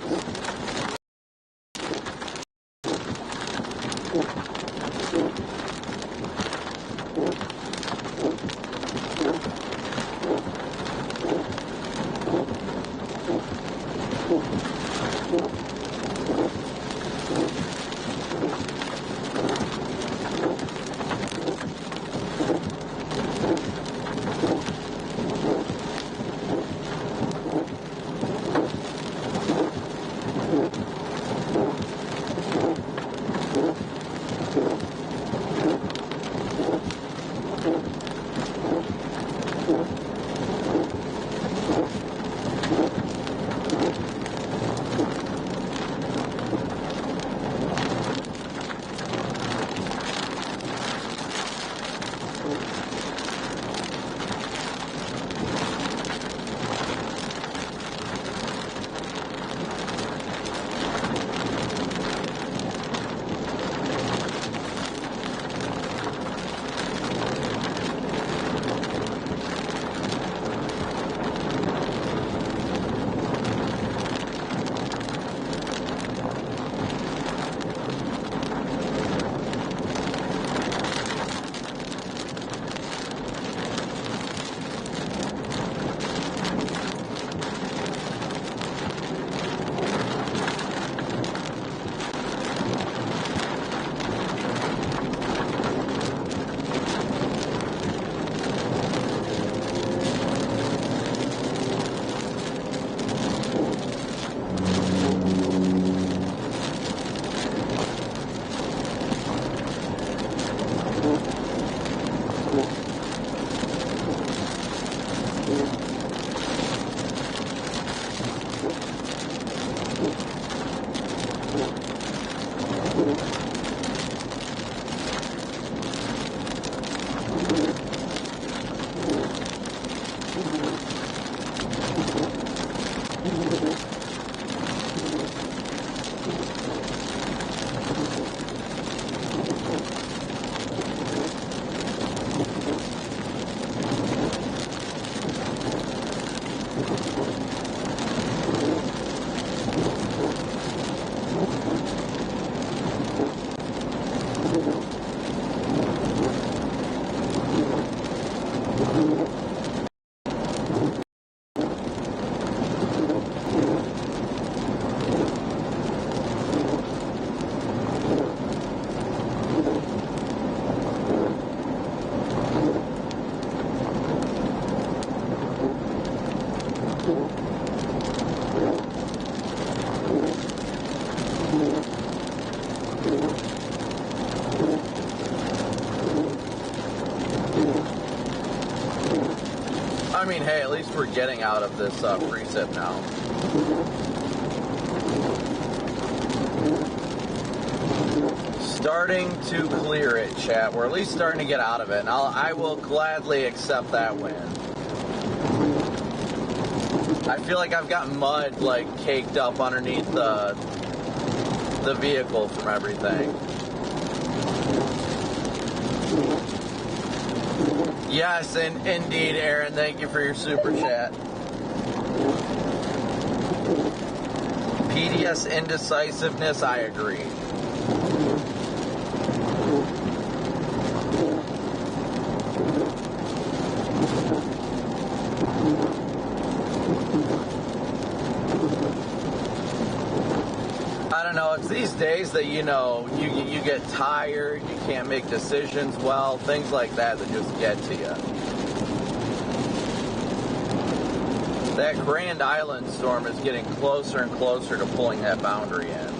I mean, hey, at least we're getting out of this precip now. Starting to clear it, chat. We're at least starting to get out of it, and I will gladly accept that win. I feel like I've got mud like caked up underneath the vehicle from everything. Yes, and indeed, Aaron, thank you for your super chat. PDS indecisiveness, I agree. I don't know, it's these days that, you know, you get tired, you can't make decisions well, things like that just get to you. That Grand Island storm is getting closer and closer to pulling that boundary in.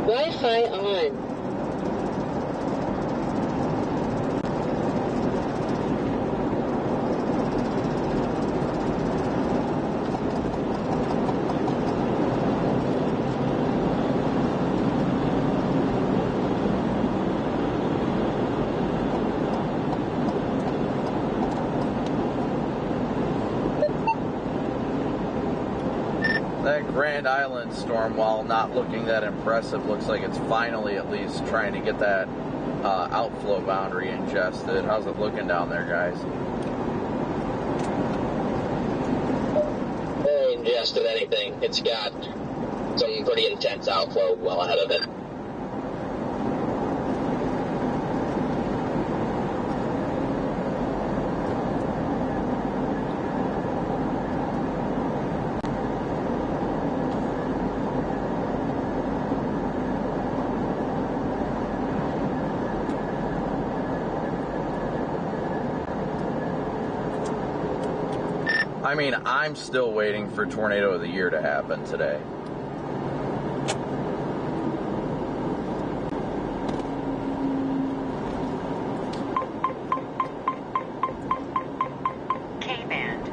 Wi-Fi on. That Grand Island storm, while not looking that impressive, looks like it's finally at least trying to get that outflow boundary ingested. How's it looking down there, guys? Ingested anything. It's got some pretty intense outflow well ahead of it. I mean, I'm still waiting for Tornado of the Year to happen today. K-band.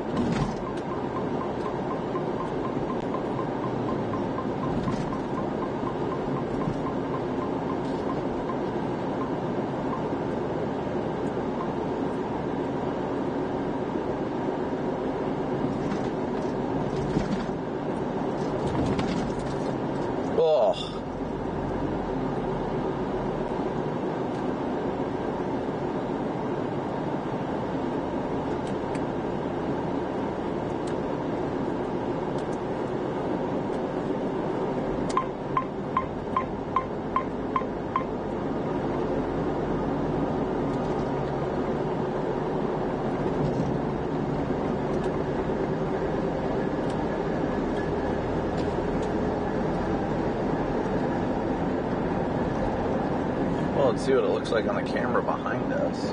let's see what it looks like on the camera behind us.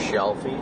Shelfie.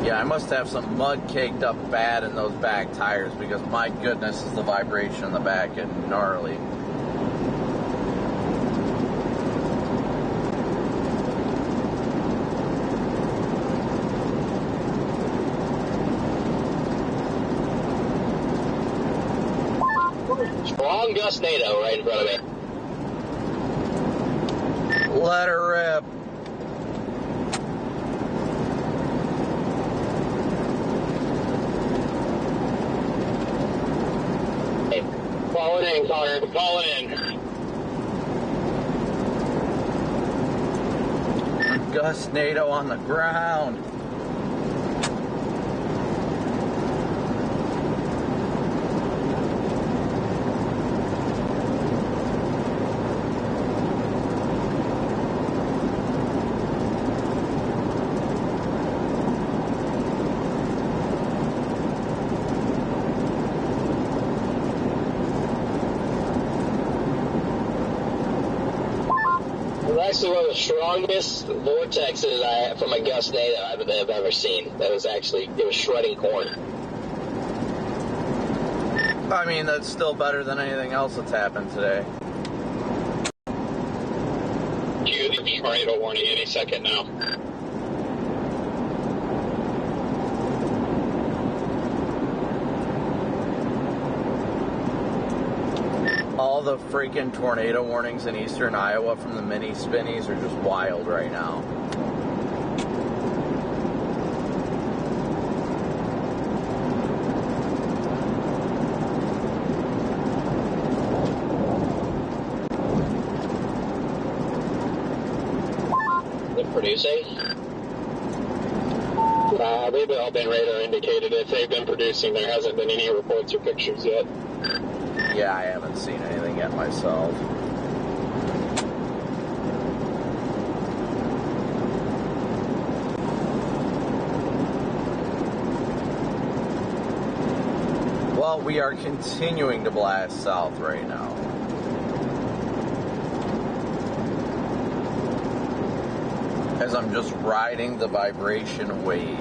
I must have some mud caked up bad in those back tires because my goodness is the vibration in the back and gnarly. Strong gust NATO right in front of me. Let her rip. Call it in, Connor. Call it in. Gus NATO on the ground. Actually one of the strongest vortexes from a gust NATO I've ever seen. It was shredding corn. I mean, that's still better than anything else that's happened today. You the tornado warning any second now. All the freaking tornado warnings in eastern Iowa from the mini spinnies are just wild right now. They're producing? They've all been radar indicated. If they've been producing, there hasn't been any reports or pictures yet. Yeah, I haven't seen anything yet myself. Well, we are continuing to blast south right now. As I'm just riding the vibration wave.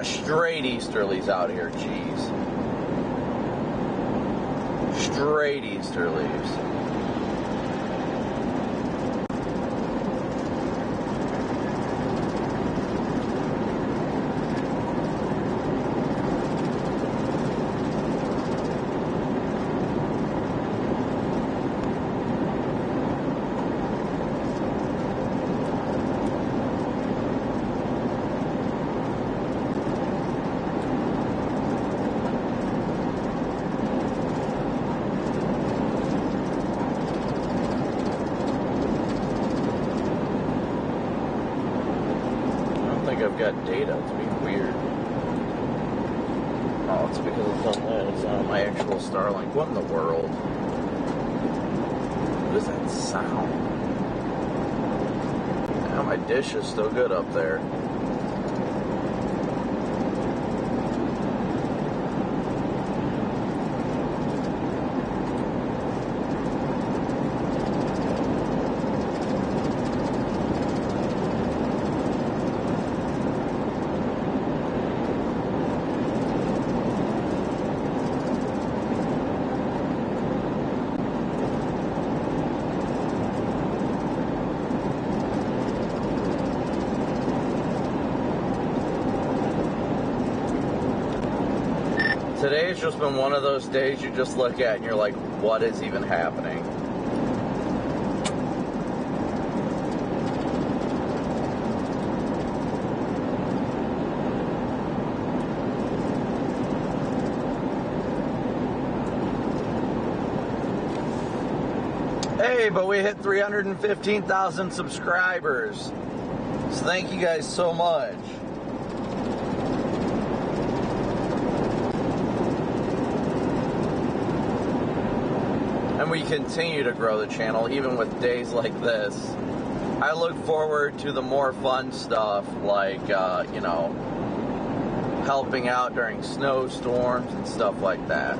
Yeah, straight easterlies out here, jeez. Straight easterlies. I've got data. It's being weird. Oh, it's because it's on that. It's on my actual Starlink. What in the world? What is that sound? Now my dish is still good up there. Today's just been one of those days you just look at and you're like, what is even happening? Hey, but we hit 315,000 subscribers. So thank you guys so much. And we continue to grow the channel even with days like this. I look forward to the more fun stuff like, helping out during snowstorms and stuff like that.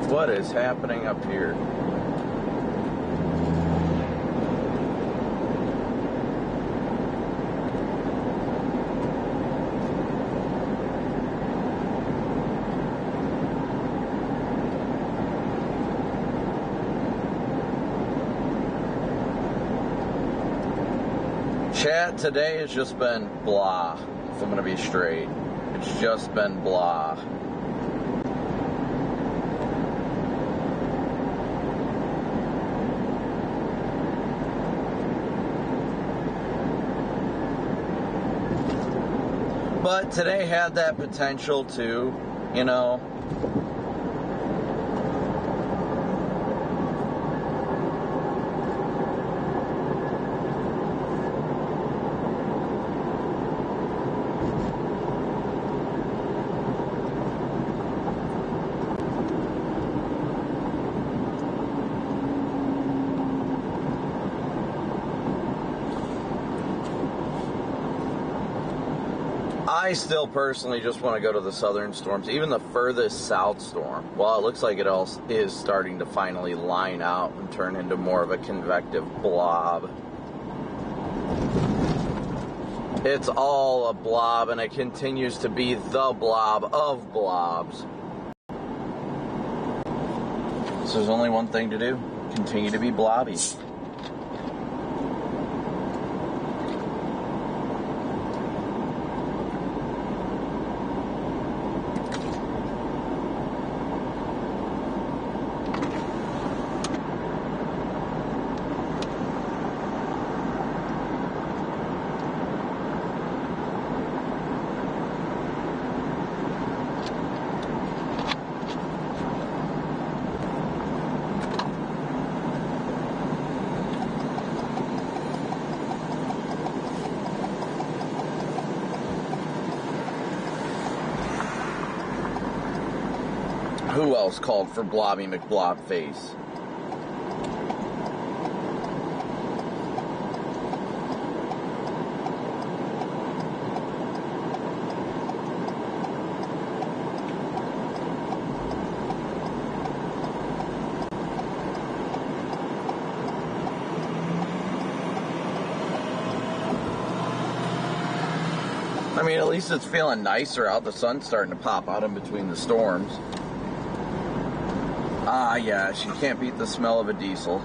What is happening up here? Chat today has just been blah, if I'm going to be straight. It's just been blah. But today had that potential to, I still personally just want to go to the southern storms, even the furthest south storm. Well, it looks like it all is starting to finally line out and turn into more of a convective blob. It's all a blob, and it continues to be the blob of blobs. So there's only one thing to do. Continue to be blobby. Who else called for Blobby McBlobface? I mean, at least it's feeling nicer out. The sun's starting to pop out in between the storms. Ah, yes, you can't beat the smell of a diesel.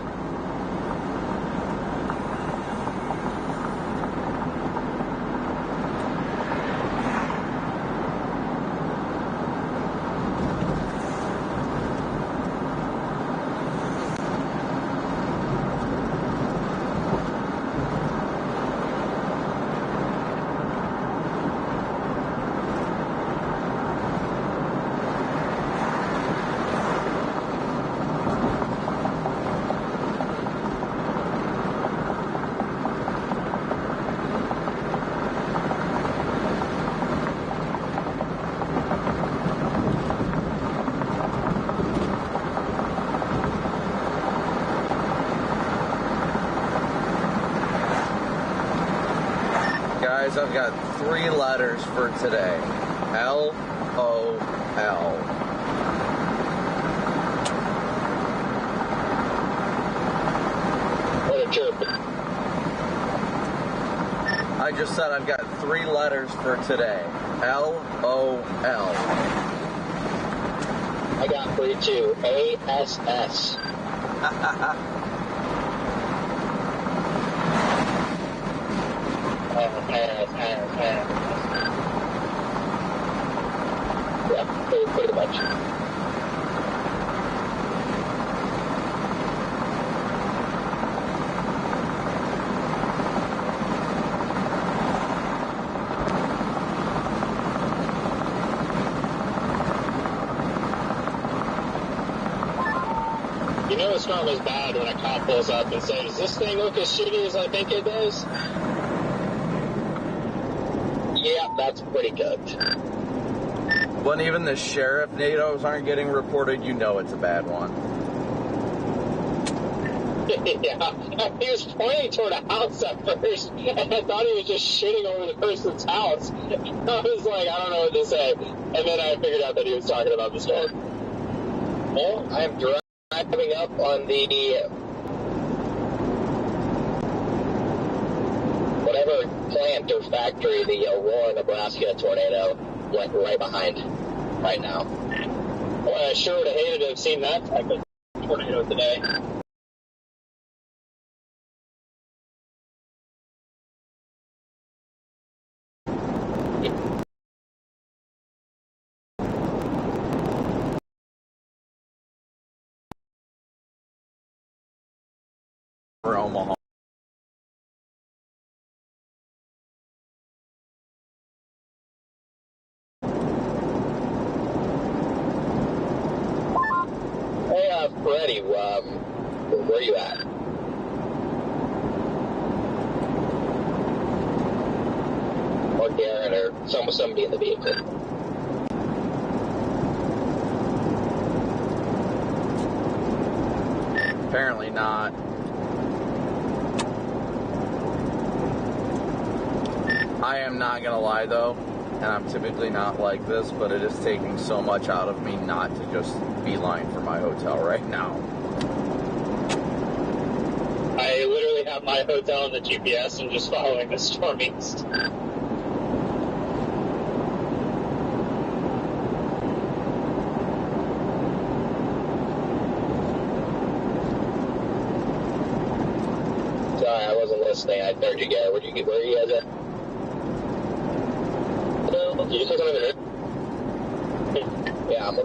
Guys, I've got 3 letters for today. L-O-L. What a jerk. I just said I've got 3 letters for today. L-O-L. I got 3 too. A-S-S. Yeah, pretty much. You know the storm is bad when a cop pulls up and says, "Does this thing look as shitty as I think it does?" Yeah, that's pretty good. When even the sheriff NATOs aren't getting reported, you know it's a bad one. Yeah, he was pointing toward a house at first, and I thought he was just shitting over the person's house. I was like, I don't know what to say. And then I figured out that he was talking about the storm. Well, I'm driving up on the whatever plant or factory the Aurora, Nebraska tornado went right behind right now. Well, I sure would have hated to have seen that type of tornado today. For Omaha. Hey, Freddie, where are you at? Or Darren, or somebody in the vehicle. Apparently not. I am not gonna lie though. and I'm typically not like this, but it is taking so much out of me not to just beeline for my hotel right now. I literally have my hotel in the GPS and just following the storm east. Sorry, I wasn't listening. I heard you guys. Where are you guys at? You just took another hit? Yeah, I'm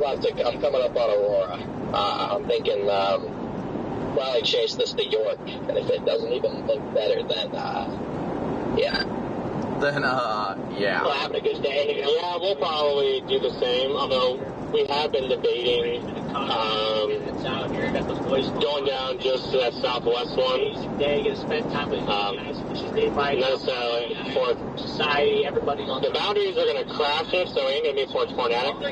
coming up on Aurora. I'm thinking, probably chase this to York, and if it doesn't even look better, then, yeah. Then, yeah. Well, having a good day. Yeah, we'll probably do the same, although we have been debating going down just to that southwest one. Not necessarily for society, everybody. The boundaries are going to crash it, so it ain't going to be for tornadic. But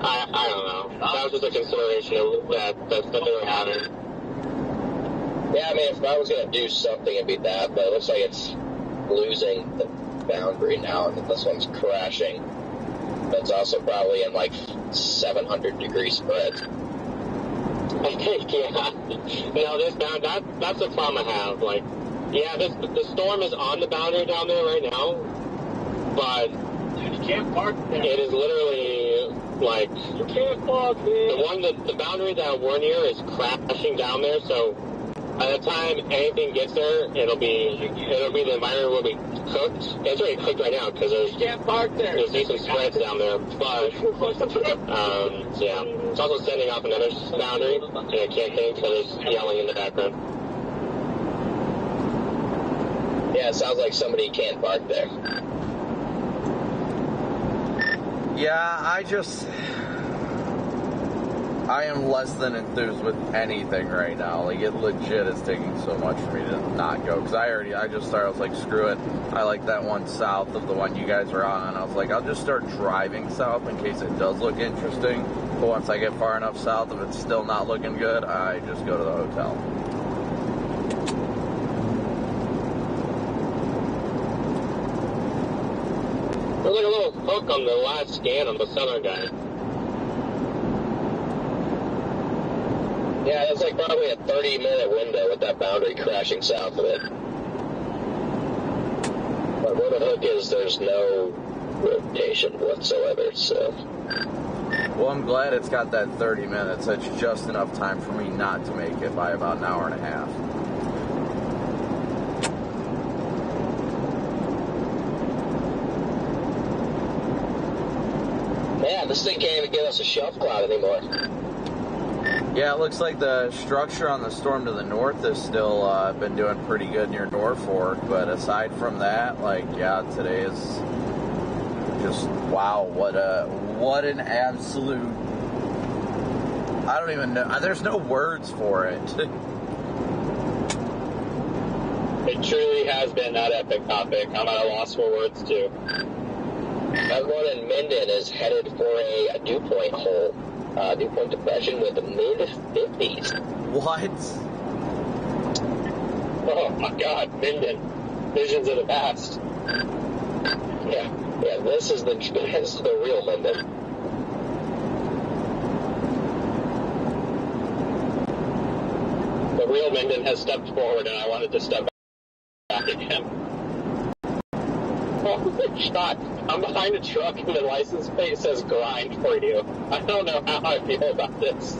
I don't know. That was just a consideration that they were having. Yeah, I mean, if I was going to do something, it'd be that, but it looks like it's losing the boundary now, and this one's crashing. That's also probably in, 700-degree spread. I think, yeah. No, that's the problem I have. The storm is on the boundary down there right now, but you can't park there. It is literally, you can't park there. The boundary that we're near is crashing down there, so by the time anything gets there, it'll be the environment will be cooked. It's already cooked right now because there's decent spreads down there. But yeah, it's also sending off another boundary, and I can't think because it's yelling in the background. Yeah, it sounds like somebody can't park there. Yeah, I am less than enthused with anything right now. It legit is taking so much for me to not go. Because I just started, I was like, screw it. I like that one south of the one you guys are on. I was like, I'll just start driving south in case it does look interesting. But once I get far enough south, if it's still not looking good, I just go to the hotel. There's a little hook on the last scan on the southern guy. Yeah, it's probably a 30-minute window with that boundary crashing south of it. But where the hook is, there's no rotation whatsoever, so... Well, I'm glad it's got that 30 minutes. That's just enough time for me not to make it by about an hour and a half. Man, this thing can't even give us a shelf cloud anymore. Yeah, it looks like the structure on the storm to the north has still been doing pretty good near Norfolk, but aside from that, today is just, wow, what an absolute, I don't even know, there's no words for it. It truly has been that epic topic. I'm at a loss for words, too. Everyone in Minden is headed for a dew point hole. Dew point depression with the mid-50s. What? Oh my God, Minden. Visions of the past. Yeah, this is the real Minden. The real Minden has stepped forward, and I wanted to step back again. Oh my God! I'm behind a truck, and the license plate says "grind for you." I don't know how I feel about this.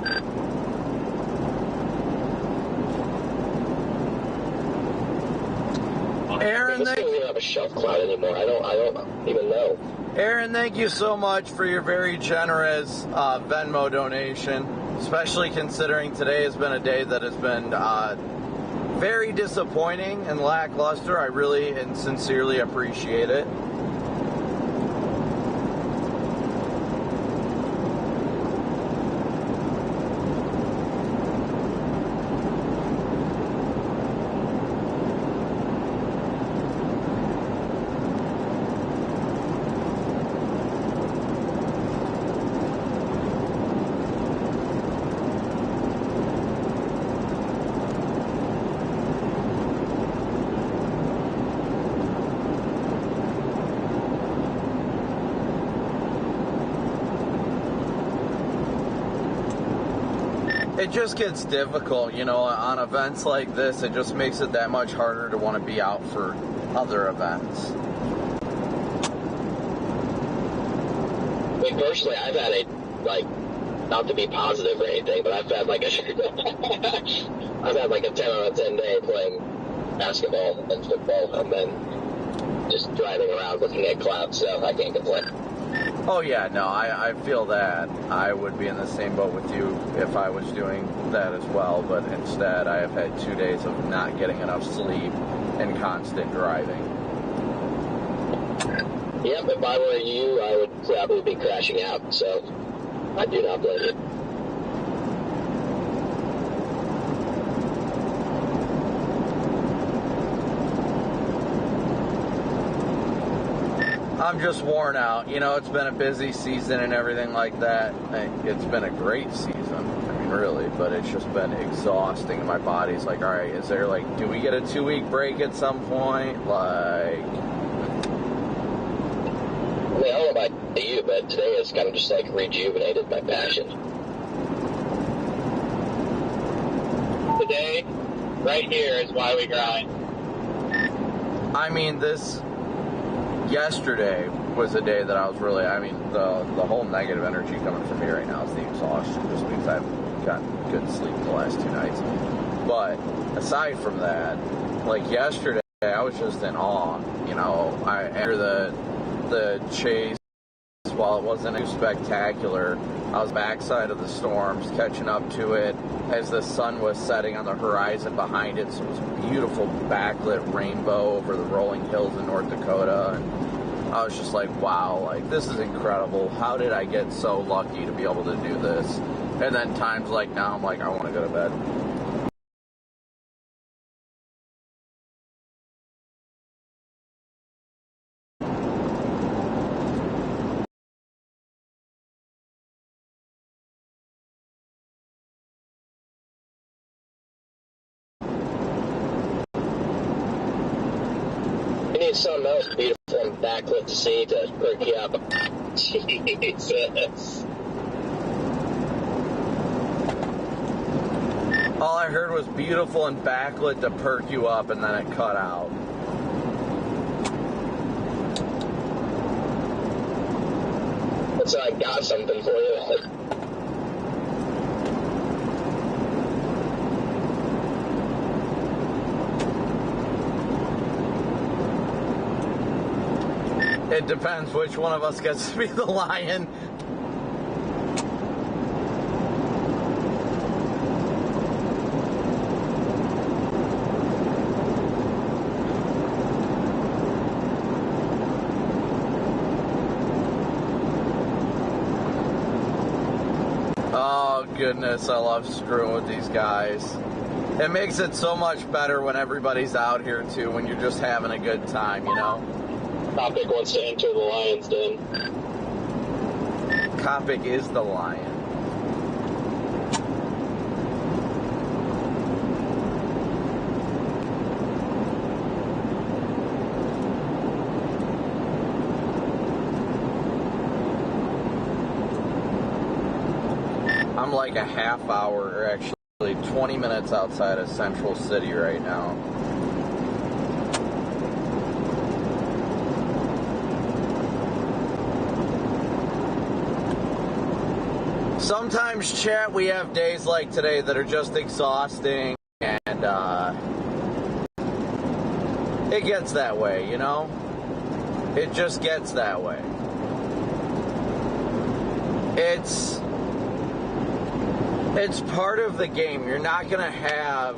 Aaron, this doesn't even have a shelf cloud anymore. I don't even know. Aaron, thank you so much for your very generous Venmo donation, especially considering today has been a day that has been very disappointing and lackluster. I really and sincerely appreciate it. it just gets difficult, you know, on events like this. It just makes it that much harder to want to be out for other events. I mean, personally, I've had a, like, not to be positive or anything, but I've had like a 10 out of 10 day playing basketball and football, and then just driving around looking at clouds, so I can't complain. Oh yeah, no, I feel that. I would be in the same boat with you if I was doing that as well, but instead I have had 2 days of not getting enough sleep and constant driving. Yep, if I were you, I would probably be crashing out, so I do not blame you. I'm just worn out. You know, it's been a busy season and everything like that. It's been a great season. I mean, really, but it's just been exhausting. My body's like, all right, is there like, do we get a 2-week break at some point? Like, I mean, I don't know about you, but today has kind of just like rejuvenated my passion. Today, right here, is why we grind. I mean, yesterday was a day that I was really, I mean, the whole negative energy coming from me right now is the exhaustion, just because I haven't gotten good sleep the last 2 nights. But aside from that, like yesterday, I was just in awe. You know, after the chase, while it wasn't too spectacular, I was backside of the storms, catching up to it as the sun was setting on the horizon behind it. So it was a beautiful backlit rainbow over the rolling hills in North Dakota. And I was just like, wow, like this is incredible. How did I get so lucky to be able to do this? And then times like now, I'm like, I want to go to bed. You need something else beautiful and backlit to see to perk you up. Jesus. All I heard was beautiful and backlit to perk you up, and then it cut out. So I got something for you. It depends which one of us gets to be the lion. Oh goodness, I love screwing with these guys. It makes it so much better when everybody's out here too, when you're just having a good time, you know? Copic wants to enter the lion's den. Copic is the lion. I'm like a half hour, or actually 20 minutes outside of Central City right now. Sometimes, chat, we have days like today that are just exhausting, and it gets that way, you know? It just gets that way. It's part of the game. You're not going to have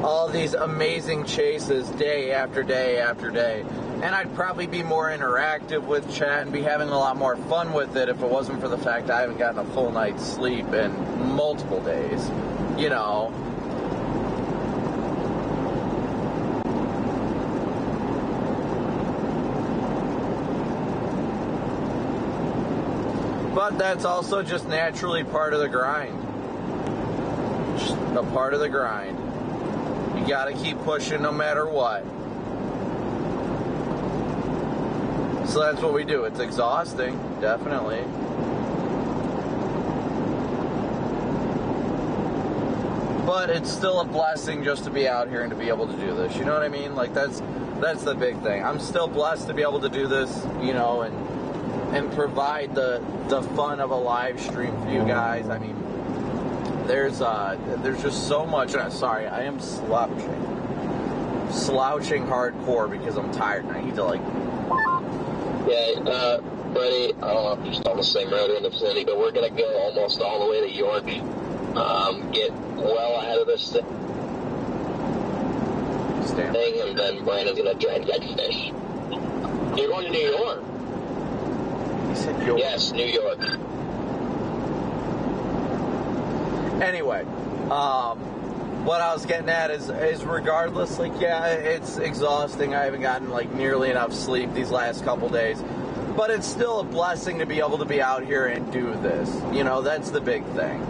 all these amazing chases day after day after day. And I'd probably be more interactive with chat and be having a lot more fun with it if it wasn't for the fact I haven't gotten a full night's sleep in multiple days, you know. But that's also just naturally part of the grind. Just a part of the grind. You gotta keep pushing no matter what. So that's what we do. It's exhausting, definitely. But it's still a blessing just to be out here and to be able to do this. You know what I mean? Like, that's the big thing. I'm still blessed to be able to do this, you know, and provide the fun of a live stream for you guys. I mean, there's just so much. Sorry, I am slouching hardcore because I'm tired and I need to, like... Yeah, buddy, I don't know if you're still on the same road in the vicinity, but we're going to go almost all the way to York. Get well ahead of this thing, and then Brandon's going to try and catch fish. You're going to New York? He said York. Yes, New York. Anyway, what I was getting at is regardless, like, yeah, it's exhausting. I haven't gotten, like, nearly enough sleep these last couple days. But it's still a blessing to be able to be out here and do this. You know, that's the big thing.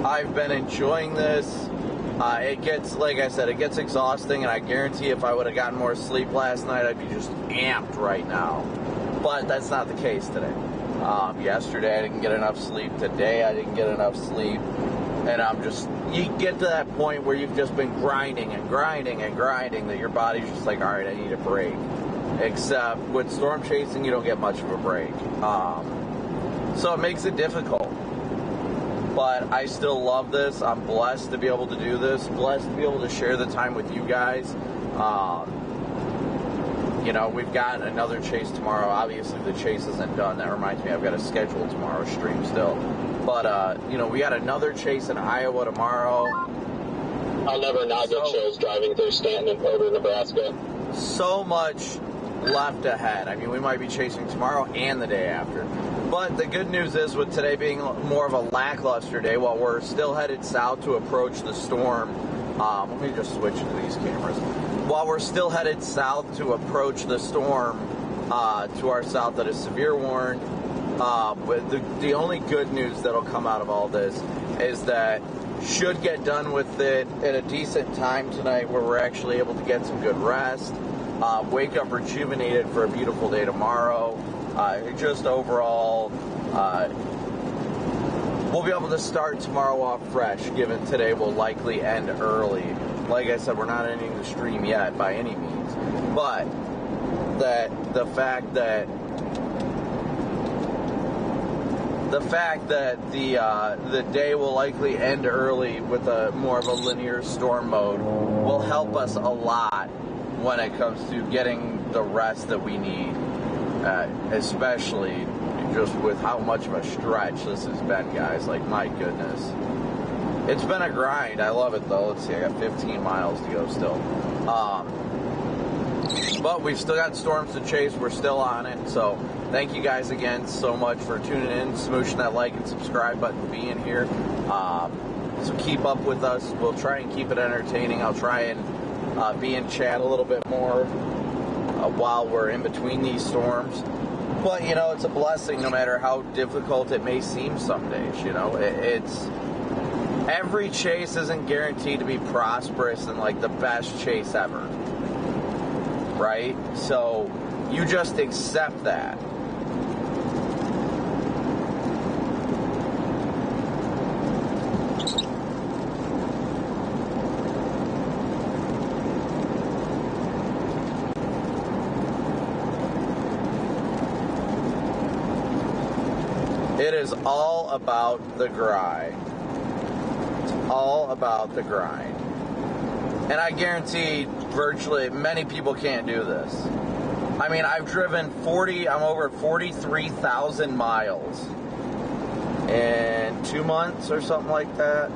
I've been enjoying this. It gets, like I said, it gets exhausting, and I guarantee if I would have gotten more sleep last night, I'd be just amped right now. But that's not the case today. Yesterday, I didn't get enough sleep. Today, I didn't get enough sleep. And you get to that point where you've just been grinding and grinding and grinding that your body's just like, all right, I need a break. Except with storm chasing, you don't get much of a break. So it makes it difficult. But I still love this. I'm blessed to be able to do this. Blessed to be able to share the time with you guys. You know, we've got another chase tomorrow. Obviously, the chase isn't done. That reminds me, I've got a scheduled tomorrow stream still. But, you know, we got another chase in Iowa tomorrow. I'll never not get shows driving through Stanton and over Nebraska. So much left ahead. I mean, we might be chasing tomorrow and the day after. But the good news is, with today being more of a lackluster day, while we're still headed south to approach the storm, let me just switch to these cameras. While we're still headed south to approach the storm to our south that is severe warned, the only good news that'll come out of all this is that should get done with it at a decent time tonight where we're actually able to get some good rest, wake up rejuvenated for a beautiful day tomorrow. Just overall, we'll be able to start tomorrow off fresh, given today will likely end early. Like I said, we're not ending the stream yet by any means, but the fact that the day will likely end early with a more of a linear storm mode will help us a lot when it comes to getting the rest that we need, especially just with how much of a stretch this has been, guys. Like, my goodness. It's been a grind. I love it, though. Let's see, I got 15 miles to go still. But we've still got storms to chase. We're still on it. So thank you guys again so much for tuning in, smooshing that like and subscribe button, being here. So keep up with us. We'll try and keep it entertaining. I'll try and be in chat a little bit more while we're in between these storms. But, you know, it's a blessing no matter how difficult it may seem some days, you know. Every chase isn't guaranteed to be prosperous and, like, the best chase ever. Right? So you just accept that. It is all about the grind. It's all about the grind. And I guarantee virtually many people can't do this. I mean, I've driven I'm over 43,000 miles in 2 months or something like that.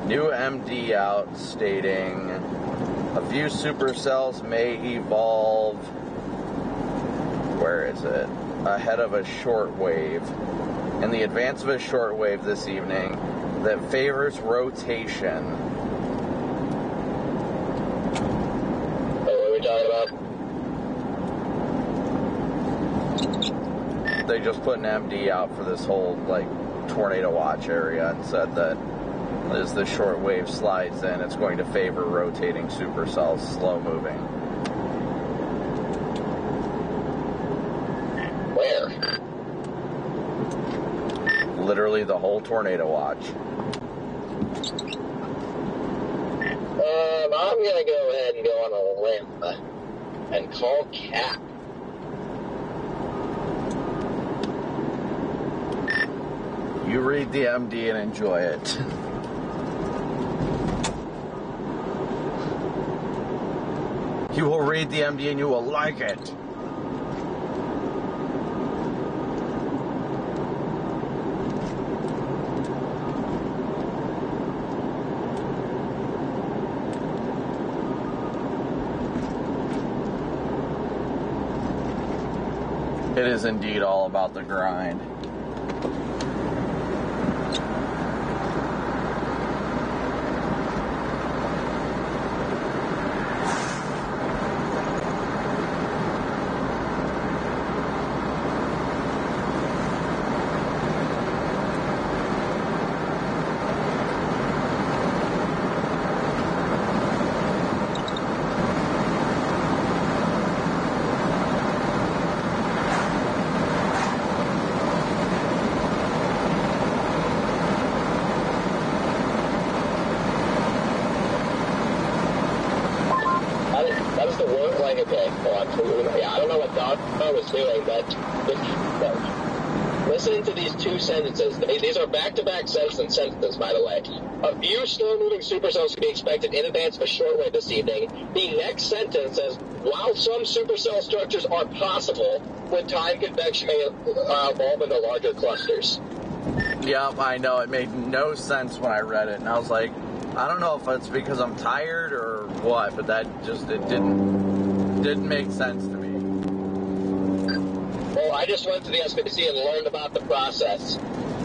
New MD out stating a few supercells may evolve. Where is it? Ahead of a shortwave. In the advance of a shortwave this evening that favors rotation. What are we talking they just put an MD out for this whole like tornado watch area and said that as the short wave slides in, it's going to favor rotating supercells, slow moving. Where? Literally the whole tornado watch. I'm gonna go ahead and go on a limb and call Cap. You read the MD and enjoy it. You will read the MD and you will like it. It is indeed all about the grind. Listening to these two sentences, these are back-to-back sentences, by the way. A few slow-moving supercells can be expected in advance of a shortwave this evening. The next sentence says, while some supercell structures are possible, with time convection may evolve into larger clusters. Yep, I know. It made no sense when I read it, and I was like, I don't know if it's because I'm tired or what, but that just, it didn't make sense to me. Well, I just went to the SPC and learned about the process.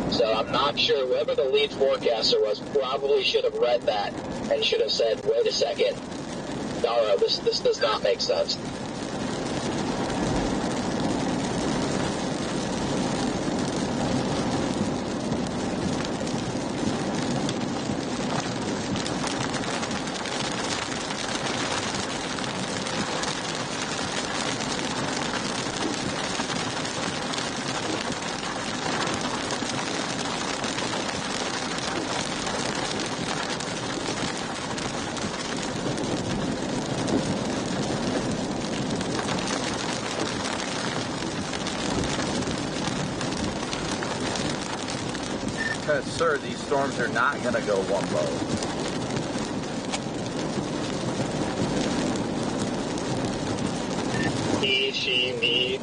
So I'm not sure. Whoever the lead forecaster was probably should have read that and should have said, wait a second. No, this does not make sense. Because, sir, these storms are not going to go one low. He, she, me.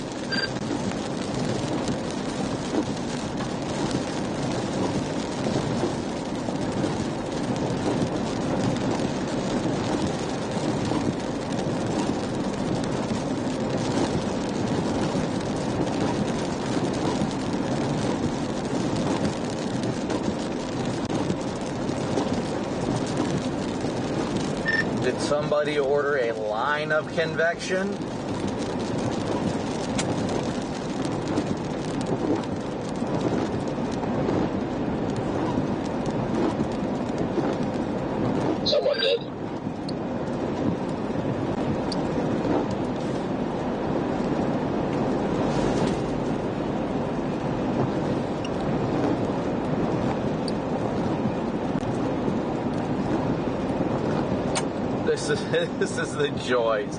Did somebody order a line of convection? Someone did. This is the joys.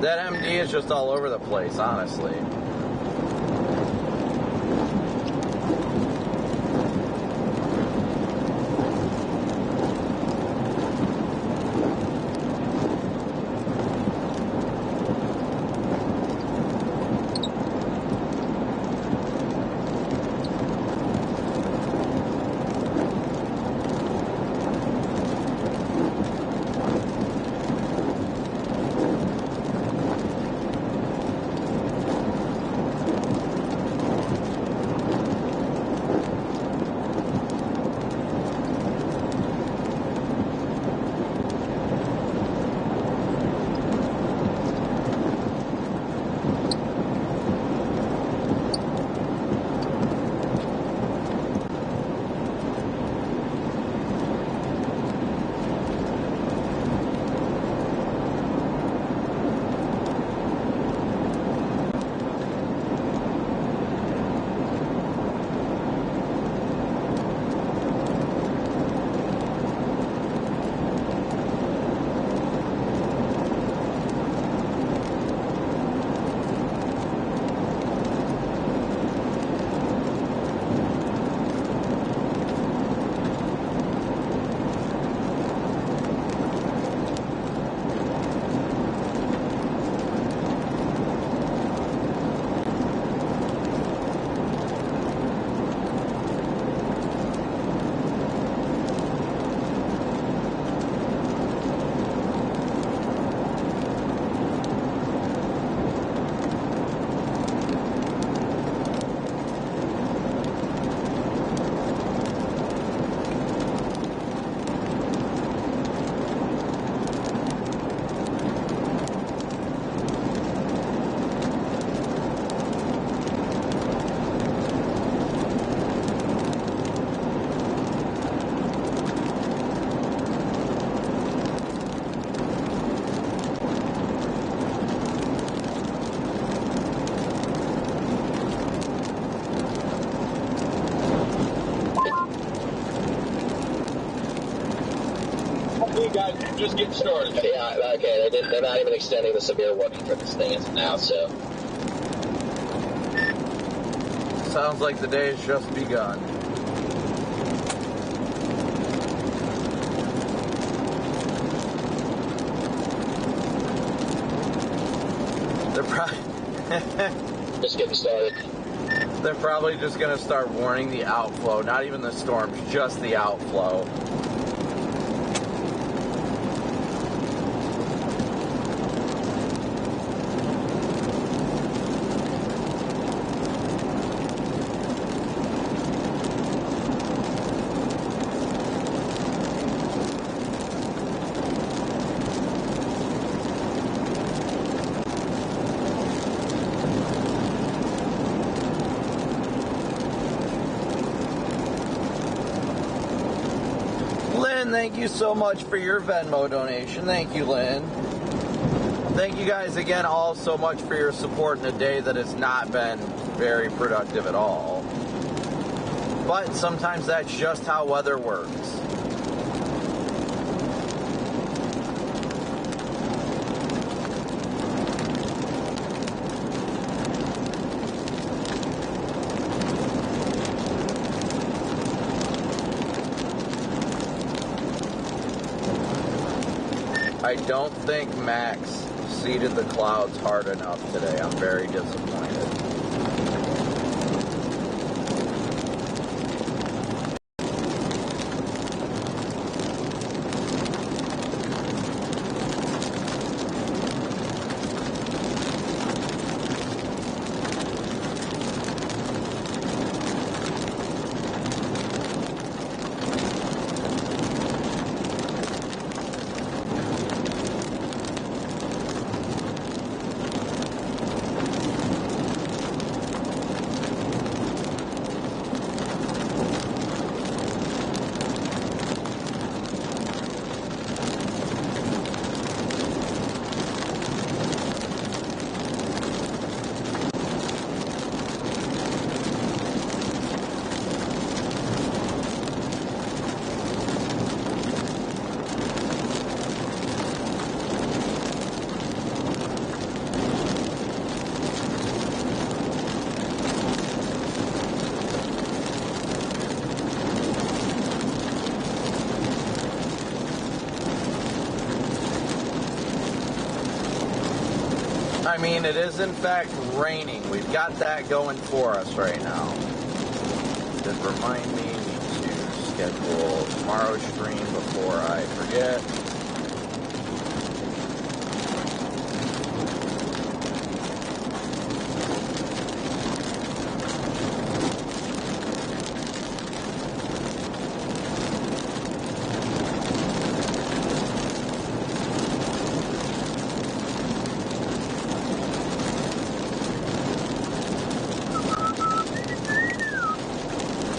That MD is just all over the place, honestly. Hey guys, just getting started. Yeah, okay, they're not even extending the severe warning for this thing as of now, so. Sounds like the day has just begun. They're probably Just getting started. they're probably just gonna start warning the outflow, not even the storms, just the outflow. Lynn, thank you so much for your Venmo donation. Thank you, Lynn. Thank you guys again all so much for your support in a day that has not been very productive at all. But sometimes that's just how weather works. I don't think Max seeded the clouds hard enough today. I'm very disappointed. I mean, it is in fact raining. We've got that going for us right now. Just remind me to schedule tomorrow's stream before I forget.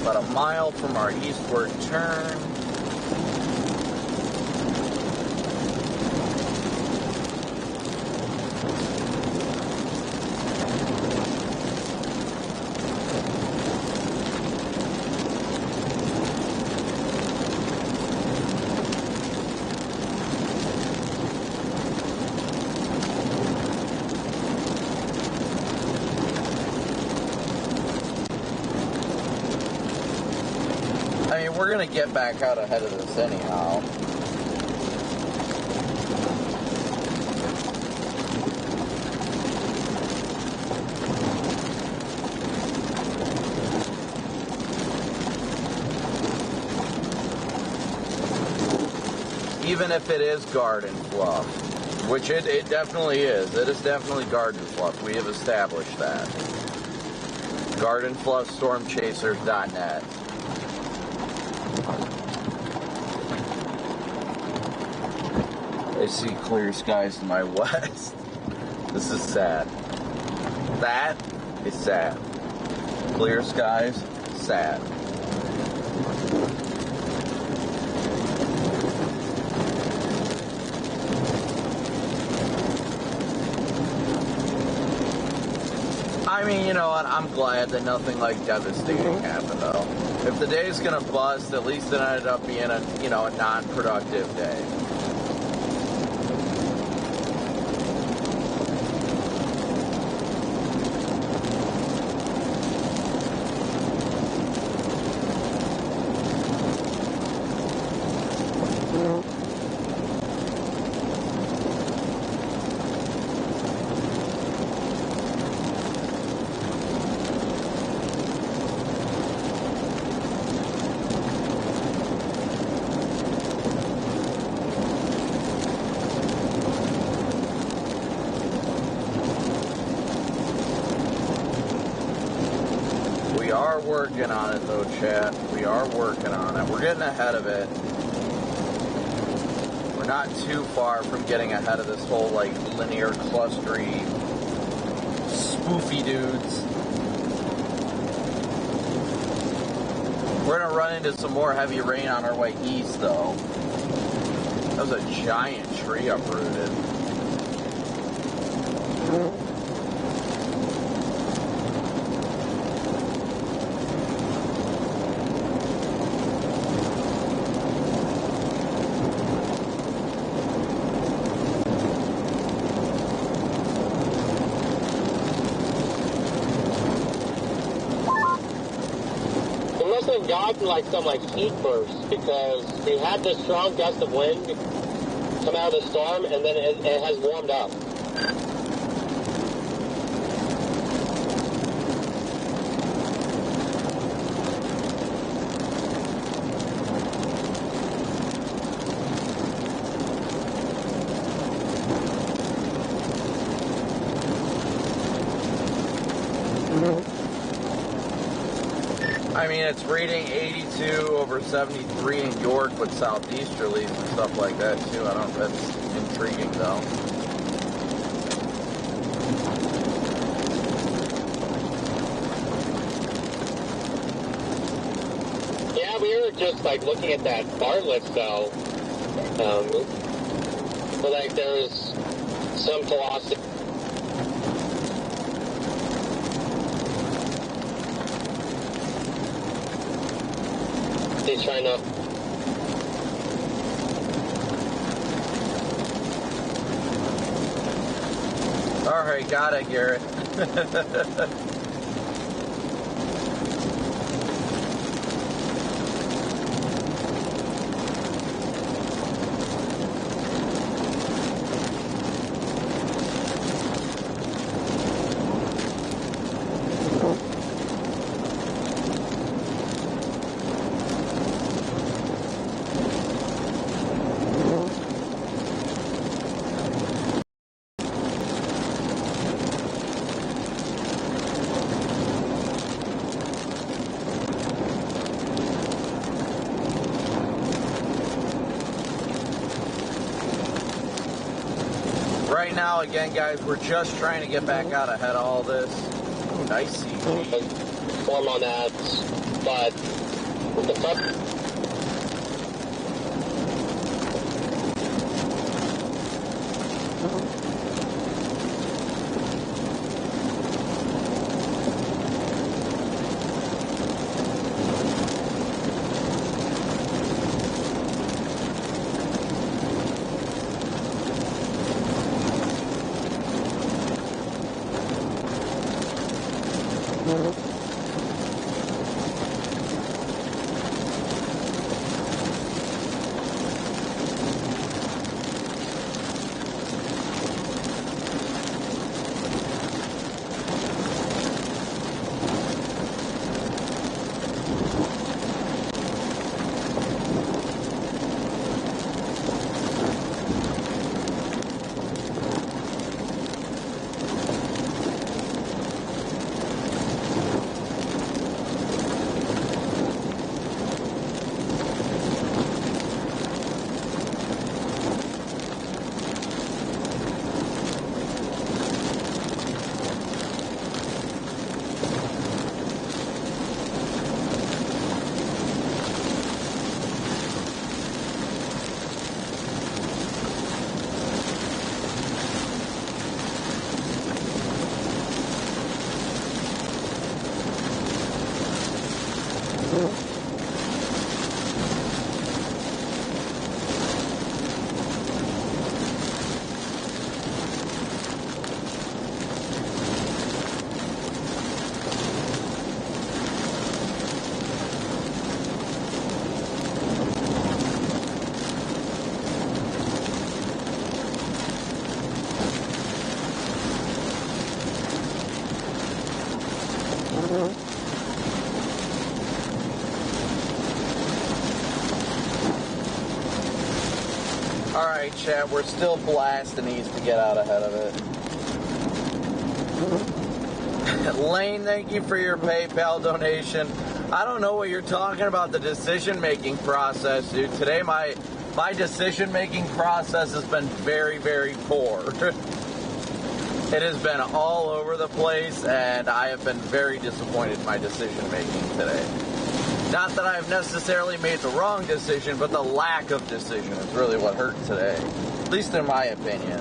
About a mile from our eastward turn. I mean, we're going to get back out ahead of this anyhow. Even if it is garden fluff, which it definitely is. It is definitely garden fluff. We have established that. GardenFluffStormChasers.net. I see clear skies to my west. This is sad. That is sad. Clear skies, sad. I mean, you know what? I'm glad that nothing like devastating happened, though. If the day's gonna bust, at least it ended up being a non-productive day. We are working on it though, chat. We are working on it. We're getting ahead of it. We're not too far from getting ahead of this whole like linear clustery spoofy dudes. We're gonna run into some more heavy rain on our way east though. That was a giant tree uprooted. Gotten like some heat burst because we had this strong gust of wind come out of the storm and then it has warmed up. I mean, it's reading 82 over 73 in York with southeasterlies and stuff like that too. I don't know if that's intriguing though. Yeah, we were just looking at that Bartlett though. But there's some velocity. He's trying to. All right, got it, Garrett. Right now, again, guys, we're just trying to get back out ahead of all this. Ooh, nice CG. Form on that, but the front. Alright, chat, we're still blasting these to get out ahead of it. Lane, thank you for your PayPal donation. I don't know what you're talking about, the decision-making process, dude. Today, my decision-making process has been very, very poor. It has been all over the place, and I have been very disappointed in my decision-making today. Not that I've necessarily made the wrong decision, but the lack of decision is really what hurt today. At least in my opinion.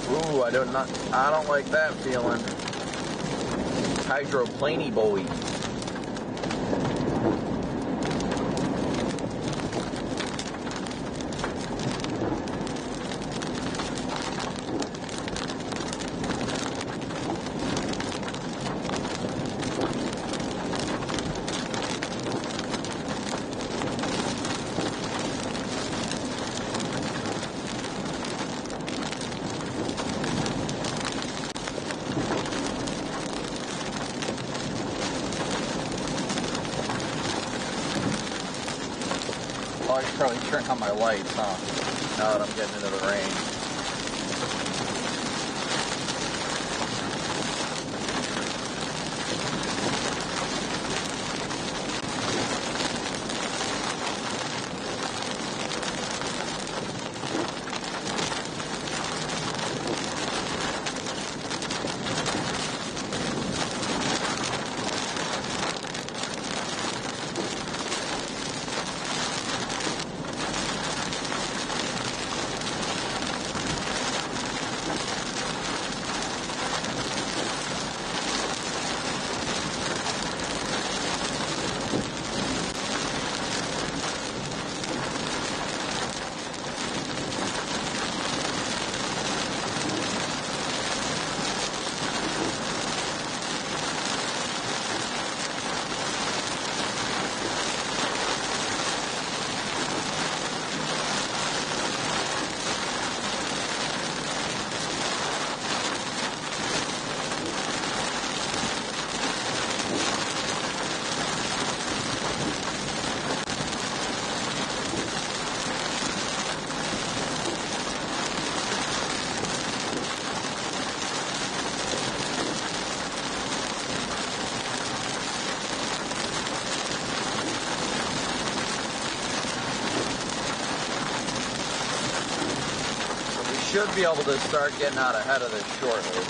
Ooh, I don't like that feeling. Hydroplane boy. I should probably turn on my lights, huh? Now that I'm getting into the rain. Should be able to start getting out ahead of this shortly.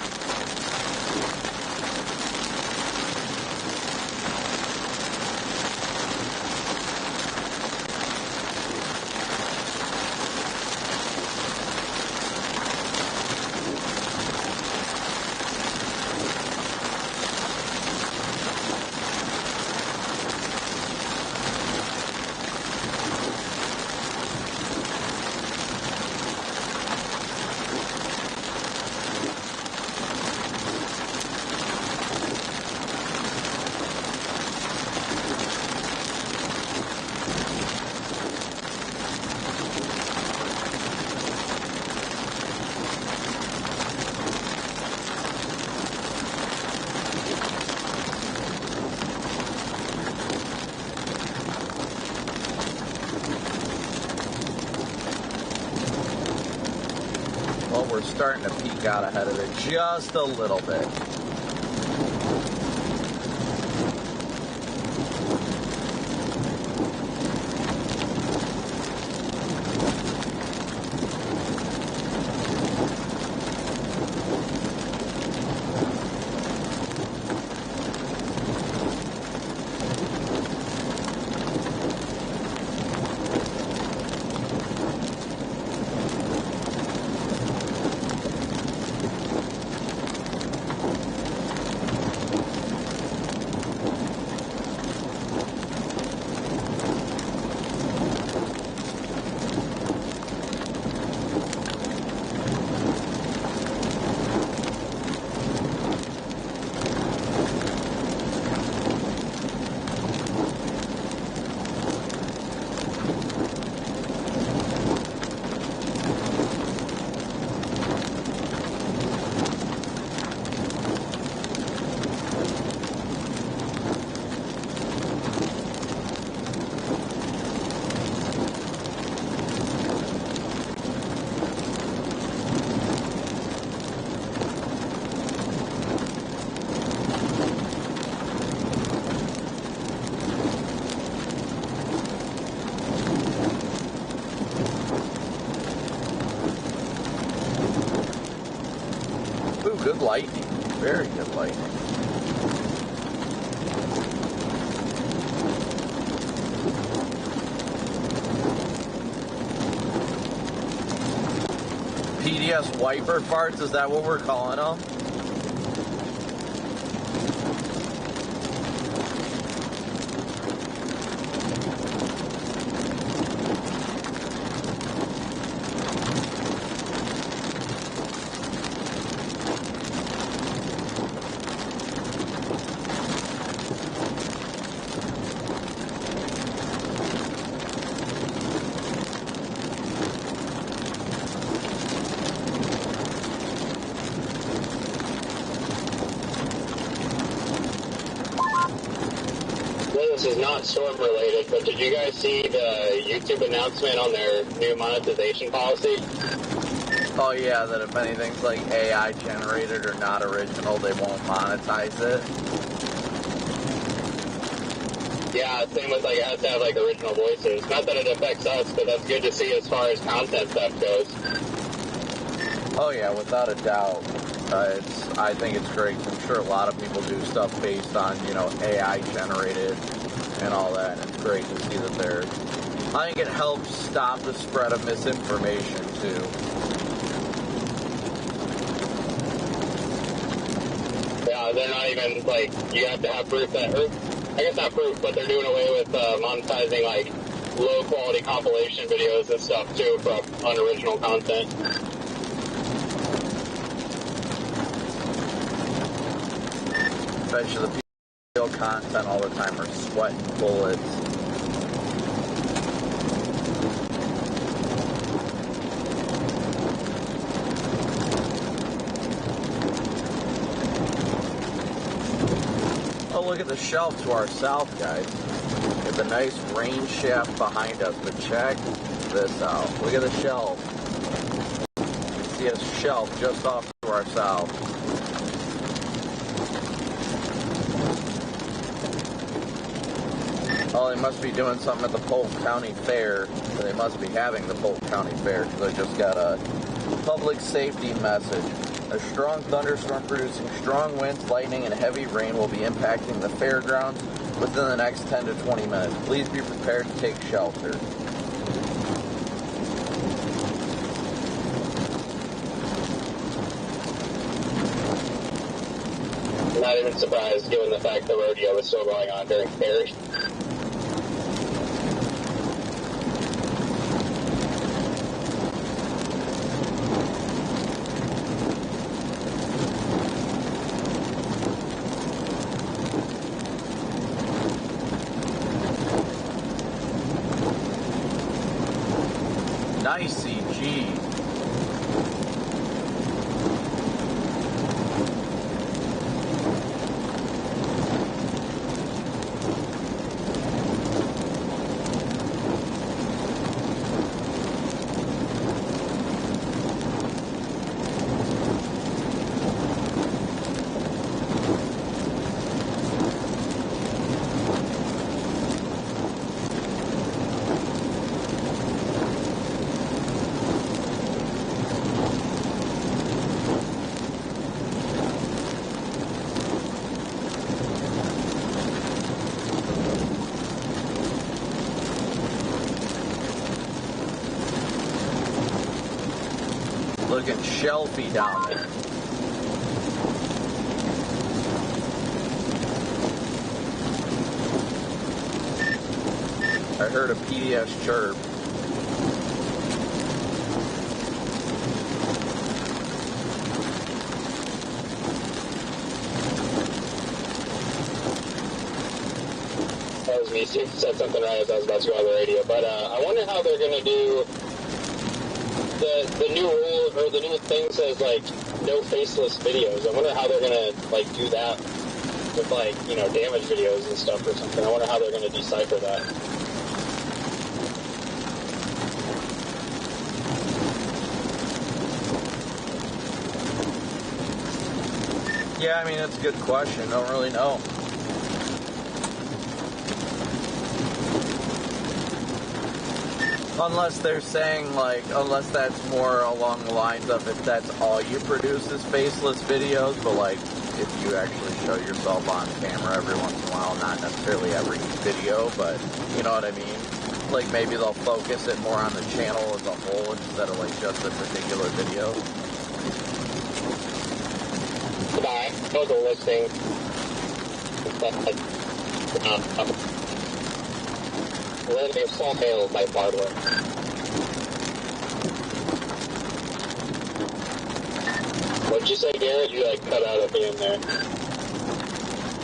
We're starting to peek out ahead of it just a little bit. Ooh, good lightning. Very good lightning. PDS wiper farts, is that what we're calling them? This is not storm related, but did you guys see the YouTube announcement on their new monetization policy? Oh yeah, that if anything's like AI generated or not original, they won't monetize it. Yeah, same with like it has to have like original voices. Not that it affects us, but that's good to see as far as content stuff goes. Oh yeah, without a doubt. I think it's great. I'm sure a lot of people do stuff based on, AI generated and all that. And it's great to see that they're... I think it helps stop the spread of misinformation too. Yeah, they're not even like, you have to have proof that, or I guess not proof, but they're doing away with monetizing like low quality compilation videos and stuff too from unoriginal content. Especially the people who feel content all the time are sweating bullets. Oh, look at the shelf to our south, guys. There's a nice rain shaft behind us, but check this out. Look at the shelf. You see a shelf just off to our south. Oh, they must be doing something at the Polk County Fair. They must be having the Polk County Fair because I just got a public safety message. A strong thunderstorm producing strong winds, lightning, and heavy rain will be impacting the fairgrounds within the next 10 to 20 minutes. Please be prepared to take shelter. I'm not even surprised given the fact the rodeo was still going on during fairs. Nice CG. Looking shelfy down there. I heard a PDS chirp. That was me. Steve said something right as I was about to go on the radio. But I wonder how they're going to do the new rule, or the new thing says, like, no faceless videos. I wonder how they're going to, like, do that with, like, damage videos and stuff or something. I wonder how they're going to decipher that. Yeah, I mean, that's a good question. Don't really know. Unless they're saying, like, unless that's more along the lines of if that's all you produce is faceless videos, but, like, if you actually show yourself on camera every once in a while, not necessarily every video, but, you know what I mean? Like, maybe they'll focus it more on the channel as a whole instead of, like, just a particular video. I was listening. Living small fails by hardware. What'd you say, Garrett? You like cut out at the end there.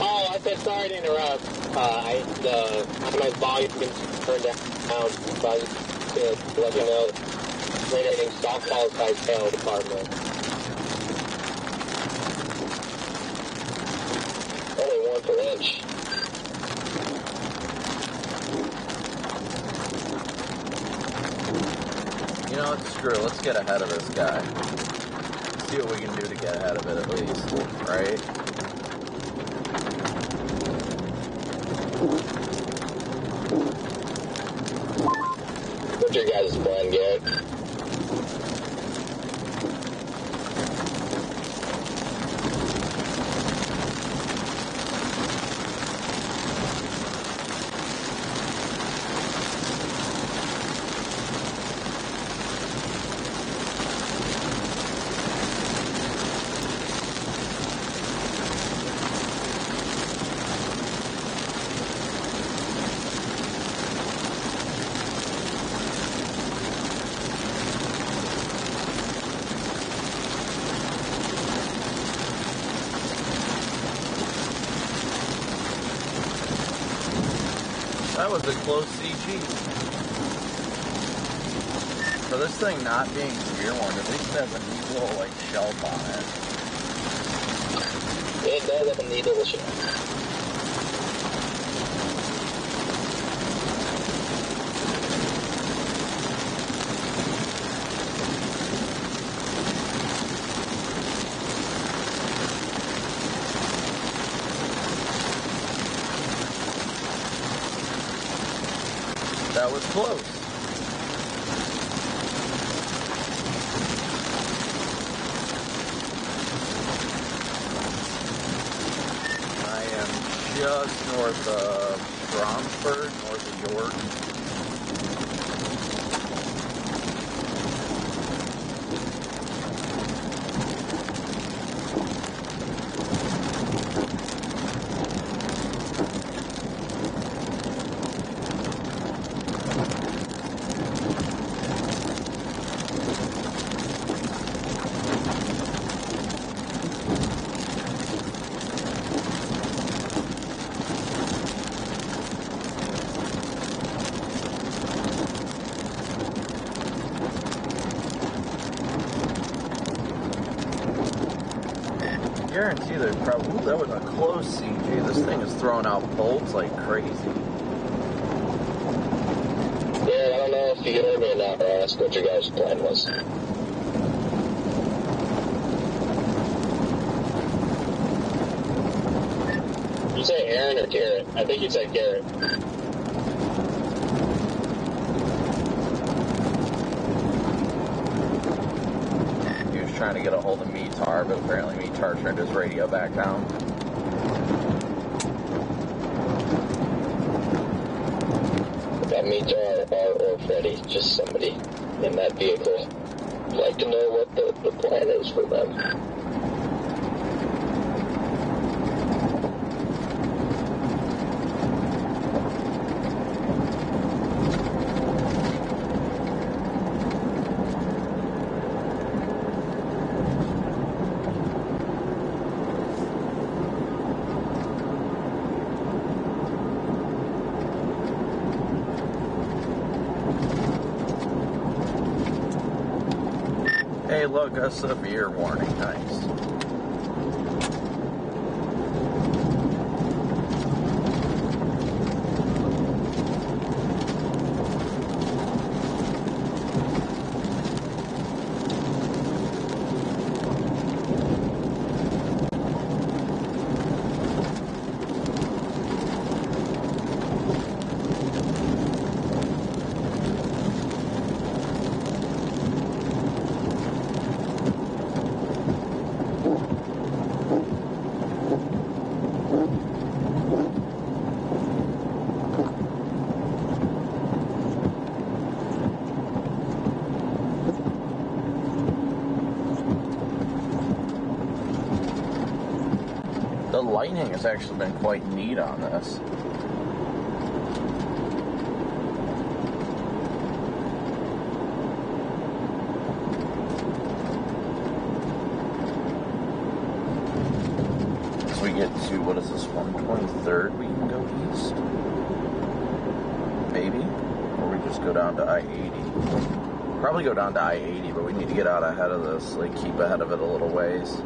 Oh, I said sorry to interrupt. My volume turned down. So I was going to let you know rating softballs by tail department. Only 1 per inch. You know what, screw it, let's get ahead of this guy. See what we can do to get ahead of it at least, right? What's your guys' plan, Garrett? That was a close CG. For this thing not being severe one, at least it has a neat little, like, shelf on it. It does have a neat little shelf. That was close. I am just north of Bromsburg, north of York. Guarantee there's probably, ooh, that was a close CG. This thing is throwing out bolts like crazy. Yeah, I don't know if you heard me or not, or ask what your guys' plan was. You say Aaron or Garrett? I think you said Garrett. He was trying to get a hold of Metar, but apparently Metar turned his radio back down. That Metar or Freddie, just somebody in that vehicle. I'd like to know what the plan is for them. Hey, look, a severe warning. Nice. lighting has actually been quite neat on this. As we get to, what is this, 123rd, we can go east? Maybe? Or we just go down to I-80. Probably go down to I-80, but we need to get out ahead of this, like keep ahead of it a little ways.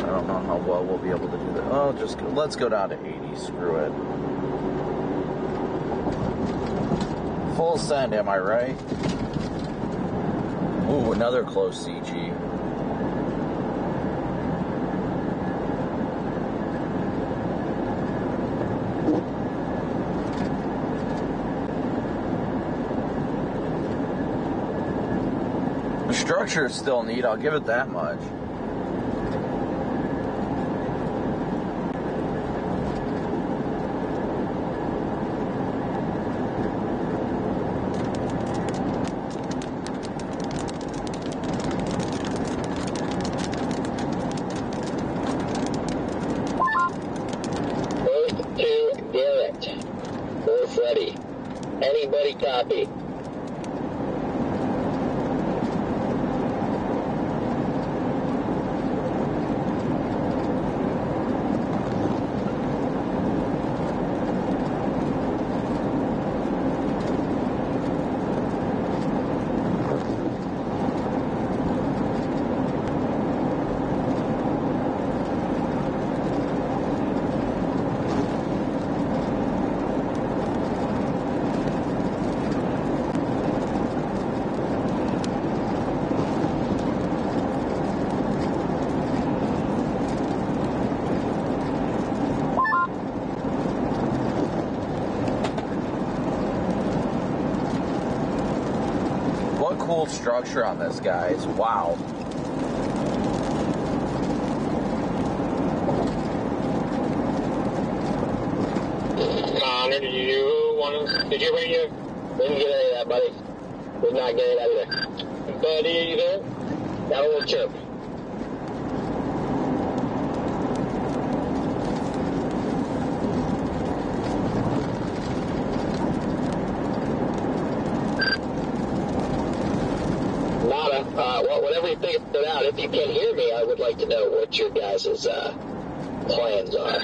I don't know how well we'll be able to do that. Oh, let's go down to 80, screw it. Full send, am I right? Ooh, another close CG. The structure is still neat, I'll give it that much. Anybody copy? Cool structure on this, guys. Wow. Connor, did you bring your? Didn't get any of that, buddy. Did not get it out of there. Buddy, are you there? Got a little chirp. Whatever you figured out, if you can hear me, I would like to know what your guys' plans are.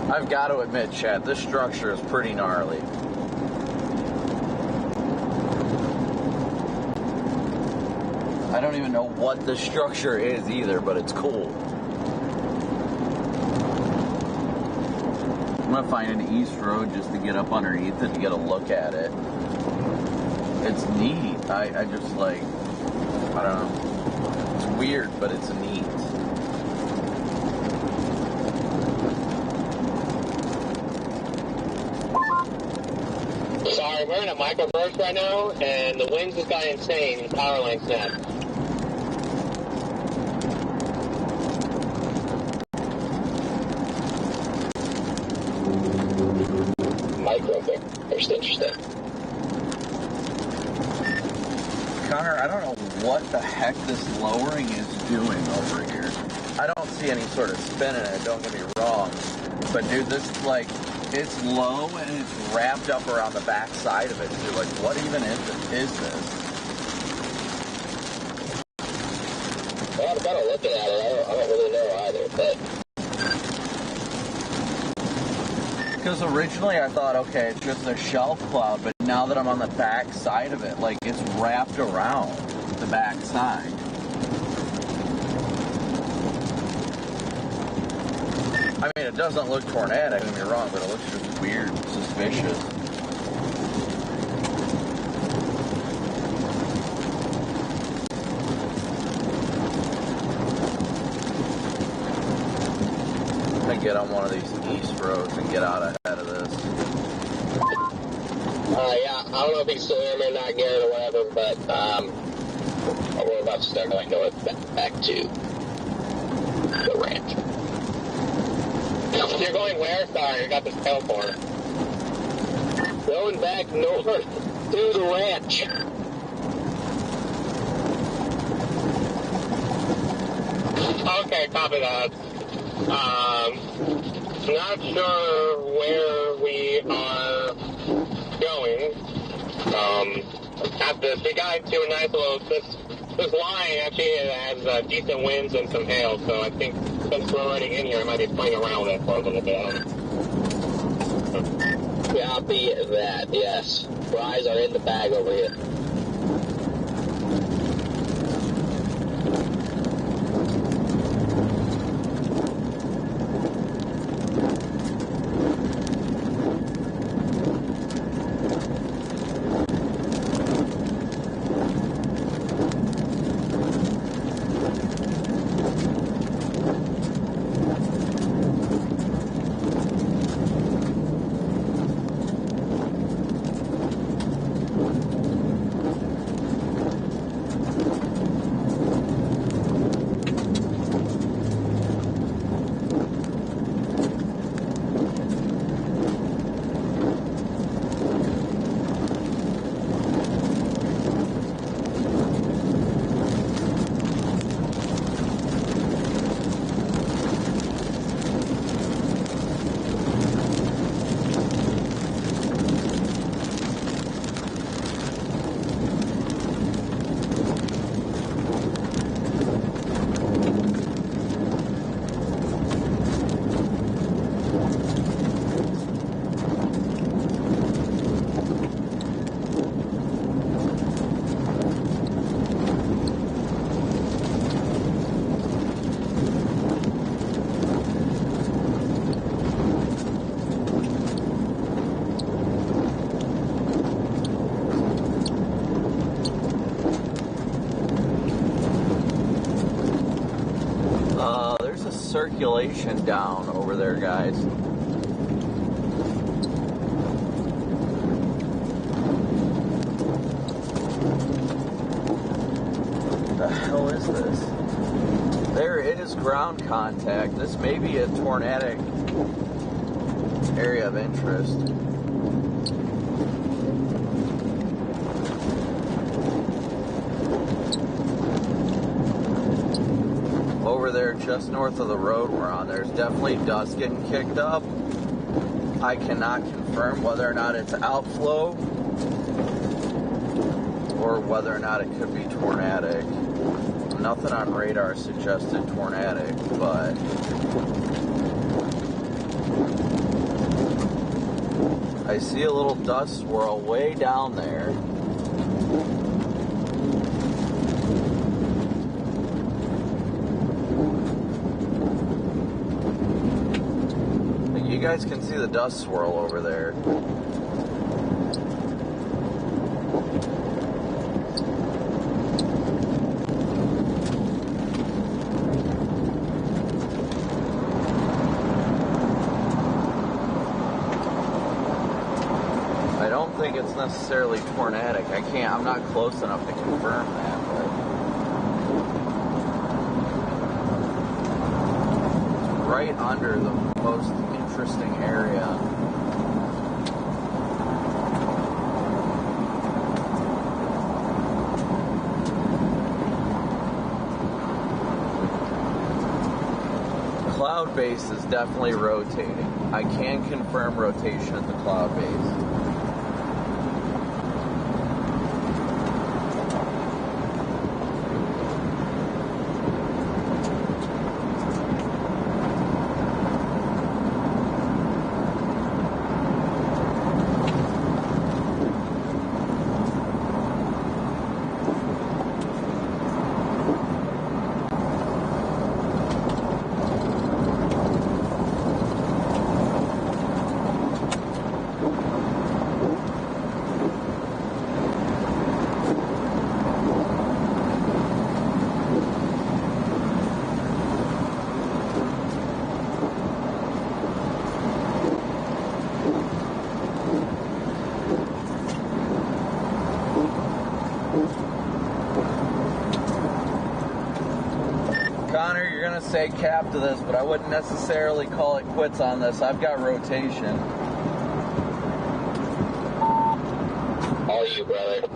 I've got to admit, Chad, this structure is pretty gnarly. I don't even know what the structure is either, but it's cool. I'm gonna find an east road just to get up underneath it to get a look at it. It's neat. I just like, I don't know. It's weird, but it's neat. Sorry, we're in a microburst right now, and the winds just got insane, and the power line snapped. Microburst, interesting. Connor, I don't know what the heck this lowering is doing over here. I don't see any sort of spin in it, don't get me wrong. But dude, this, like, it's low and it's wrapped up around the back side of it too. Like, what even is this? Well, I'm kind of looking at it. I don't really know either, but... Because originally I thought, okay, it's just a shelf cloud, but now that I'm on the back side of it, like, it's wrapped around the back side. I mean, it doesn't look tornadic, don't get me wrong, but it looks just weird, suspicious. I'm gonna get on one of these east roads and get out ahead of this. Yeah, I don't know if he's still there, maybe not Garrett or whatever, but we're about to start going north back to the ranch. You're going where? Sorry, you got this teleport. Going back north to the ranch. Okay, copy that. Not sure where we are going. At the guide to a nice little, this line actually has decent winds and some hail, so I think since we're already in here, I might be playing around with it for a little bit. Copy that, yes. Fries are in the bag over here. Circulation down over there, guys. What the hell is this? There is ground contact. This may be a tornadic area of interest. Over there just north of the road we're on, there's definitely dust getting kicked up. I cannot confirm whether or not it's outflow or whether or not it could be tornadic. Nothing on radar suggested tornadic, but I see a little dust swirl way down there. You guys can see the dust swirl over there. I don't think it's necessarily tornadic. I'm not close enough to confirm that, but it's right under the most interesting area. Cloud base is definitely rotating. I can confirm rotation at the cloud base. Connor, you're going to say cap to this, but I wouldn't necessarily call it quits on this. I've got rotation. All you, brother.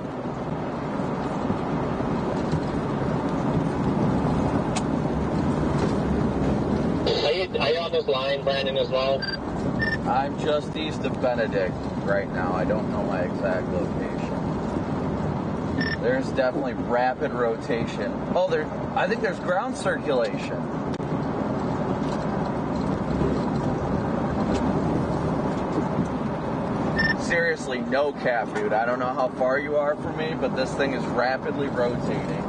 Are you on this line, Brandon, as well? I'm just east of Benedict right now. I don't know my exact location. There's definitely rapid rotation. Oh, I think there's ground circulation. Seriously, no cap, dude. I don't know how far you are from me, but this thing is rapidly rotating.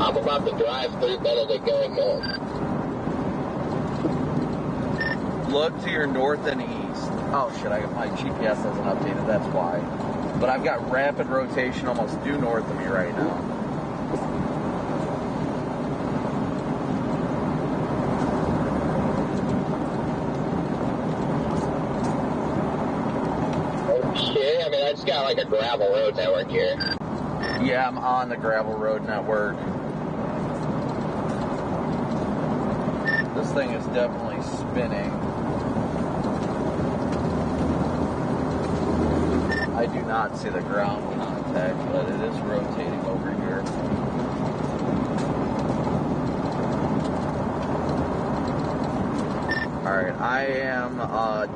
I'm about to drive through Benedict going north. Look to your north and east. Oh shit, my GPS hasn't updated, that's why. But I've got rapid rotation almost due north of me right now. Oh shit, I mean, I just got like a gravel road network here. Yeah, I'm on the gravel road network. This thing is definitely spinning. I do not see the ground contact, but it is rotating over here. Alright, I am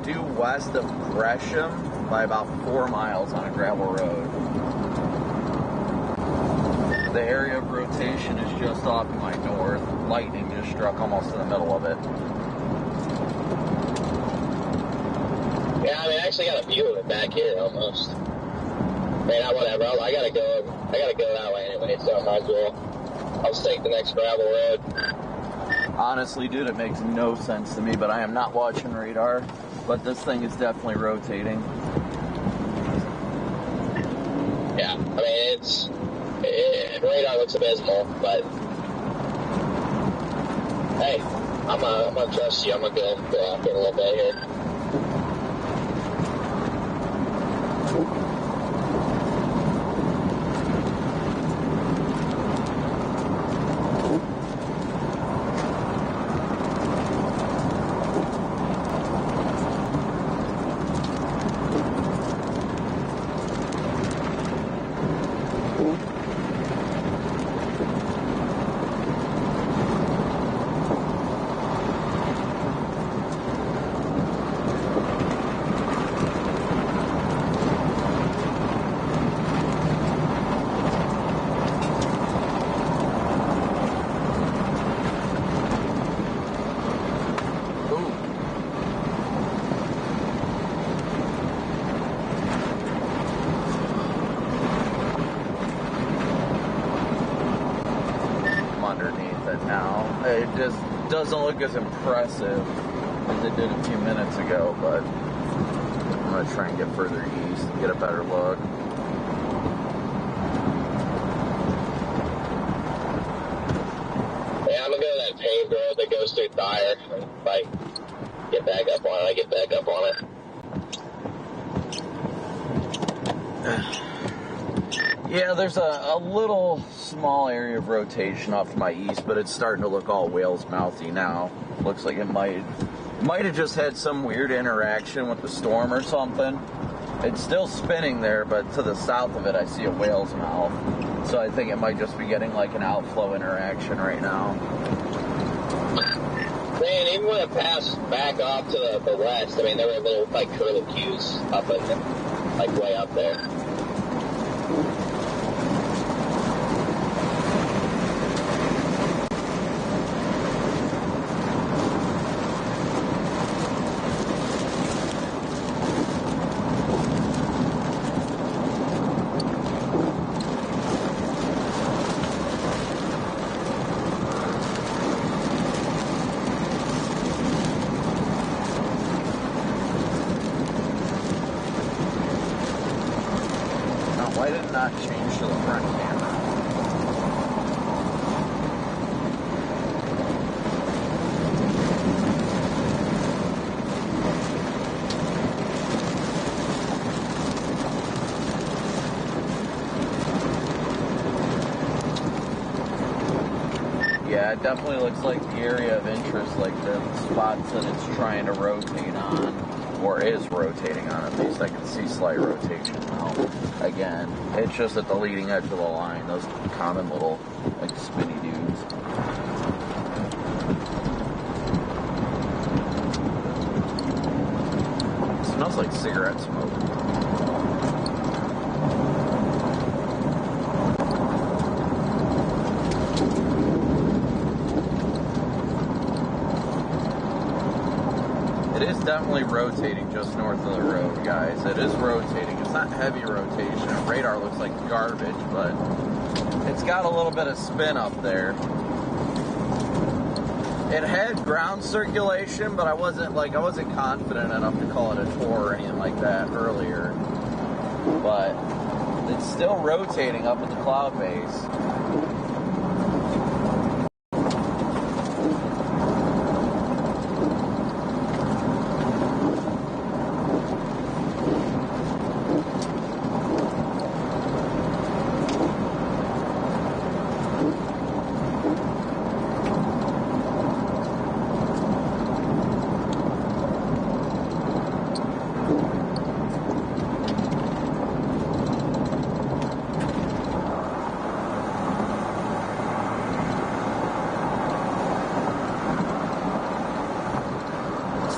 due west of Gresham by about 4 miles on a gravel road. The area of rotation is just off to my north. Lightning just struck almost in the middle of it. Yeah, I mean, I actually got a view of it back here almost. Man, whatever. I gotta go that way anyway, so I might as well. I'll just take the next gravel road. Honestly, dude, it makes no sense to me, but I am not watching radar. But this thing is definitely rotating. Yeah, I mean, radar looks abysmal, but hey, I'm gonna trust you. I'm gonna go after a little bit here. It just doesn't look as impressive as it did a few minutes ago, but I'm going to try and get further east and get a better look. Yeah, I'm going to go to that paved road that goes through Thayer. If I get back up on it, I get back up on it. Yeah, there's a little small area of rotation off to my east, but it's starting to look all whale's mouthy now. Looks like it might have just had some weird interaction with the storm or something. It's still spinning there, but to the south of it I see a whale's mouth. So I think it might just be getting like an outflow interaction right now. Man, even when it passed back off to the west, I mean, there were little like curlicues up in like way up there. Why did it not change to the front camera? Yeah, it definitely looks like the area of interest, like the spots that it's trying to rotate on, or is rotating on at least. I can see slight rotation now. Again, it's just at the leading edge of the line, those common little, like, spinny dudes. It smells like cigarette smoke. It is definitely rotating just north of the road, guys. It is rotating. It's not heavy rotation. Radar looks like garbage, but it's got a little bit of spin up there. It had ground circulation, but I wasn't confident enough to call it a tour or anything like that earlier. But it's still rotating up at the cloud base.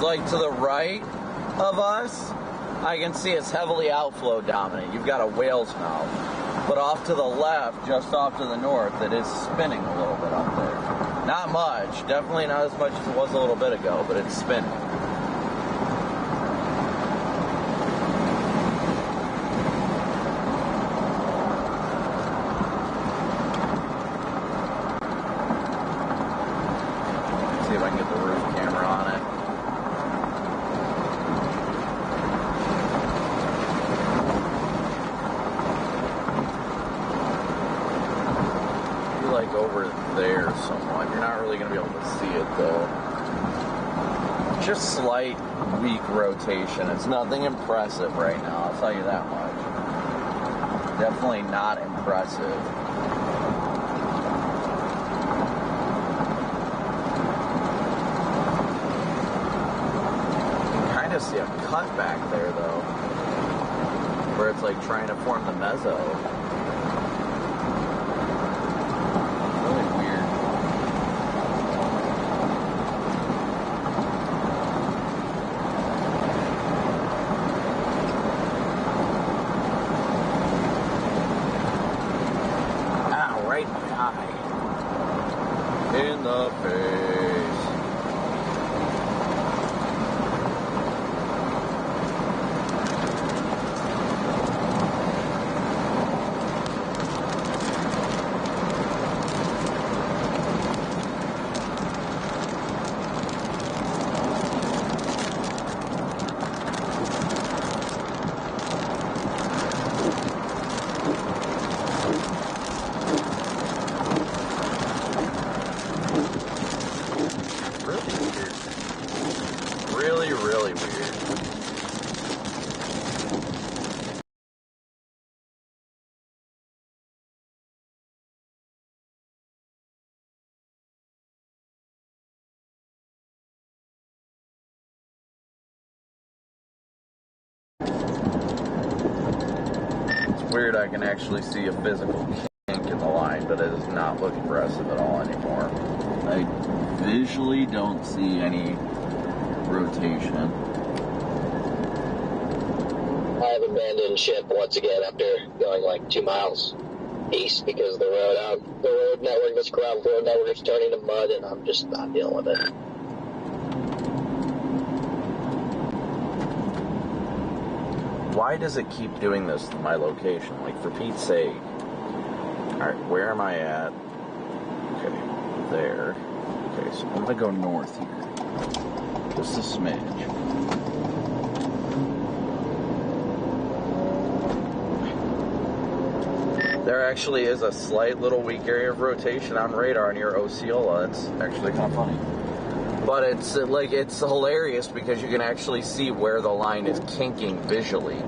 Like to the right of us, I can see it's heavily outflow dominant. You've got a whale's mouth. But off to the left, just off to the north, it is spinning a little bit up there. Not much, definitely not as much as it was a little bit ago, but it's spinning. See if I can get the roof camera on it. Like over there somewhat. You're not really going to be able to see it though. Just slight weak rotation. It's nothing impressive right now, I'll tell you that much. Definitely not impressive. You can kind of see a cut back there though, where it's like trying to form the mezzo. In the face. Really, really weird. It's weird I can actually see a physical kink in the line, but it does not look impressive at all anymore. I visually don't see any rotation. I have abandoned ship once again after going like 2 miles east because the road network, this gravel road network is turning to mud and I'm just not dealing with it. Why does it keep doing this to my location? Like, for Pete's sake. Alright, where am I at? Okay, there. Okay, so I'm gonna go north here. Just a smidge. There actually is a slight little weak area of rotation on radar near Osceola. It's actually kind of funny. But it's hilarious because you can actually see where the line is kinking visually.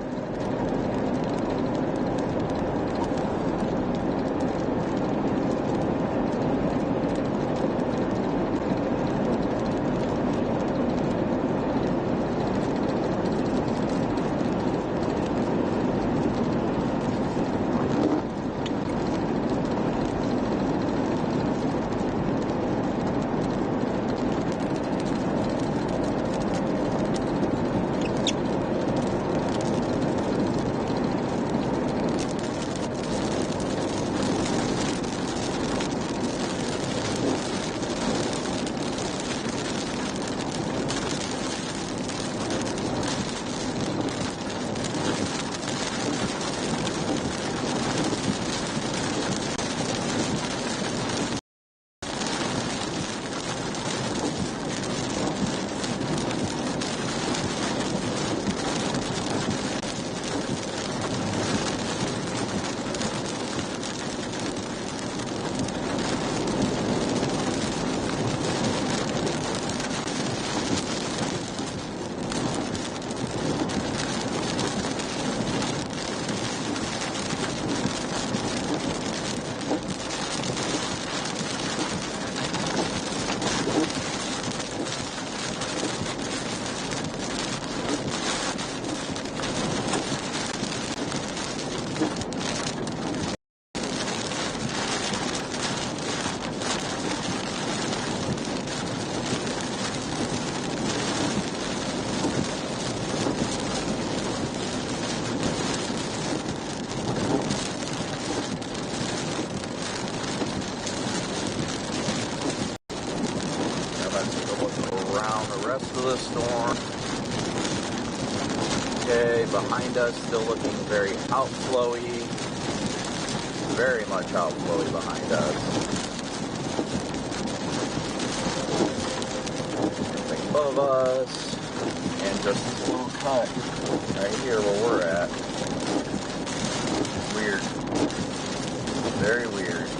the storm. Okay, behind us, still looking very outflowy. Very much outflowy behind us. Something above us. And just this little cut right here where we're at. Weird. Very weird.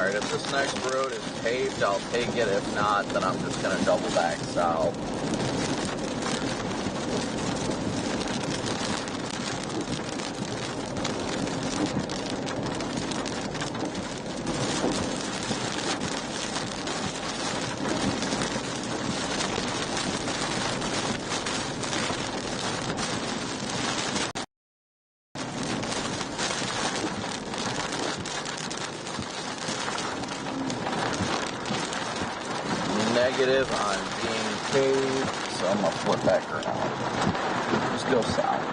If this next road is paved, I'll take it. If not, then I'm just going to double back south. Negative on being paved, so I'm going to flip back around. Just go south.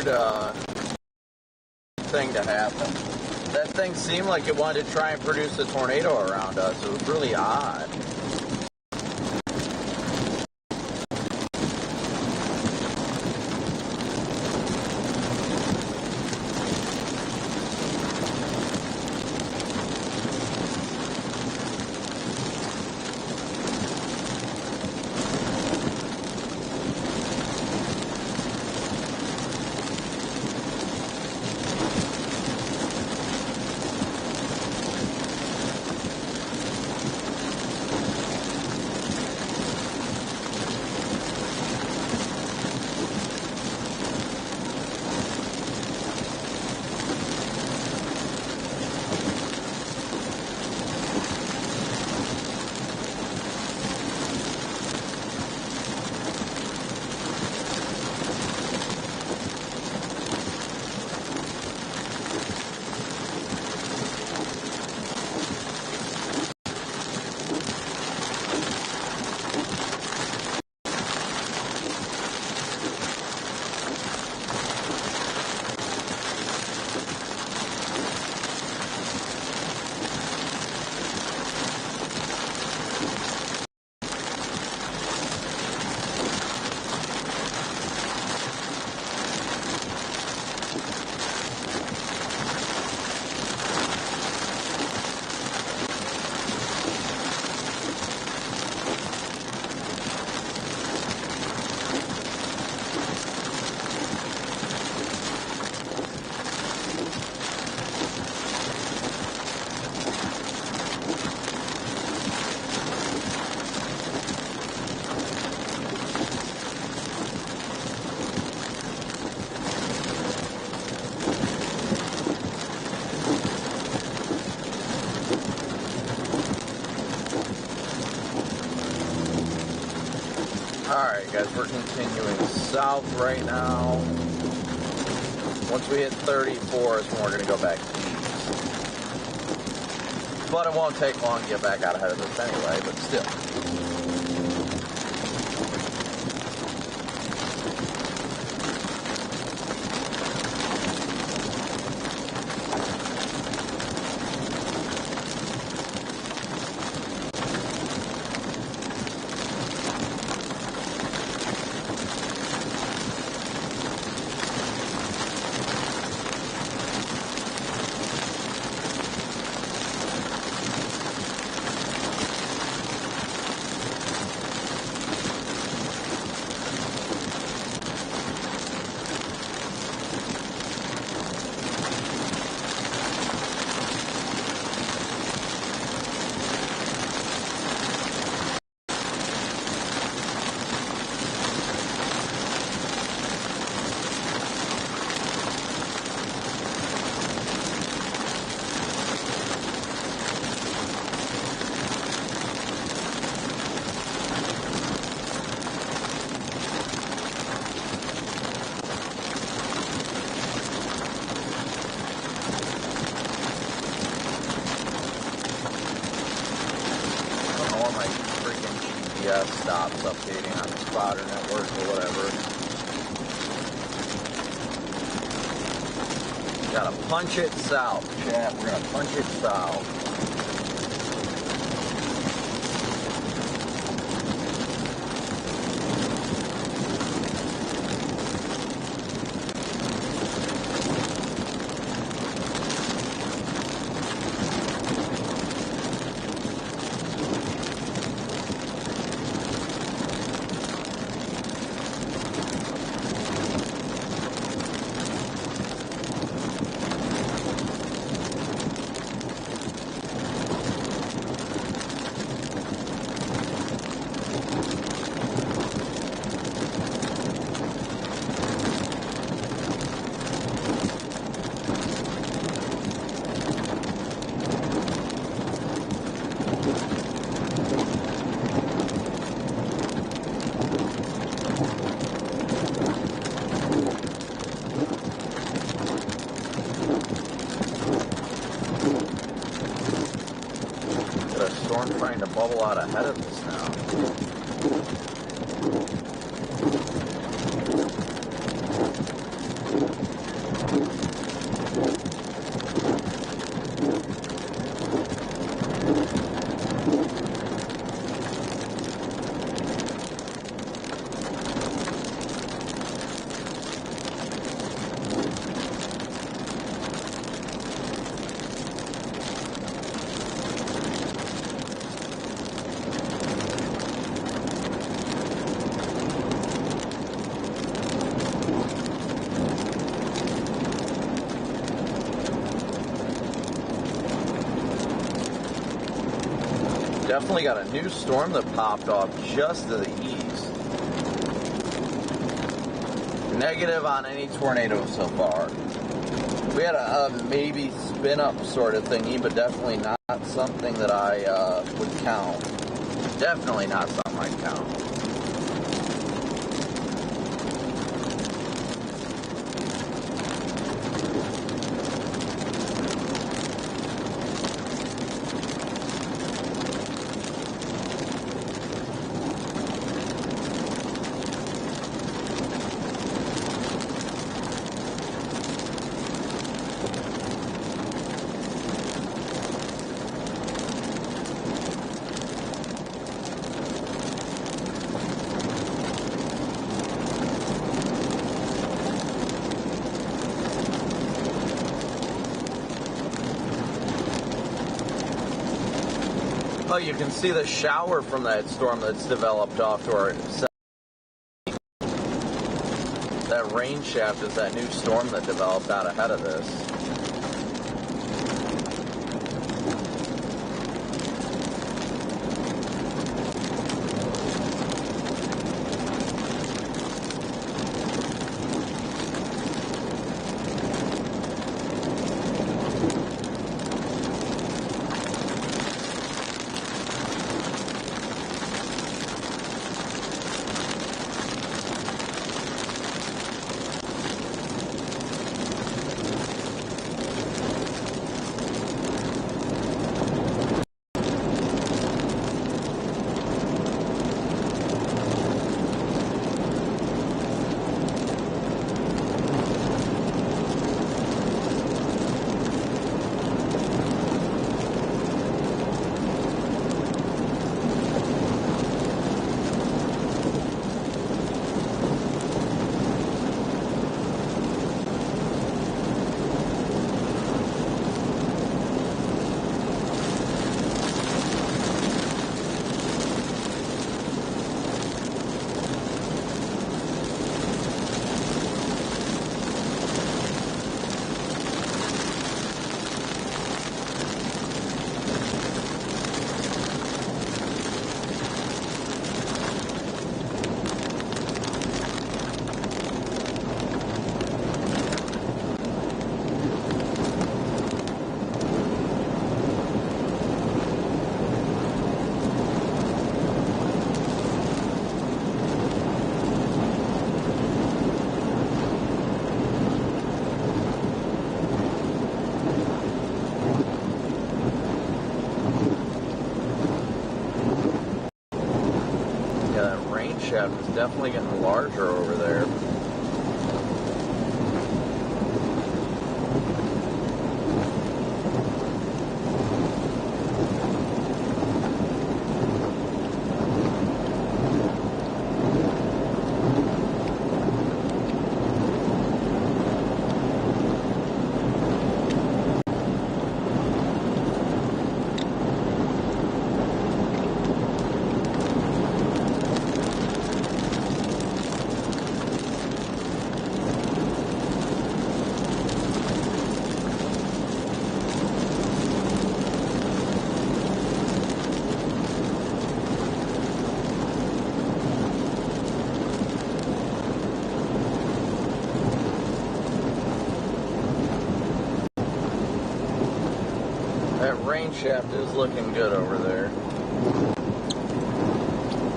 weird thing to happen. That thing seemed like it wanted to try and produce a tornado around us. It was really odd. Alright guys, we're continuing south right now. Once we hit 34 is when we're going to go back east. But it won't take long to get back out ahead of us anyway, but still. Stops updating on the spotter network or whatever. Gotta punch it south, chat. We're gonna punch it south. Trying to bubble out ahead of us now. Definitely got a new storm that popped off just to the east. Negative on any tornado so far. We had a maybe spin up sort of thingy, but definitely not something that I would count. Definitely not something I'd count. Oh, you can see the shower from that storm that's developed off to our south. That rain shaft is that new storm that developed out ahead of this. Shaft is definitely getting larger over there. That rain shaft is looking good over there.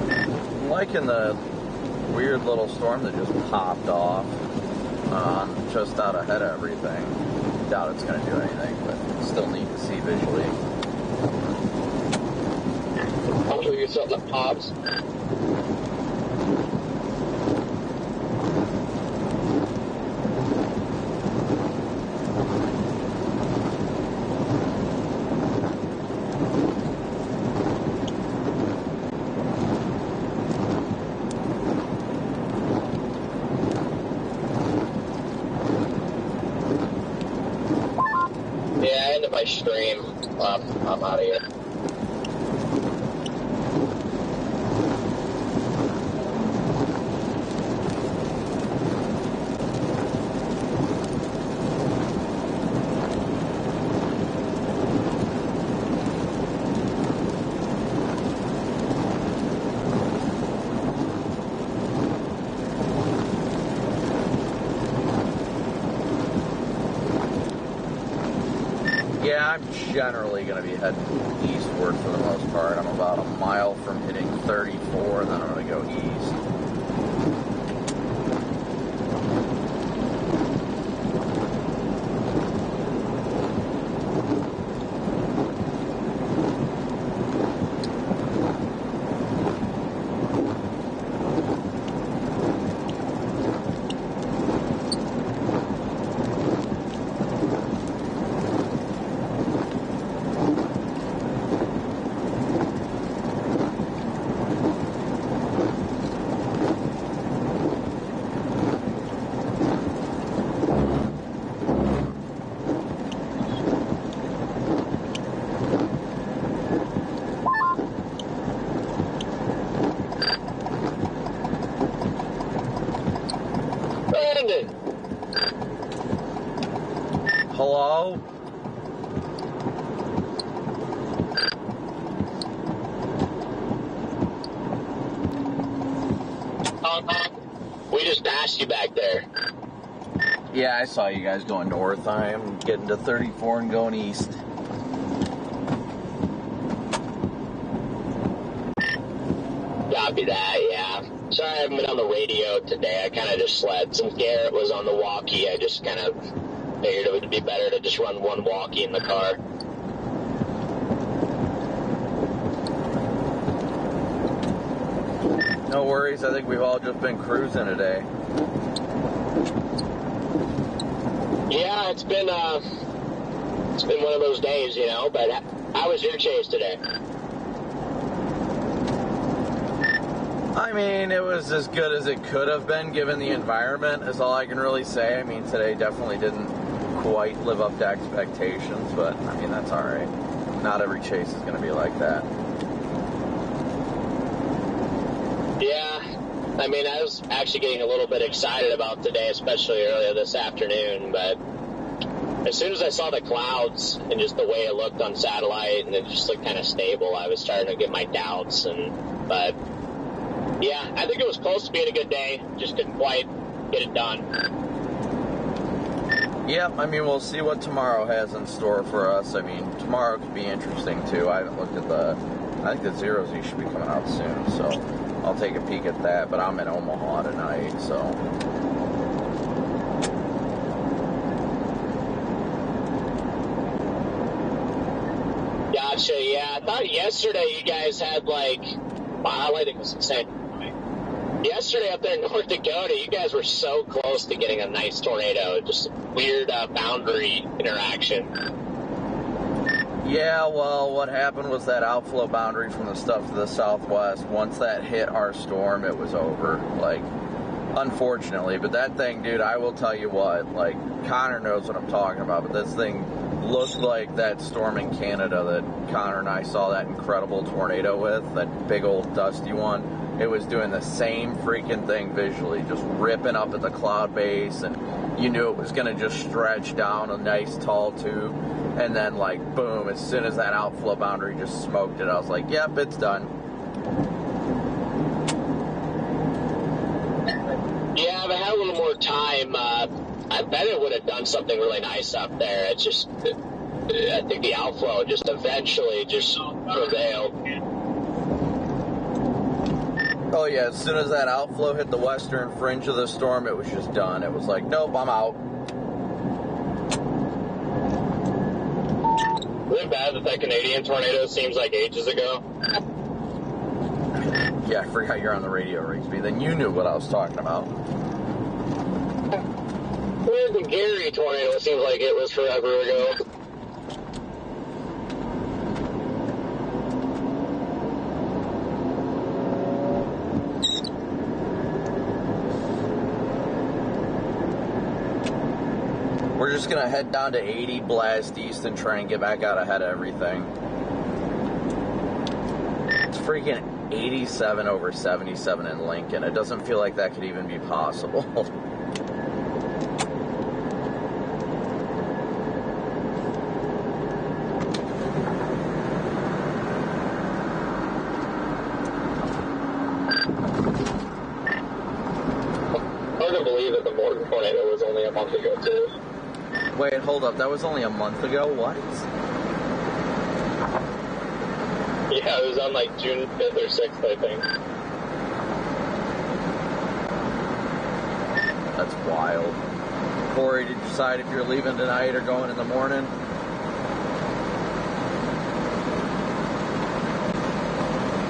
I'm liking the weird little storm that just popped off just out ahead of everything. Doubt it's going to do anything, but still neat to see visually. I'll show you something that pops. Yeah, end of my stream. I'm out of here. Yeah, I'm generally going to be heading eastward for the most part. I'm about a mile from hitting 34, and then I'm going to go east. Hello? We just passed you back there. Yeah, I saw you guys going north. I am getting to 34 and going east. Copy that, yeah. Sorry I haven't been on the radio today. I kind of just slept. Since Garrett was on the walkie, I just kind of figured it would be better to just run one walkie in the car. No worries, I think we've all just been cruising today. Yeah, it's been one of those days, you know, but how was your chase today? I mean, it was as good as it could have been given the environment, is all I can really say. I mean, today definitely didn't quite live up to expectations, but I mean, that's alright. Not every chase is going to be like that. Yeah, I mean, I was actually getting a little bit excited about today, especially earlier this afternoon, but as soon as I saw the clouds and just the way it looked on satellite and it just looked kind of stable, I was starting to get my doubts. But yeah, I think it was close to being a good day, just couldn't quite get it done. Yeah, I mean, we'll see what tomorrow has in store for us. I mean, tomorrow could be interesting, too. I haven't looked at I think the zeros should be coming out soon, so I'll take a peek at that, but I'm in Omaha tonight, so. Gotcha, yeah. I thought yesterday you guys had wow, I think it was insane. Yesterday up there in North Dakota, you guys were so close to getting a nice tornado. Just weird boundary interaction. Yeah, well, what happened was that outflow boundary from the stuff to the southwest, once that hit our storm, it was over. Unfortunately. But that thing, dude, I will tell you what, Connor knows what I'm talking about, but this thing looked like that storm in Canada that Connor and I saw that incredible tornado with, that big old dusty one. It was doing the same freaking thing visually, just ripping up at the cloud base, and you knew it was going to just stretch down a nice tall tube, and then boom, as soon as that outflow boundary just smoked it, I was like, yep, it's done. Yeah, if I had a little more time, I bet it would have done something really nice up there. It's just, I think the outflow just eventually just prevailed. Oh yeah, as soon as that outflow hit the western fringe of the storm, it was just done. It was like, nope, I'm out. Is it bad that Canadian tornado seems like ages ago? Yeah, I forgot you're on the radio, Rigsby. Then you knew what I was talking about. The Gary tornado seems like it was forever ago. We're just going to head down to 80, blast east, and try and get back out ahead of everything. It's freaking 87 over 77 in Lincoln. It doesn't feel like that could even be possible. Hard to believe that the Morton tornado was only a month ago, too. Wait, hold up. That was only a month ago? What? Yeah, it was on like June 5th or 6th, I think. That's wild. Corey, did you decide if you're leaving tonight or going in the morning?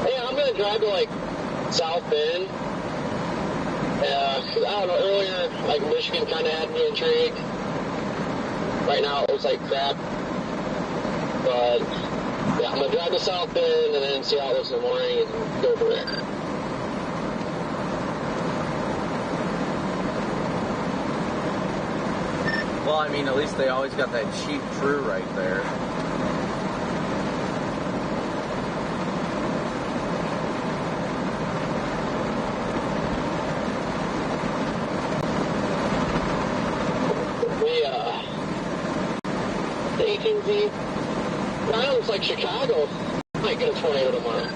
Yeah, I'm gonna drive to like South Bend. 'Cause I don't know, earlier, like Michigan kind of had me intrigued. Right now it looks like crap. But yeah, I'm gonna drive to South Bend and then see how it looks in the morning and go from there. Well, I mean, at least they always got that cheap True right there. The 18Z, that looks like Chicago. Might get a tornado tomorrow.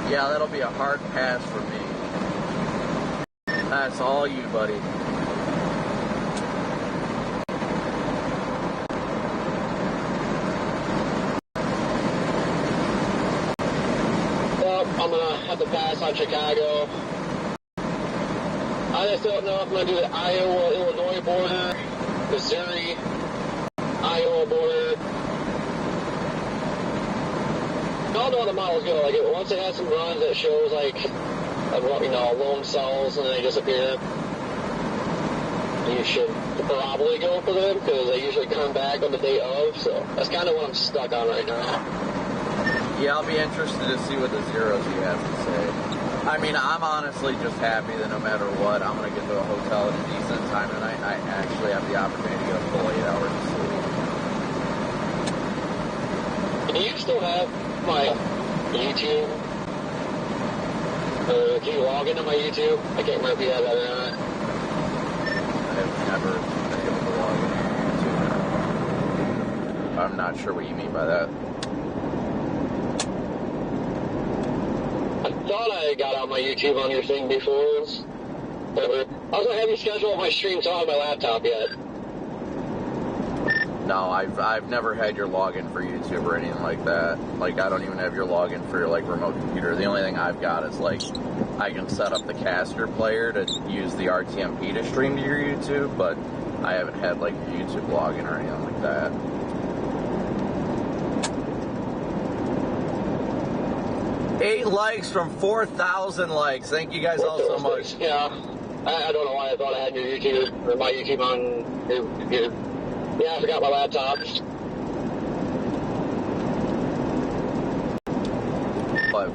Yeah, that'll be a hard pass for me. That's all you, buddy. Well, I'm gonna have to pass on Chicago. I just don't know if I'm going to do the Iowa-Illinois border, Missouri-Iowa border. I don't know how the model's going to like it, but once it has some runs that shows like lone cells and then they disappear, you should probably go for them because they usually come back on the day of, so that's kind of what I'm stuck on right now. Yeah, I'll be interested to see what the zeros he has to say. I mean, I'm honestly just happy that no matter what, I'm going to get to a hotel at a decent time tonight. I actually have the opportunity to get a full 8 hours of sleep. Do you still have my YouTube? Can you log into my YouTube? I can't remember if you have that or not. I've never been able to log into it. I'm not sure what you mean by that. I thought I got on my YouTube on your thing before. I was going to have you schedule my streams on my laptop yet. No, I've never had your login for YouTube or anything like that. Like, I don't even have your login for your, like, remote computer. The only thing I've got is, like, I can set up the caster player to use the RTMP to stream to your YouTube, but I haven't had, like, your YouTube login or anything like that. Eight likes from 4,000 likes. Thank you guys all so much. Yeah. I don't know why I thought I had your YouTube, or my YouTube on your yeah, I forgot my laptop. Well, I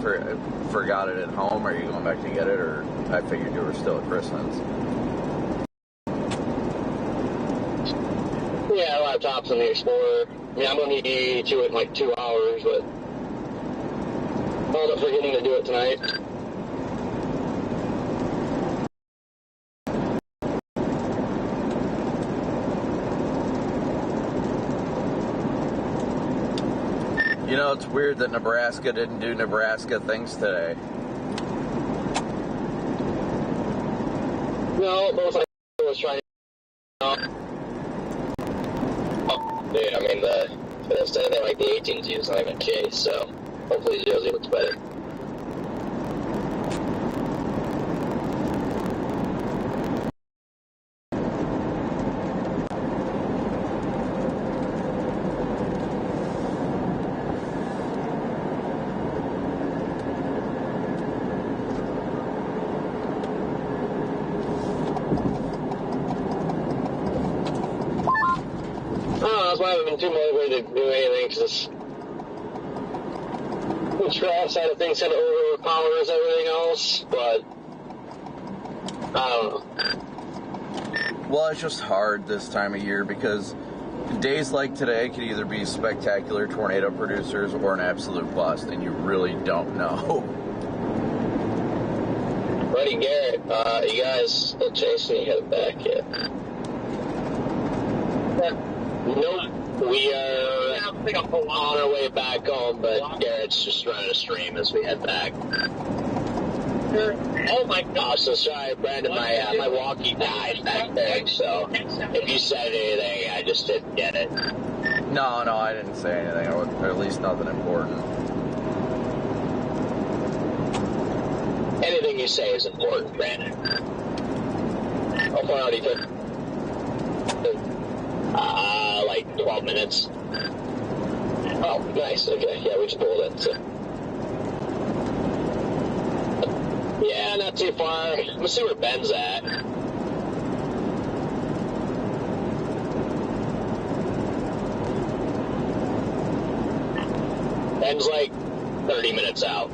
forgot it at home. Are you going back to get it, or I figured you were still at Kristen's? Yeah, laptop's in the Explorer. I mean, I'm going to need to it in like 2 hours, but I ended up forgetting to do it tonight. You know, it's weird that Nebraska didn't do Nebraska things today. No, most likely was trying to... Dude, I mean, instead of like the 18Z was not even case, so hopefully the 0Z looks better. That's why I haven't been too motivated to do anything, because the draft side of things kind of overpowers everything else, but I don't know. Well, it's just hard this time of year because days like today could either be spectacular tornado producers or an absolute bust, and you really don't know. Buddy Garrett, you guys still chasing each other back yet? Nope. We are on our way back home, but Garrett's just running a stream as we head back. Oh my gosh, so sorry, Brandon, my walkie died back there, so if you said anything, I just didn't get it. No, I didn't say anything, or at least nothing important. Anything you say is important, Brandon. How far out do you think? Like 12 minutes. Oh, nice, okay, yeah, we just pulled it, so. Yeah, not too far. Let's see where Ben's at. Ben's like 30 minutes out.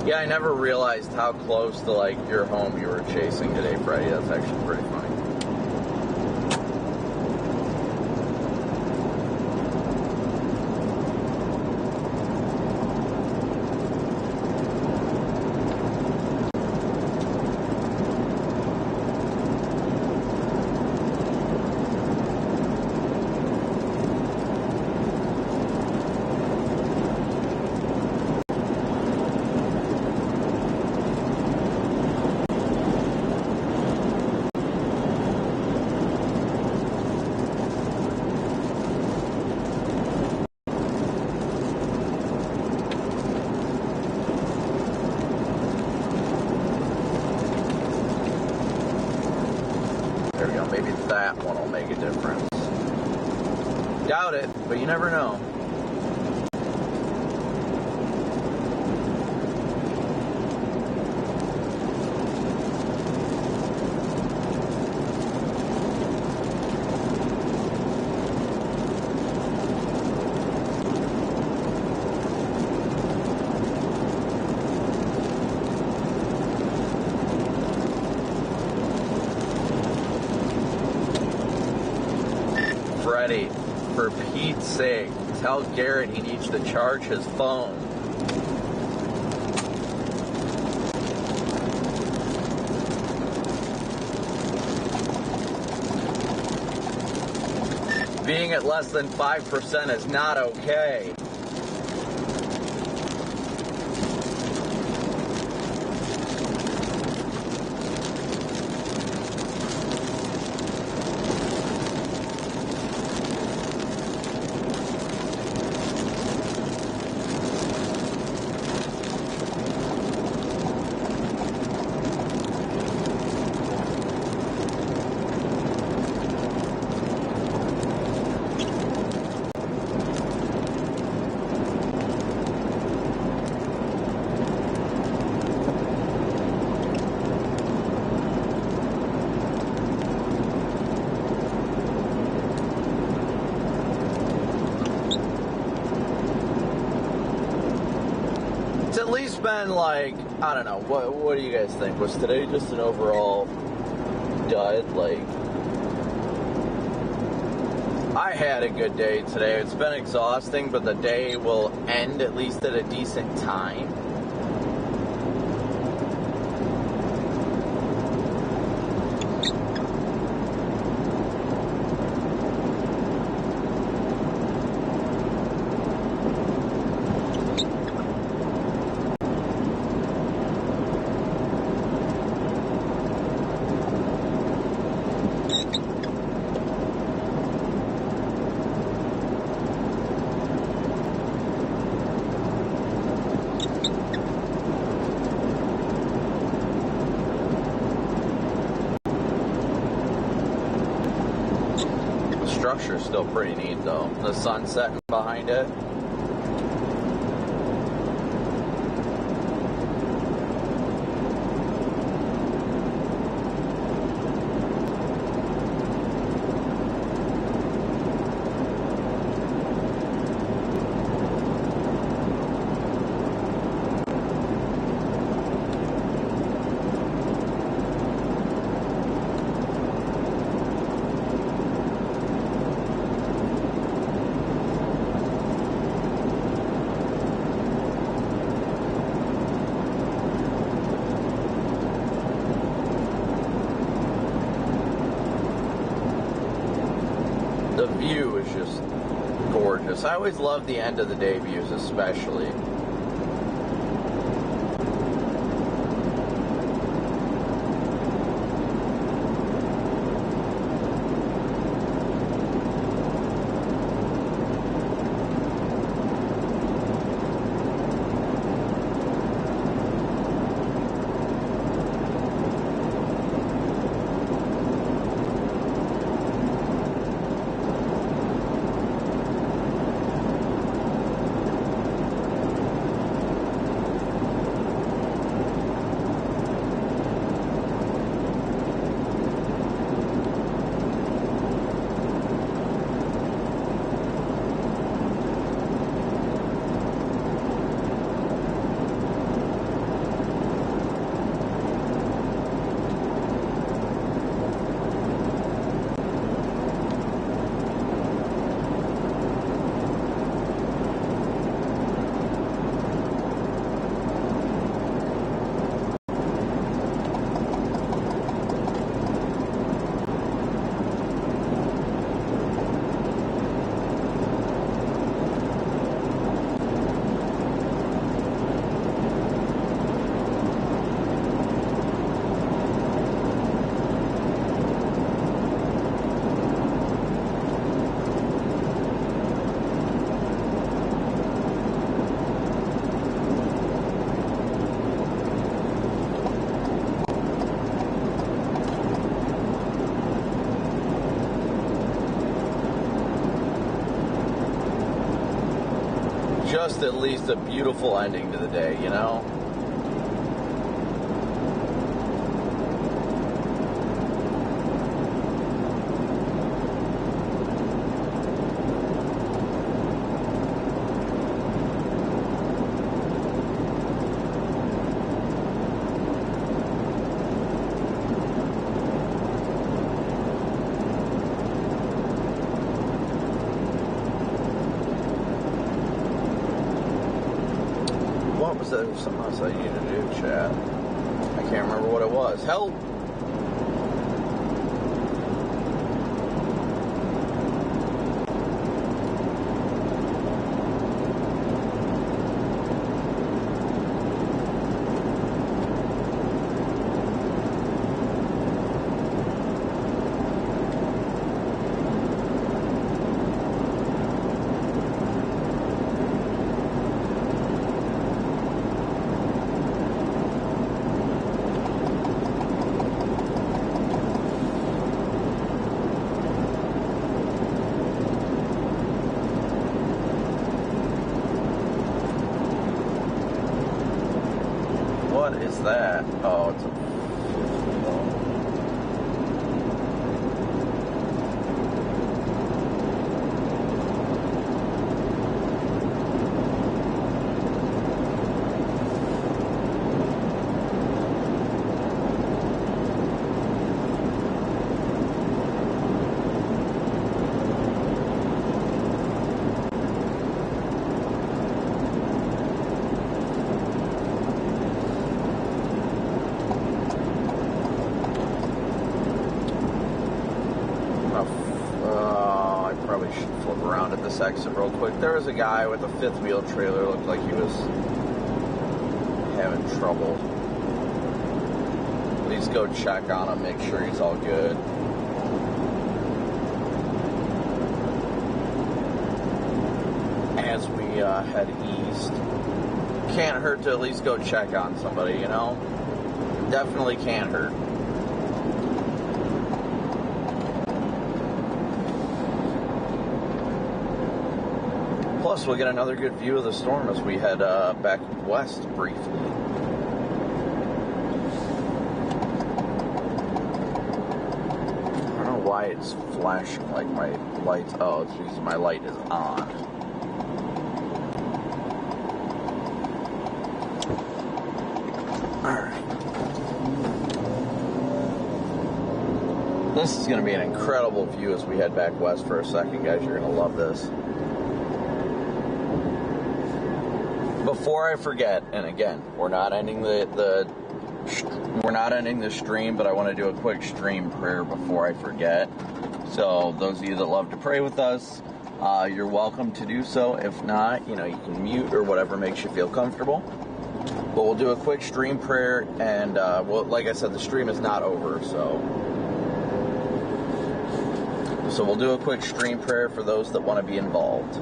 Yeah, I never realized how close to, like, your home you were chasing today, Freddie. That's actually pretty funny. There we go. Maybe that one will make a difference. Doubt it, but you never know. Freddie, for Pete's sake, tell Garrett he needs to charge his phone. Being at less than 5% is not okay. At least been like, I don't know, what do you guys think? Was today just an overall dud? Like, I had a good day today. It's been exhausting, but the day will end at least at a decent time. Structure's still pretty neat though. The sun setting behind it. view is just gorgeous. I always love the end of the day views, especially. Just at least a beautiful ending to the day, you know? There was something else I needed to do, chat. I can't remember what it was. Help! What is that? Oh, it's a... exit real quick. There was a guy with a fifth wheel trailer, looked like he was having trouble. Please go check on him, make sure he's all good. As we head east, can't hurt to at least go check on somebody, you know? Definitely can't hurt. Plus, we'll get another good view of the storm as we head back west briefly. I don't know why it's flashing like my lights. Oh, it's because my light is on. Alright. This is going to be an incredible view as we head back west for a second, guys. You're going to love this. Before I forget, and again, we're not ending the stream, but I want to do a quick stream prayer before I forget. So those of you that love to pray with us, you're welcome to do so. If not, you can mute or whatever makes you feel comfortable. But we'll do a quick stream prayer, and like I said, the stream is not over, so we'll do a quick stream prayer for those that want to be involved.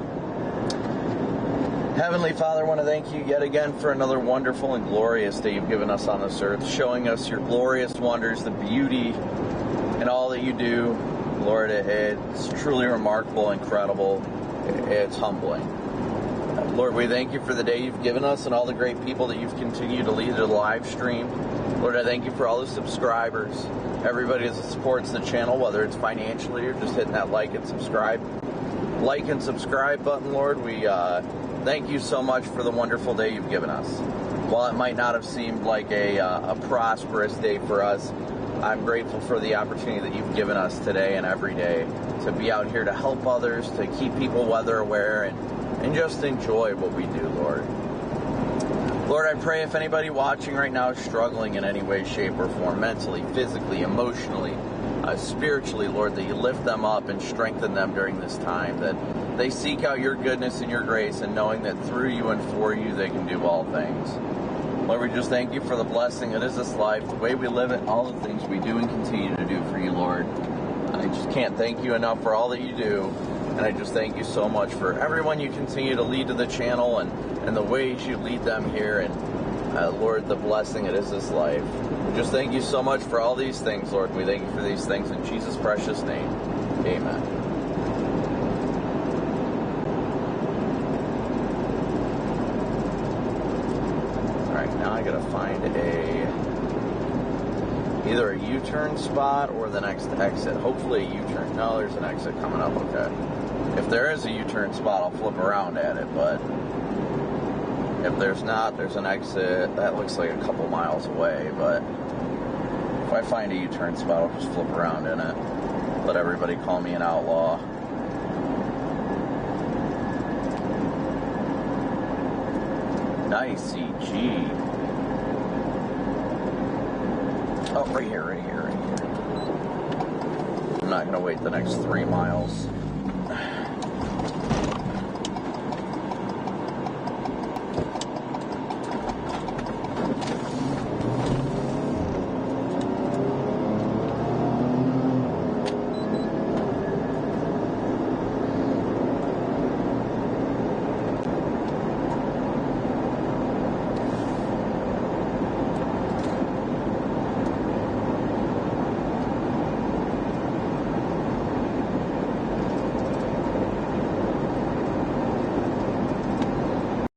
Heavenly Father, I want to thank you yet again for another wonderful and glorious day you've given us on this earth, showing us your glorious wonders, the beauty and all that you do. Lord, it's truly remarkable, incredible. It's humbling. Lord, we thank you for the day you've given us and all the great people that you've continued to lead to the live stream. Lord, I thank you for all the subscribers, everybody that supports the channel, whether it's financially or just hitting that like and subscribe button. Lord, we thank you so much for the wonderful day you've given us. While it might not have seemed like a prosperous day for us, I'm grateful for the opportunity that you've given us today and every day to be out here to help others, to keep people weather aware, and just enjoy what we do, Lord. Lord, I pray if anybody watching right now is struggling in any way, shape, or form, mentally, physically, emotionally, spiritually, Lord, that you lift them up and strengthen them during this time, that they seek out your goodness and your grace, and knowing that through you and for you they can do all things. Lord, we just thank you for the blessing that is this life, the way we live it, all the things we do and continue to do for you, Lord. I just can't thank you enough for all that you do, and I just thank you so much for everyone you continue to lead to the channel and the ways you lead them here, and Lord, the blessing it is this life. We just thank you so much for all these things, Lord. We thank you for these things in Jesus' precious name. Amen. Now I gotta find either a U-turn spot or the next exit. Hopefully a U-turn. No, there's an exit coming up. Okay. If there is a U-turn spot, I'll flip around at it. But if there's not, there's an exit. That looks like a couple miles away. But if I find a U-turn spot, I'll just flip around in it. Let everybody call me an outlaw. Nice CG. Oh, right here. I'm not going to wait the next 3 miles.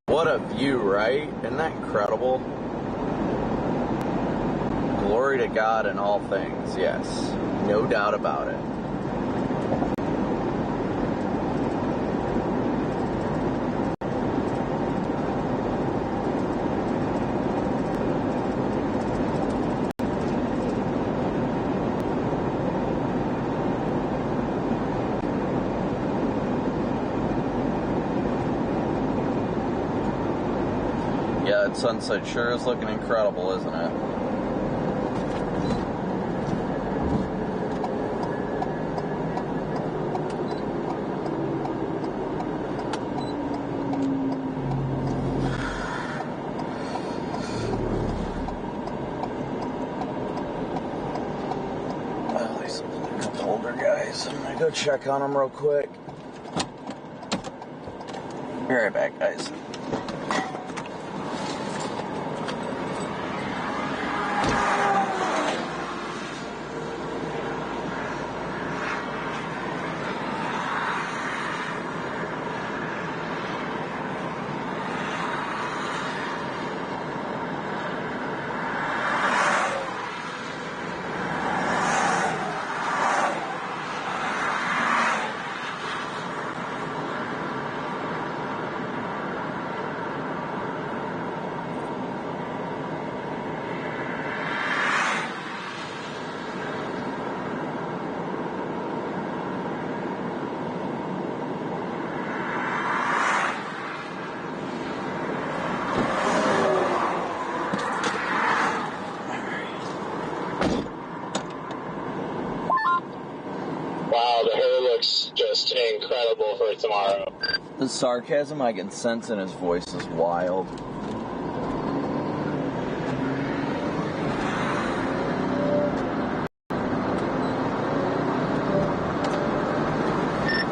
What a view, right? Isn't that incredible? Glory to God in all things, yes. No doubt about it. Yeah, that sunset sure is looking incredible, isn't it? Well, these are a couple older guys. I'm gonna go check on them real quick. Be right back, guys. just incredible for tomorrow. The sarcasm I can sense in his voice is wild.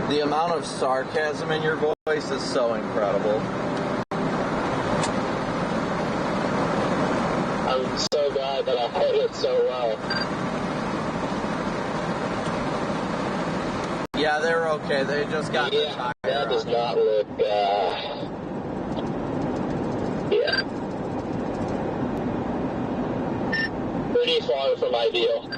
The amount of sarcasm in your voice is so incredible. I'm so glad that I heard it so well. Yeah, they're okay. They just got the tire that does on. not look, yeah. Pretty far from ideal.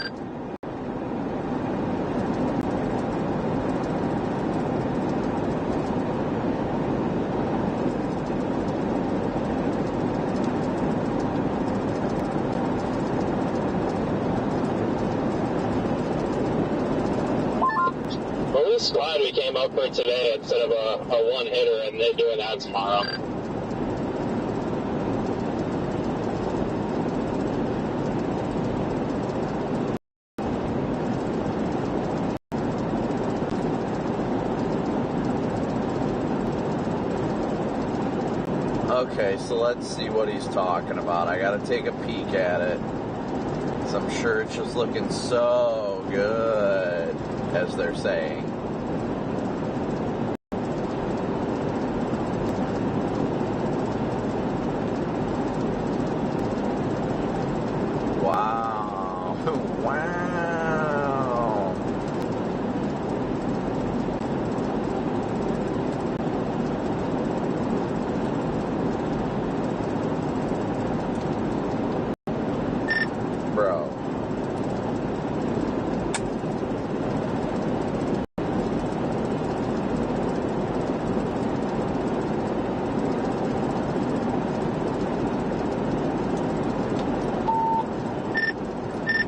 Well, this glad we came up for today instead of a one-hitter and then doing that tomorrow. Okay, so let's see what he's talking about. I gotta take a peek at it. 'Cause I'm sure it's just looking so good, as they're saying. Wow. Wow. Bro.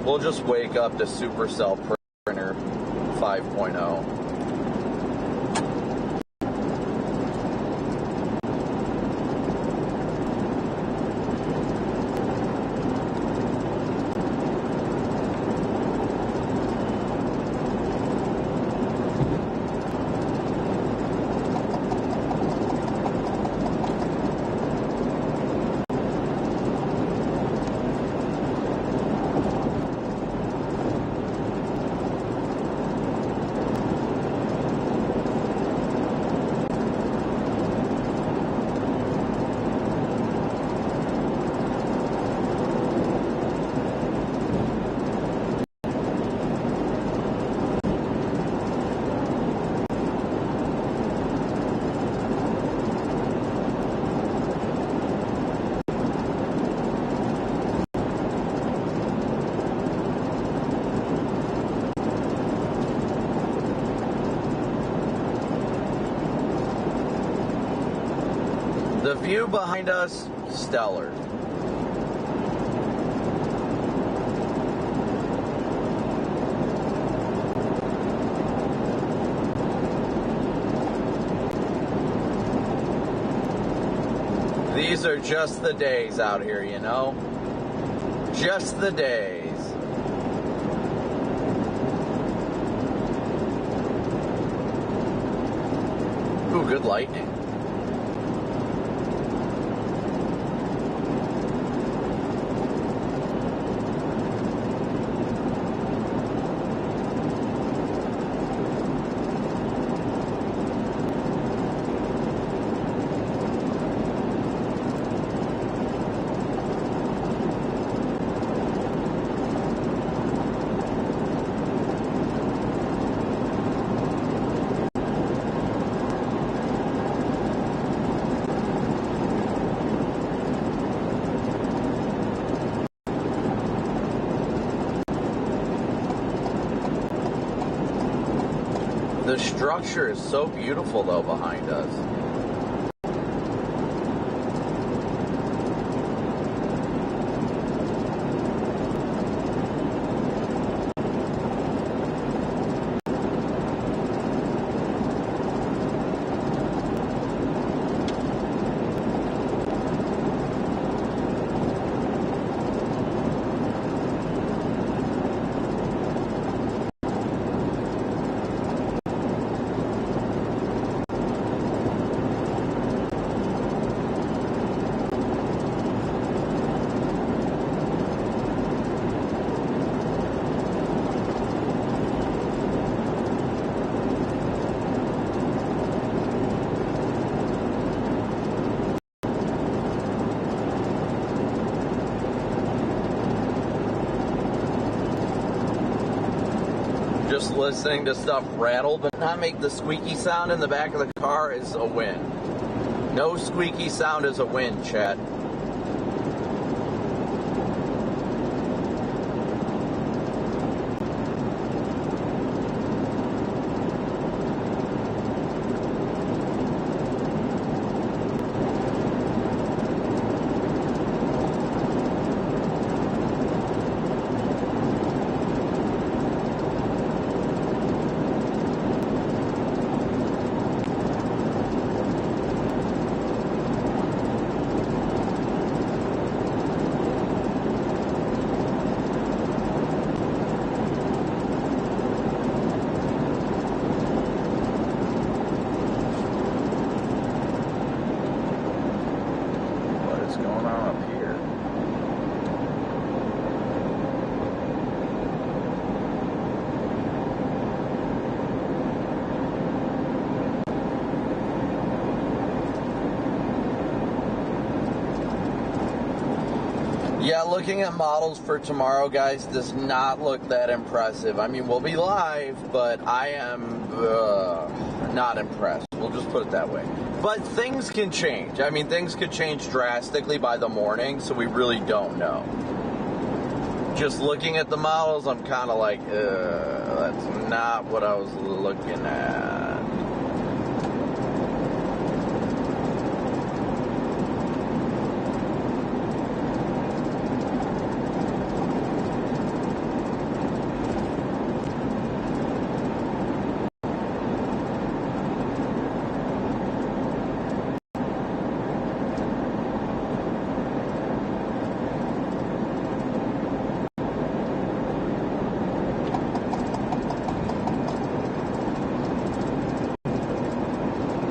We'll just wake up to Supercell Printer 5.0. The view behind us, stellar. These are just the days out here, you know? Just the days. Ooh, good lightning. The structure is so beautiful, though, behind us. Just listening to stuff rattle but not make the squeaky sound in the back of the car is a win. No squeaky sound is a win, chat. Yeah, looking at models for tomorrow, guys, does not look that impressive. I mean, we'll be live, but I am not impressed. We'll just put it that way. But things can change. I mean, things could change drastically by the morning, so we really don't know. Just looking at the models, I'm kind of like, that's not what I was looking at.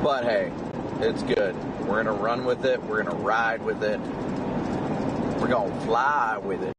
But hey, it's good. We're going to run with it. We're going to ride with it. We're going to fly with it.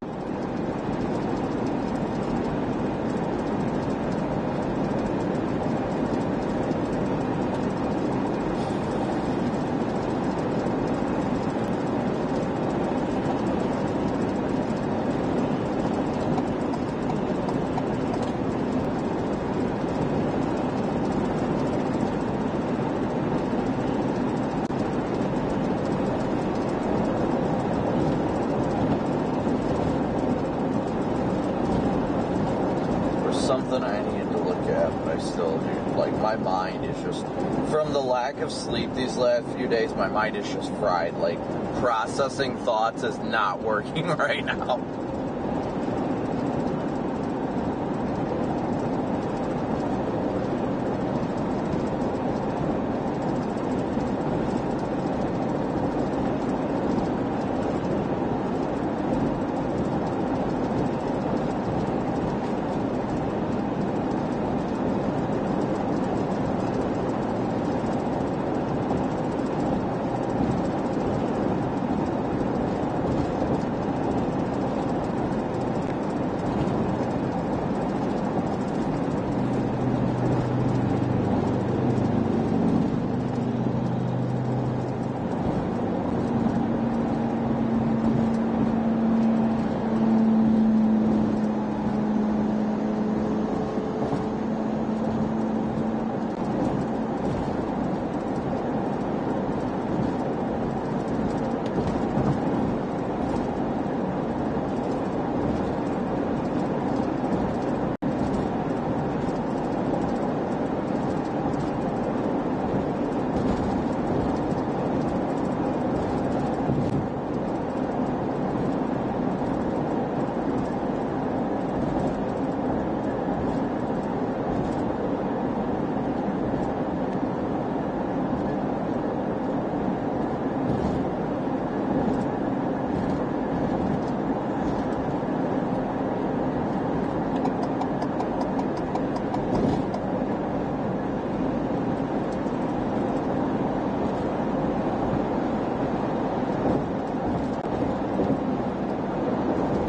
Something I need to look at, but I still do. Like, my mind is just, from the lack of sleep these last few days, my mind is just fried. Like, processing thoughts is not working right now.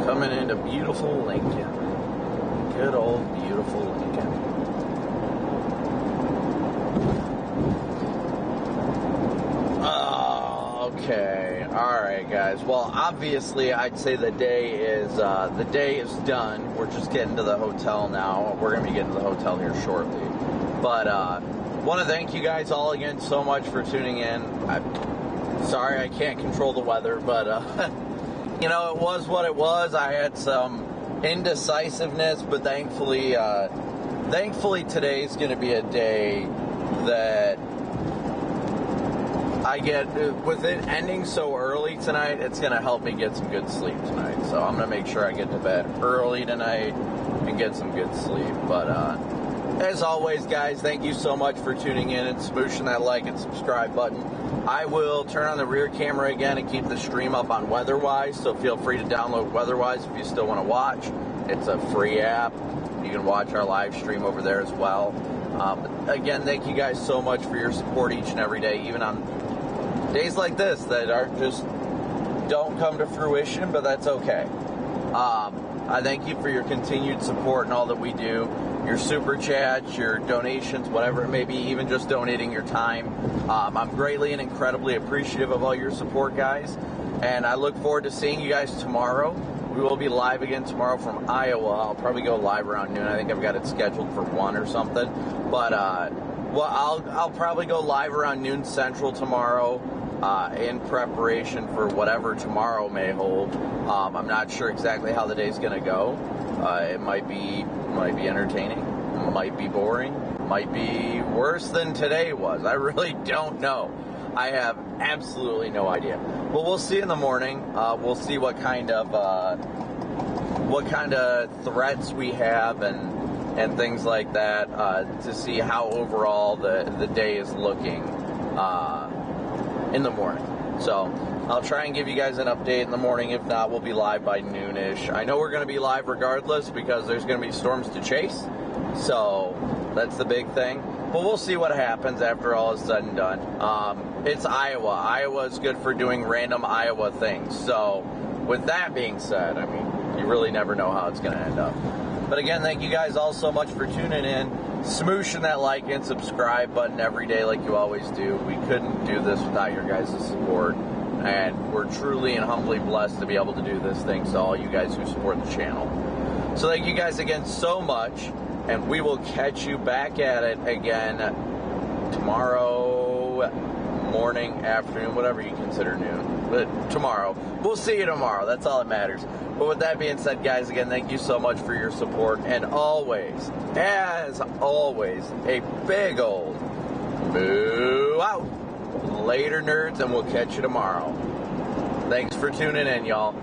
Coming into beautiful Lincoln. Good old beautiful Lincoln. Oh, Okay, all right, guys. Well, obviously, I'd say the day is done. We're just getting to the hotel now. We're gonna be getting to the hotel here shortly. But want to thank you guys all again so much for tuning in. Sorry, I can't control the weather, but you know, it was what it was. I had some indecisiveness, but thankfully today's gonna be a day that I get, with it ending so early tonight, it's going to help me get some good sleep tonight. So I'm going to make sure I get to bed early tonight and get some good sleep. But as always, guys, thank you so much for tuning in and smooshing that like and subscribe button. I will turn on the rear camera again and keep the stream up on Weatherwise, so feel free to download Weatherwise if you still want to watch. It's a free app. You can watch our live stream over there as well. Again, thank you guys so much for your support each and every day, even on days like this that don't come to fruition, but that's okay. I thank you for your continued support and all that we do, your super chats, your donations, whatever it may be, even just donating your time. I'm greatly and incredibly appreciative of all your support, guys, and I look forward to seeing you guys tomorrow. We will be live again tomorrow from Iowa. I'll probably go live around noon. I think I've got it scheduled for 1 or something, but well, I'll probably go live around noon Central tomorrow. In preparation for whatever tomorrow may hold. I'm not sure exactly how the day's going to go. It might be entertaining, might be boring, might be worse than today was. I really don't know. I have absolutely no idea. But we'll see in the morning. We'll see what kind of threats we have and things like that to see how overall the day is looking. In the morning. So I'll try and give you guys an update in the morning. If not, we'll be live by noonish. I know we're going to be live regardless because there's going to be storms to chase. So that's the big thing. But we'll see what happens after all is said and done. It's Iowa. Iowa is good for doing random Iowa things. So with that being said, I mean, you really never know how it's going to end up. But again, thank you guys all so much for tuning in. Smooshing that like and subscribe button every day like you always do. We couldn't do this without your guys' support, and we're truly and humbly blessed to be able to do this thanks to all you guys who support the channel. So thank you guys again so much, and we will catch you back at it again tomorrow morning, afternoon, whatever you consider noon. But tomorrow. We'll see you tomorrow. That's all that matters. But with that being said, guys, again, thank you so much for your support. And always, as always, a big old moo out. Later, nerds, and we'll catch you tomorrow. Thanks for tuning in, y'all.